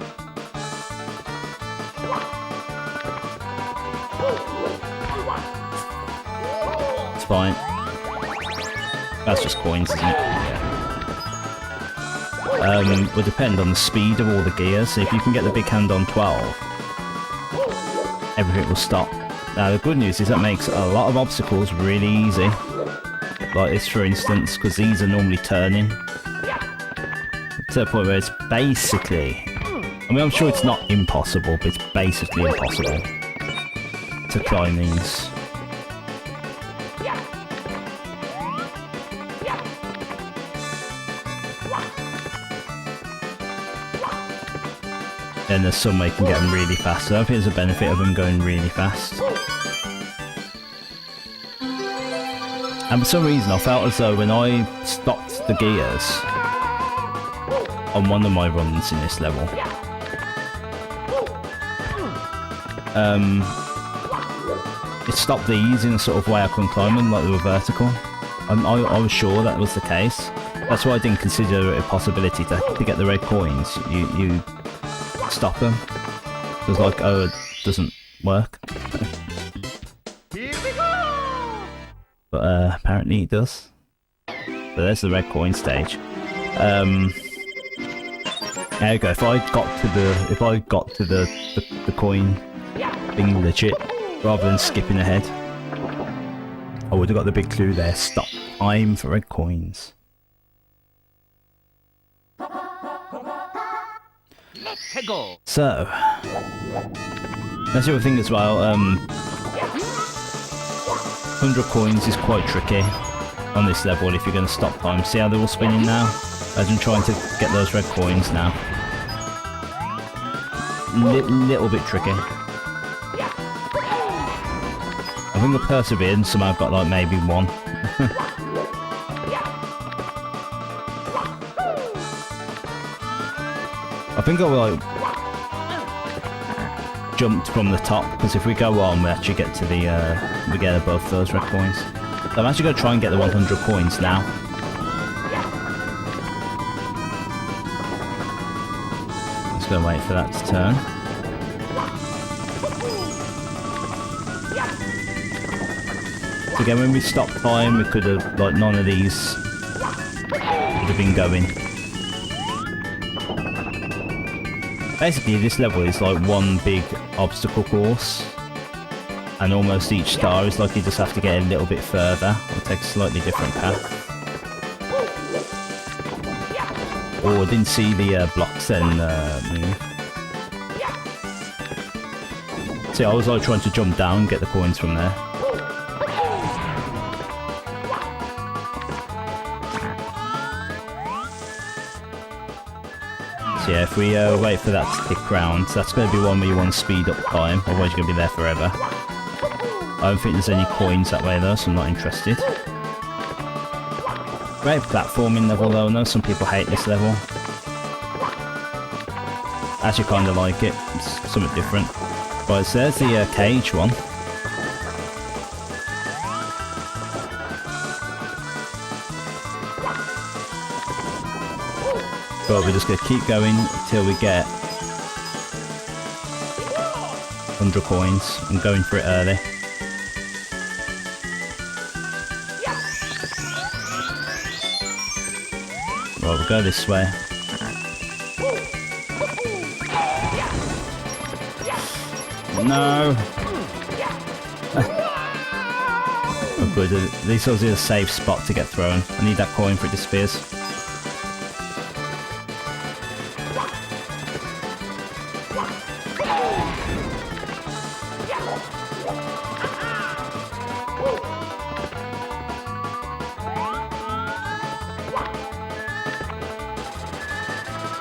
it's fine. That's just coins, isn't it? Yeah. Will depend on the speed of all the gears. So if you can get the big hand on 12, everything will stop. Now the good news is that makes a lot of obstacles really easy. Like this for instance, because these are normally turning. To the point where it's basically... I mean, I'm sure it's not impossible, but it's basically impossible to climb these. Then there's some way you can get them really fast. So I think there's a benefit of them going really fast. And for some reason I felt as though when I stopped the gears on one of my runs in this level, it stopped these in a sort of way I couldn't climb them, like they were vertical. And I was sure that was the case. That's why I didn't consider it a possibility to get the red coins. You stop them. It was like, oh, it doesn't work. But apparently it does. So there's the red coin stage. There you go. If I got to the coin thing legit, rather than skipping ahead, I would have got the big clue there. Stop time for red coins. So that's the other thing as well. 100 coins is quite tricky on this level if you're going to stop time. See how they're all spinning now? As I'm trying to get those red coins now. Little bit tricky. I think I persevered and somehow got like maybe one. I think I like jumped from the top, because if we go on we actually get to the we get above those red coins. So I'm actually going to try and get the 100 coins now. Just going to wait for that to turn. So again, when we stopped time, we could have, like, none of these would have been going. Basically, this level is like one big obstacle course, and almost each star is like you just have to get a little bit further or take a slightly different path. Oh, I didn't see the blocks then move. See, I was like trying to jump down and get the coins from there. Yeah, if we wait for that to tick round, that's going to be one where you want to speed up time, otherwise you're going to be there forever. I don't think there's any coins that way though, so I'm not interested. Great platforming level though. I know some people hate this level. I actually kind of like it. It's something different. Right, so there's the cage one. But we're just going to keep going until we get 100 coins. I'm going for it early. Right, we'll go this way. No! Oh good, at least I was in a safe spot to get thrown. I need that coin before it disappears.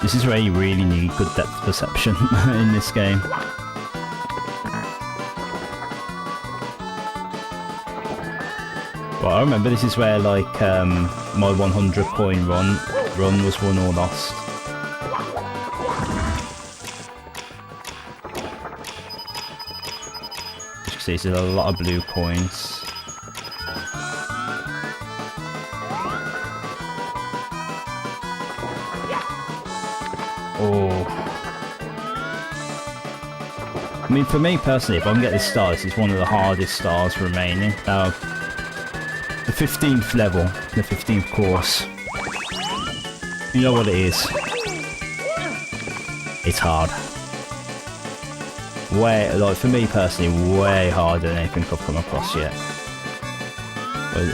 This is where you really need good depth perception in this game. Well, I remember this is where like my 100 coin run was won or lost. As you can see, there's a lot of blue coins. Oh. I mean, for me personally, if I can get this star, this is one of the hardest stars remaining. Now, the 15th level, the 15th course, you know what it is. It's hard. Way, like for me personally, way harder than anything I've come across yet. I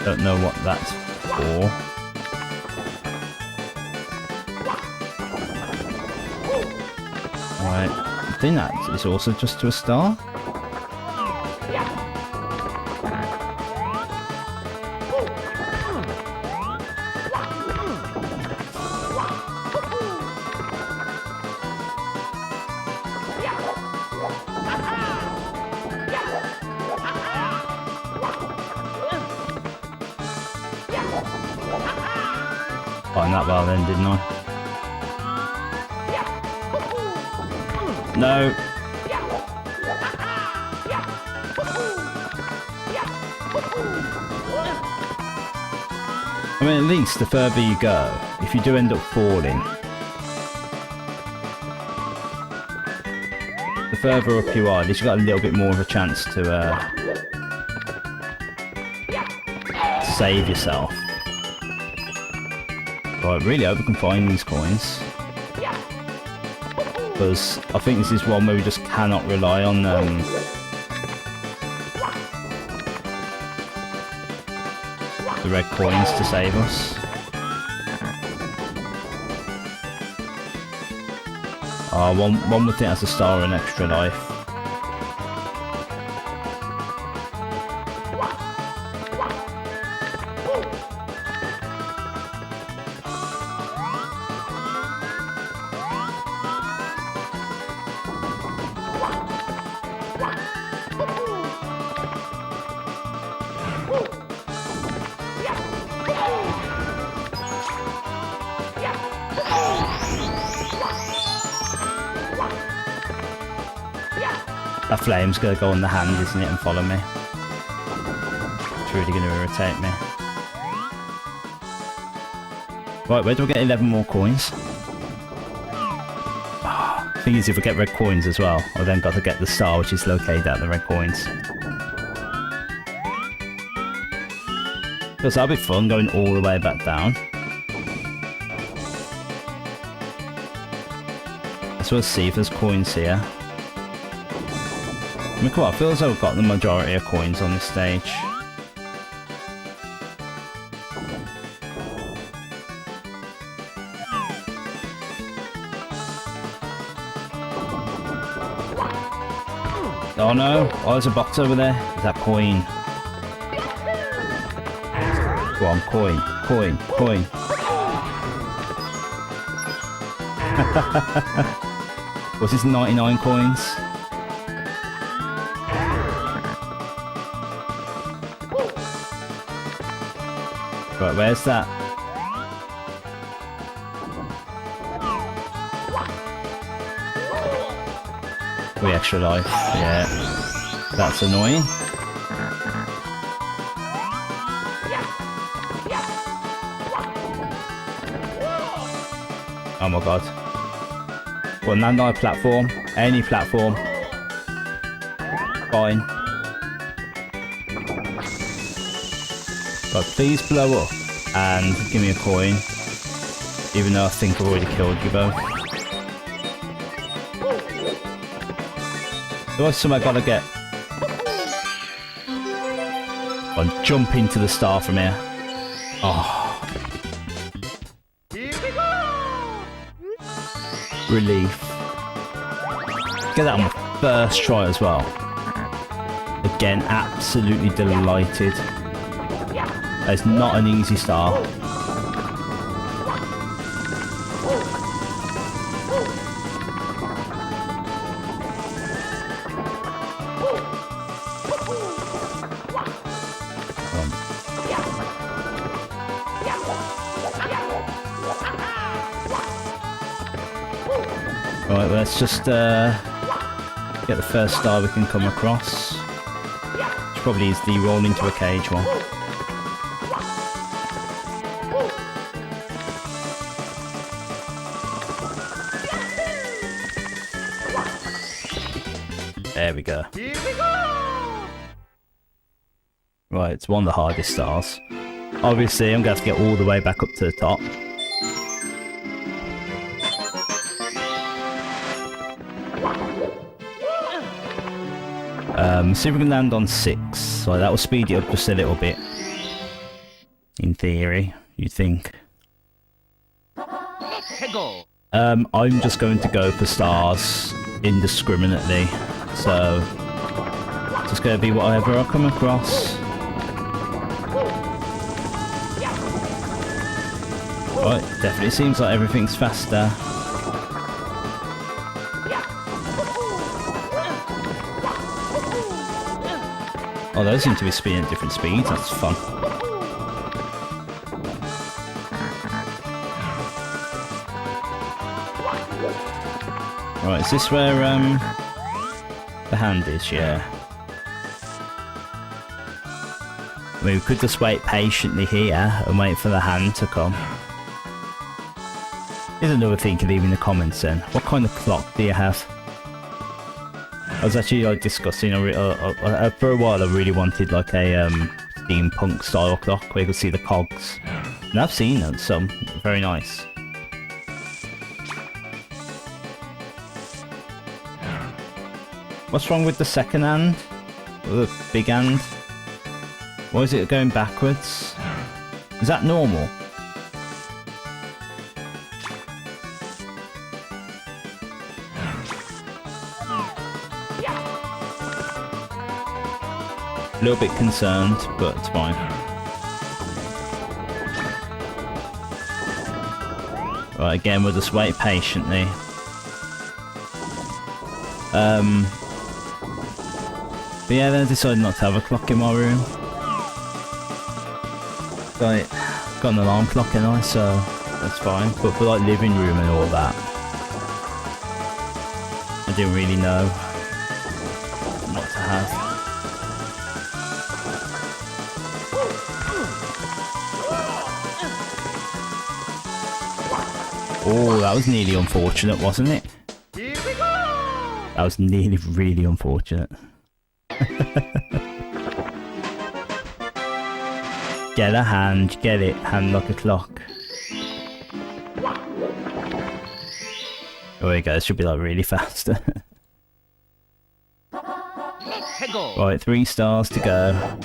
don't know what that's for. Right, I think that is also just to a star. Fine that well then, didn't I? No. I mean, at least the further you go, if you do end up falling, the further up you are, at least you've got a little bit more of a chance to save yourself. Right, really hope we can find these coins. Because I think this is one where we just cannot rely on the red coins to save us. One would think that's a star and extra life. That flame's gonna go on the hand, isn't it, and follow me. It's really gonna irritate me. Right, where do I get 11 more coins? Oh, the thing is, if I get red coins as well, I then got to get the star, which is located at the red coins. Because that'll be fun, going all the way back down. Let's well see if there's coins here. I mean, come on, I feel as though I've got the majority of coins on this stage. Oh no! Oh, there's a box over there. Is that coin? Go on, coin, coin, coin. What's this, 99 coins? Right, where's that? We extra life. Yeah. That's annoying. Oh my god. Well, land on a platform. Any platform. Fine. But please blow up and give me a coin. Even though I think I've already killed you both. What's something I gotta get? I'll jump into the star from here. Oh. Relief. Get that on my first try as well. Again, absolutely delighted. It's not an easy star. Right, let's just get the first star we can come across. Which probably is the roll into a cage one. There we go. Right, it's one of the hardest stars. Obviously, I'm going to have to get all the way back up to the top. See if we can land on 6. So that will speed it up just a little bit. In theory, you'd think. I'm just going to go for stars indiscriminately. So, it's just going to be whatever I come across. Right, definitely seems like everything's faster. Oh, those seem to be spinning at different speeds, that's fun. Right, is this where the hand is? Yeah. I mean, we could just wait patiently here and wait for the hand to come. Here's another thing to leave in the comments then. What kind of clock do you have? I was actually like discussing for a while. I really wanted like a steampunk style clock where you could see the cogs, and I've seen them. Some very nice. What's wrong with the second hand? Or the big hand? Why is it going backwards? Is that normal? A little bit concerned, but it's fine. Right, again, we'll just wait patiently. But yeah, then I decided not to have a clock in my room. Right, got an alarm clock in I, so that's fine. But for like living room and all that, I didn't really know what to have. Oh, that was nearly unfortunate, wasn't it? That was nearly really unfortunate. Get a hand, get it, hand like a clock. There we go, it should be like really fast. Right, 3 stars to go.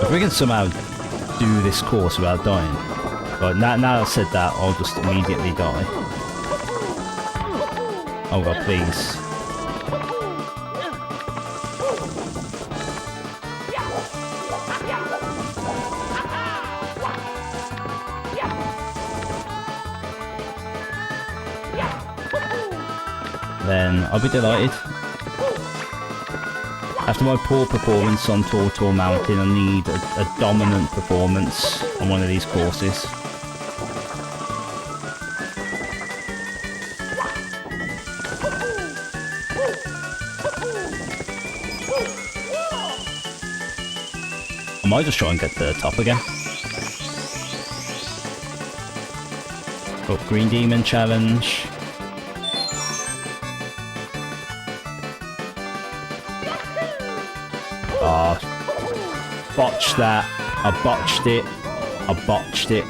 If we can somehow do this course without dying. Right, now I've said that, I'll just immediately die. Oh god, please. then I'll be delighted. After my poor performance on Tortoise Mountain, I need a dominant performance on one of these courses. I might just try and get to the top again. Got Green Demon Challenge. Oh, botched that. I botched it. I botched it.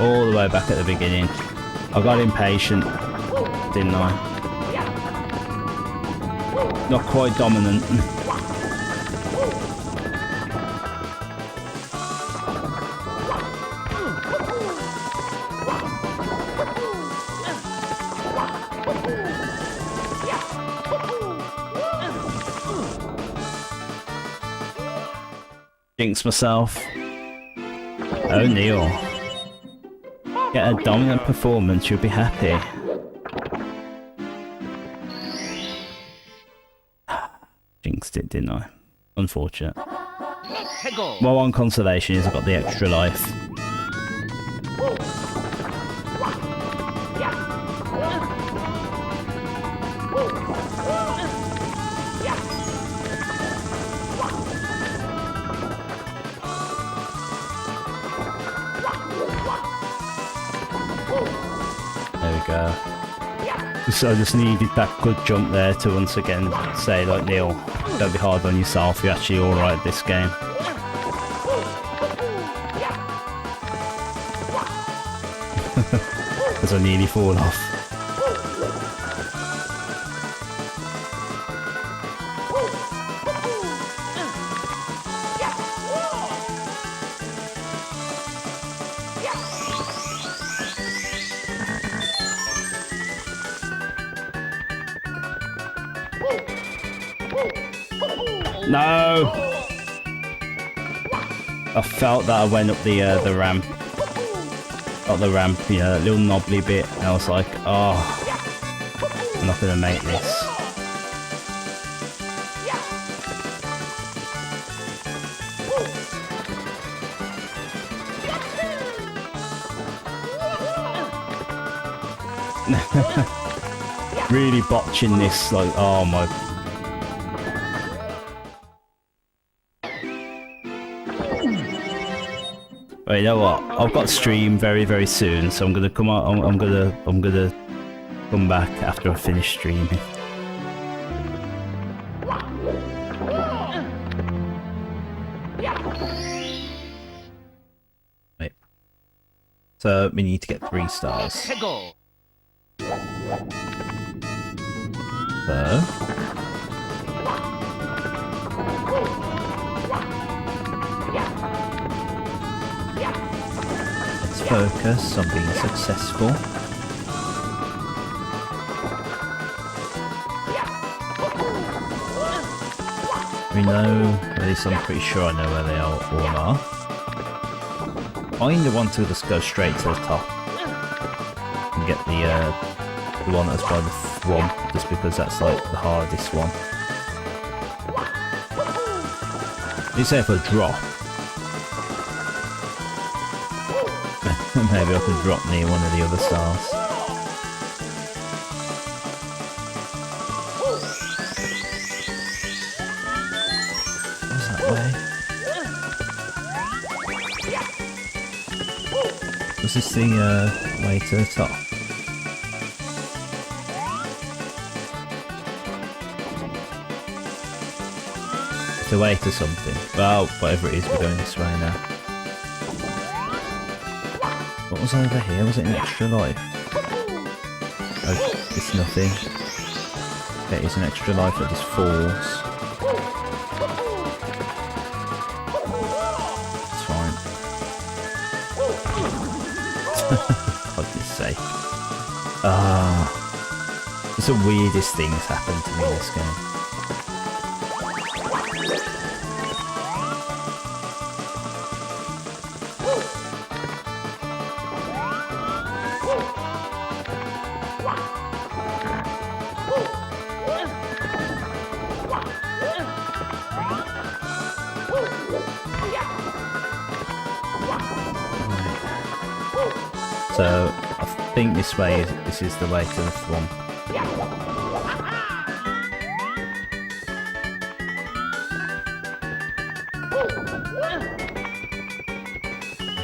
All the way back at the beginning. I got impatient, didn't I? Not quite dominant. Jinx myself. Oh, Neil. Get a dominant performance, you'll be happy. Jinxed it, didn't I? Unfortunate. My one consolation is I got the extra life. So I just needed that good jump there to once again say, like, Neil, don't be hard on yourself, you're actually alright at this game. Because I nearly fall off. No! I felt that I went up the ramp. Up the ramp, you know, that little knobbly bit, and I was like, oh, I'm not gonna make this. Really botching this, like, oh my. But you know what? I've got stream very soon, so I'm gonna come out. I'm gonna come back after I finish streaming. Wait. So we need to get 3 stars. So. Focus on being successful. We know, at least I'm pretty sure I know where they all are. I either want to just go straight to the top and get the one that's by the swamp, just because that's like the hardest one. You say if I drop. Maybe I could drop near one of the other stars. What's that way? Was this the way to the top? It's a way to something. Well, whatever it is, we're going this way now. What was over here? Was it an extra life? Oh, it's nothing. It is an extra life that just falls. It's fine. God's sake. It's the weirdest things happen to me in this game. So I think this is the way to the thwomp.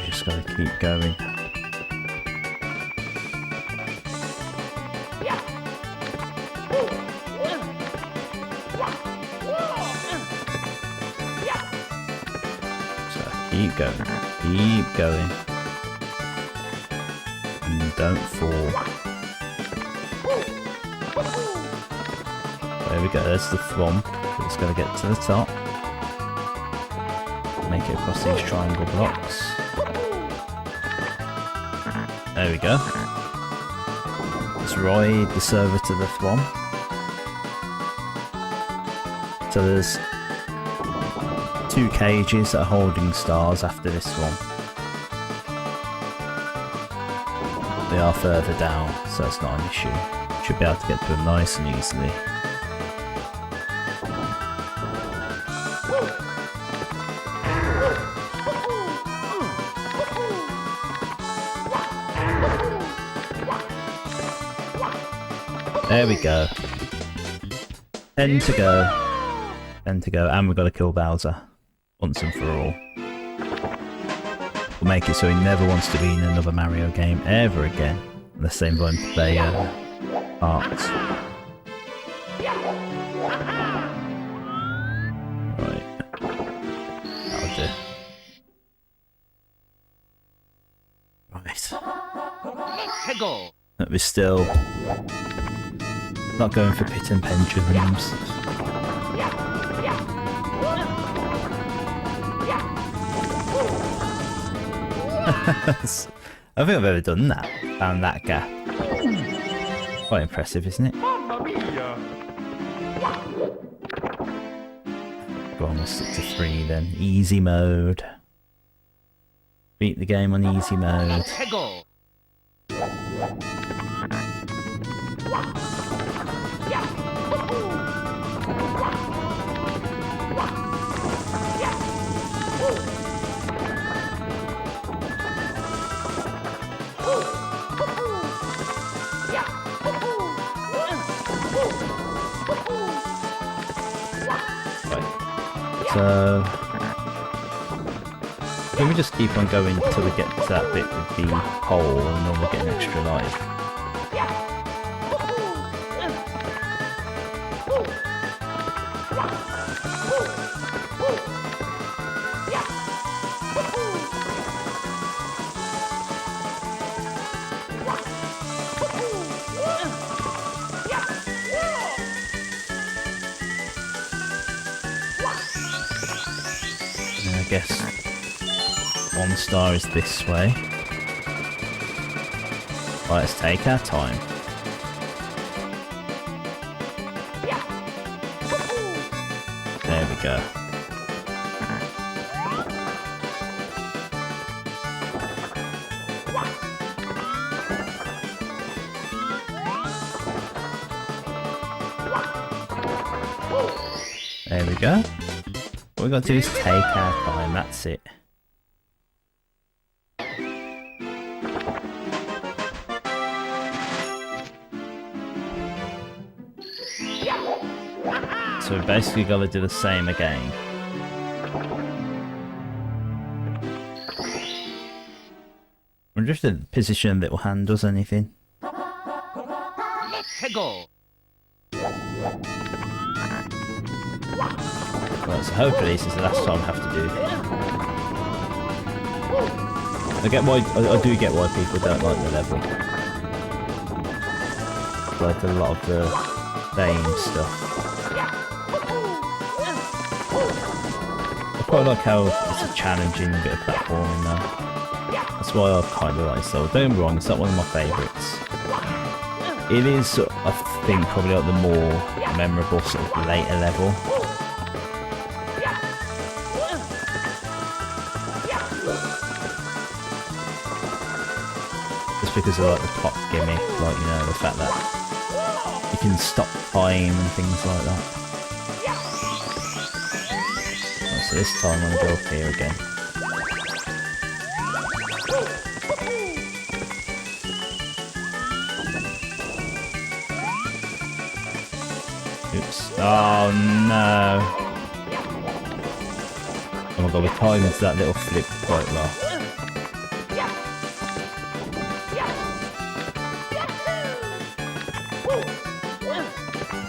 Just gotta keep going. So keep going. And don't fall. There we go, there's the thwomp. Just gotta get to the top. Make it across these triangle blocks. There we go. Let's ride the server to the thwomp. So there's 2 cages that are holding stars after this one. They are further down, so it's not an issue. Should be able to get to them nice and easily. There we go. 10 to go. 10 to go, and we've got to kill Bowser. Once and for all. We'll make it so he never wants to be in another Mario game ever again. Unless they invite him to play parts. Right. That'll do. Right. But we're still not going for pit and pendulums. I think I've ever done that. Found that gap. Quite impressive, isn't it? Mamma mia! Go on, we'll stick to 3 then. Easy mode. Beat the game on easy mode. So can we just keep on going until we get to that bit with the pole and then we'll get an extra life? I guess 1 star is this way. Right, let's take our time. There we go. There we go. What we've got to do is take our time, that's it. So we basically got to do the same again. I'm just in position little hand does anything. Right, so hopefully this is the last time I have to do this. I do get why people don't like the level. Like a lot of the same stuff. I quite like how it's a challenging bit of platforming though. That's why I kind of like it. So don't get me wrong, it's not one of my favourites. It is, I think, probably like the more memorable sort of later level. Just because of like the clock gimmick, like, you know, the fact that you can stop time and things like that. Let's see, So this time I'm gonna go up here again. Oops. Oh no. Oh my god, we timed into that little flip quite well.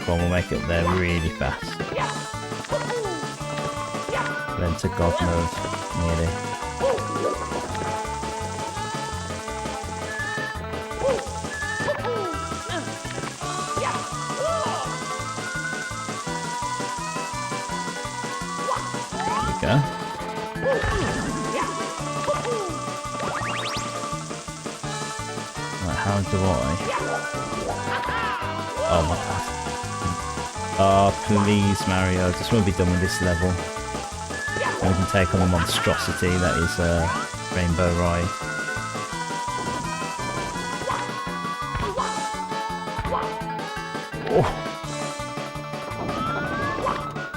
Come on, we'll make it up there really fast. Then to God mode, nearly. There we go. Right, how do I? Oh my god. Oh, please, Mario. I just want to be done with this level. And we can take on the monstrosity that is Rainbow Ride. Oh.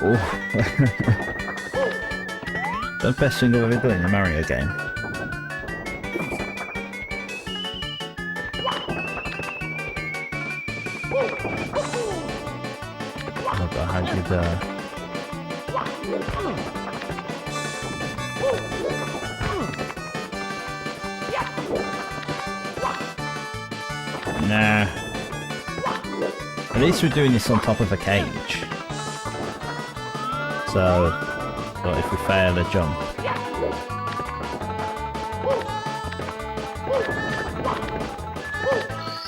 Oh. The best thing I've ever done in a Mario game. Oh god, how did Nah. At least we're doing this on top of a cage. So, but if we fail a jump.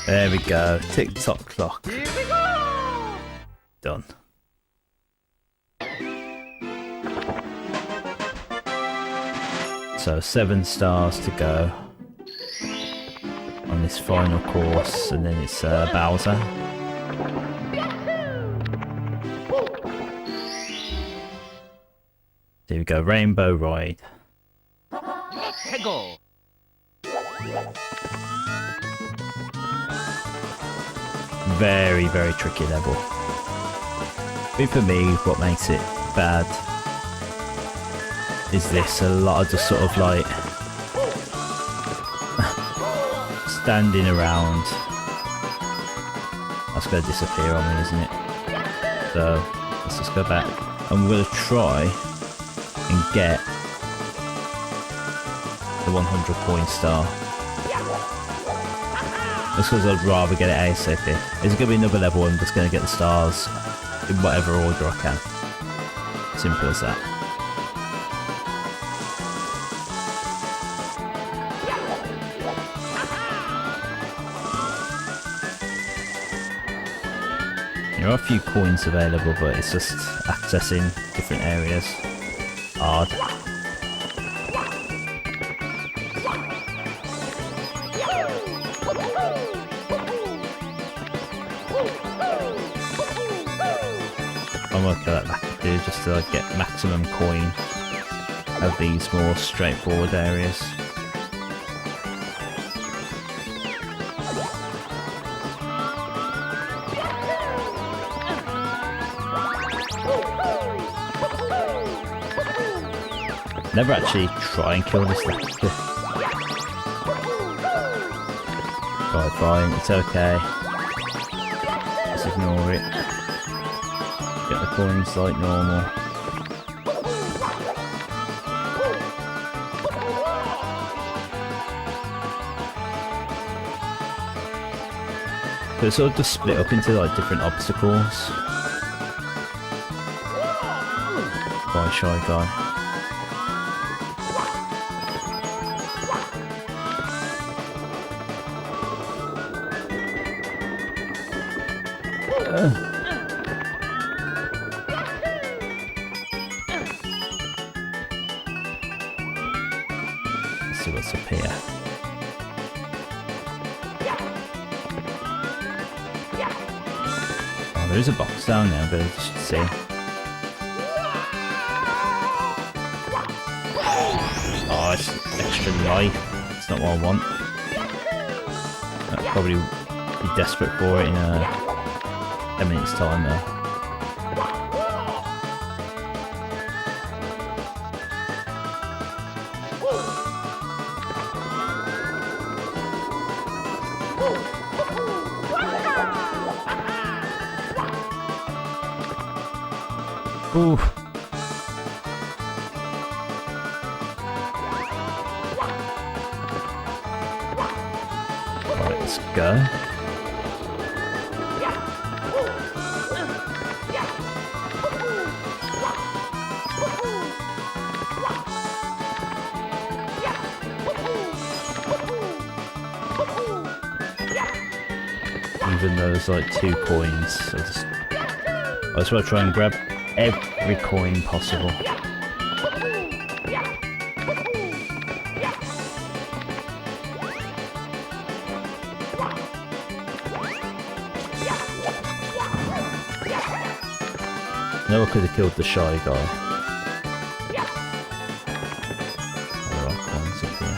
There we go. Tick-tock clock. Done. So 7 stars to go on this final course, and then it's Bowser. There we go, Rainbow Ride. Very, very tricky level. But for me, what makes it bad is this, a lot of just sort of like standing around. That's going to disappear on me, isn't it? So let's just go back. I'm going to try and get the 100 coin star. Just because I'd rather get it ASAP. There's going to be another level, I'm just going to get the stars in whatever order I can. Simple as that. There are a few coins available, but it's just accessing different areas. Hard. I'm working out that I could do just to like, get maximum coin of these more straightforward areas. Never actually try and kill this thing. Right, fine, it's okay. Just ignore it. Get the coins like normal. But it's sort of just split up into like different obstacles. Quite a shy guy. Let's see what's up here. Oh, there is a box down there, but I should see. Oh, it's extra life. It's not what I want. I'll probably be desperate for it in 10 minutes time though. Ooh. Right, let's go. Even though there's like 2 coins, I just want to try and grab every coin possible. No, I could have killed the shy guy. There are coins up here.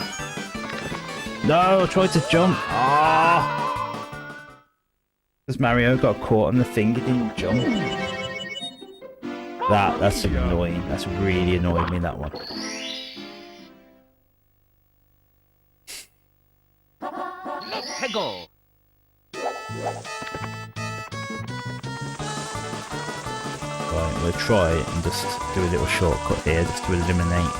No, I tried to jump. Ah! Because Mario got caught on the thing, he didn't jump. That's annoying. That's really annoyed me, that one. Let's go. Right, we'll try it and just do a little shortcut here, just to eliminate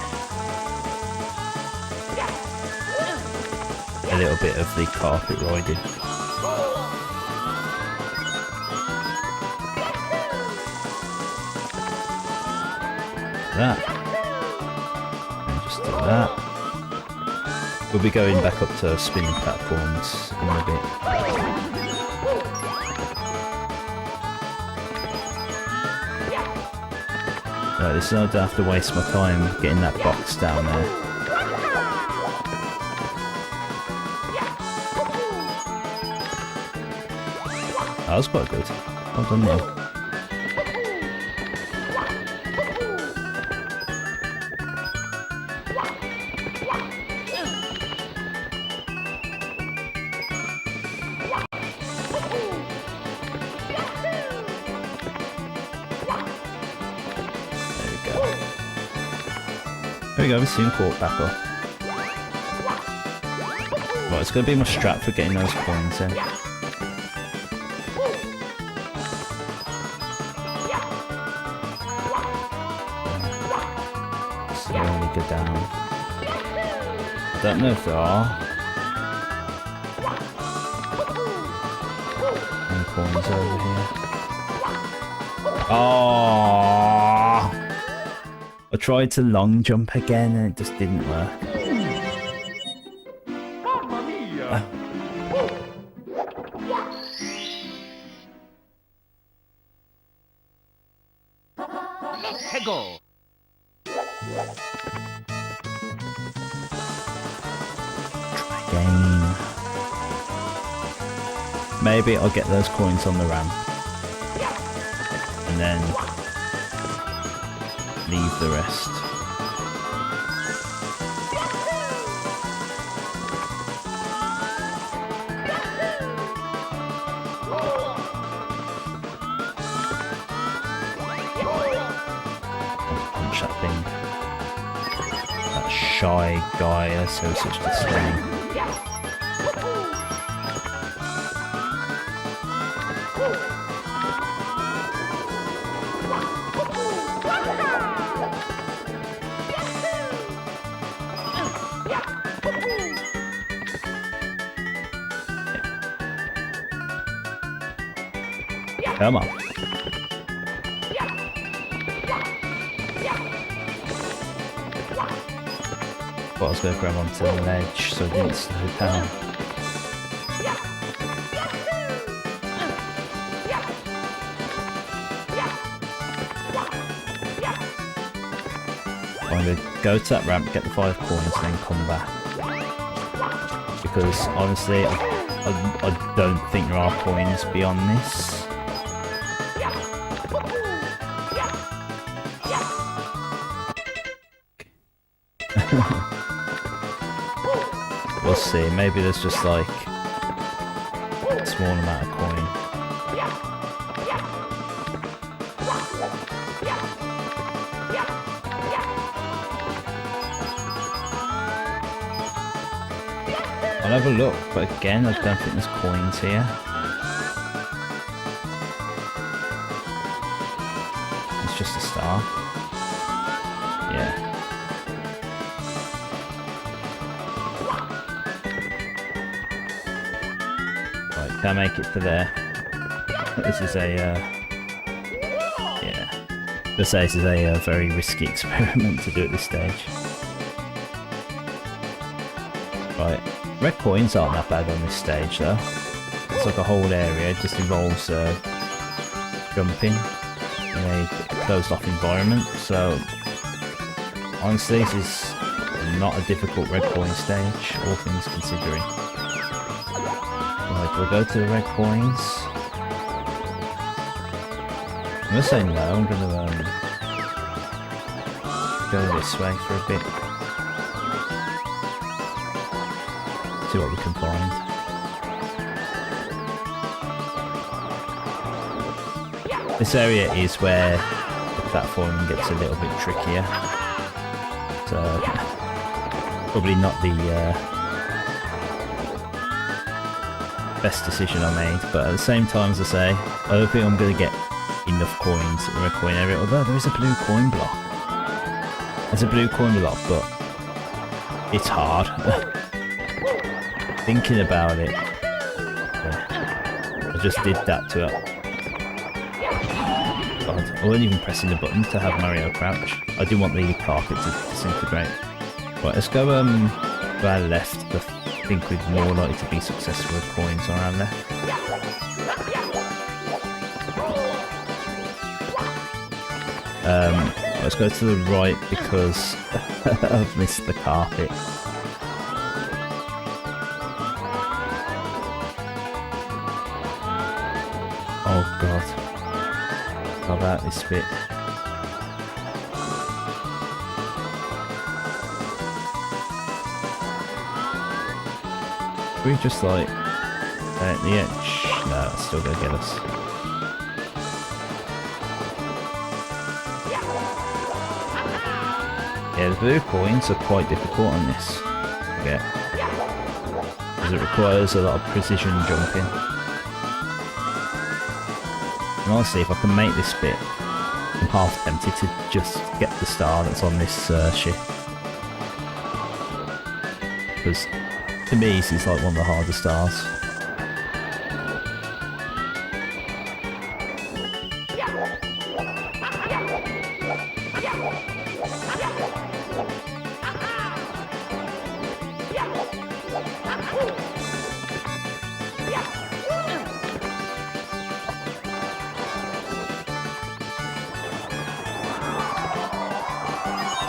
a little bit of the carpet riding. That. And just do that. We'll be going back up to spinning platforms in a bit. Right, this is I don't have to waste my time getting that box down there. That was quite good. Well done, Neil. There we go, we've soon caught back up. Right, it's going to be my strat for getting those coins in. Slowly go down. Don't know if there are any coins over here. Oh! I tried to long jump again and it just didn't work. Mamma mia! Let's go. Try again. Maybe I'll get those coins on the ramp. And then leave the rest. Punch that thing. That shy guy, that's so such disdain. Come on. But I was going to grab onto the ledge so I didn't slow down. I'm going to go to that ramp, get the 5 coins, and then come back. Because honestly, I don't think there are coins beyond this. We'll see, maybe there's just like a small amount of coin. I'll have a look, but again I don't think there's coins here. It's just a start. star. Yeah. Right, can't make it to there. This is a, yeah. Just say this is a very risky experiment to do at this stage. Right, red coins aren't that bad on this stage though. It's like a whole area, it just involves jumping in a closed off environment, so honestly this is not a difficult red coin stage, all things considering. Right, we'll go to the red coins. I'm gonna say no, I'm gonna go this way for a bit. See what we can find. This area is where the platforming gets a little bit trickier. So probably not the best decision I made, but at the same time, as I say, I don't think I'm going to get enough coins in the red coin area, although there is a blue coin block. There's a blue coin block, but it's hard. Thinking about it, I just did that to it. God, I wasn't even pressing the button to have Mario crouch. I didn't want the carpet to disintegrate. Right, let's go to our left. I think we're more likely to be successful with coins around there. Let's go to the right because I've missed the carpet. Oh god. How about this bit? We just like at the edge? No, it's still gonna get us. Yeah, the blue coins are quite difficult on this. Yeah. Because it requires a lot of precision jumping. And honestly, if I can make this bit, I'm half tempted to just get the star that's on this ship. Because to me, this is like one of the harder stars.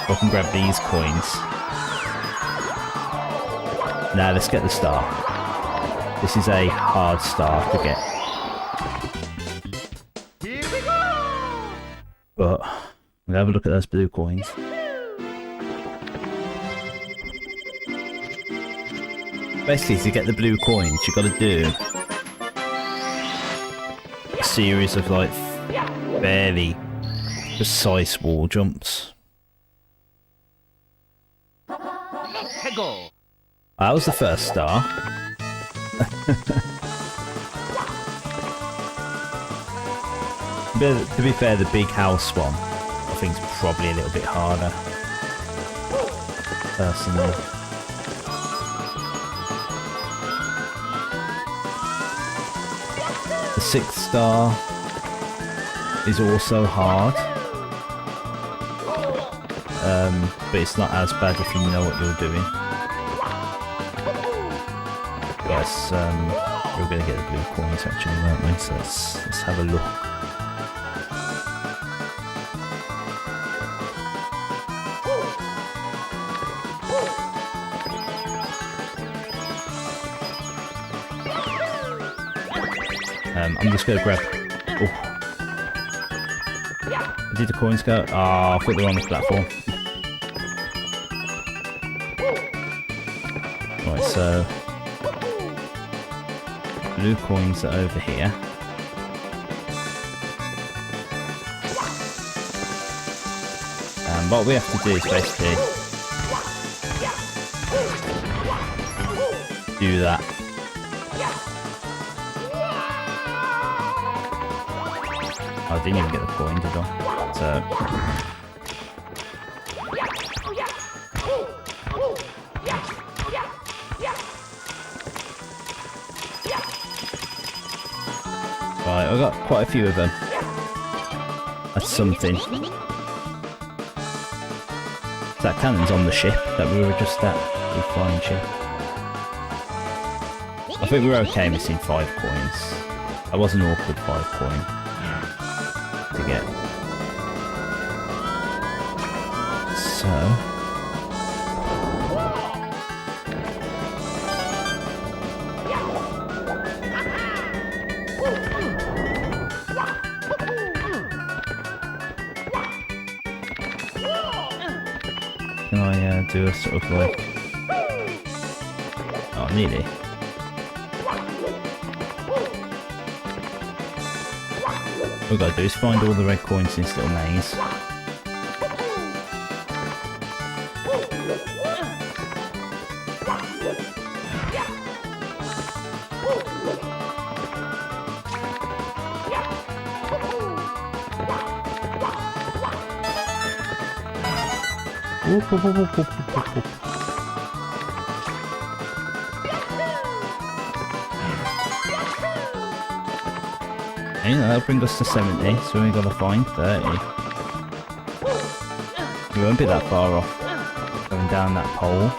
I can grab these coins. Now let's get the star. This is a hard star to get. Here we go! But we'll have a look at those blue coins. Basically, to get the blue coins, you've got to do a series of like fairly precise wall jumps. Hegel! That was the first star. But to be fair, the big house one, I think, is probably a little bit harder. Personally. The 6th star is also hard. But it's not as bad if you know what you're doing. Yes, we're going to get the blue coins actually, aren't we? So let's have a look. I'm just going to grab... Oh. Did the coins go? Oh, I thought they were on the platform. Right, so... blue coins are over here. And what we have to do is basically... do that. I didn't even get the coin, did I? So right, I got quite a few of them. That's something. That cannon's on the ship that we were just at, the flying ship. I think we were okay missing 5 coins. That was an awkward 5 coin to get. So can I do a sort of like... Oh, nearly. What we gotta do is find all the red coins in this little maze. Whoop, whoop, whoop, whoop, whoop, whoop, whoop. Okay, that'll bring us to 70, so we gotta find 30. We won't be that far off going down that pole.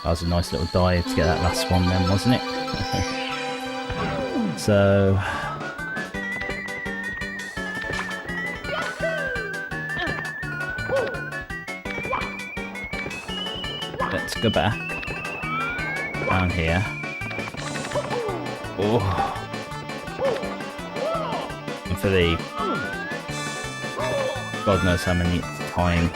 That was a nice little dive to get that last one then, wasn't it? So... let's go back. Down here. Oh. And for the... God knows how many time...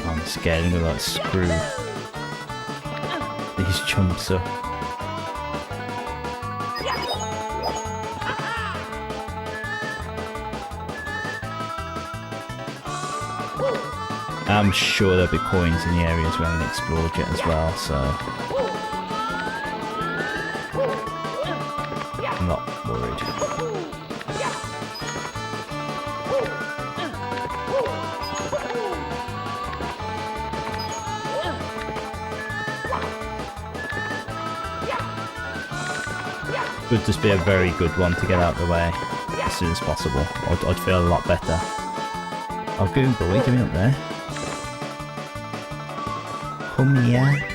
I'm scared I'm gonna like screw these chumps up. I'm sure there'll be coins in the areas we haven't explored yet as well, so I'm not worried. Would just be a very good one to get out of the way as soon as possible. I'd feel a lot better. Oh, good boy, get me up there. Come here.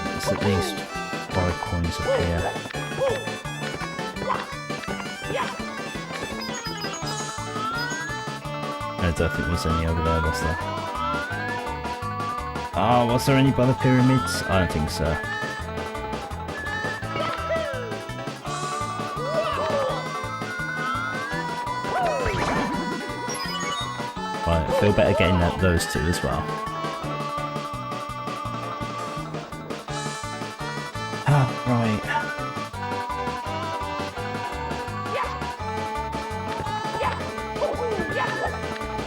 There's at least 5 coins up here. I don't think there's any over there, was there? Oh, was there any by the pyramids? I don't think so. Right, I feel better getting those two as well. Ah, right.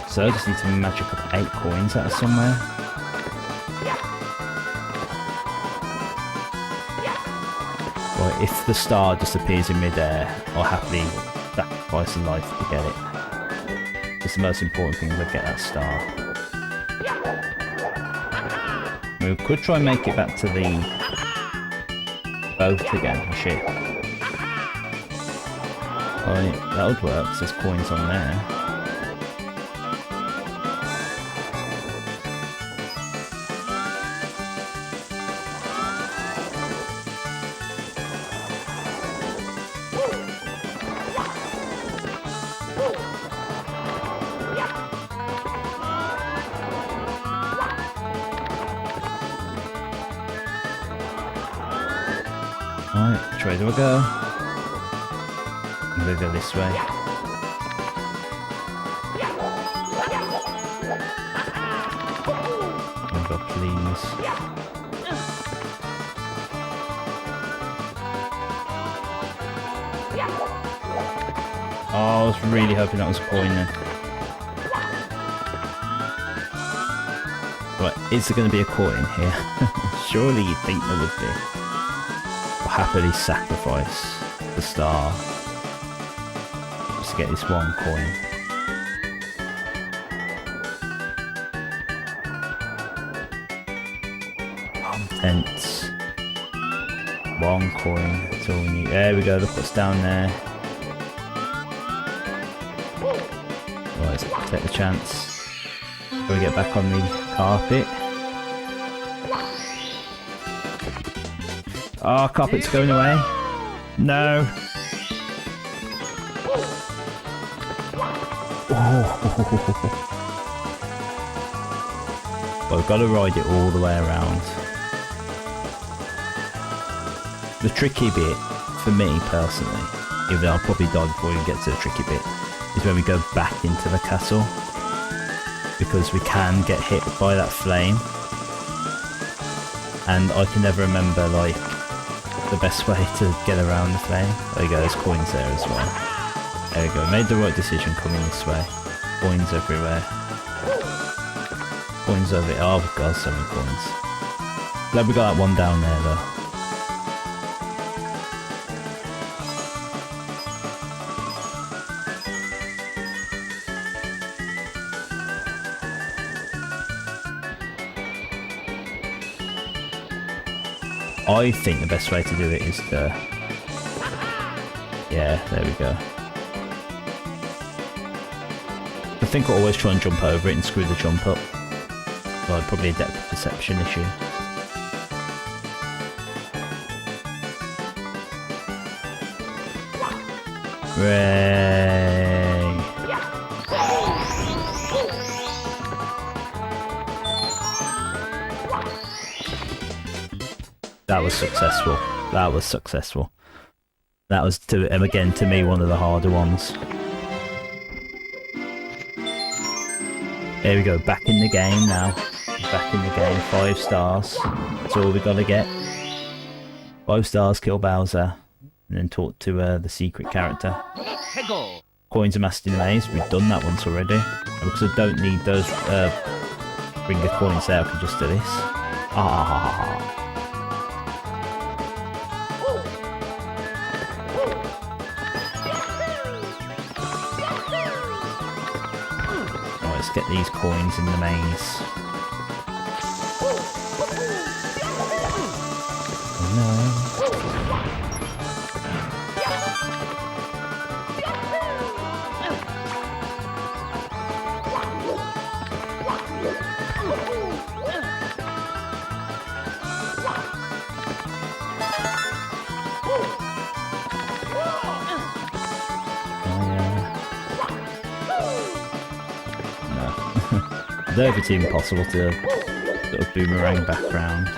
So I just need to magic up 8 coins out of somewhere. Right, if the star just appears in midair, I'll happily sacrifice a life to get it. It's the most important thing to get that star. We could try and make it back to the boat again, the ship. Right, that would work, 'cause there's coins on there. Which way do I go? I'm gonna go this way. Over, please. Oh, I was really hoping that was a coin then. Right, is there going to be a coin here? Surely you'd think there would be. I'll happily sacrifice the star just to get this one coin. Tense. One coin, that's all we need. There we go, look what's down there. Right, let's take the chance. Can we get back on the carpet? Oh, carpet's going away. No. Oh. Well, we've got to ride it all the way around. The tricky bit, for me personally, even though I'll probably die before we get to the tricky bit, is when we go back into the castle. Because we can get hit by that flame. And I can never remember, like, the best way to get around the flame. There you go, there's coins there as well. There we go, made the right decision coming this way. Coins everywhere. Coins over it. Oh god, so many coins. Glad we got that one down there though. I think the best way to do it is to... Yeah, there we go. I think I'll always try and jump over it and screw the jump up. Well, probably a depth perception issue. Ray. That was successful. That was successful. That was, again, to me, one of the harder ones. There we go, back in the game now. Back in the game, 5 stars. That's all we gotta get. 5 stars, kill Bowser. And then talk to the secret character. Coins amassed in the maze, we've done that once already. And because I don't need those ringer coins there, I can just do this. Ah. Right, let's get these coins in the maze. Oh no. I don't know if it's even possible to sort of boomerang back round.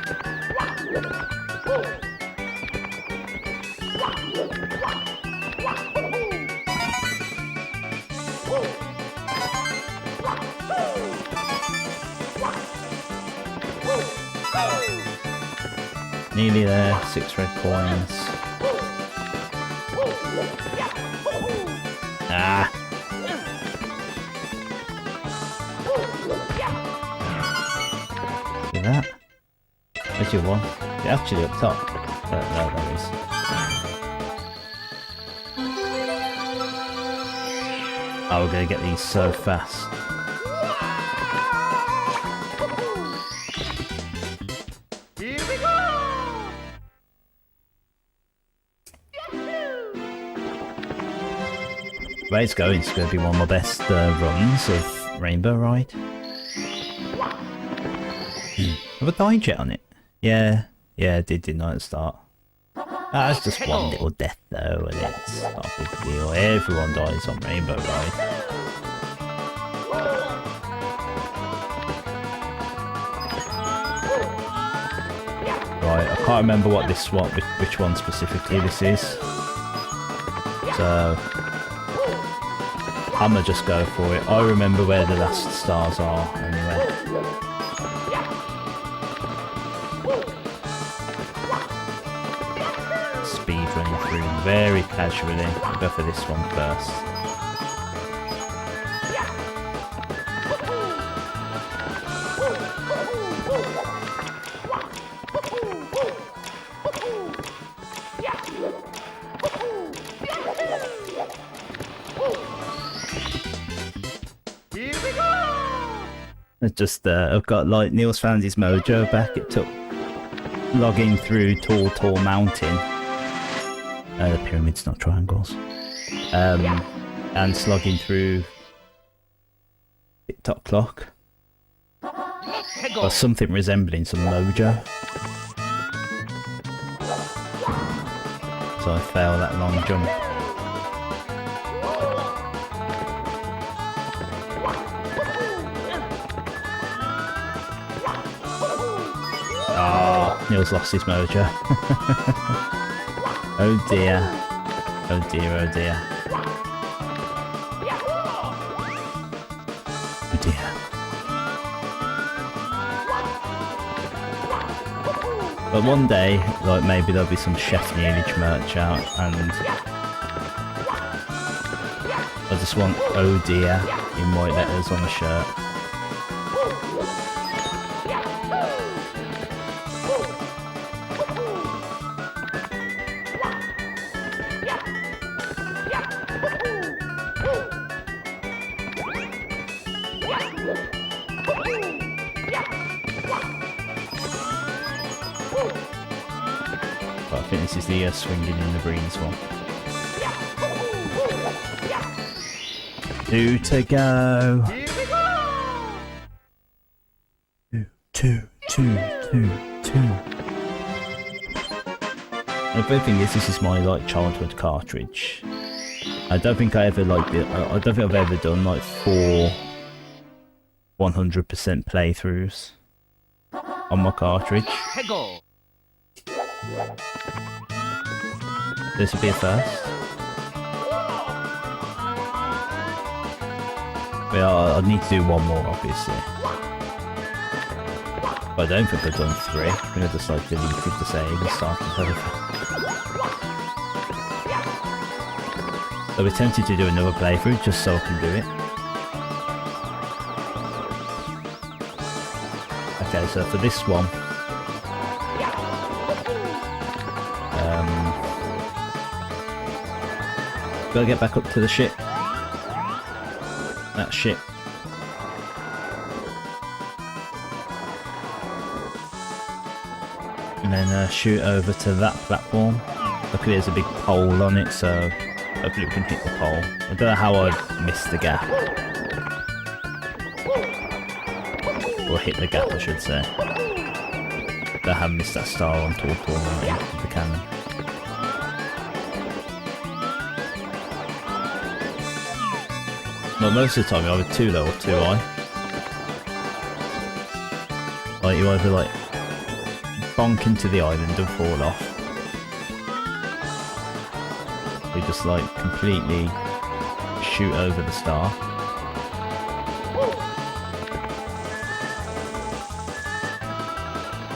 Nearly there, 6 red coins. Ah! See that? Where's your one? It's actually up top. No, there is. Oh, we're gonna get these so fast. Here we go! Where it's going, it's going to be one of my best runs of Rainbow Ride. Have I died yet on it? Yeah, I did, didn't I, at the start? That's just one little death though, and it's not a big deal. Everyone dies on Rainbow Ride. Right, I can't remember what this one, which one specifically this is. So I'ma just go for it. I remember where the last stars are anyway. Speed running through very casually. I'll go for this one first. Here we go! It's just, I've got like, Neil's found his mojo back. It took logging through Tall Mountain. The pyramids, not triangles. And slogging through TikTok clock. Or something resembling some mojo. So I fail that long jump. Neil's lost his mojo. Oh dear. Oh dear, oh dear. Oh dear. But one day, like maybe there'll be some ChefNeilage merch out and I just want oh dear in white letters on the shirt. But I think this is the swinging in the breeze one. 2 to go. Two. The big thing is, this is my like childhood cartridge. I don't think I ever like it. I don't think I've ever done like 4 100% playthroughs on my cartridge. This would be a first. But I'll need to do one more, obviously. But I don't think I've done 3. I think I just like deleted the save and started over. So we're tempted to do another playthrough just so I can do it. Okay, so for this one, gotta get back up to the ship. That ship. And then shoot over to that platform. Luckily there's a big pole on it, so hopefully we can hit the pole. I don't know how I missed the gap. Or hit the gap, I should say. I have missed that star on Tall Mountain with the cannon. Well, most of the time you're either too low or too high. Like you either like bonk into the island and fall off. You just like completely shoot over the star.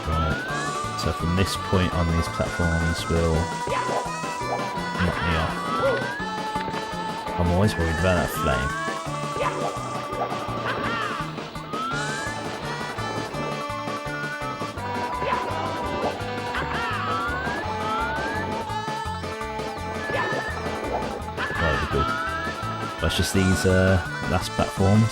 Right, so from this point on these platforms will knock me off. I'm always worried about that flame. Good. That's just these last platforms.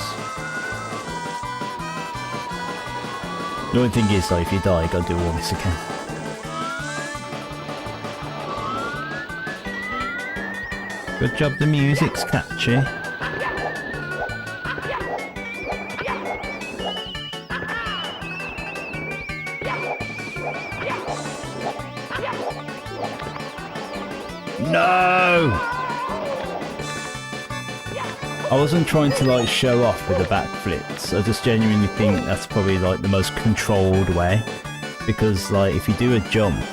The only thing is, though, if you die, you gotta do all this again. Good job, the music's catchy. No! I wasn't trying to like show off with the backflips. I just genuinely think that's probably like the most controlled way. because like if you do a jump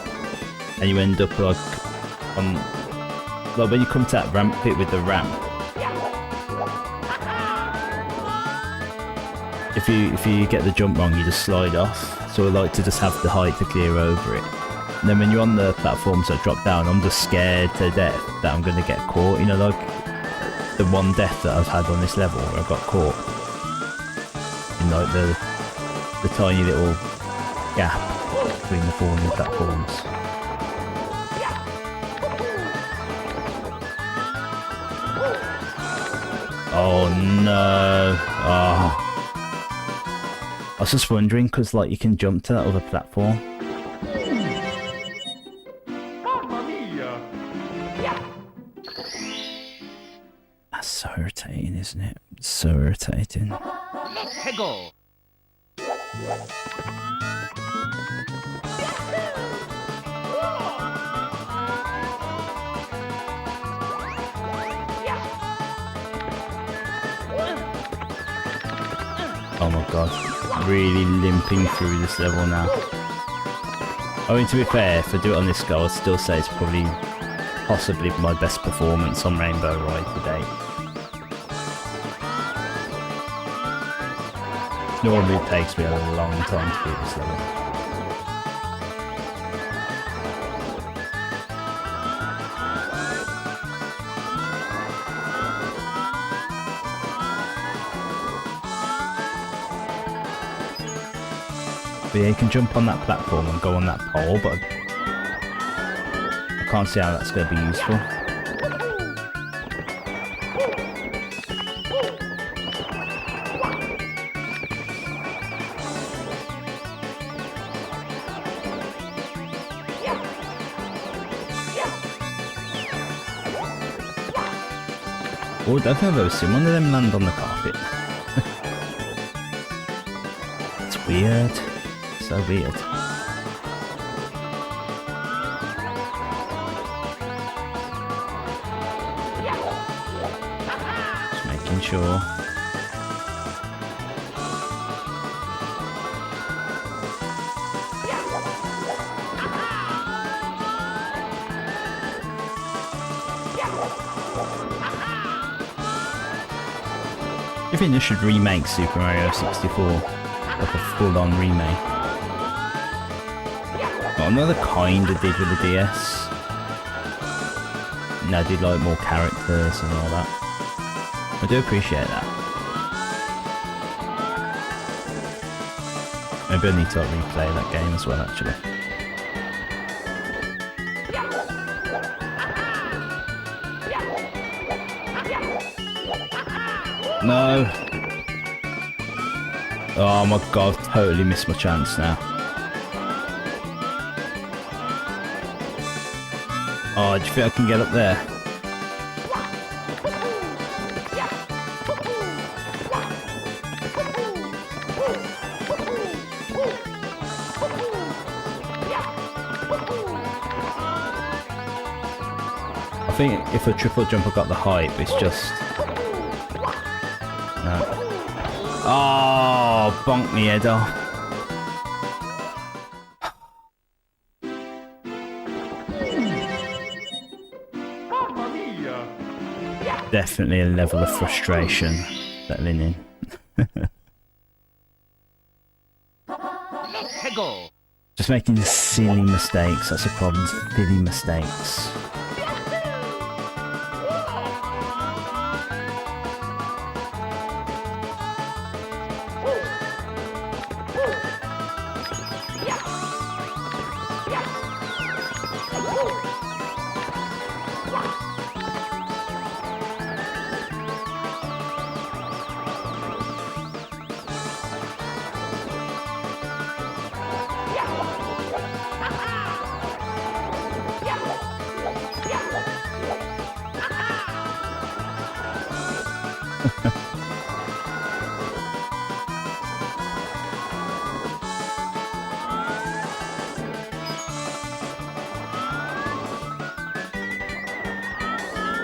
and you end up like on like when you come to that ramp bit with the ramp, if you get the jump wrong, you just slide off. So I like to just have the height to clear over it. And then when you're on the platforms that drop down, I'm just scared to death that I'm going to get caught. You know, like the one death that I've had on this level where I got caught in like the tiny little gap between the falling platforms. Oh no! Oh. I was just wondering because like you can jump to that other platform. Mamma mia! That's so irritating, isn't it? So irritating. Let's go! Oh my god, really limping through this level now. I mean, to be fair, if I do it on this go, I'd still say it's probably possibly my best performance on Rainbow Ride to date. Normally it takes me a long time to beat this level. But yeah, you can jump on that platform and go on that pole, but I can't see how that's going to be useful. Oh, I don't think I've ever seen one of them land on the carpet. It's weird. So weird. Just making sure. I think they should remake Super Mario 64, like a full-on remake. Well, I know they kinda did with the DS. And they did like more characters and all that. I do appreciate that. Maybe I need to replay that game as well, actually. No! Oh my god, I've totally missed my chance now. Oh, do you think I can get up there? I think if a triple jump I got the height, but it's just... No. Oh, bonk me head off. Mamma mia! Definitely a level of frustration settling in. Let's go! Just making silly mistakes, that's a problem. Silly mistakes.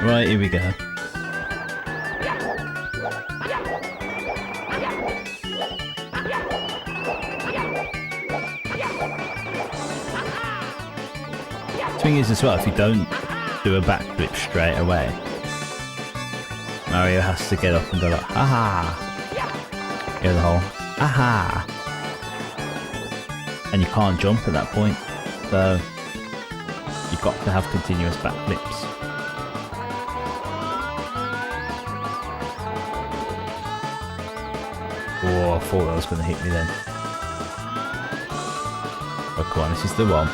Right, here we go. thing is as well, if you don't do a backflip straight away, Mario has to get up and go like, aha! Get the whole, aha! And you can't jump at that point, so you've got to have continuous backflips. Oh, I thought that was going to hit me then. Oh, come on, this is the one.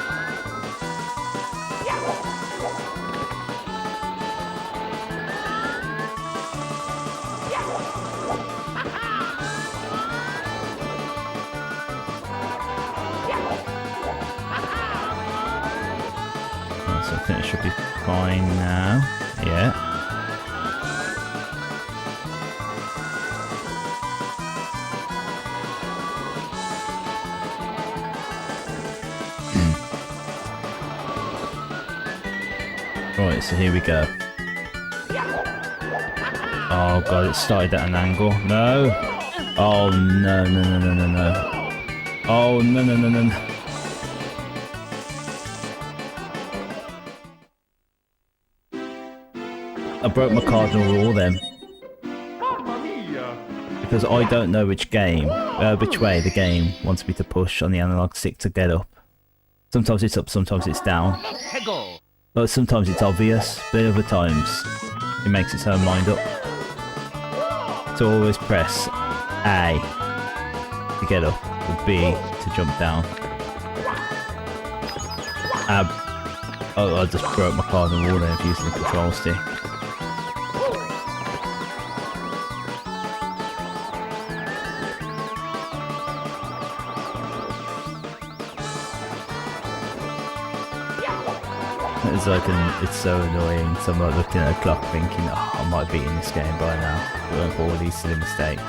So I think it should be fine now. Yeah. Right, so here we go. Oh god, it started at an angle. No! Oh no, no, no, no, no, no. Oh no, no, no, no, no. I broke my cardinal rule then. Mamma mia! Because I don't know which way the game wants me to push on the analog stick to get up. Sometimes it's up, sometimes it's down. Like sometimes it's obvious, but other times it makes its own mind up. So always press A to get up, or B to jump down. Oh, I just broke my cardinal rule there using the control stick. It's so annoying, so I'm like looking at a clock thinking, oh, I might be in this game by now, going for all these silly mistakes.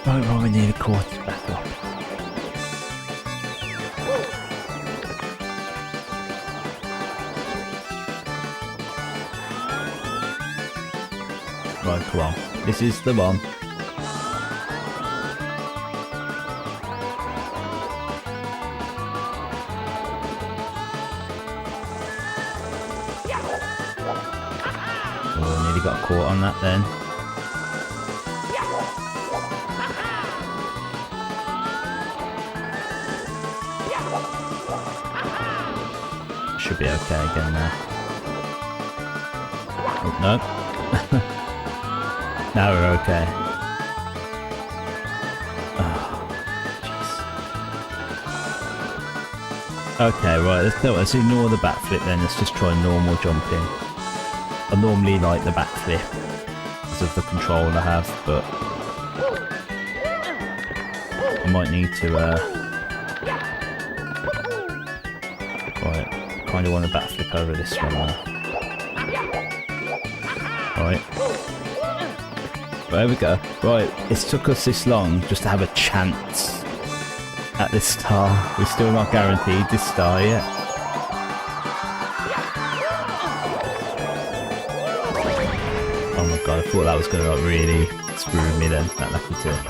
Right, we need a quarter back up. Right, come on. This is the one. Oh, nearly got caught on that then. Should be okay again now. Oh, no. Now we're okay. Oh, okay, right, let's ignore the backflip then, let's just try normal jumping. I normally like the backflip because of the control I have, but I might need to right. Kind of want to backflip over this one now. Right. There we go. Right, it's took us this long just to have a chance at this star. We're still not guaranteed this star yet. Oh my god, I thought that was going to like really screw me then, that lucky tip.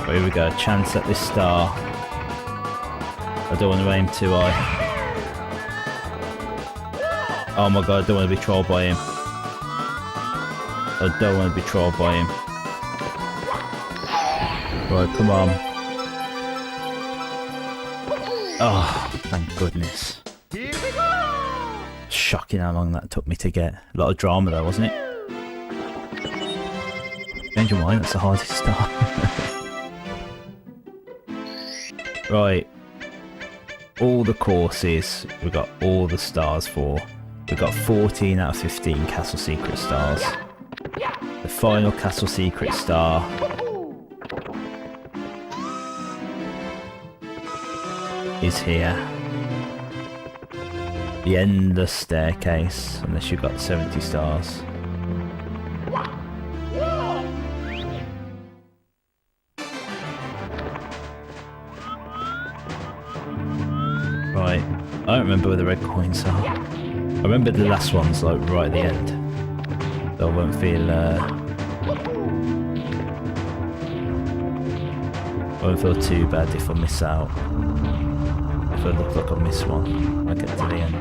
Right, here we go, chance at this star. I don't want to aim too high. Oh my god, I don't want to be trolled by him. I don't want to be trolled by him. Right, come on. Oh, thank goodness. Here we go! Shocking how long that took me to get. A lot of drama though, wasn't it? Change your mind, that's the hardest start. Right. All the courses, we've got all the stars for. We've got 14 out of 15 Castle Secret stars. The final Castle Secret star is here. The endless staircase, unless you've got 70 stars. Right, I don't remember where the red coins are. I remember the last one's like right at the end. So I won't feel too bad if I miss out. If I look like I miss one when I get to the end.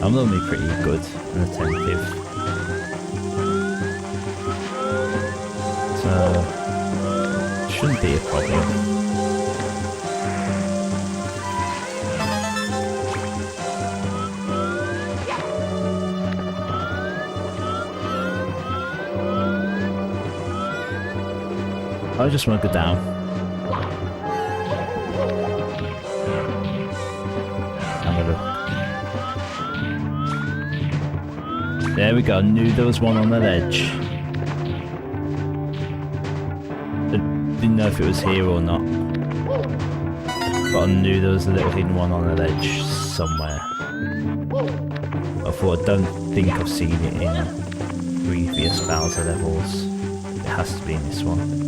I'm normally pretty good and attentive, so shouldn't be a problem. I just want to go down. Have a look. There we go, I knew there was one on the ledge. I didn't know if it was here or not. But I knew there was a little hidden one on the ledge somewhere. I thought, I don't think I've seen it in previous Bowser levels. It has to be in this one.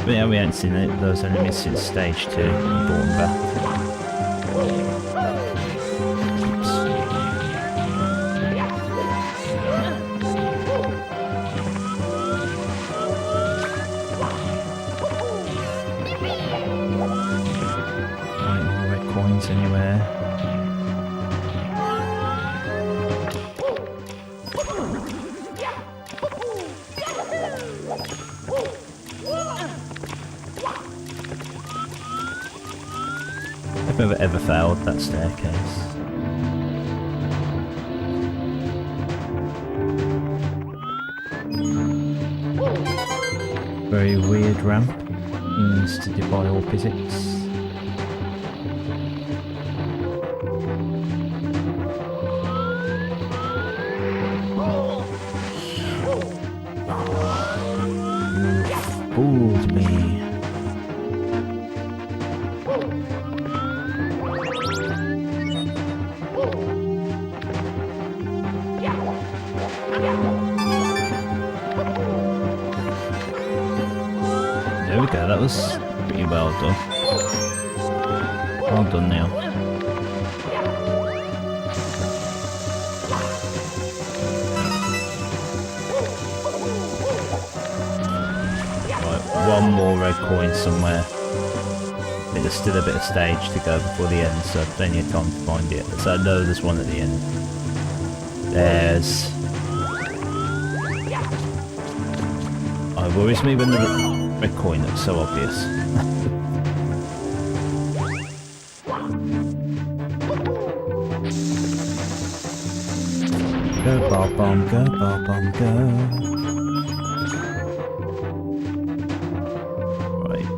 But yeah, we haven't seen those enemies since stage 2 and brought them back. Oops. Right, no red coins anywhere. I've never ever failed that staircase. Very weird ramp. Means to defy all physics. You fooled me. There we go, that was pretty well done. Well done, Neil. Right, one more red coin somewhere. I think there's still a bit of stage to go before the end, so plenty of time to find it. So I know there's one at the end. There's... Oh, it worries me when the red coin looks so obvious. Go bob bomb, go bob bomb, go. Right.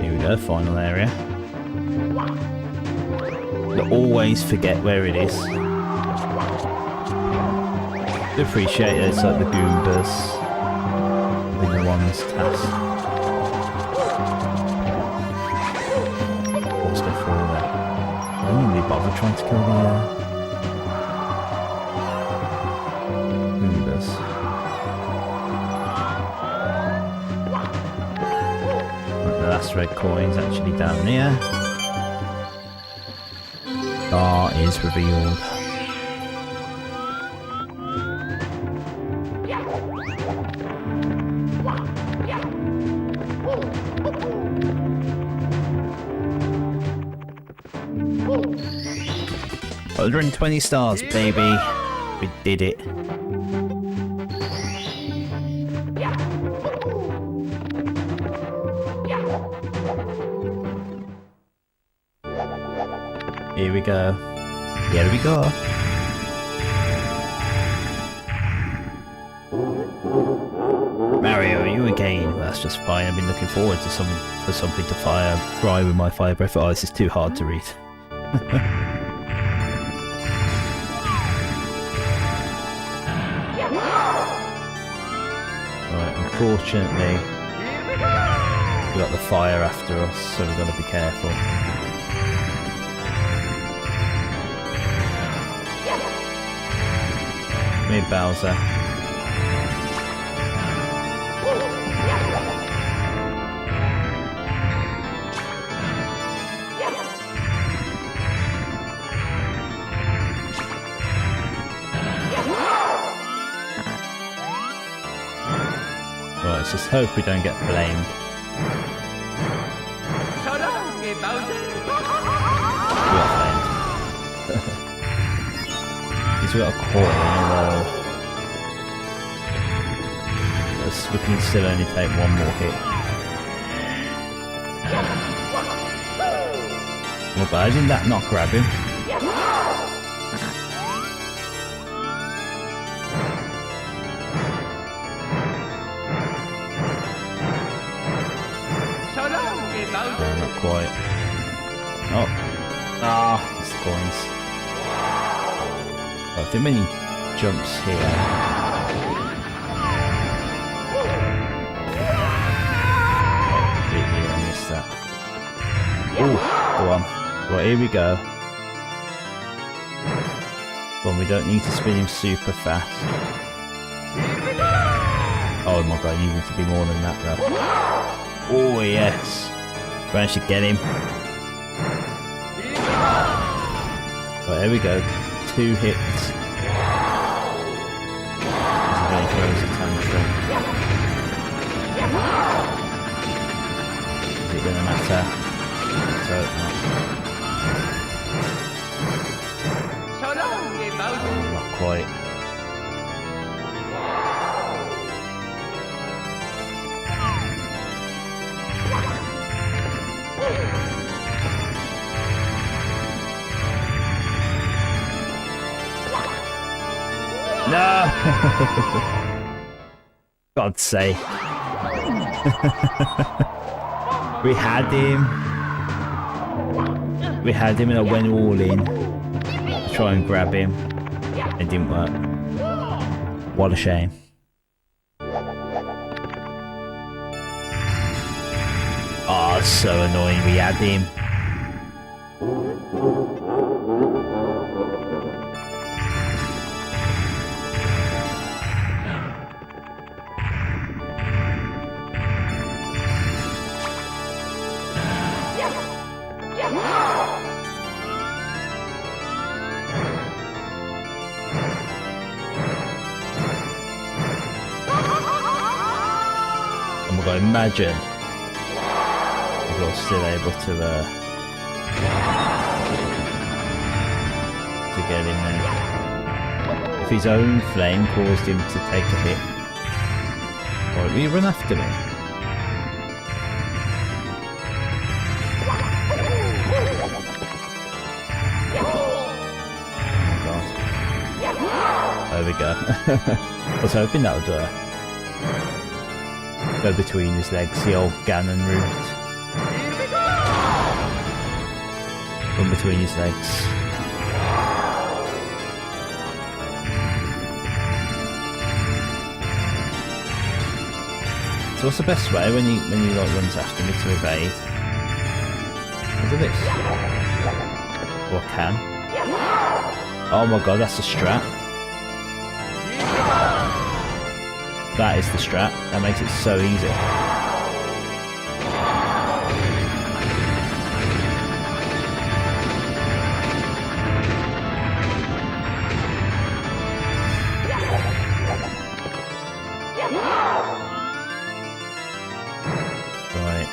Here we go, final area. I always forget where it is. I appreciate it, it's like the Goombas being the ones tasked. What's there for there? I don't really bother trying to kill the Goombas. Right, the last red coin's actually down here. Star is revealed. $120 stars, baby. We did it. Here we go. Here we go. Mario, you again. Well, that's just fine. I've been looking forward to something to fry with my fire breath. Oh, this is too hard to read. Right, unfortunately, we got the fire after us, so we've got to be careful. Me, Bowser. Right, let's just hope we don't get blamed. So long, Bowser. We got blamed. Because we got a quarter in a row. We can still only take one more hit. Oh, but didn't that not grab him? So long, Bowser. No, not quite. Oh. Ah, it's the coins. Oh, too many jumps here. Completely missed that. Oh, go on. Right, here we go. Well, we don't need to spin him super fast. Oh my god, you need to be more than that though. Oh yes. Managed to get him. Right, here we go. 2 hits. This is very throws a tantrum. Is it gonna matter? Let's hope not. So long, Bowser. Not quite. No! God's sake. We had him. We had him and I went all in to try and grab him. It didn't work. What a shame. Oh, it's so annoying. We had him. Oh my god, imagine if I was still able to get him then. If his own flame caused him to take a hit. Alright, will you run after me? There we go. I was hoping that would go between his legs, the old Ganon route. Run between his legs. So what's the best way when he like runs after me to evade? Look at this. Or can. Oh my god, that's the strat. That is the strat. That makes it so easy. Right.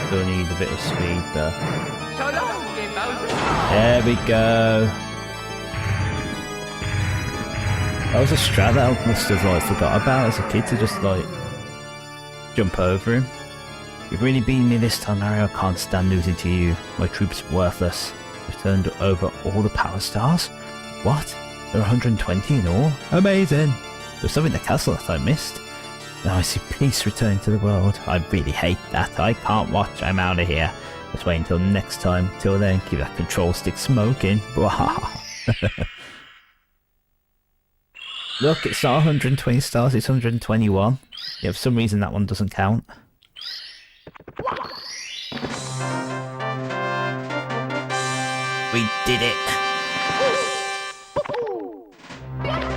Still need a bit of speed though. There we go. That was a strat that I must have like forgot about as a kid, to just like jump over him. You've really beaten me this time, Mario. I can't stand losing to you. My troops are worthless. Returned over all the power stars? What? There are 120 in all? Amazing! There's something in the castle that I missed. Now I see peace returning to the world. I really hate that. I can't watch. I'm out of here. Let's wait until next time. Till then, keep that control stick smoking. Look, it's not 120 stars, it's 121. Yeah, for some reason that one doesn't count. We did it!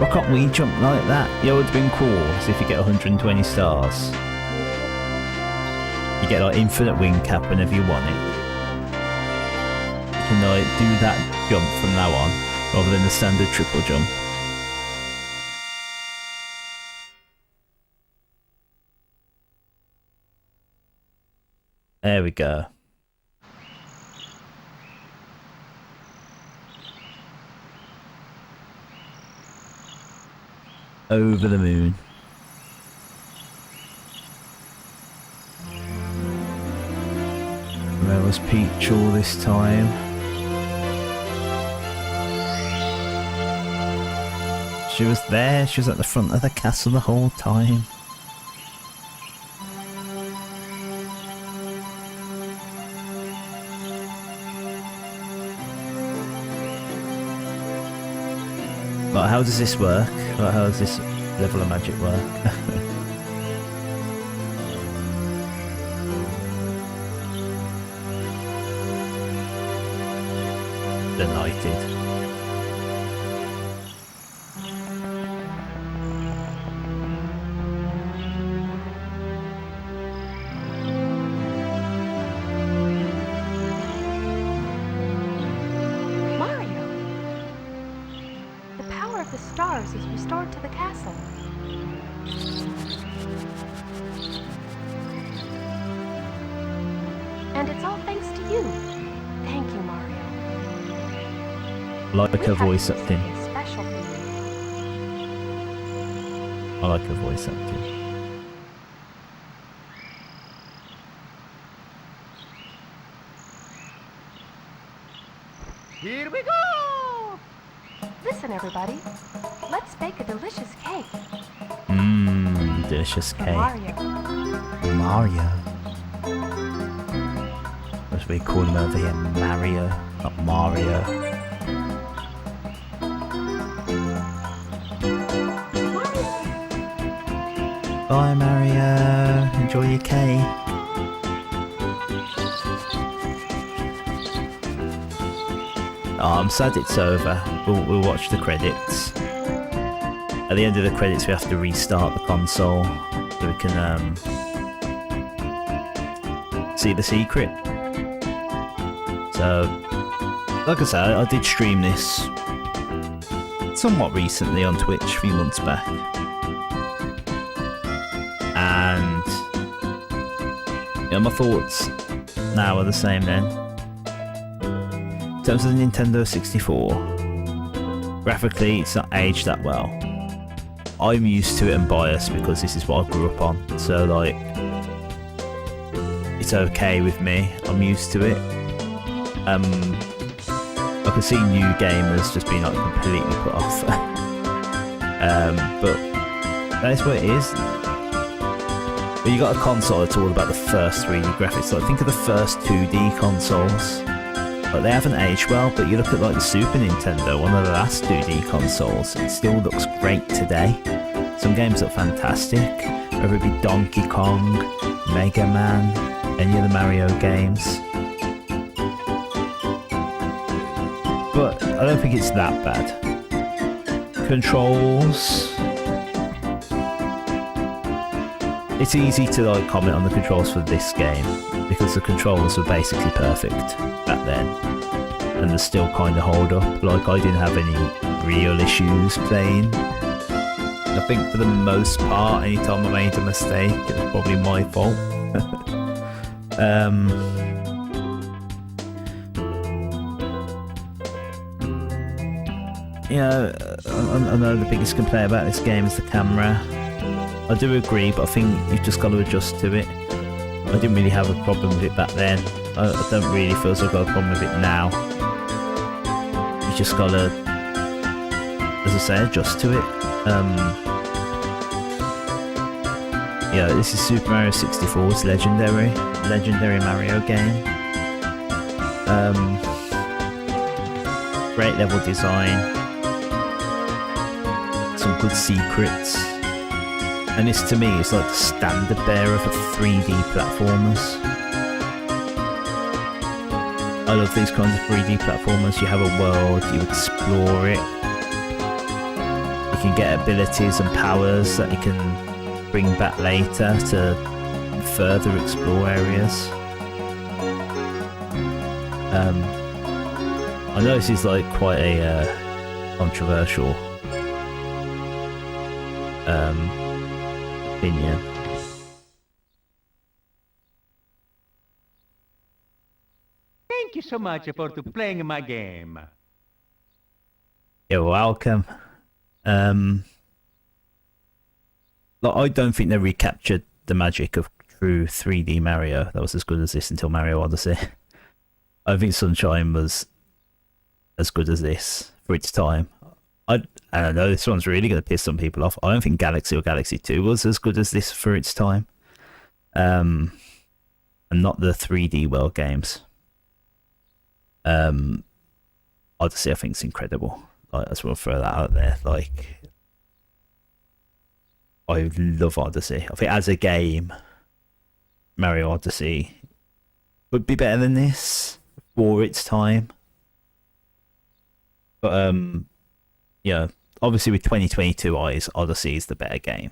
Why can't we jump like that? Yeah, it would have been cool if you get 120 stars. You get like infinite wing cap whenever you want it. You can like do that jump from now on, rather than the standard triple jump. There we go. Over the moon. Where was Peach all this time? She was there, she was at the front of the castle the whole time. But how does this work? Like, how does this level of magic work? Delighted. Is restored to the castle. And it's all thanks to you. Thank you, Mario. Like her voice acting. Special for you. I like her voice acting. Here we go! Listen, everybody. Let's bake a delicious cake. Mmm, delicious For cake. Mario. Mario. As we call him over here, Mario, not Mario. Bye, Mario. Enjoy your cake. Oh, I'm sad it's over. We'll watch the credits. At the end of the credits, we have to restart the console so we can see the secret. So, like I said, I did stream this somewhat recently on Twitch a few months back. And yeah, my thoughts now are the same then. In terms of the Nintendo 64, graphically it's not aged that well. I'm used to it and biased because this is what I grew up on, so like, it's okay with me, I'm used to it. I can see new gamers just being like completely put off. But that's what it is. But you got a console that's all about the first 3D graphics, like think of the first 2D consoles. Like, they haven't aged well, but you look at like the Super Nintendo, one of the last 2D consoles, it still looks great today. Some games look fantastic, whether it be Donkey Kong, Mega Man, any of the Mario games. But I don't think it's that bad. Controls. It's easy to like comment on the controls for this game because the controls were basically perfect back then, and they still kind of hold up. Like, I didn't have any real issues playing. I think for the most part, anytime I made a mistake, it was probably my fault. You know, I know the biggest complaint about this game is the camera. I do agree, but I think you've just got to adjust to it. I didn't really have a problem with it back then. I don't really feel as I've got a problem with it now. you just gotta, as I say, adjust to it. Yeah, this is Super Mario 64's legendary Mario game. Great level design, some good secrets, and this to me is like the standard bearer for 3D platformers. I love these kinds of 3D platformers. You have a world, you explore it, you can get abilities and powers that you can bring back later to further explore areas. I know this is like quite a controversial opinion. Thank you so much for playing my game. You're welcome. Like, I don't think they recaptured the magic of true 3D Mario that was as good as this until Mario Odyssey. I think Sunshine was as good as this for its time. I don't know, this one's really going to piss some people off. I don't think Galaxy or Galaxy 2 was as good as this for its time. And not the 3D World games. Odyssey I think is incredible. Like, I just want to throw that out there. Like, I love Odyssey. I think as a game, Mario Odyssey would be better than this for its time. But yeah, obviously with 2022 eyes, Odyssey is the better game.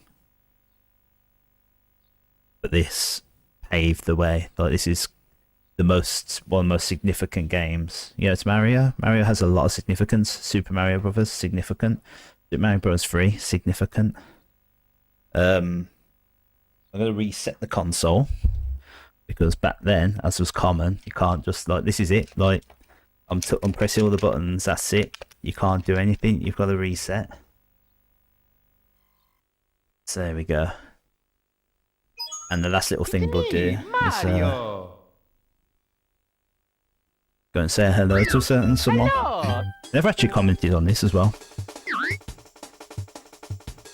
But this paved the way. Like, this is the one of the most significant games. Yeah, it's Mario. Mario has a lot of significance. Super Mario Brothers, significant. Super Mario Bros. 3, significant. I'm going to reset the console because back then, as was common, you can't just like, this is it, like I'm pressing all the buttons, that's it, you can't do anything, you've got to reset. So there we go. And the last little thing we'll do is go and say hello to a certain someone. They've actually commented on this as well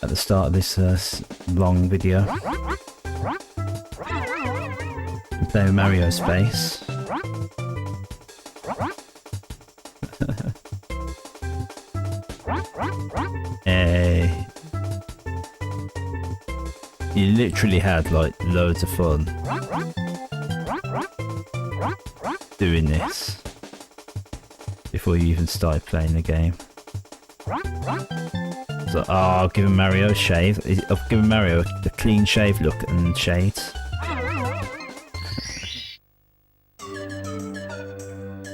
at the start of this long video. I'm playing with Mario's face. Hey. You literally had like loads of fun doing this before you even started playing the game. So, oh, I've given Mario a shave. I've given Mario a clean shave look and shades.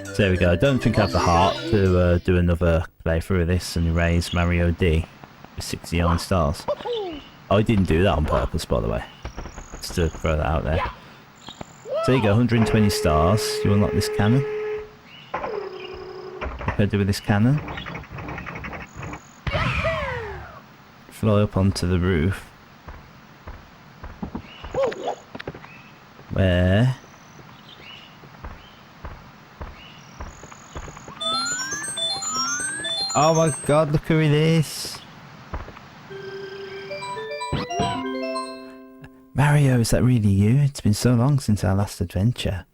So there we go. I don't think I have the heart to do another playthrough of this and erase Mario D with 69 stars. I didn't do that on purpose, by the way. Just to throw that out there. So there you go, 120 stars. You unlock this cannon. What can I do with this cannon? Fly up onto the roof. Where? Oh my god, look who it is! Mario, is that really you? It's been so long since our last adventure.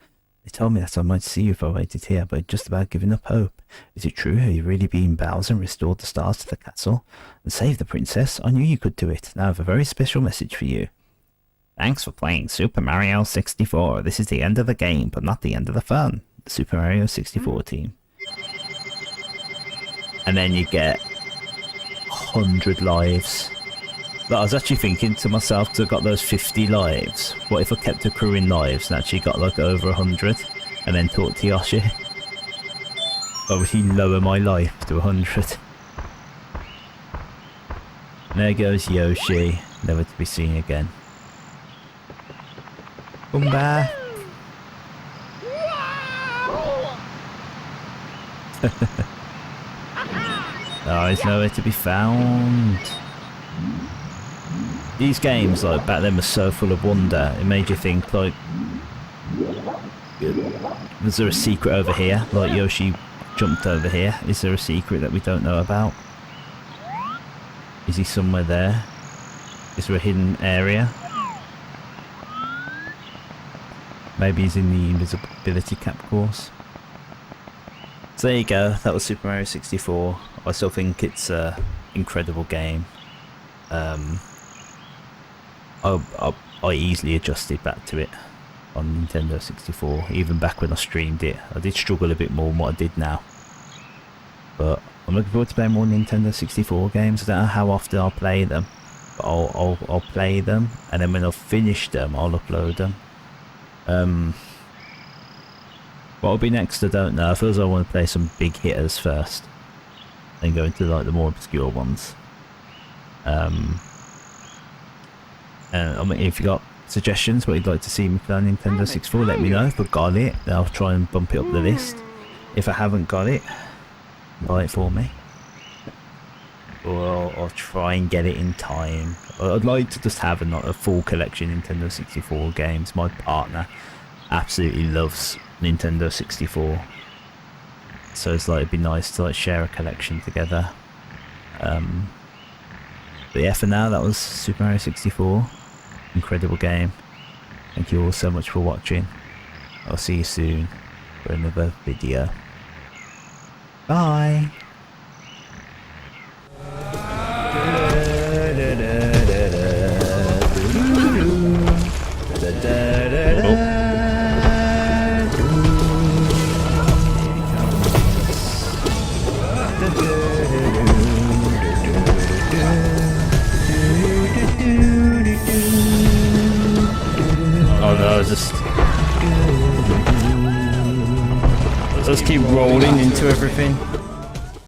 They told me that I might see you if I waited here, but I'd just about given up hope. Is it true? Have you really been Bowser and restored the stars to the castle? And saved the princess? I knew you could do it. Now I have a very special message for you. Thanks for playing Super Mario 64. This is the end of the game, but not the end of the fun. The Super Mario 64 team. And then you get 100 lives. But I was actually thinking to myself, because I got those 50 lives, what if I kept accruing lives and actually got like over 100 and then talked to Yoshi? Or would he lower my life to 100? And there goes Yoshi, never to be seen again. Come back! Oh, he's nowhere to be found. These games, like, back then were so full of wonder, it made you think, like, was there a secret over here? Like Yoshi jumped over here. Is there a secret that we don't know about? Is he somewhere there? Is there a hidden area? Maybe he's in the invisibility cap course. So there you go, that was Super Mario 64. I still think it's an incredible game. I easily adjusted back to it on Nintendo 64, even back when I streamed it. I did struggle a bit more than what I did now. But I'm looking forward to playing more Nintendo 64 games. I don't know how often I'll play them, but I'll play them, and then when I've finished them, I'll upload them. What'll be next, I don't know. I feel as though I want to play some big hitters first, then go into like the more obscure ones. I mean, if you got suggestions what you'd like to see me play on Nintendo 64, let me know. If I got it, then I'll try and bump it up the list. If I haven't got it, buy it for me, or I'll try and get it in time. I'd like to just have a full collection of Nintendo 64 games. My partner absolutely loves Nintendo 64, so it's like it'd be nice to like share a collection together. But yeah, for now that was Super Mario 64. Incredible game. Thank you all so much for watching. I'll see you soon for another video. Bye. Oh no, just keep rolling into everything.